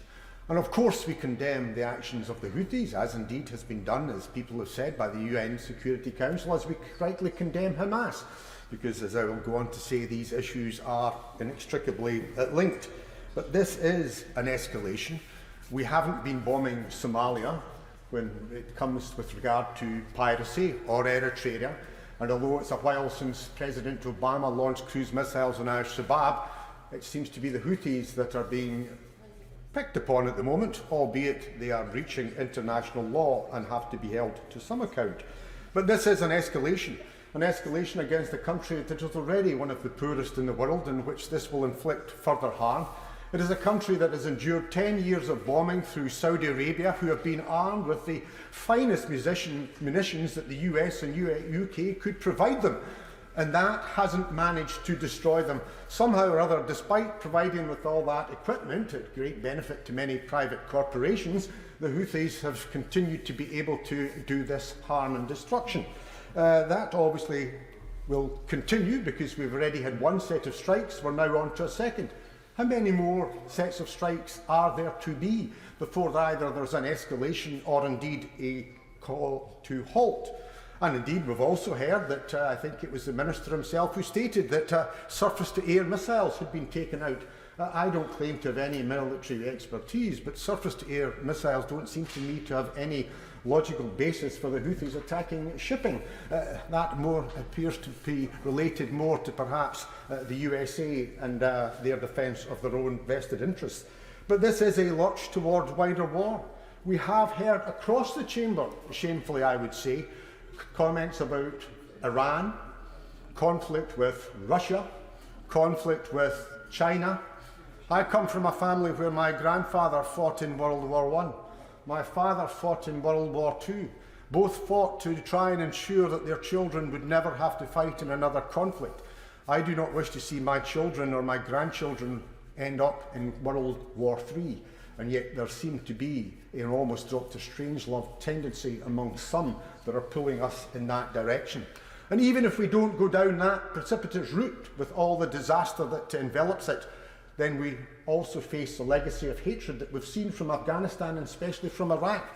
Speaker 13: And of course we condemn the actions of the Houthis, as indeed has been done, as people have said, by the UN Security Council, as we rightly condemn Hamas, because, as I will go on to say, these issues are inextricably linked. But this is an escalation. We haven't been bombing Somalia when it comes with regard to piracy or Eritrea, and although it's a while since President Obama launched cruise missiles on Al-Shabaab, it seems to be the Houthis that are being picked upon at the moment, albeit they are breaching international law and have to be held to some account. But this is an escalation against a country that is already one of the poorest in the world, in which this will inflict further harm. It is a country that has endured 10 years of bombing through Saudi Arabia, who have been armed with the finest munitions that the US and UK could provide them. And that hasn't managed to destroy them. Somehow or other, despite providing with all that equipment, at great benefit to many private corporations, the Houthis have continued to be able to do this harm and destruction. That obviously will continue, because we've already had one set of strikes, we're now on to a second. How many more sets of strikes are there to be before either there's an escalation or indeed a call to halt? And indeed, we've also heard that, I think it was the Minister himself who stated that surface-to-air missiles had been taken out. I don't claim to have any military expertise, but surface-to-air missiles don't seem to me to have any logical basis for the Houthis attacking shipping. That more appears to be related more to perhaps the USA and their defence of their own vested interests. But this is a lurch towards wider war. We have heard across the chamber, shamefully I would say, comments about Iran, conflict with Russia, conflict with China. I come from a family where my grandfather fought in World War I. My father fought in World War II. Both fought to try and ensure that their children would never have to fight in another conflict. I do not wish to see my children or my grandchildren end up in World War III. And yet there seemed to be an almost Dr. Strangelove tendency among some that are pulling us in that direction. And even if we don't go down that precipitous route with all the disaster that envelops it, then we also face the legacy of hatred that we've seen from Afghanistan and especially from Iraq.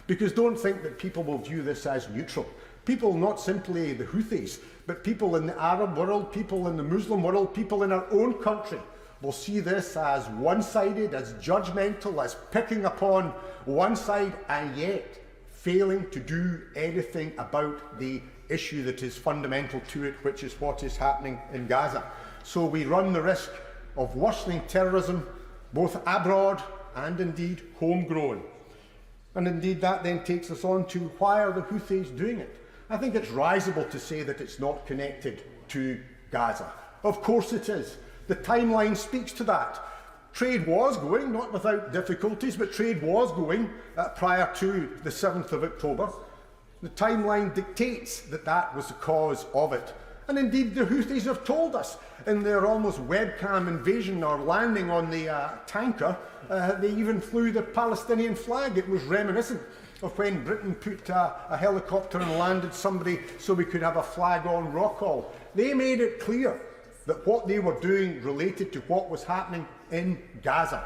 Speaker 13: Because don't think that people will view this as neutral. People, not simply the Houthis, but people in the Arab world, people in the Muslim world, people in our own country, will see this as one-sided, as judgmental, as picking upon one side, and yet failing to do anything about the issue that is fundamental to it, which is what is happening in Gaza. So we run the risk of worsening terrorism, both abroad and indeed homegrown. And indeed that then takes us on to why are the Houthis doing it? I think it's risible to say that it's not connected to Gaza. Of course it is. The timeline speaks to that. Trade was going, not without difficulties, but trade was going prior to the 7th of October. The timeline dictates that that was the cause of it. And indeed, the Houthis have told us in their almost webcam invasion or landing on the tanker, they even flew the Palestinian flag. It was reminiscent of when Britain put a helicopter and landed somebody so we could have a flag on Rockall. They made it clear that what they were doing related to what was happening in Gaza.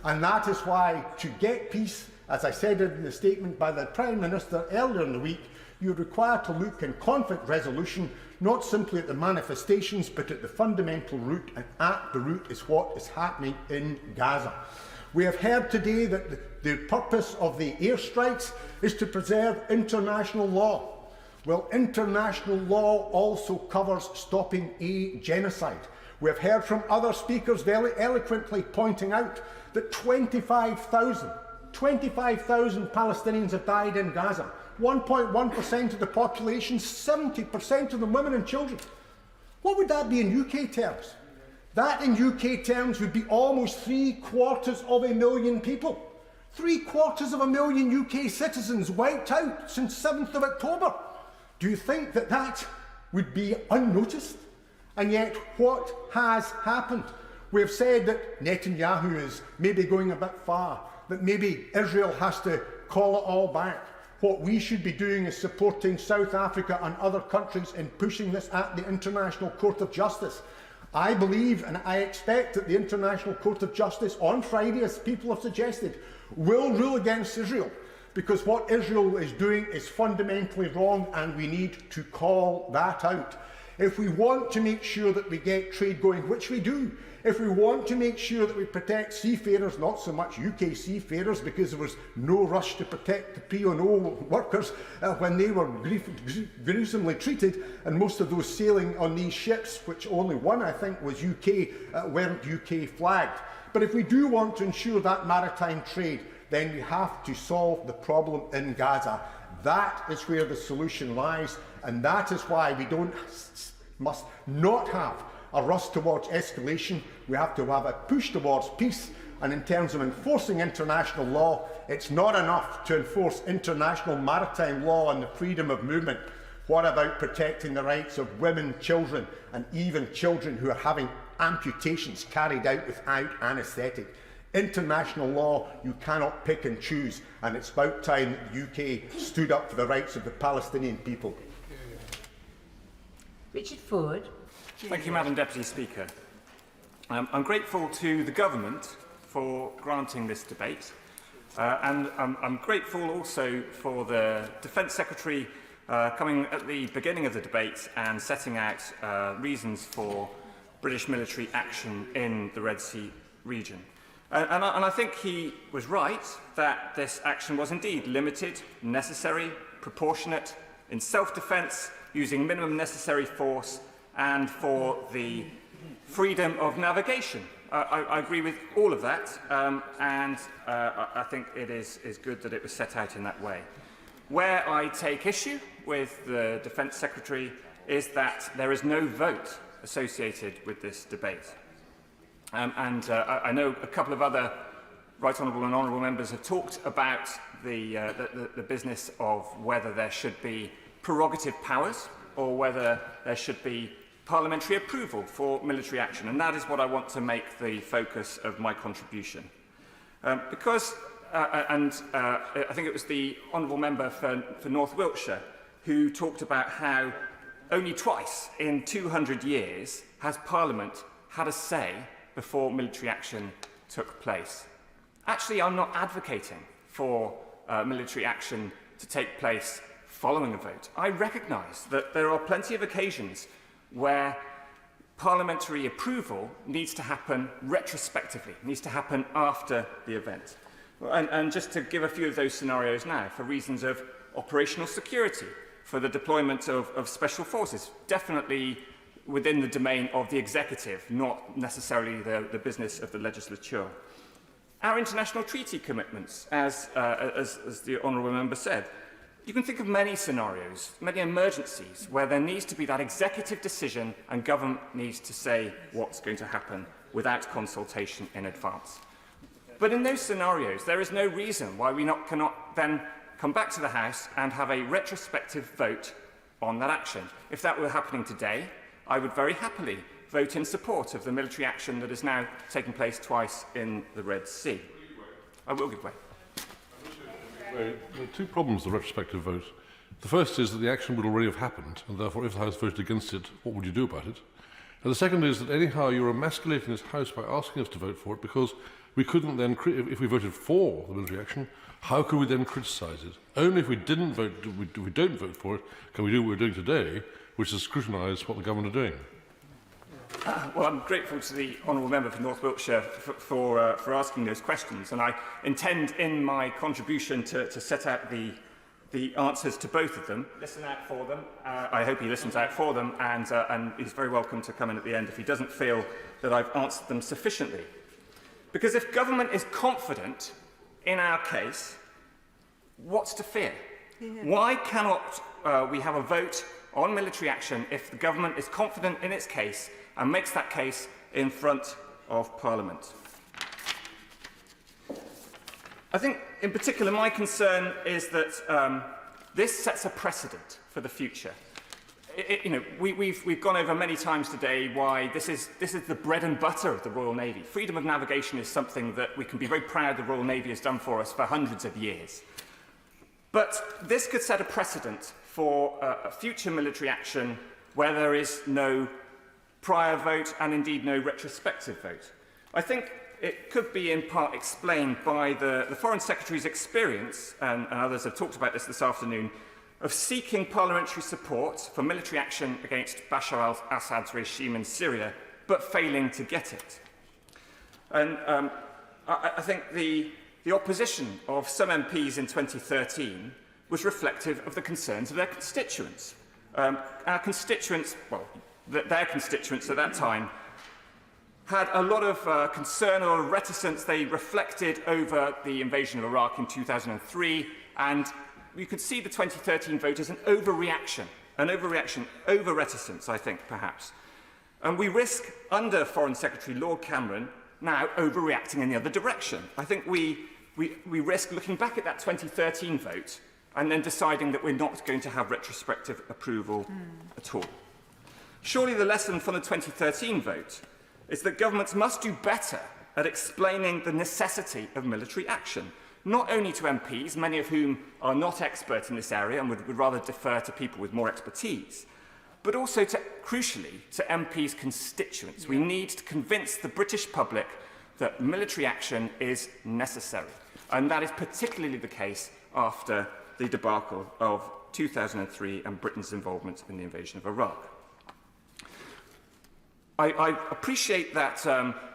Speaker 13: And that is why, to get peace, as I said in the statement by the Prime Minister earlier in the week, you're required to look in conflict resolution, not simply at the manifestations, but at the fundamental root, and at the root is what is happening in Gaza. We have heard today that the purpose of the airstrikes is to preserve international law. Well, international law also covers stopping a genocide. We have heard from other speakers very eloquently pointing out that 25,000 Palestinians have died in Gaza. 1.1% of the population, 70% of them women and children. What would that be in UK terms? That in UK terms would be almost 750,000 people. 750,000 UK citizens wiped out since 7th of October. Do you think that that would be unnoticed? And yet, what has happened? We have said that Netanyahu is maybe going a bit far, that maybe Israel has to call it all back. What we should be doing is supporting South Africa and other countries in pushing this at the International Court of Justice. I believe and I expect that the International Court of Justice on Friday, as people have suggested, will rule against Israel. Because what Israel is doing is fundamentally wrong, and we need to call that out. If we want to make sure that we get trade going, which we do, if we want to make sure that we protect seafarers, not so much UK seafarers, because there was no rush to protect the P&O workers when they were gruesomely treated, and most of those sailing on these ships, which only one I think was UK, weren't UK flagged. But if we do want to ensure that maritime trade, then we have to solve the problem in Gaza. That is where the solution lies, and that is why we must not have a rush towards escalation. We have to have a push towards peace, and in terms of enforcing international law, it's not enough to enforce international maritime law and the freedom of movement. What about protecting the rights of women, children, and even children who are having amputations carried out without anaesthetic? International law, you cannot pick and choose, and it's about time that the UK stood up for the rights of the Palestinian people.
Speaker 5: Richard Ford.
Speaker 14: Thank you, Madam Deputy Speaker. I'm grateful to the Government for granting this debate, and I'm grateful also for the Defence Secretary coming at the beginning of the debate and setting out reasons for British military action in the Red Sea region. And I think he was right that this action was indeed limited, necessary, proportionate, in self-defence, using minimum necessary force, and for the freedom of navigation. I agree with all of that, and I think it is good that it was set out in that way. Where I take issue with the Defence Secretary is that there is no vote associated with this debate. I know a couple of other Right Honourable and Honourable members have talked about the business of whether there should be prerogative powers or whether there should be parliamentary approval for military action, and that is what I want to make the focus of my contribution. I think it was the Honourable Member for North Wiltshire who talked about how only twice in 200 years has Parliament had a say before military action took place. Actually, I'm not advocating for military action to take place following a vote. I recognise that there are plenty of occasions where parliamentary approval needs to happen retrospectively, needs to happen after the event. And just to give a few of those scenarios now, for reasons of operational security, for the deployment of special forces, definitely within the domain of the executive, not necessarily the business of the legislature. Our international treaty commitments, as the honourable member said, you can think of many scenarios, many emergencies, where there needs to be that executive decision and government needs to say what's going to happen without consultation in advance. But in those scenarios, there is no reason why we cannot then come back to the House and have a retrospective vote on that action. If that were happening today, I would very happily vote in support of the military action that is now taking place twice in the Red Sea. I will give way.
Speaker 9: There are two problems with the retrospective vote. The first is that the action would already have happened, and therefore if the House voted against it, what would you do about it? And the second is that anyhow you're emasculating this House by asking us to vote for it, because we couldn't then, if we voted for the military action, how could we then criticise it? Only if we don't vote for it, can we do what we're doing today, which is scrutinise what the government are doing.
Speaker 14: Well, I'm grateful to the honourable member for North Wiltshire for asking those questions, and I intend in my contribution to set out the answers to both of them. Listen out for them. I hope he listens out for them, and he's very welcome to come in at the end if he doesn't feel that I've answered them sufficiently. Because if government is confident in our case, what's to fear? Yeah. Why cannot we have a vote on military action if the government is confident in its case and makes that case in front of Parliament? I think, in particular, my concern is that this sets a precedent for the future. We've gone over many times today why this is the bread and butter of the Royal Navy. Freedom of navigation is something that we can be very proud the Royal Navy has done for us for hundreds of years. But this could set a precedent for a future military action where there is no prior vote and indeed no retrospective vote. I think it could be in part explained by the Foreign Secretary's experience, and others have talked about this afternoon, of seeking parliamentary support for military action against Bashar al-Assad's regime in Syria, but failing to get it. And I think the opposition of some MPs in 2013 was reflective of the concerns of their constituents. Our constituents, well, their constituents at that time, had a lot of concern or reticence. They reflected over the invasion of Iraq in 2003, and you could see the 2013 vote as an overreaction, over reticence, I think, perhaps. And we risk, under Foreign Secretary Lord Cameron, now overreacting in the other direction. I think we risk looking back at that 2013 vote and then deciding that we're not going to have retrospective approval at all. Surely the lesson from the 2013 vote is that governments must do better at explaining the necessity of military action, not only to MPs, many of whom are not experts in this area and would rather defer to people with more expertise, but also, crucially, to MPs' constituents. We need to convince the British public that military action is necessary, and that is particularly the case after the debacle of 2003 and Britain's involvement in the invasion of Iraq. I appreciate that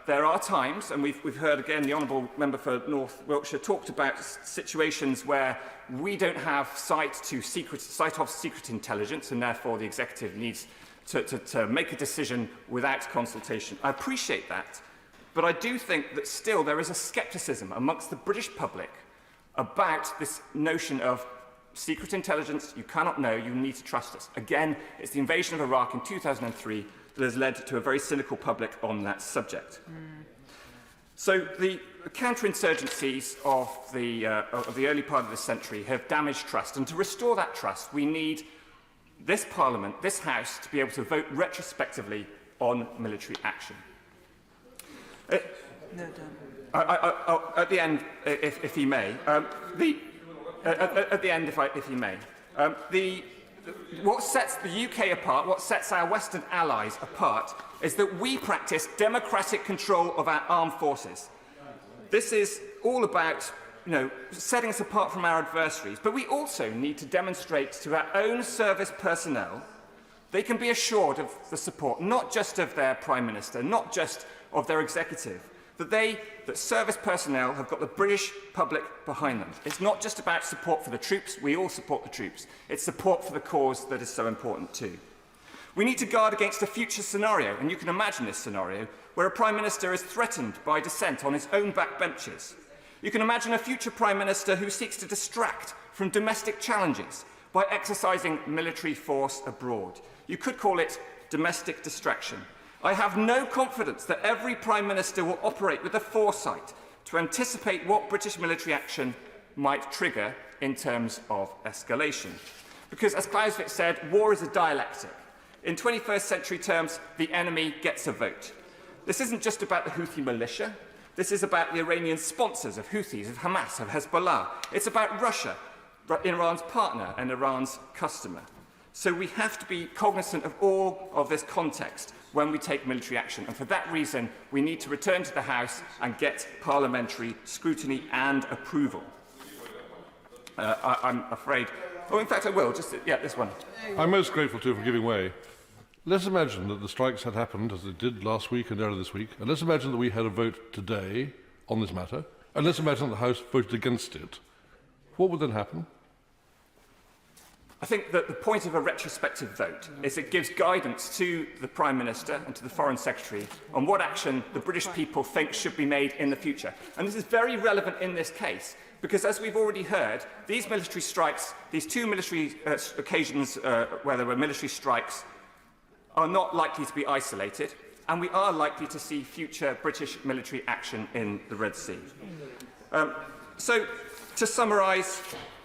Speaker 14: there are times, and we've heard again the Honourable Member for North Wiltshire talked about situations where we don't have sight of secret intelligence, and therefore the executive needs to make a decision without consultation. I appreciate that, but I do think that still there is a scepticism amongst the British public about this notion of secret intelligence. You cannot know, you need to trust us. Again, it's the invasion of Iraq in 2003 that has led to a very cynical public on that subject. So the counterinsurgencies of the early part of this century have damaged trust, and to restore that trust, we need this Parliament, this House, to be able to vote retrospectively on military action.
Speaker 1: No, don't.
Speaker 14: At the end, if he may, at the end, if he may, what sets the UK apart, what sets our Western allies apart, is that we practice democratic control of our armed forces. This is all about setting us apart from our adversaries, but we also need to demonstrate to our own service personnel they can be assured of the support, not just of their Prime Minister, not just of their executive, that service personnel have got the British public behind them. It's not just about support for the troops. We all support the troops. It's support for the cause that is so important too. We need to guard against a future scenario, and you can imagine this scenario, where a Prime Minister is threatened by dissent on his own backbenches. You can imagine a future Prime Minister who seeks to distract from domestic challenges by exercising military force abroad. You could call it domestic distraction. I have no confidence that every Prime Minister will operate with the foresight to anticipate what British military action might trigger in terms of escalation. Because, as Clausewitz said, war is a dialectic. In 21st century terms, the enemy gets a vote. This isn't just about the Houthi militia. This is about the Iranian sponsors of Houthis, of Hamas, of Hezbollah. It's about Russia, Iran's partner and Iran's customer. So we have to be cognizant of all of this context when we take military action. And for that reason, we need to return to the House and get parliamentary scrutiny and approval. I'm afraid... Oh, in fact, I will. This one.
Speaker 9: I'm most grateful to you for giving way. Let's imagine that the strikes had happened, as it did last week and earlier this week, and let's imagine that we had a vote today on this matter, and let's imagine that the House voted against it. What would then happen?
Speaker 14: I think that the point of a retrospective vote is it gives guidance to the Prime Minister and to the Foreign Secretary on what action the British people think should be made in the future. And this is very relevant in this case, because as we've already heard, these military strikes, these two military occasions where there were military strikes, are not likely to be isolated, and we are likely to see future British military action in the Red Sea. So, to summarise,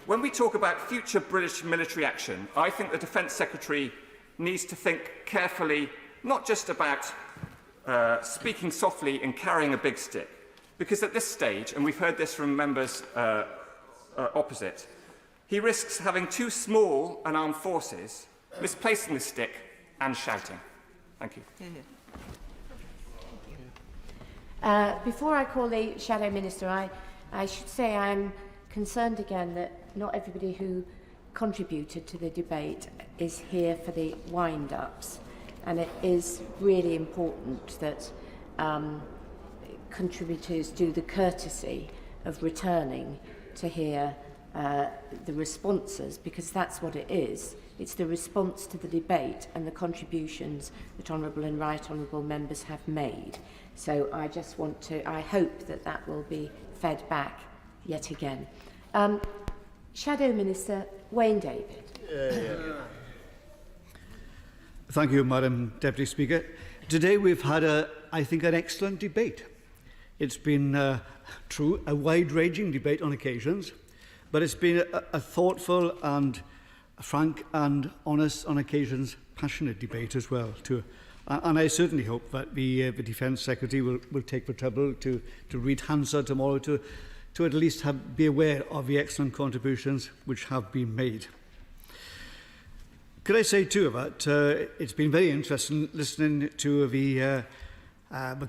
Speaker 14: when we talk about future British military action, I think the Defence Secretary needs to think carefully, not just about speaking softly and carrying a big stick, because at this stage, and we've heard this from members opposite, he risks having too small an armed forces, misplacing the stick and shouting. Thank you.
Speaker 5: Before I call the Shadow Minister, I should say I'm concerned again that not everybody who contributed to the debate is here for the wind-ups, and it is really important that contributors do the courtesy of returning to hear the responses, because that's what it is. It's the response to the debate and the contributions that Honourable and Right Honourable members have made. So I just want to, I hope that that will be fed back yet again. Shadow Minister Wayne David.
Speaker 15: Thank you, Madam Deputy Speaker. Today we've had, I think, an excellent debate. It's been, true, a wide-ranging debate on occasions, but it's been a thoughtful and frank and honest, on occasions, passionate debate as well, too. And I certainly hope that the Defence Secretary will take the trouble to read Hansard tomorrow to at least be aware of the excellent contributions which have been made. Could I say too that it's been very interesting listening to the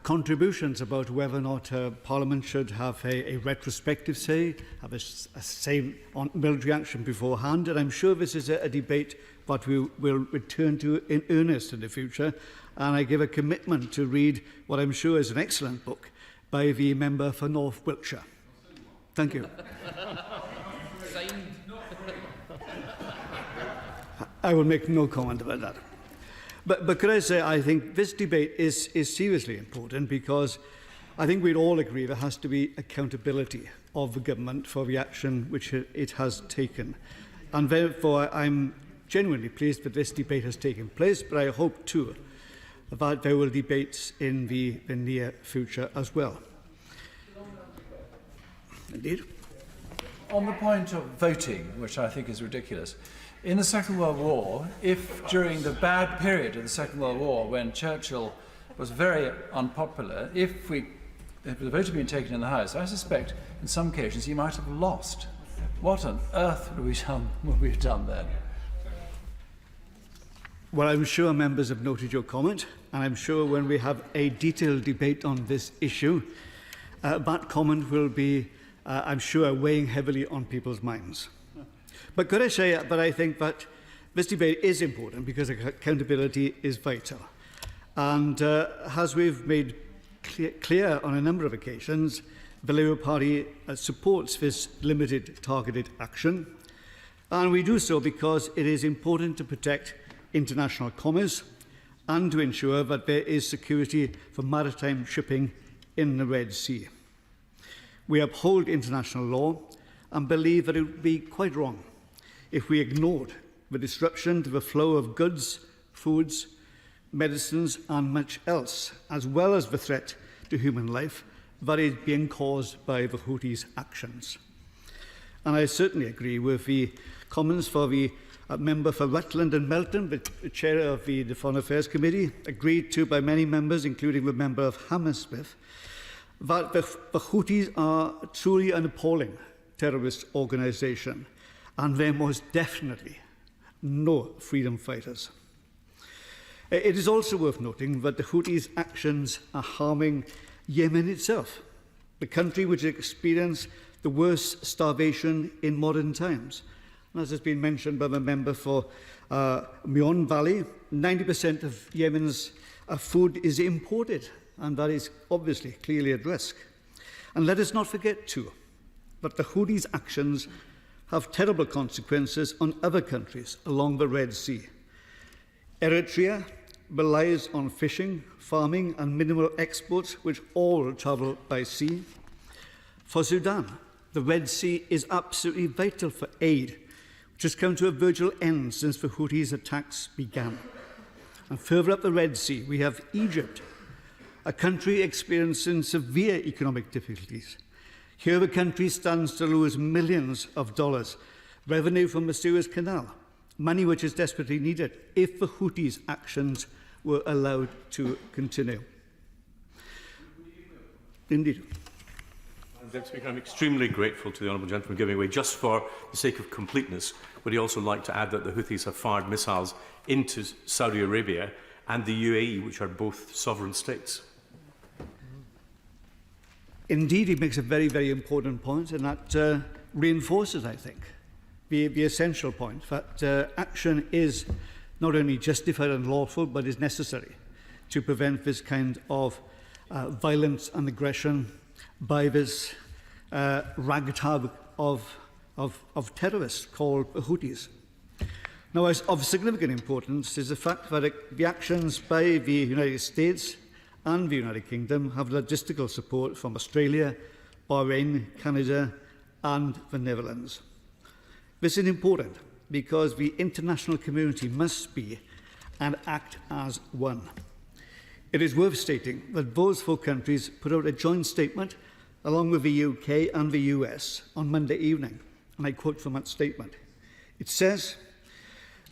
Speaker 15: contributions about whether or not Parliament should have a retrospective say, have a say on military action beforehand, and I'm sure this is a debate that we will return to in earnest in the future, and I give a commitment to read what I'm sure is an excellent book by the member for North Wiltshire. Thank you. I will make no comment about that. But could I say, I think this debate is seriously important, because I think we'd all agree there has to be accountability of the government for the action which it has taken. And therefore, I'm genuinely pleased that this debate has taken place, but I hope too that there will be debates in the near future as well. Indeed.
Speaker 19: On the point of voting, which I think is ridiculous, in the Second World War, if during the bad period of the Second World War, when Churchill was very unpopular, if the vote had been taken in the House, I suspect in some occasions he might have lost. What on earth would we have done then?
Speaker 15: Well, I'm sure members have noted your comment, and I'm sure when we have a detailed debate on this issue, that comment will be I'm sure, weighing heavily on people's minds. But could I say that I think that this debate is important because accountability is vital. And as we've made clear on a number of occasions, the Labour Party supports this limited targeted action. And we do so because it is important to protect international commerce and to ensure that there is security for maritime shipping in the Red Sea. We uphold international law and believe that it would be quite wrong if we ignored the disruption to the flow of goods, foods, medicines and much else, as well as the threat to human life that is being caused by the Houthis' actions. And I certainly agree with the comments for the member for Rutland and Melton, the chair of the Foreign Affairs Committee, agreed to by many members, including the member of Hammersmith, that the Houthis are truly an appalling terrorist organisation, and they're most definitely no freedom fighters. It is also worth noting that the Houthis' actions are harming Yemen itself, the country which has experienced the worst starvation in modern times. And as has been mentioned by the member for Meon Valley, 90% of Yemen's food is imported, and that is obviously clearly at risk. And let us not forget, too, that the Houthis' actions have terrible consequences on other countries along the Red Sea. Eritrea relies on fishing, farming and mineral exports, which all travel by sea. For Sudan, the Red Sea is absolutely vital for aid, which has come to a virtual end since the Houthis' attacks began. And further up the Red Sea, we have Egypt, a country experiencing severe economic difficulties. Here the country stands to lose millions of dollars, revenue from the Suez Canal, money which is desperately needed if the Houthis' actions were allowed to continue. Indeed.
Speaker 4: Madam Speaker, I'm extremely grateful to the honourable gentleman giving way. Just for the sake of completeness, would he also like to add that the Houthis have fired missiles into Saudi Arabia and the UAE, which are both sovereign states?
Speaker 15: Indeed, he makes a very, very important point, and that reinforces, I think, the essential point that action is not only justified and lawful, but is necessary to prevent this kind of violence and aggression by this ragtag of terrorists called Houthis. Now, of significant importance is the fact that the actions by the United States and the United Kingdom have logistical support from Australia, Bahrain, Canada and the Netherlands. This is important because the international community must speak and act as one. It is worth stating that those four countries put out a joint statement along with the UK and the US on Monday evening, and I quote from that statement. It says,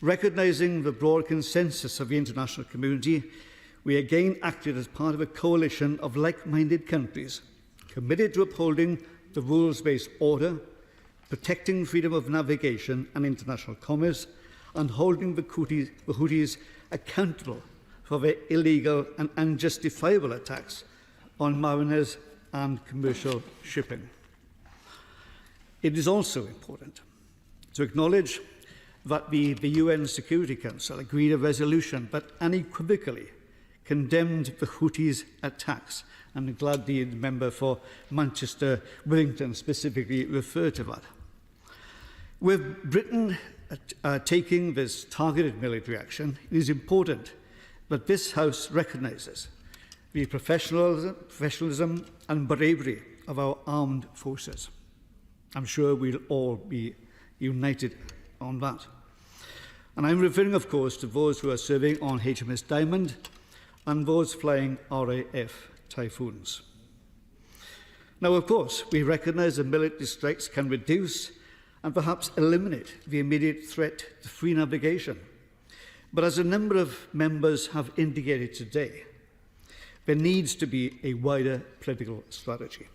Speaker 15: "Recognising the broad consensus of the international community, we again acted as part of a coalition of like-minded countries committed to upholding the rules-based order, protecting freedom of navigation and international commerce, and holding the Houthis accountable for their illegal and unjustifiable attacks on mariners and commercial shipping." It is also important to acknowledge that the UN Security Council agreed a resolution that unequivocally condemned the Houthis' attacks. And I'm glad the member for Manchester Wellington specifically referred to that. With Britain taking this targeted military action, it is important that this House recognises the professionalism and bravery of our armed forces. I'm sure we'll all be united on that. And I'm referring, of course, to those who are serving on HMS Diamond and those flying RAF Typhoons. Now, of course, we recognise that military strikes can reduce and perhaps eliminate the immediate threat to free navigation. But as a number of members have indicated today, there needs to be a wider political strategy.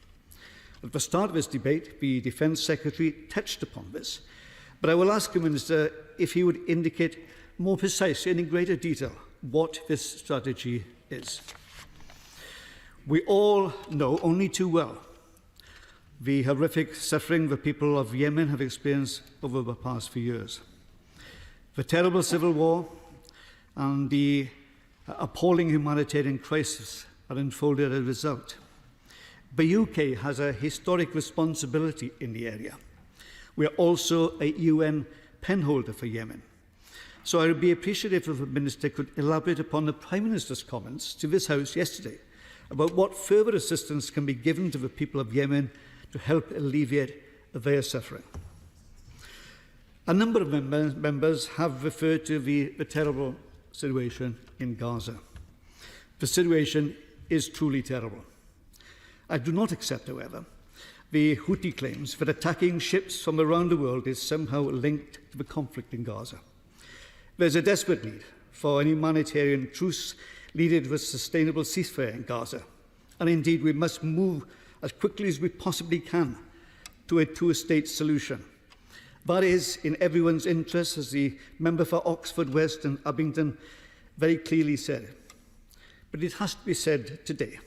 Speaker 15: At the start of this debate, the Defence Secretary touched upon this, but I will ask the Minister if he would indicate more precisely and in greater detail what this strategy is. We all know only too well the horrific suffering the people of Yemen have experienced over the past few years. The terrible civil war and the appalling humanitarian crisis that unfolded as a result. The UK has a historic responsibility in the area. We are also a UN penholder for Yemen. So I would be appreciative if the Minister could elaborate upon the Prime Minister's comments to this House yesterday about what further assistance can be given to the people of Yemen to help alleviate their suffering. A number of members have referred to the terrible situation in Gaza. The situation is truly terrible. I do not accept, however, the Houthi claims that attacking ships from around the world is somehow linked to the conflict in Gaza. There's a desperate need for an humanitarian truce leading to a sustainable ceasefire in Gaza. And indeed, we must move as quickly as we possibly can to a two-state solution. That is in everyone's interest, as the member for Oxford West and Abingdon very clearly said. But it has to be said today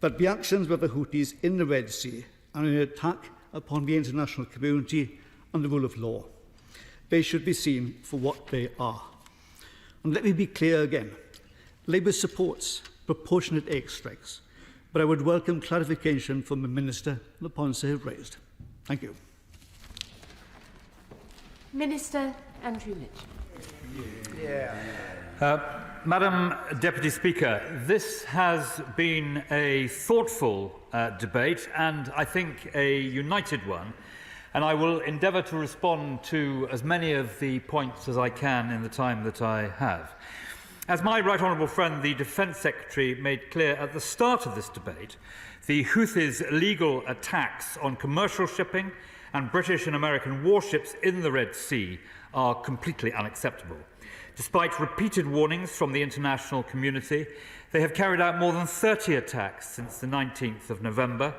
Speaker 15: that the actions of the Houthis in the Red Sea are an attack upon the international community and the rule of law. They should be seen for what they are. And let me be clear again. Labour supports proportionate airstrikes, but I would welcome clarification from the Minister on the points they have raised. Thank you.
Speaker 5: Minister Andrew Mitchell.
Speaker 8: Madam Deputy Speaker, this has been a thoughtful debate and I think a united one, and I will endeavour to respond to as many of the points as I can in the time that I have. As my right honourable friend, the Defence Secretary, made clear at the start of this debate, the Houthis' illegal attacks on commercial shipping and British and American warships in the Red Sea are completely unacceptable. Despite repeated warnings from the international community, they have carried out more than 30 attacks since the 19th of November.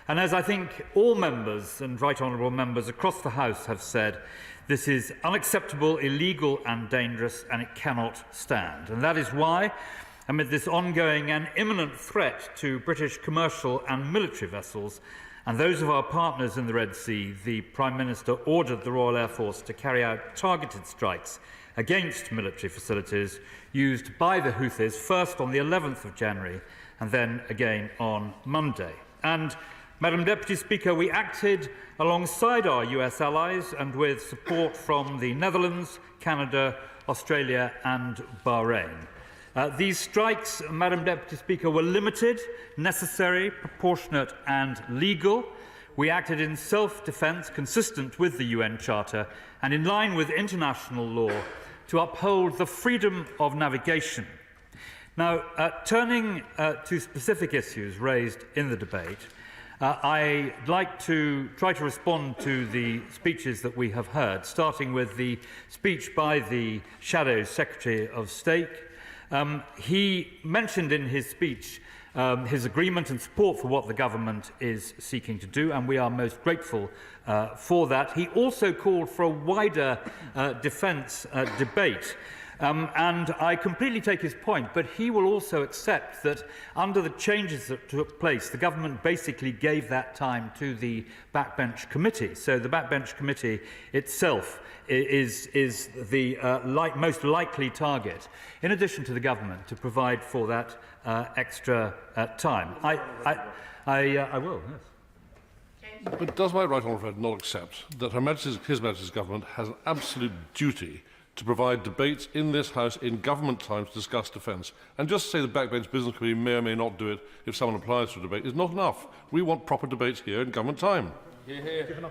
Speaker 8: And as I think all members and right honourable members across the House have said, this is unacceptable, illegal and dangerous, and it cannot stand. And that is why, amid this ongoing and imminent threat to British commercial and military vessels, and those of our partners in the Red Sea, the Prime Minister ordered the Royal Air Force to carry out targeted strikes against military facilities used by the Houthis, first on the 11th of January and then again on Monday. And, Madam Deputy Speaker, we acted alongside our US allies and with support from the Netherlands, Canada, Australia and Bahrain. These strikes, Madam Deputy Speaker, were limited, necessary, proportionate and legal. We acted in self-defence consistent with the UN Charter and in line with international law to uphold the freedom of navigation. Now, turning to specific issues raised in the debate, I'd like to try to respond to the speeches that we have heard, starting with the speech by the Shadow Secretary of State. He mentioned in his speech his agreement and support for what the government is seeking to do, and we are most grateful for that. He also called for a wider defence debate. And I completely take his point, but he will also accept that under the changes that took place, the government basically gave that time to the backbench committee. So the backbench committee itself is the most likely target, in addition to the government, to provide for that extra time. I will, yes.
Speaker 9: But does my right honourable friend not accept that His Majesty's government has an absolute duty to provide debates in this House in government time to discuss defence? And just to say the Backbench Business Committee may or may not do it if someone applies for a debate is not enough. We want proper debates here in government time.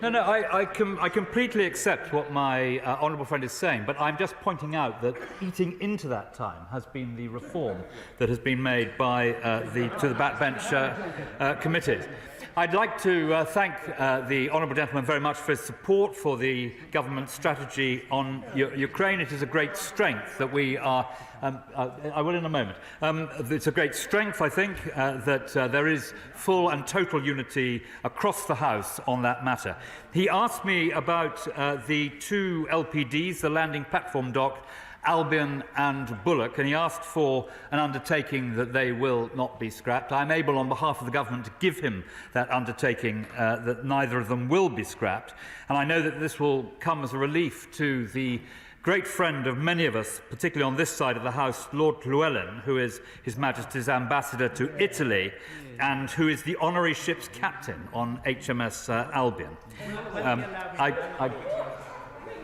Speaker 8: No, I completely accept what my honourable friend is saying, but I'm just pointing out that eating into that time has been the reform that has been made by to the backbench committees. I'd like to thank the honourable gentleman very much for his support for the government strategy on Ukraine. It is a great strength that we are. I will in a moment. It's a great strength, I think, that there is full and total unity across the House on that matter. He asked me about the two LPDs, the landing platform dock Albion and Bullock, and he asked for an undertaking that they will not be scrapped. I'm able, on behalf of the government, to give him that undertaking that neither of them will be scrapped. And I know that this will come as a relief to the great friend of many of us, particularly on this side of the House, Lord Llewellyn, who is His Majesty's ambassador to Italy and who is the honorary ship's captain on HMS Albion.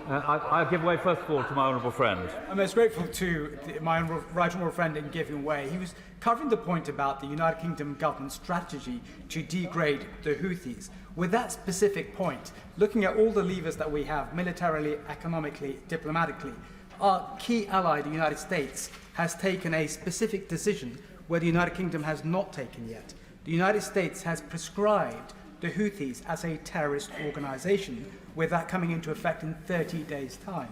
Speaker 8: I'll give way first of all to my honourable friend.
Speaker 11: I'm most grateful to my right honourable friend in giving way. He was covering the point about the United Kingdom government's strategy to degrade the Houthis. With that specific point, looking at all the levers that we have, militarily, economically, diplomatically, our key ally, the United States, has taken a specific decision where the United Kingdom has not taken yet. The United States has prescribed the Houthis as a terrorist organisation, with that coming into effect in 30 days' time.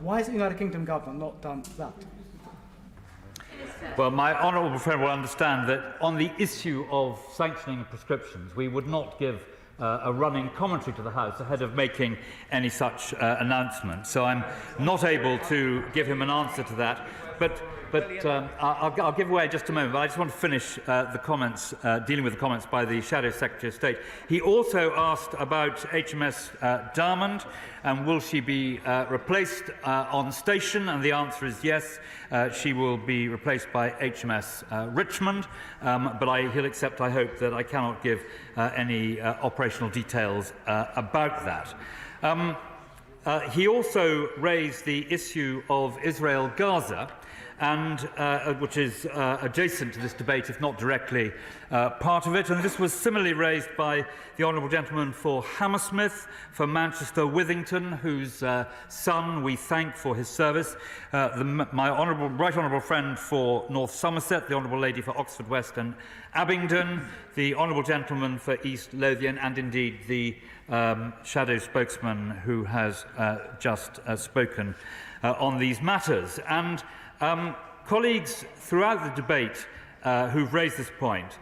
Speaker 11: Why has the United Kingdom government not done that?
Speaker 8: Well, my honourable friend will understand that on the issue of sanctioning prescriptions, we would not give a running commentary to the House ahead of making any such announcement. So I'm not able to give him an answer to that. But I'll give away in just a moment, but I just want to finish the comments, dealing with the comments by the Shadow Secretary of State. He also asked about HMS Diamond, and will she be replaced on station? And the answer is yes, she will be replaced by HMS Richmond, but he'll accept, I hope, that I cannot give any operational details about that. He also raised the issue of Israel-Gaza, and which is adjacent to this debate, if not directly part of it. And this was similarly raised by the honourable gentleman for Hammersmith, for Manchester Withington, whose son we thank for his service, my right honourable friend for North Somerset, the honourable lady for Oxford West and Abingdon, the honourable gentleman for East Lothian, and indeed the shadow spokesman who has just spoken on these matters. And colleagues throughout the debate who've raised this point,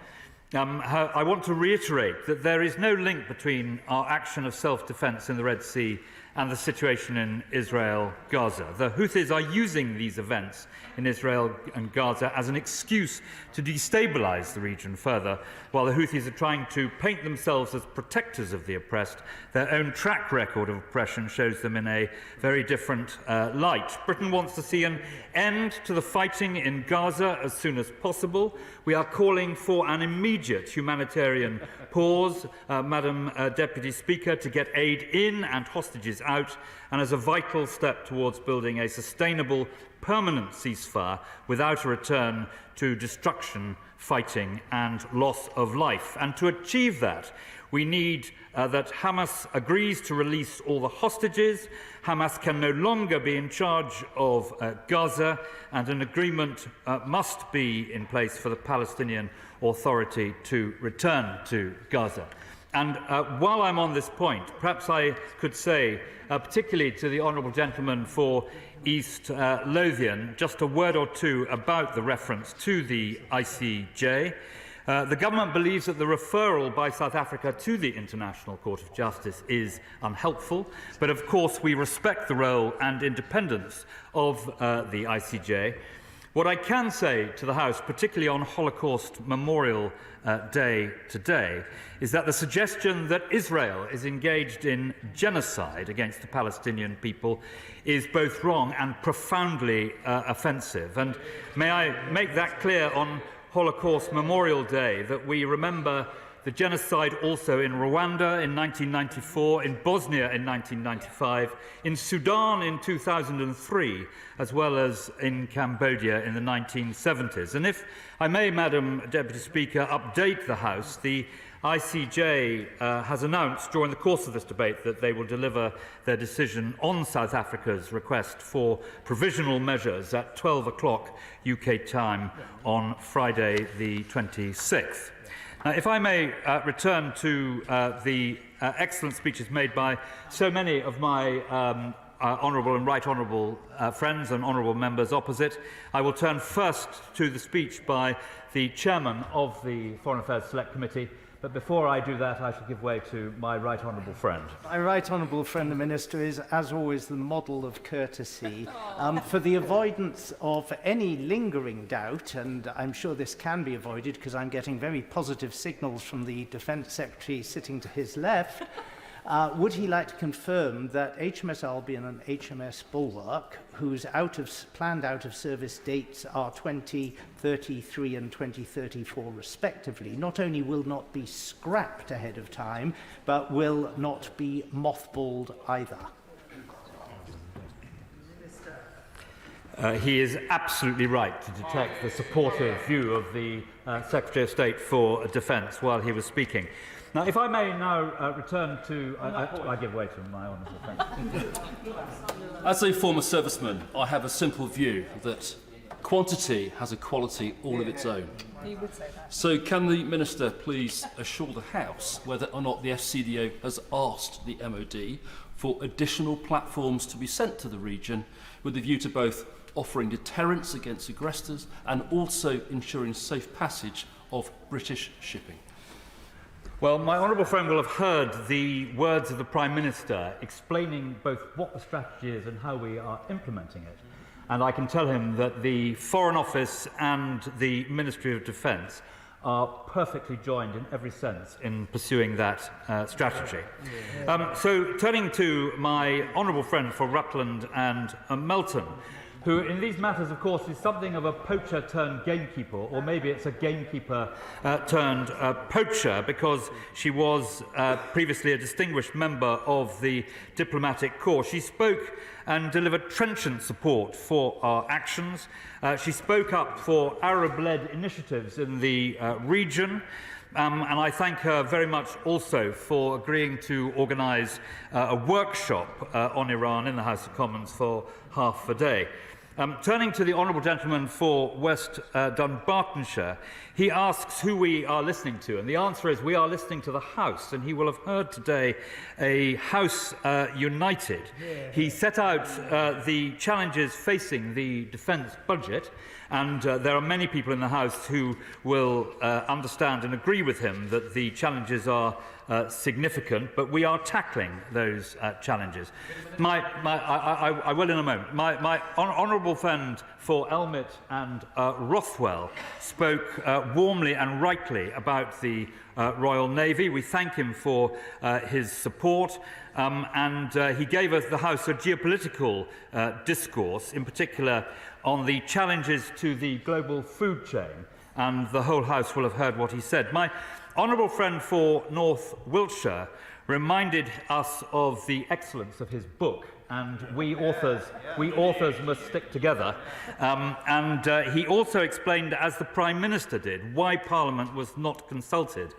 Speaker 8: I want to reiterate that there is no link between our action of self-defence in the Red Sea and the situation in Israel-Gaza. The Houthis are using these events in Israel and Gaza as an excuse to destabilise the region further, while the Houthis are trying to paint themselves as protectors of the oppressed. Their own track record of oppression shows them in a very different light. Britain wants to see an end to the fighting in Gaza as soon as possible. We are calling for an immediate humanitarian pause, Madam Deputy Speaker, to get aid in and hostages out, and as a vital step towards building a sustainable, permanent ceasefire without a return to destruction, fighting and loss of life. And to achieve that, we need that Hamas agrees to release all the hostages. Hamas can no longer be in charge of Gaza, and an agreement must be in place for the Palestinian Authority to return to Gaza. And while I'm on this point, perhaps I could say, particularly to the honourable gentleman for East Lothian, just a word or two about the reference to the ICJ. The government believes that the referral by South Africa to the International Court of Justice is unhelpful, but of course we respect the role and independence of the ICJ. What I can say to the House, particularly on Holocaust Memorial Day today, is that the suggestion that Israel is engaged in genocide against the Palestinian people is both wrong and profoundly offensive. And may I make that clear on Holocaust Memorial Day, that we remember the genocide also in Rwanda in 1994, in Bosnia in 1995, in Sudan in 2003, as well as in Cambodia in the 1970s. And if I may, Madam Deputy Speaker, update the House, the ICJ has announced during the course of this debate that they will deliver their decision on South Africa's request for provisional measures at 12 o'clock UK time on Friday the 26th. Now, if I may return to the excellent speeches made by so many of my honourable and right honourable friends and honourable members opposite, I will turn first to the speech by the chairman of the Foreign Affairs Select Committee, But before I do that, I shall give way to my right honourable friend.
Speaker 12: My right honourable friend, the Minister, is, as always, the model of courtesy. For the avoidance of any lingering doubt, and I'm sure this can be avoided because I'm getting very positive signals from the Defence Secretary sitting to his left, would he like to confirm that HMS Albion and HMS Bulwark, whose planned out-of-service dates are 2033 and 2034 respectively, not only will not be scrapped ahead of time, but will not be mothballed either?
Speaker 8: He is absolutely right to detect the supportive view of the Secretary of State for Defence while he was speaking. Now, if I may now return to... I give way to my honourable friend.
Speaker 16: As a former serviceman, I have a simple view that quantity has a quality all of its own.
Speaker 20: He would say that.
Speaker 16: So can the Minister please assure the House whether or not the FCDO has asked the MOD for additional platforms to be sent to the region with a view to both offering deterrence against aggressors and also ensuring safe passage of British shipping?
Speaker 8: Well, my honourable friend will have heard the words of the Prime Minister explaining both what the strategy is and how we are implementing it. And I can tell him that the Foreign Office and the Ministry of Defence are perfectly joined in every sense in pursuing that strategy. So turning to my honourable friend for Rutland and Melton, who in these matters, of course, is something of a poacher turned gamekeeper, or maybe it's a gamekeeper turned poacher, because she was previously a distinguished member of the diplomatic corps. She spoke and delivered trenchant support for our actions. She spoke up for Arab-led initiatives in the region. And I thank her very much also for agreeing to organise a workshop on Iran in the House of Commons for half a day. Turning to the honourable gentleman for West Dunbartonshire, he asks who we are listening to, and the answer is we are listening to the House, and he will have heard today a House united. He set out the challenges facing the defence budget, and there are many people in the House who will understand and agree with him that the challenges are significant, but we are tackling those challenges. I will in a moment. My honourable friend for Elmet and Rothwell spoke warmly and rightly about the Royal Navy. We thank him for his support, and he gave us the House a geopolitical discourse, in particular on the challenges to the global food chain, and the whole House will have heard what he said. My honourable friend for North Wiltshire reminded us of the excellence of his book, and we authors must stick together. And he also explained, as the Prime Minister did, why Parliament was not consulted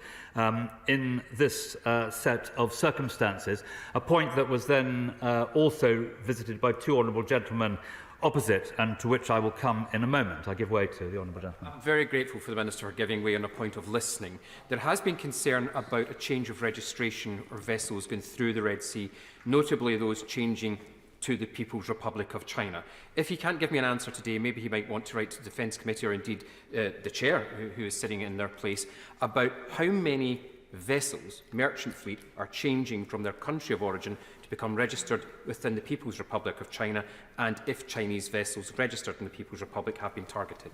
Speaker 8: in this set of circumstances, a point that was then also visited by two honourable gentlemen opposite, and to which I will come in a moment. I give way to the honourable gentleman.
Speaker 21: I'm very grateful for the Minister for giving way on a point of listening. There has been concern about a change of registration or vessels going through the Red Sea, notably those changing to the People's Republic of China. If he can't give me an answer today, maybe he might want to write to the Defence Committee, or indeed the Chair, who is sitting in their place, about how many vessels, merchant fleet, are changing from their country of origin to become registered within the People's Republic of China, and if Chinese vessels registered in the People's Republic have been targeted.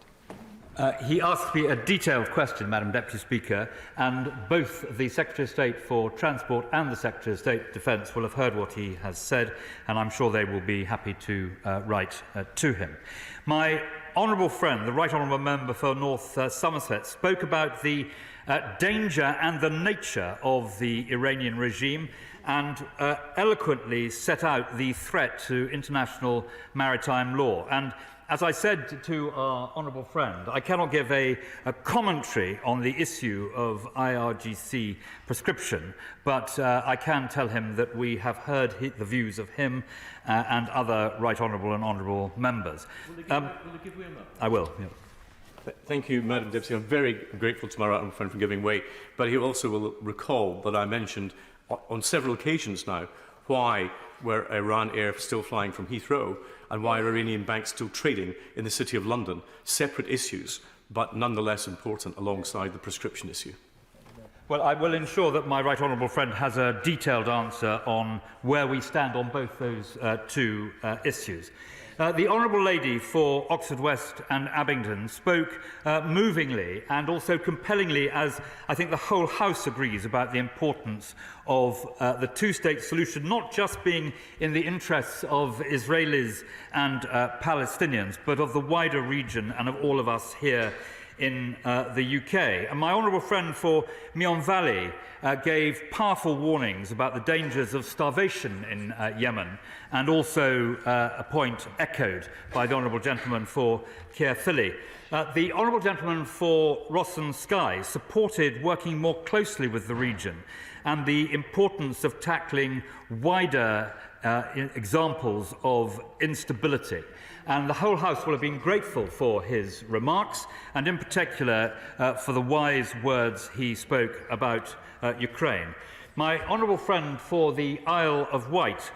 Speaker 8: He asked me a detailed question, Madam Deputy Speaker, and both the Secretary of State for Transport and the Secretary of State for Defence will have heard what he has said, and I'm sure they will be happy to write to him. My honourable friend, the Right Honourable Member for North Somerset, spoke about the danger and the nature of the Iranian regime, and eloquently set out the threat to international maritime law. And as I said to our honourable friend, I cannot give a commentary on the issue of IRGC prescription, but I can tell him that we have heard the views of him and other right honourable and honourable members.
Speaker 4: Will you give way enough?
Speaker 8: I will. Yeah.
Speaker 4: Thank you, Madam Deputy. I'm very grateful to my right honourable friend for giving way, but he also will recall that I mentioned on several occasions now why were Iran Air still flying from Heathrow and why are Iranian banks still trading in the City of London. Separate issues, but nonetheless important alongside the prescription issue.
Speaker 8: Well, I will ensure that my right honourable friend has a detailed answer on where we stand on both those two issues. The Honourable Lady for Oxford West and Abingdon spoke movingly and also compellingly, as I think the whole House agrees, about the importance of the two-state solution, not just being in the interests of Israelis and Palestinians, but of the wider region and of all of us here in the UK. And my honourable friend for Meon Valley gave powerful warnings about the dangers of starvation in Yemen, and also a point echoed by the honourable gentleman for Caerphilly. The honourable gentleman for Ross and Skye supported working more closely with the region and the importance of tackling wider examples of instability. And the whole House will have been grateful for his remarks, and in particular for the wise words he spoke about Ukraine. My honourable friend for the Isle of Wight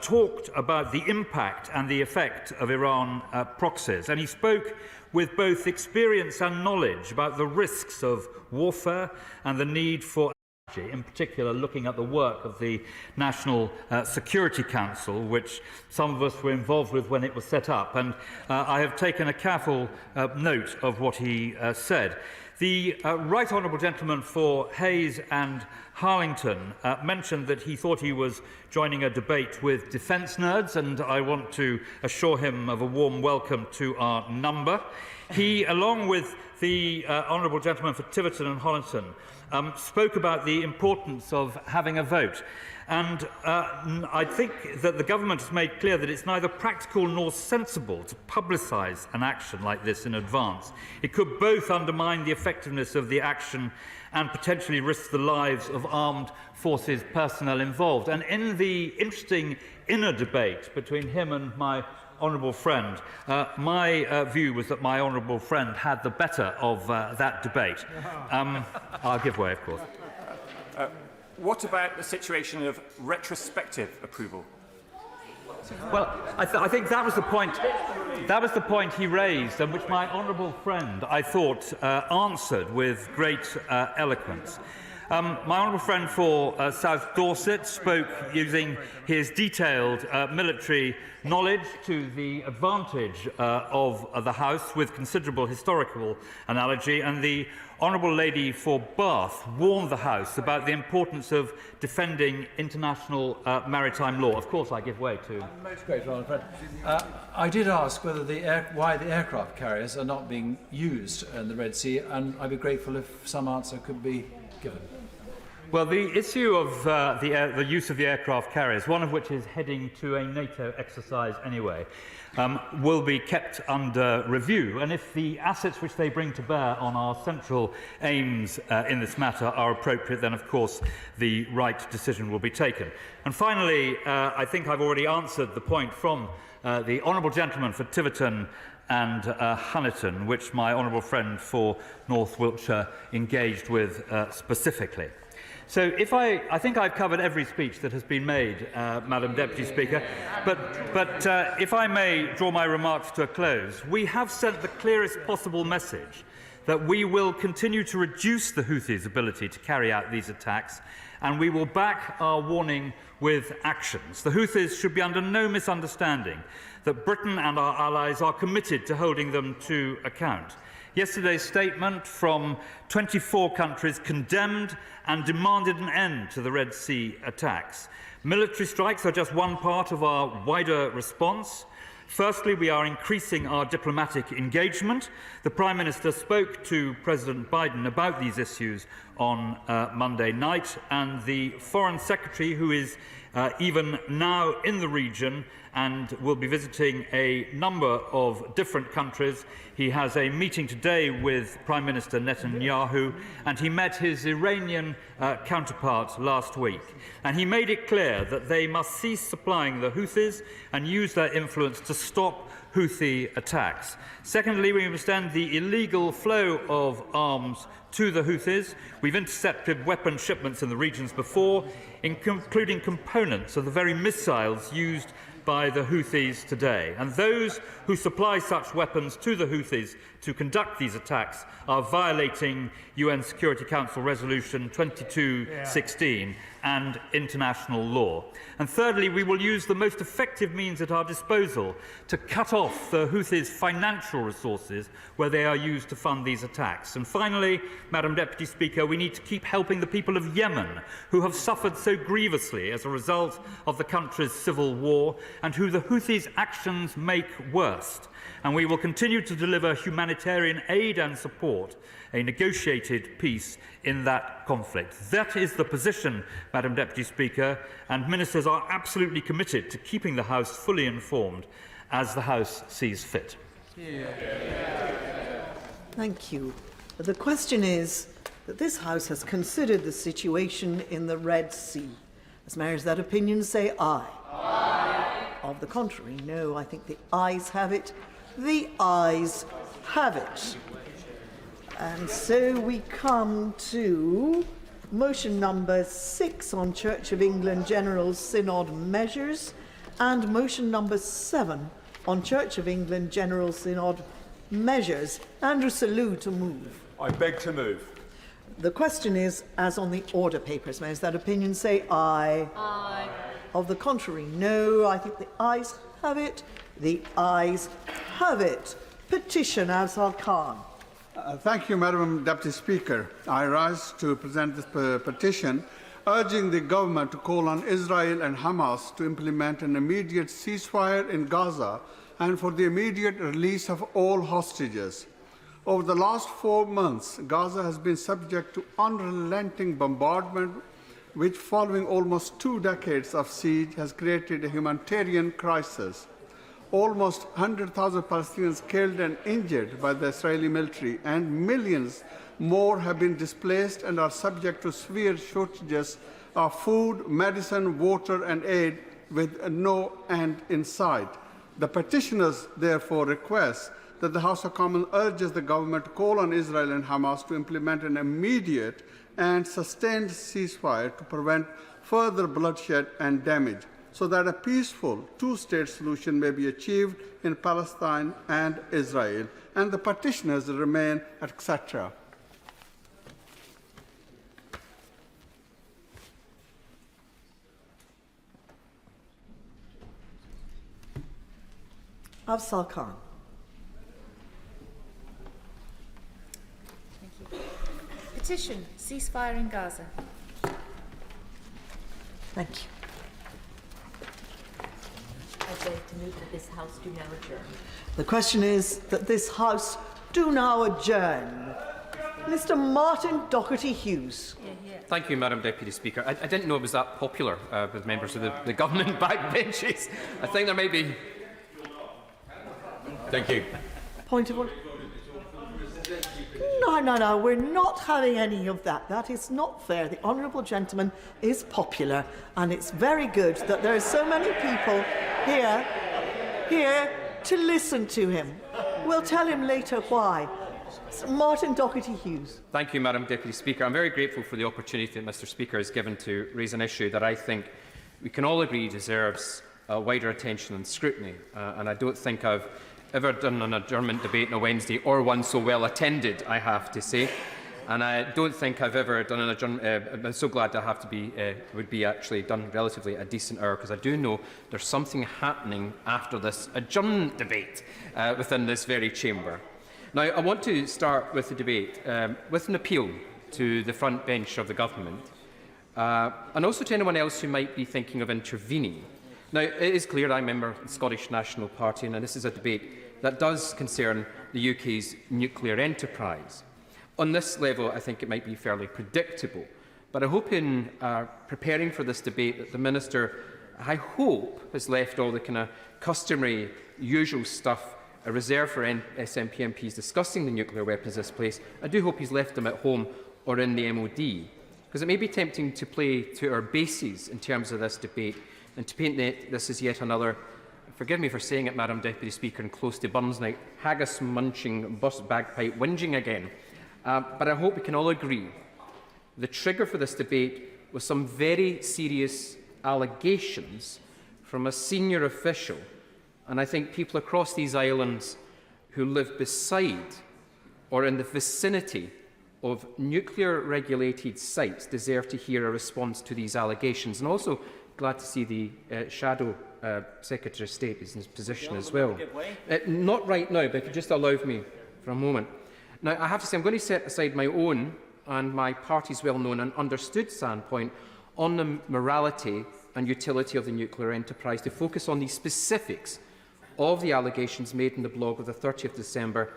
Speaker 8: talked about the impact and the effect of Iran proxies, and he spoke with both experience and knowledge about the risks of warfare and the need for, in particular looking at the work of the National Security Council, which some of us were involved with when it was set up. And I have taken a careful note of what he said. The right honourable gentleman for Hayes and Harlington mentioned that he thought he was joining a debate with defence nerds, and I want to assure him of a warm welcome to our number. He, along with the honourable gentleman for Tiverton and Hollington, spoke about the importance of having a vote. And I think that the government has made clear that it's neither practical nor sensible to publicise an action like this in advance. It could both undermine the effectiveness of the action and potentially risk the lives of armed forces personnel involved. And in the interesting inner debate between him and my honourable friend, my view was that my honourable friend had the better of that debate. I'll give way, of course.
Speaker 14: What about the situation of retrospective approval?
Speaker 8: Well, I think that was the point. That was the point he raised, and which my honourable friend, I thought, answered with great eloquence. My honourable friend for South Dorset spoke using his detailed military knowledge to the advantage of the House, with considerable historical analogy, and the Honourable Lady for Bath warned the House about the importance of defending international maritime law. Of course, I give way to...
Speaker 19: Most great, Honourable Friend. I did ask whether why the aircraft carriers are not being used in the Red Sea, and I'd be grateful if some answer could be given.
Speaker 8: Well, the issue of the use of the aircraft carriers, one of which is heading to a NATO exercise anyway, will be kept under review. And if the assets which they bring to bear on our central aims in this matter are appropriate, then of course the right decision will be taken. And finally, I think I've already answered the point from the honourable gentleman for Tiverton and Honiton, which my honourable friend for North Wiltshire engaged with specifically. So I think I've covered every speech that has been made, Madam Deputy Speaker, but if I may draw my remarks to a close, we have sent the clearest possible message that we will continue to reduce the Houthis' ability to carry out these attacks, and we will back our warning with actions. The Houthis should be under no misunderstanding that Britain and our allies are committed to holding them to account. Yesterday's statement from 24 countries condemned and demanded an end to the Red Sea attacks. Military strikes are just one part of our wider response. Firstly, we are increasing our diplomatic engagement. The Prime Minister spoke to President Biden about these issues on Monday night, and the Foreign Secretary, who is even now in the region and will be visiting a number of different countries. He has a meeting today with Prime Minister Netanyahu, and he met his Iranian counterpart last week. And he made it clear that they must cease supplying the Houthis and use their influence to stop Houthi attacks. Secondly, we must end the illegal flow of arms to the Houthis. We've intercepted weapon shipments in the regions before, including components of the very missiles used by the Houthis today. And those who supply such weapons to the Houthis to conduct these attacks are violating UN Security Council Resolution 2216 and international law. And thirdly, we will use the most effective means at our disposal to cut off the Houthis' financial resources where they are used to fund these attacks. And finally, Madam Deputy Speaker, we need to keep helping the people of Yemen, who have suffered so grievously as a result of the country's civil war and who the Houthis' actions make worst. And we will continue to deliver humanitarian aid and support a negotiated peace in that conflict. That is the position, Madam Deputy Speaker, and ministers are absolutely committed to keeping the House fully informed as the House sees fit.
Speaker 2: Thank you. The question is that this House has considered the situation in the Red Sea. As members that opinion say aye. Aye. Of the contrary, no. I think the ayes have it. The ayes have it. And so we come to motion number 6 on Church of England General Synod measures and motion number 7 on Church of England General Synod measures. Andrew Selous to move.
Speaker 18: I beg to move.
Speaker 2: The question is, as on the order papers, members that opinion say aye. Aye. Of the contrary, no. I think the ayes have it. The ayes have it. Petition, Afzal Khan.
Speaker 23: Thank you, Madam Deputy Speaker. I rise to present this petition urging the government to call on Israel and Hamas to implement an immediate ceasefire in Gaza and for the immediate release of all hostages. Over the last 4 months, Gaza has been subject to unrelenting bombardment, which, following almost 2 decades of siege, has created a humanitarian crisis. Almost 100,000 Palestinians killed and injured by the Israeli military, and millions more have been displaced and are subject to severe shortages of food, medicine, water, and aid, with no end in sight. The petitioners therefore request that the House of Commons urges the government to call on Israel and Hamas to implement an immediate and sustained ceasefire to prevent further bloodshed and damage, so that a peaceful two-state solution may be achieved in Palestine and Israel. And the petitioners remain, etc.
Speaker 2: Afzal Khan.
Speaker 24: Petition, ceasefire in Gaza.
Speaker 2: Thank you.
Speaker 25: I beg to move that this House do now adjourn.
Speaker 2: The question is that this House do now adjourn. Mr. Martin Doherty-Hughes.
Speaker 21: Thank you, Madam Deputy Speaker. I didn't know it was that popular with members of the government backbenches. I think there may be... Thank you.
Speaker 2: Point of order. No, we're not having any of that. That is not fair. The honourable gentleman is popular, and it's very good that there are so many people here to listen to him. We'll tell him later why. Martin Doherty-Hughes.
Speaker 21: Thank you, Madam Deputy Speaker. I'm very grateful for the opportunity that Mr Speaker has given to raise an issue that I think we can all agree deserves wider attention and scrutiny. And I don't think I've ever done an adjournment debate on a Wednesday, or one so well attended, I have to say. And I don't think I've ever done an adjournment. I'm so glad to have to be, would be actually done relatively a decent hour, because I do know there's something happening after this adjournment debate within this very chamber. Now, I want to start with the debate with an appeal to the front bench of the government, and also to anyone else who might be thinking of intervening. Now, it is clear I'm a member of the Scottish National Party, and this is a debate that does concern the UK's nuclear enterprise. On this level, I think it might be fairly predictable, but I hope in preparing for this debate that the Minister, I hope, has left all the kind of customary, usual stuff reserved for SNP MPs discussing the nuclear weapons in this place. I do hope he's left them at home or in the MOD, because it may be tempting to play to our bases in terms of this debate and to paint this as yet another, forgive me for saying it, Madam Deputy Speaker, and close to Burns night, haggis-munching, bus-bagpipe whinging again. But I hope we can all agree the trigger for this debate was some very serious allegations from a senior official And I think people across these islands who live beside or in the vicinity of nuclear-regulated sites deserve to hear a response to these allegations. And also glad to see the Shadow Secretary of State is in his position as well. Not right now, but if you just allow me for a moment. Now, I have to say, I'm going to set aside my own and my party's well-known and understood standpoint on the morality and utility of the nuclear enterprise to focus on the specifics of the allegations made in the blog of the 30th December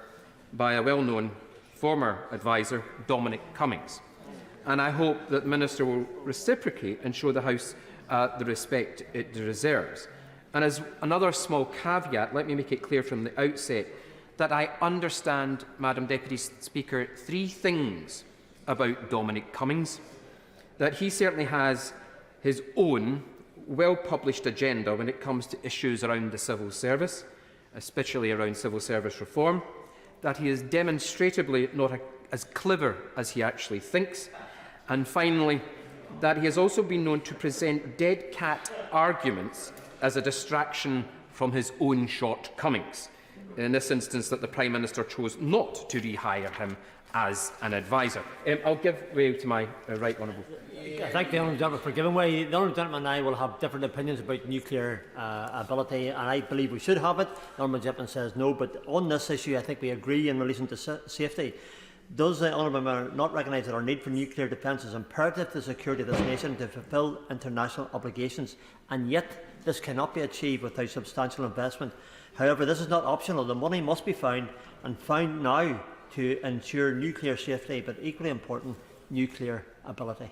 Speaker 21: by a well-known former adviser, Dominic Cummings. And I hope that the Minister will reciprocate and show the House the respect it deserves. And as another small caveat, let me make it clear from the outset that I understand, Madam Deputy Speaker, three things about Dominic Cummings. That he certainly has his own well-published agenda when it comes to issues around the civil service, especially around civil service reform, that he is demonstrably not as clever as he actually thinks, and finally, that he has also been known to present dead cat arguments as a distraction from his own shortcomings. In this instance, that the Prime Minister chose not to rehire him as an adviser. I'll give way to my right honourable.
Speaker 3: I thank the honourable gentleman for giving way. The honourable gentleman and I will have different opinions about nuclear ability, and I believe we should have it. The honourable gentleman says no, but on this issue I think we agree in relation to safety. Does the honourable member not recognise that our need for nuclear defence is imperative to the security of this nation to fulfil international obligations, and yet this cannot be achieved without substantial investment? However, this is not optional. The money must be found, and found now, to ensure nuclear safety, but equally important, nuclear ability.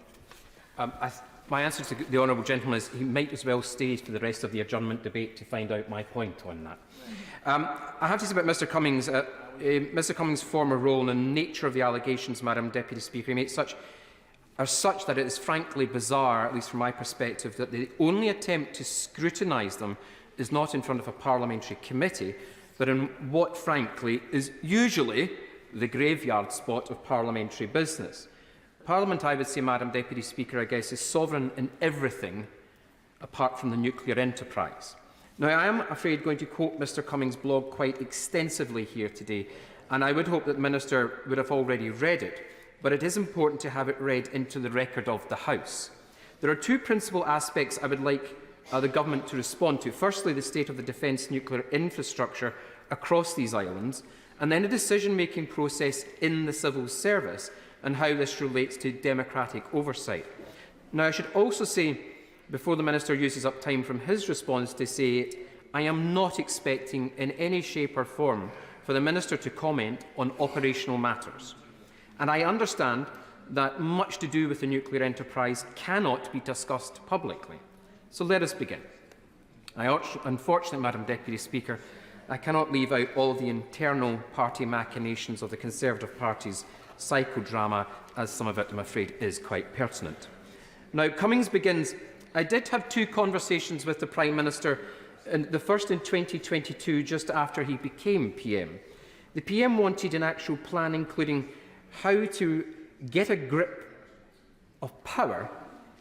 Speaker 21: My answer to the honourable gentleman is he might as well stay for the rest of the adjournment debate to find out my point on that. I have to say about Mr Cummings, Mr Cummings' former role and the nature of the allegations, Madam Deputy Speaker, he made are such that it is frankly bizarre, at least from my perspective, that the only attempt to scrutinise them is not in front of a parliamentary committee, but in what, frankly, is usually the graveyard spot of parliamentary business. Parliament, I would say, Madam Deputy Speaker, I guess, is sovereign in everything apart from the nuclear enterprise. Now, I am afraid going to quote Mr Cummings' blog quite extensively here today, and I would hope that the Minister would have already read it, but it is important to have it read into the record of the House. There are two principal aspects I would like the Government to respond to. Firstly, the state of the defence nuclear infrastructure across these islands, and then a decision-making process in the civil service and how this relates to democratic oversight. Now, I should also say, before the Minister uses up time from his response to say it, I am not expecting in any shape or form for the Minister to comment on operational matters. And I understand that much to do with the nuclear enterprise cannot be discussed publicly. So let us begin. Unfortunately, Madam Deputy Speaker, I cannot leave out all the internal party machinations of the Conservative Party's psychodrama, as some of it, I'm afraid, is quite pertinent. Now, Cummings begins, I did have two conversations with the Prime Minister, the first in 2022, just after he became PM. The PM wanted an actual plan including how to get a grip of power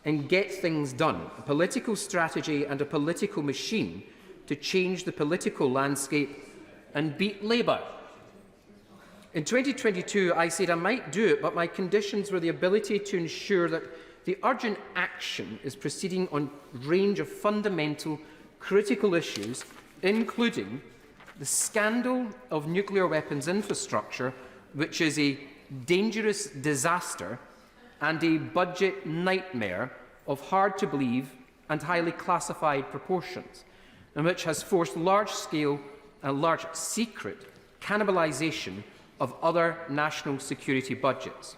Speaker 21: and get things done, a political strategy and a political machine to change the political landscape and beat Labour. In 2022, I said I might do it, but my conditions were the ability to ensure that the urgent action is proceeding on a range of fundamental, critical issues, including the scandal of nuclear weapons infrastructure, which is a dangerous disaster and a budget nightmare of hard-to-believe and highly classified proportions, and which has forced large-scale and large-secret cannibalisation of other national security budgets.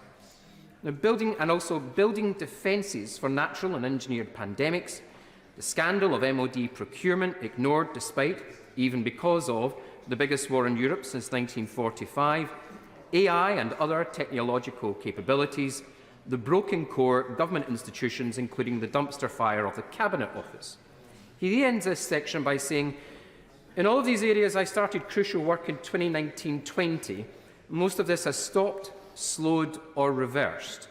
Speaker 21: Now, building defences for natural and engineered pandemics, the scandal of MOD procurement ignored despite, even because of, the biggest war in Europe since 1945, AI and other technological capabilities, the broken core government institutions, including the dumpster fire of the Cabinet Office. He ends this section by saying, in all of these areas I started crucial work in 2019-20. Most of this has stopped, slowed or reversed.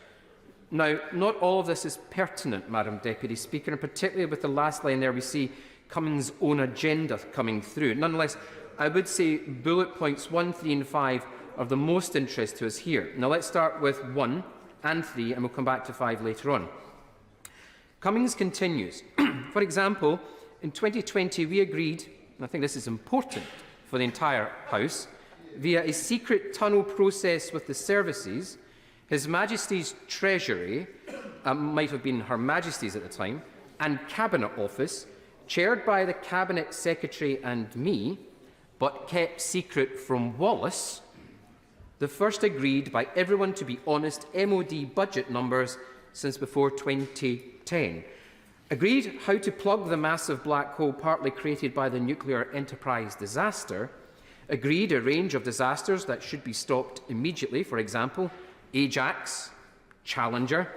Speaker 21: Now, not all of this is pertinent, Madam Deputy Speaker, and particularly with the last line there we see Cummings' own agenda coming through. Nonetheless, I would say bullet points 1, 3 and 5 are the most interest to us here. Now let's start with 1 and 3 and we'll come back to 5 later on. Cummings continues, for example, in 2020 we agreed, and I think this is important for the entire House, via a secret tunnel process with the services, His Majesty's Treasury, might have been Her Majesty's at the time, and Cabinet Office, chaired by the Cabinet Secretary and me, but kept secret from Wallace, the first agreed by everyone to be honest MOD budget numbers since before 2010. Agreed how to plug the massive black hole partly created by the nuclear enterprise disaster. Agreed a range of disasters that should be stopped immediately, for example, Ajax, Challenger,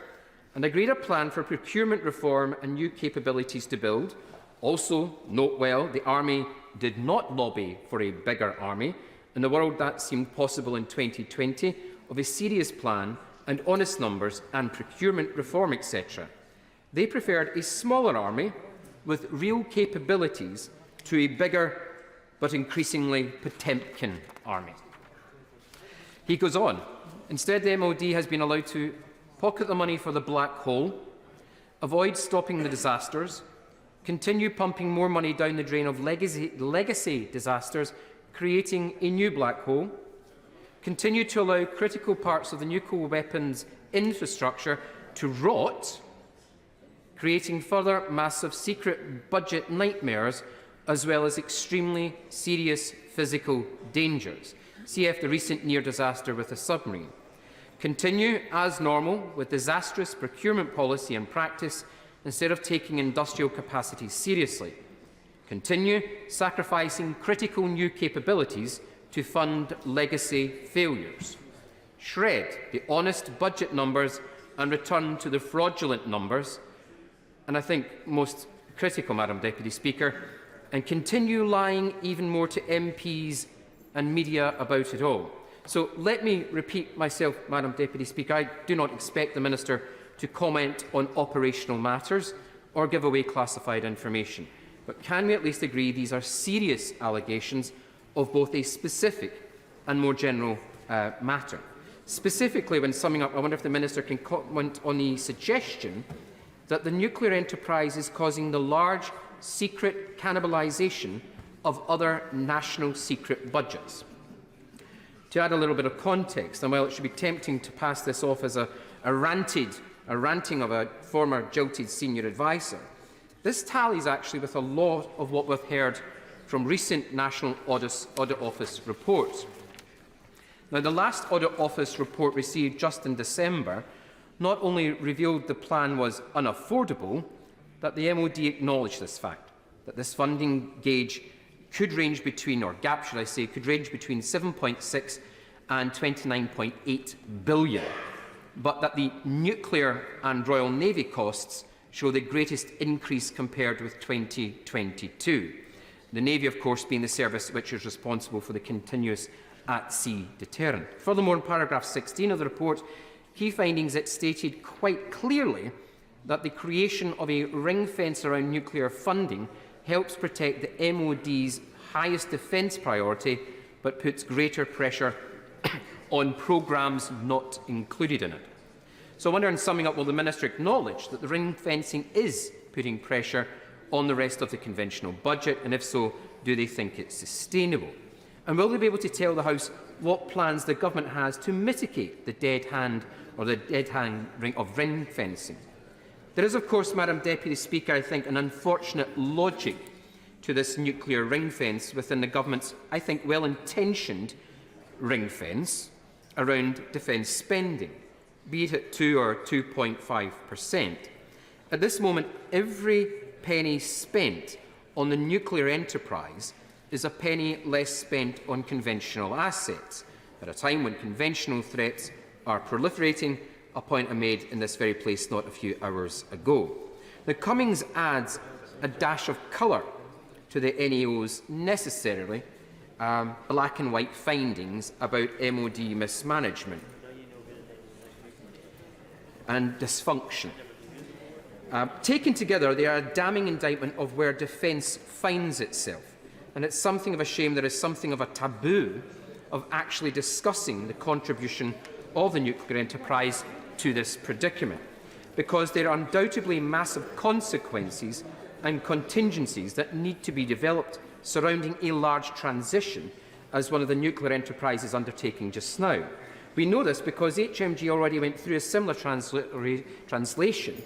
Speaker 21: and agreed a plan for procurement reform and new capabilities to build. Also, note well, the Army did not lobby for a bigger army. In the world that seemed possible in 2020, of a serious plan and honest numbers and procurement reform, etc. They preferred a smaller army with real capabilities to a bigger but increasingly Potemkin army. He goes on. Instead, the MOD has been allowed to pocket the money for the black hole, avoid stopping the disasters, continue pumping more money down the drain of legacy disasters, creating a new black hole, continue to allow critical parts of the nuclear weapons infrastructure to rot, creating further massive secret budget nightmares, as well as extremely serious physical dangers. CF the recent near disaster with a submarine. Continue, as normal, with disastrous procurement policy and practice instead of taking industrial capacity seriously. Continue sacrificing critical new capabilities to fund legacy failures. Shred the honest budget numbers and return to the fraudulent numbers. And I think most critical, Madam Deputy Speaker, and continue lying even more to MPs and media about it all. So let me repeat myself, Madam Deputy Speaker. I do not expect the Minister to comment on operational matters or give away classified information. But can we at least agree these are serious allegations of both a specific and more general matter? Specifically, when summing up, I wonder if the Minister can comment on the suggestion that the nuclear enterprise is causing the large secret cannibalisation of other national secret budgets. To add a little bit of context, and while it should be tempting to pass this off as a ranting of a former jilted senior adviser, this tallies actually with a lot of what we've heard from recent National Audit Office reports. Now, the last Audit Office report received just in December not only revealed the plan was unaffordable, that the MOD acknowledged this fact, that this funding gauge could range between, or gap should I say, could range between 7.6 and 29.8 billion, but that the nuclear and Royal Navy costs show the greatest increase compared with 2022. The Navy, of course, being the service which is responsible for the continuous at-sea deterrent. Furthermore, in paragraph 16 of the report, key findings, it stated quite clearly that the creation of a ring fence around nuclear funding helps protect the MOD's highest defence priority, but puts greater pressure on programmes not included in it. So I wonder, in summing up, will the Minister acknowledge that the ring fencing is putting pressure on the rest of the conventional budget, and if so, do they think it's sustainable? And will they be able to tell the House what plans the Government has to mitigate the dead hand or the dead hand of ring fencing? There is, of course, Madam Deputy Speaker, I think, an unfortunate logic to this nuclear ring fence within the Government's, I think, well-intentioned ring fence around defence spending, be it at 2 or 2.5%. At this moment, every penny spent on the nuclear enterprise is a penny less spent on conventional assets, at a time when conventional threats are proliferating, a point I made in this very place not a few hours ago. Now, Cummings adds a dash of colour to the NAO's necessarily black and white findings about MOD mismanagement and dysfunction.
Speaker 6: Taken together, they are a damning indictment of where defence finds itself. And it's something of a shame there is something of a taboo of actually discussing the contribution of the nuclear enterprise to this predicament, because there are undoubtedly massive consequences and contingencies that need to be developed surrounding a large transition, as one of the nuclear enterprises undertaking just now. We know this because HMG already went through a similar translation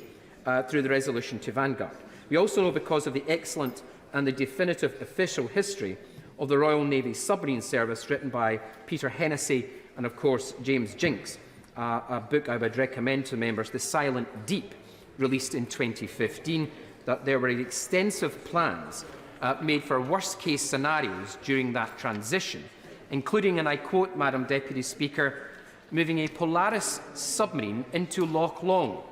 Speaker 6: through the resolution to Vanguard. We also know because of the excellent and the definitive official history of the Royal Navy Submarine Service, written by Peter Hennessy and, of course, James Jinks, a book I would recommend to members, The Silent Deep, released in 2015, that there were extensive plans made for worst-case scenarios during that transition, including, and I quote, Madam Deputy Speaker, moving a Polaris submarine into Loch Long,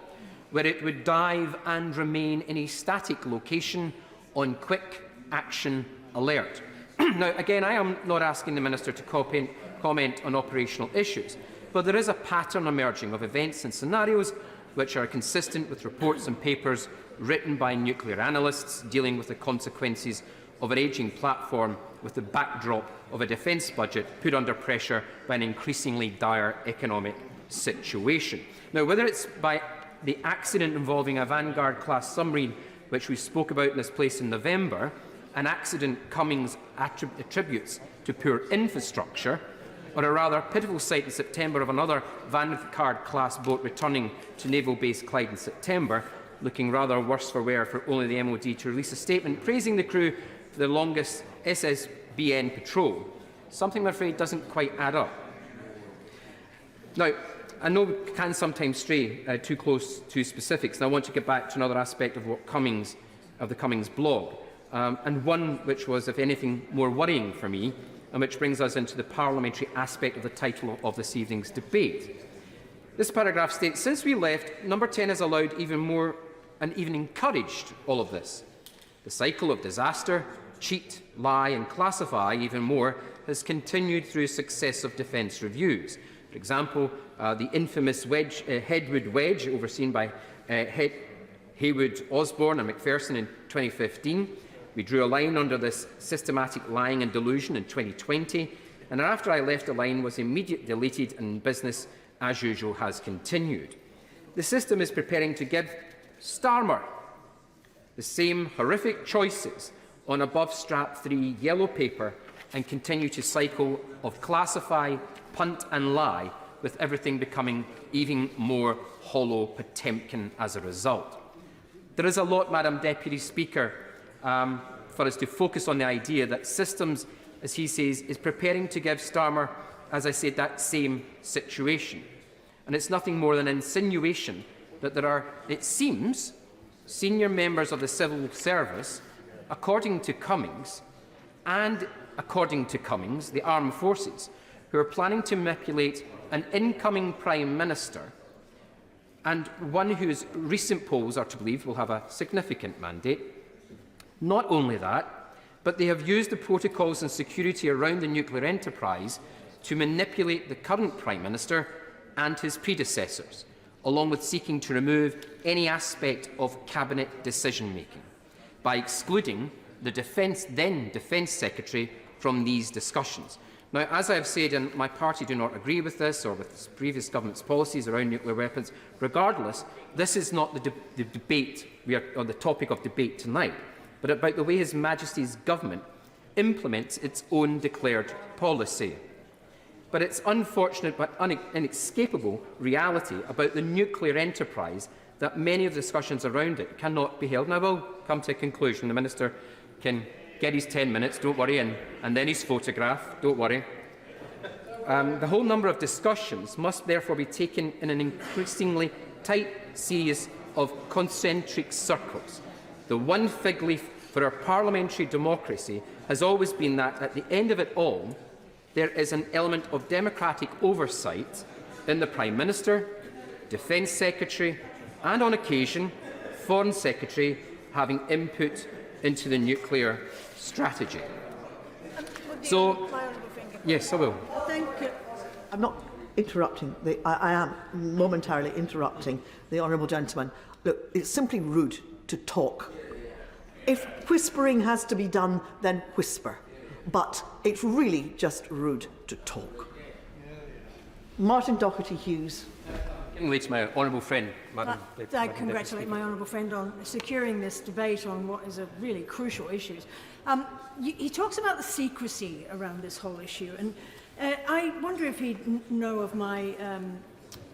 Speaker 6: where it would dive and remain in a static location on quick action alert. Now, again, I am not asking the Minister to comment on operational issues, but there is a pattern emerging of events and scenarios which are consistent with reports and papers written by nuclear analysts dealing with the consequences of an ageing platform with the backdrop of a defence budget put under pressure by an increasingly dire economic situation. Now, whether it's by the accident involving a Vanguard-class submarine, which we spoke about in this place in November, an accident Cummings attributes to poor infrastructure, or a rather pitiful sight in September of another Vanguard-class boat returning to Naval Base Clyde in September, looking rather worse for wear for only the MOD to release a statement praising the crew for the longest SSBN patrol. Something, I'm afraid, doesn't quite add up. Now, I know we can sometimes stray too close to specifics, and I want to get back to another aspect of the Cummings blog, and one which was, if anything, more worrying for me, and which brings us into the parliamentary aspect of the title of this evening's debate. This paragraph states, since we left, Number 10 has allowed even more and even encouraged all of this. The cycle of disaster, cheat, lie and classify even more has continued through successive defence reviews. For example, the infamous Headwood wedge, overseen by Haywood, Osborne and Macpherson in 2015. We drew a line under this systematic lying and delusion in 2020, and after I left, the line was immediately deleted and business as usual has continued. The system is preparing to give Starmer the same horrific choices on above strap 3 yellow paper and continue to cycle of classify, punt and lie, with everything becoming even more hollow Potemkin as a result. There is a lot, Madam Deputy Speaker, for us to focus on the idea that systems, as he says, is preparing to give Starmer, as I said, that same situation. And it's nothing more than an insinuation that there are, it seems, senior members of the civil service, according to Cummings, and according to Cummings, the armed forces, who are planning to manipulate an incoming Prime Minister, and one whose recent polls are to believe will have a significant mandate. Not only that, but they have used the protocols and security around the nuclear enterprise to manipulate the current Prime Minister and his predecessors, along with seeking to remove any aspect of cabinet decision-making by excluding the then Defence Secretary from these discussions. Now, as I have said, and my party do not agree with this or with previous government's policies around nuclear weapons, regardless, this is not the debate we are on the topic of debate tonight, but about the way His Majesty's government implements its own declared policy. But it's unfortunate but inescapable reality about the nuclear enterprise that many of the discussions around it cannot be held. And I will come to a conclusion. The Minister can get his 10 minutes, don't worry, and then his photograph, don't worry. The whole number of discussions must therefore be taken in an increasingly tight series of concentric circles. The one fig leaf for our parliamentary democracy has always been that, at the end of it all, there is an element of democratic oversight in the Prime Minister, Defence Secretary and, on occasion, Foreign Secretary having input into the nuclear strategy. So, yes, I will.
Speaker 2: I'm not interrupting. I am momentarily interrupting the honourable gentleman. Look, it's simply rude to talk. If whispering has to be done, then whisper. But it's really just rude to talk. Martin Doherty-Hughes.
Speaker 6: Getting late to my honourable friend, Madam.
Speaker 20: I congratulate my honourable friend on securing this debate on what is a really crucial issue. He talks about the secrecy around this whole issue, and I wonder if he'd know of my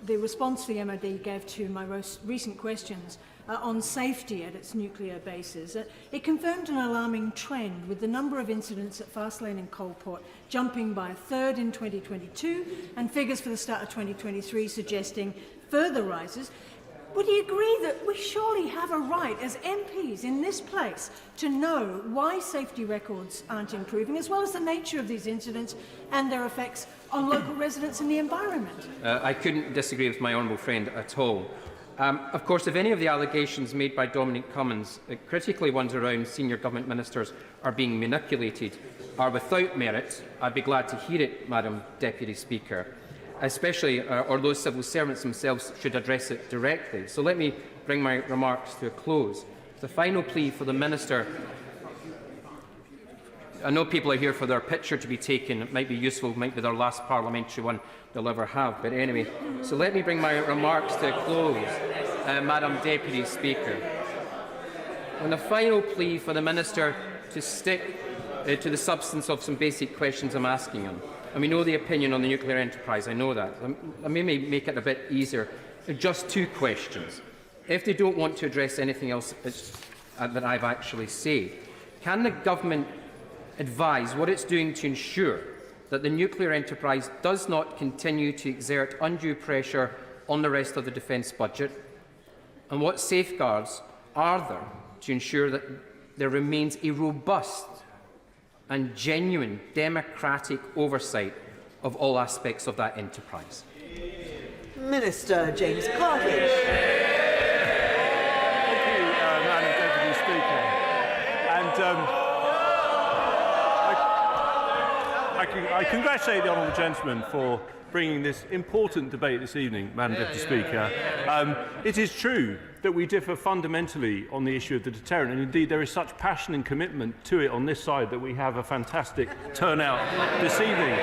Speaker 20: the response the MOD gave to my most recent questions on safety at its nuclear bases. It confirmed an alarming trend, with the number of incidents at Fastlane and Coalport jumping by a third in 2022, and figures for the start of 2023 suggesting further rises. Would he agree that we surely have a right as MPs in this place to know why safety records aren't improving, as well as the nature of these incidents and their effects on local residents and the environment?
Speaker 6: I couldn't disagree with my honourable friend at all. Of course, if any of the allegations made by Dominic Cummins, critically ones around senior government ministers, are being manipulated, are without merit, I'd be glad to hear it, Madam Deputy Speaker. Especially, or those civil servants themselves should address it directly. So let me bring my remarks to a close. The final plea for the Minister. I know people are here for their picture to be taken. It might be useful, it might be their last parliamentary one they'll ever have. But anyway, so let me bring my remarks to a close, Madam Deputy Speaker. And the final plea for the Minister to stick to the substance of some basic questions I'm asking him. And we know the opinion on the nuclear enterprise, I know that. I may make it a bit easier. Just two questions. If they don't want to address anything else that I've actually said, can the government advise what it's doing to ensure that the nuclear enterprise does not continue to exert undue pressure on the rest of the defence budget? And what safeguards are there to ensure that there remains a robust and genuine democratic oversight of all aspects of that enterprise?
Speaker 2: Minister James Cartledge.
Speaker 7: Thank you, Madam Deputy Speaker. And I congratulate the honourable gentleman for bringing this important debate this evening, Madam Deputy Speaker. It is true that we differ fundamentally on the issue of the deterrent, and indeed there is such passion and commitment to it on this side that we have a fantastic turnout this evening,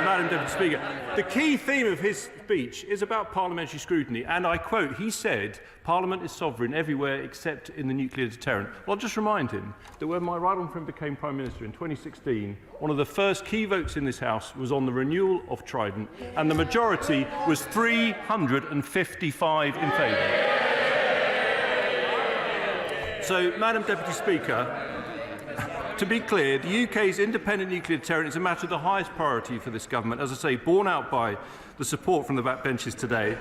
Speaker 7: Madam Deputy Speaker. The key theme of his speech is about parliamentary scrutiny, and I quote, he said, "Parliament is sovereign everywhere except in the nuclear deterrent." Well, I'll just remind him that when my right honourable friend became Prime Minister in 2016, one of the first key votes in this House was on the renewal of Trident, and the majority was 355 in favour. So, Madam Deputy Speaker, to be clear, the UK's independent nuclear deterrent is a matter of the highest priority for this government, as I say, borne out by the support from the backbenches today,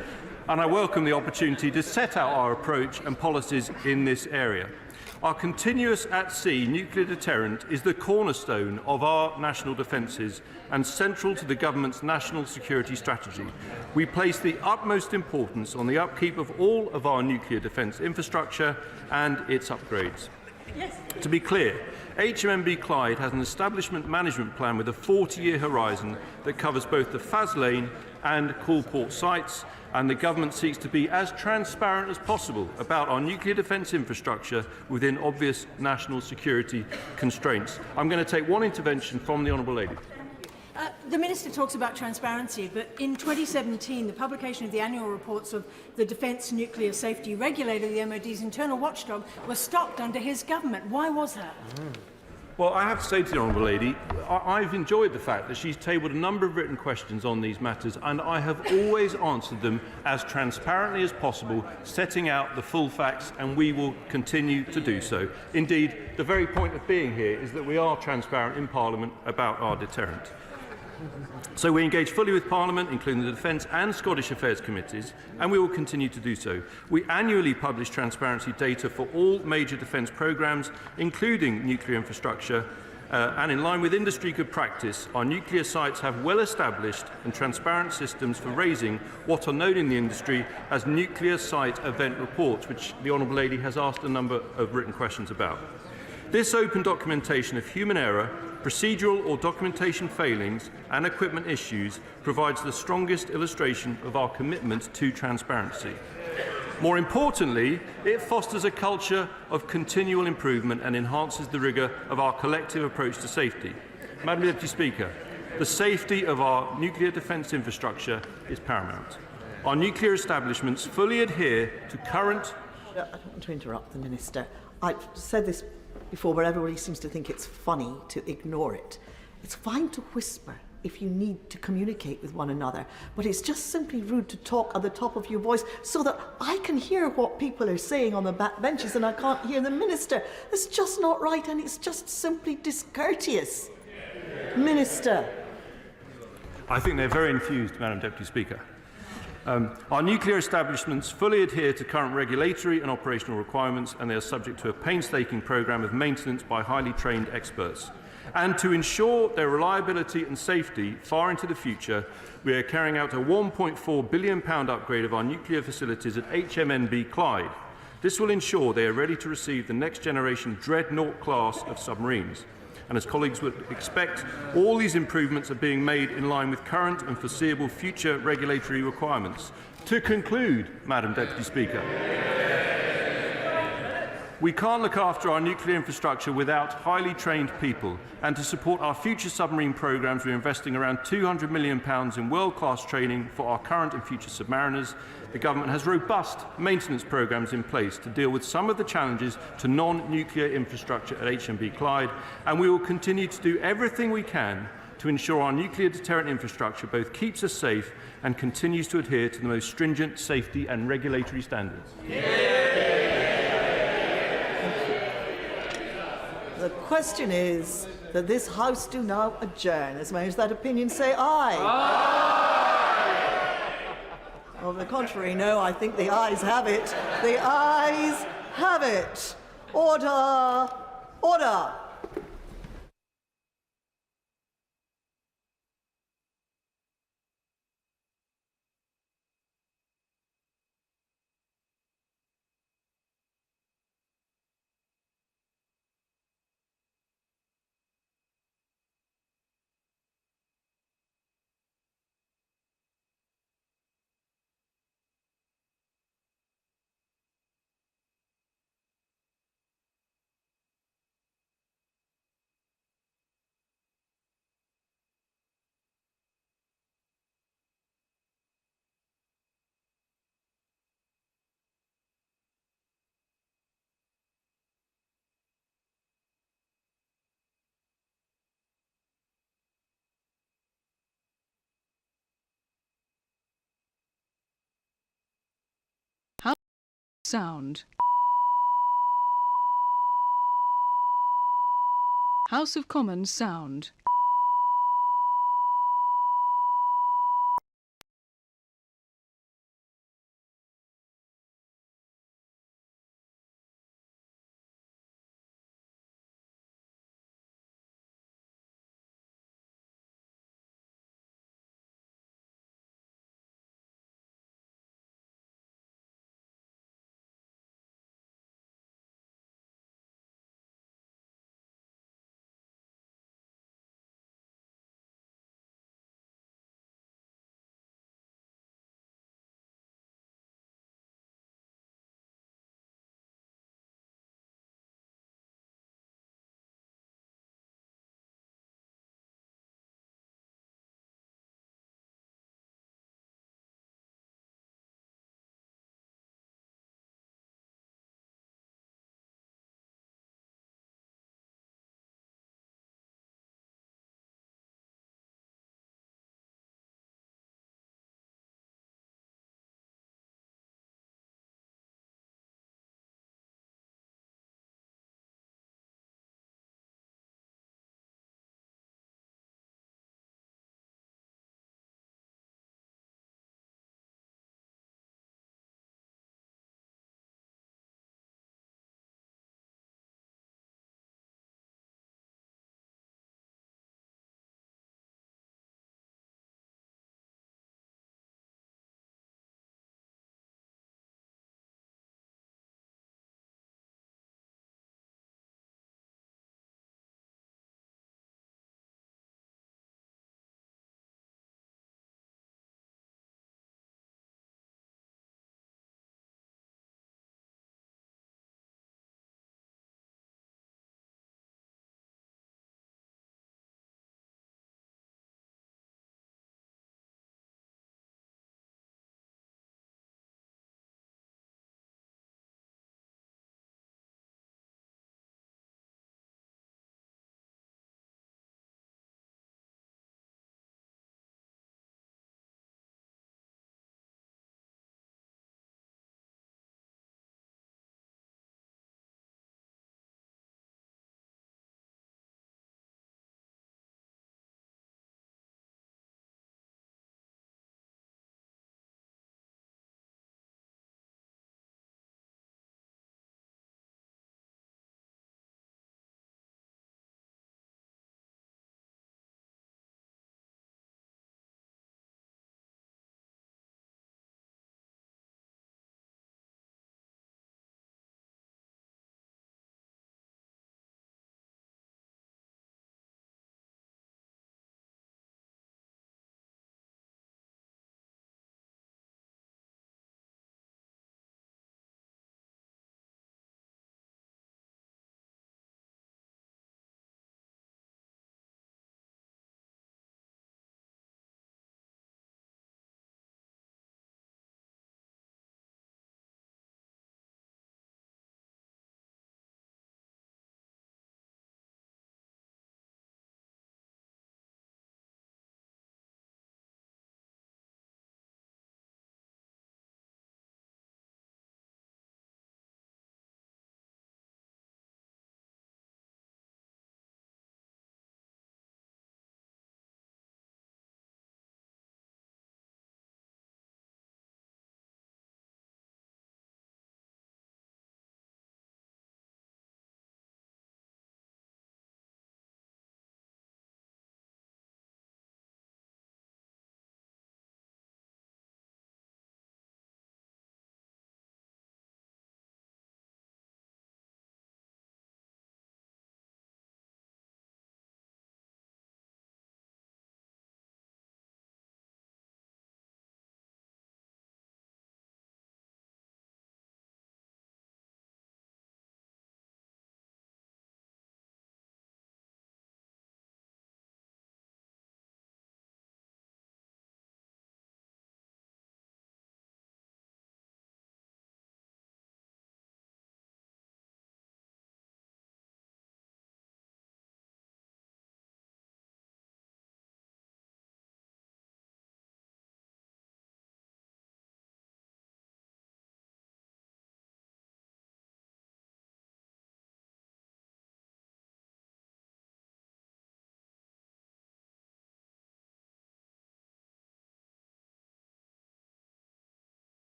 Speaker 7: and I welcome the opportunity to set out our approach and policies in this area. Our continuous at-sea nuclear deterrent is the cornerstone of our national defences and central to the government's national security strategy. We place the utmost importance on the upkeep of all of our nuclear defence infrastructure and its upgrades. Yes. To be clear, HMMB Clyde has an establishment management plan with a 40-year horizon that covers both the Fastlane and Coalport sites, and the government seeks to be as transparent as possible about our nuclear defence infrastructure within obvious national security constraints. I'm going to take one intervention from the Honourable Lady.
Speaker 20: The Minister talks about transparency, but in 2017, the publication of the annual reports of the Defence Nuclear Safety Regulator, the MOD's internal watchdog, was stopped under his government. Why was that?
Speaker 7: Well, I have to say to the Honourable Lady, I've enjoyed the fact that she's tabled a number of written questions on these matters, and I have always answered them as transparently as possible, setting out the full facts, and we will continue to do so. Indeed, the very point of being here is that we are transparent in Parliament about our deterrent. So we engage fully with Parliament, including the Defence and Scottish Affairs Committees, and we will continue to do so. We annually publish transparency data for all major defence programmes, including nuclear infrastructure, and in line with industry good practice, our nuclear sites have well-established and transparent systems for raising what are known in the industry as nuclear site event reports, which the Honourable Lady has asked a number of written questions about. This open documentation of human error, procedural or documentation failings and equipment issues provides the strongest illustration of our commitment to transparency. More importantly, it fosters a culture of continual improvement and enhances the rigour of our collective approach to safety. Madam Deputy Speaker, the safety of our nuclear defence infrastructure is paramount. Our nuclear establishments fully adhere to current...
Speaker 2: I don't want to interrupt the Minister. I've said this before, but everybody seems to think it's funny to ignore it. It's fine to whisper if you need to communicate with one another, but it's just simply rude to talk at the top of your voice so that I can hear what people are saying on the back benches and I can't hear the Minister. It's just not right, and it's just simply discourteous. Minister.
Speaker 7: I think they're very infused, Madam Deputy Speaker. Our nuclear establishments fully adhere to current regulatory and operational requirements, and they are subject to a painstaking programme of maintenance by highly trained experts. And to ensure their reliability and safety far into the future, we are carrying out a £1.4 billion upgrade of our nuclear facilities at HMNB Clyde. This will ensure they are ready to receive the next generation Dreadnought class of submarines. And as colleagues would expect, all these improvements are being made in line with current and foreseeable future regulatory requirements. To conclude, Madam Deputy Speaker, we can't look after our nuclear infrastructure without highly trained people, and to support our future submarine programmes, we're investing around £200 million in world-class training for our current and future submariners. The Government has robust maintenance programmes in place to deal with some of the challenges to non-nuclear infrastructure at HMB Clyde, and we will continue to do everything we can to ensure our nuclear deterrent infrastructure both keeps us safe and continues to adhere to the most stringent safety and regulatory standards.
Speaker 2: The question is that this House do now adjourn. As members of that opinion say aye. Aye. On the contrary, no, I think the ayes have it. The ayes have it. Order. Order.
Speaker 10: Sound. House of Commons sound.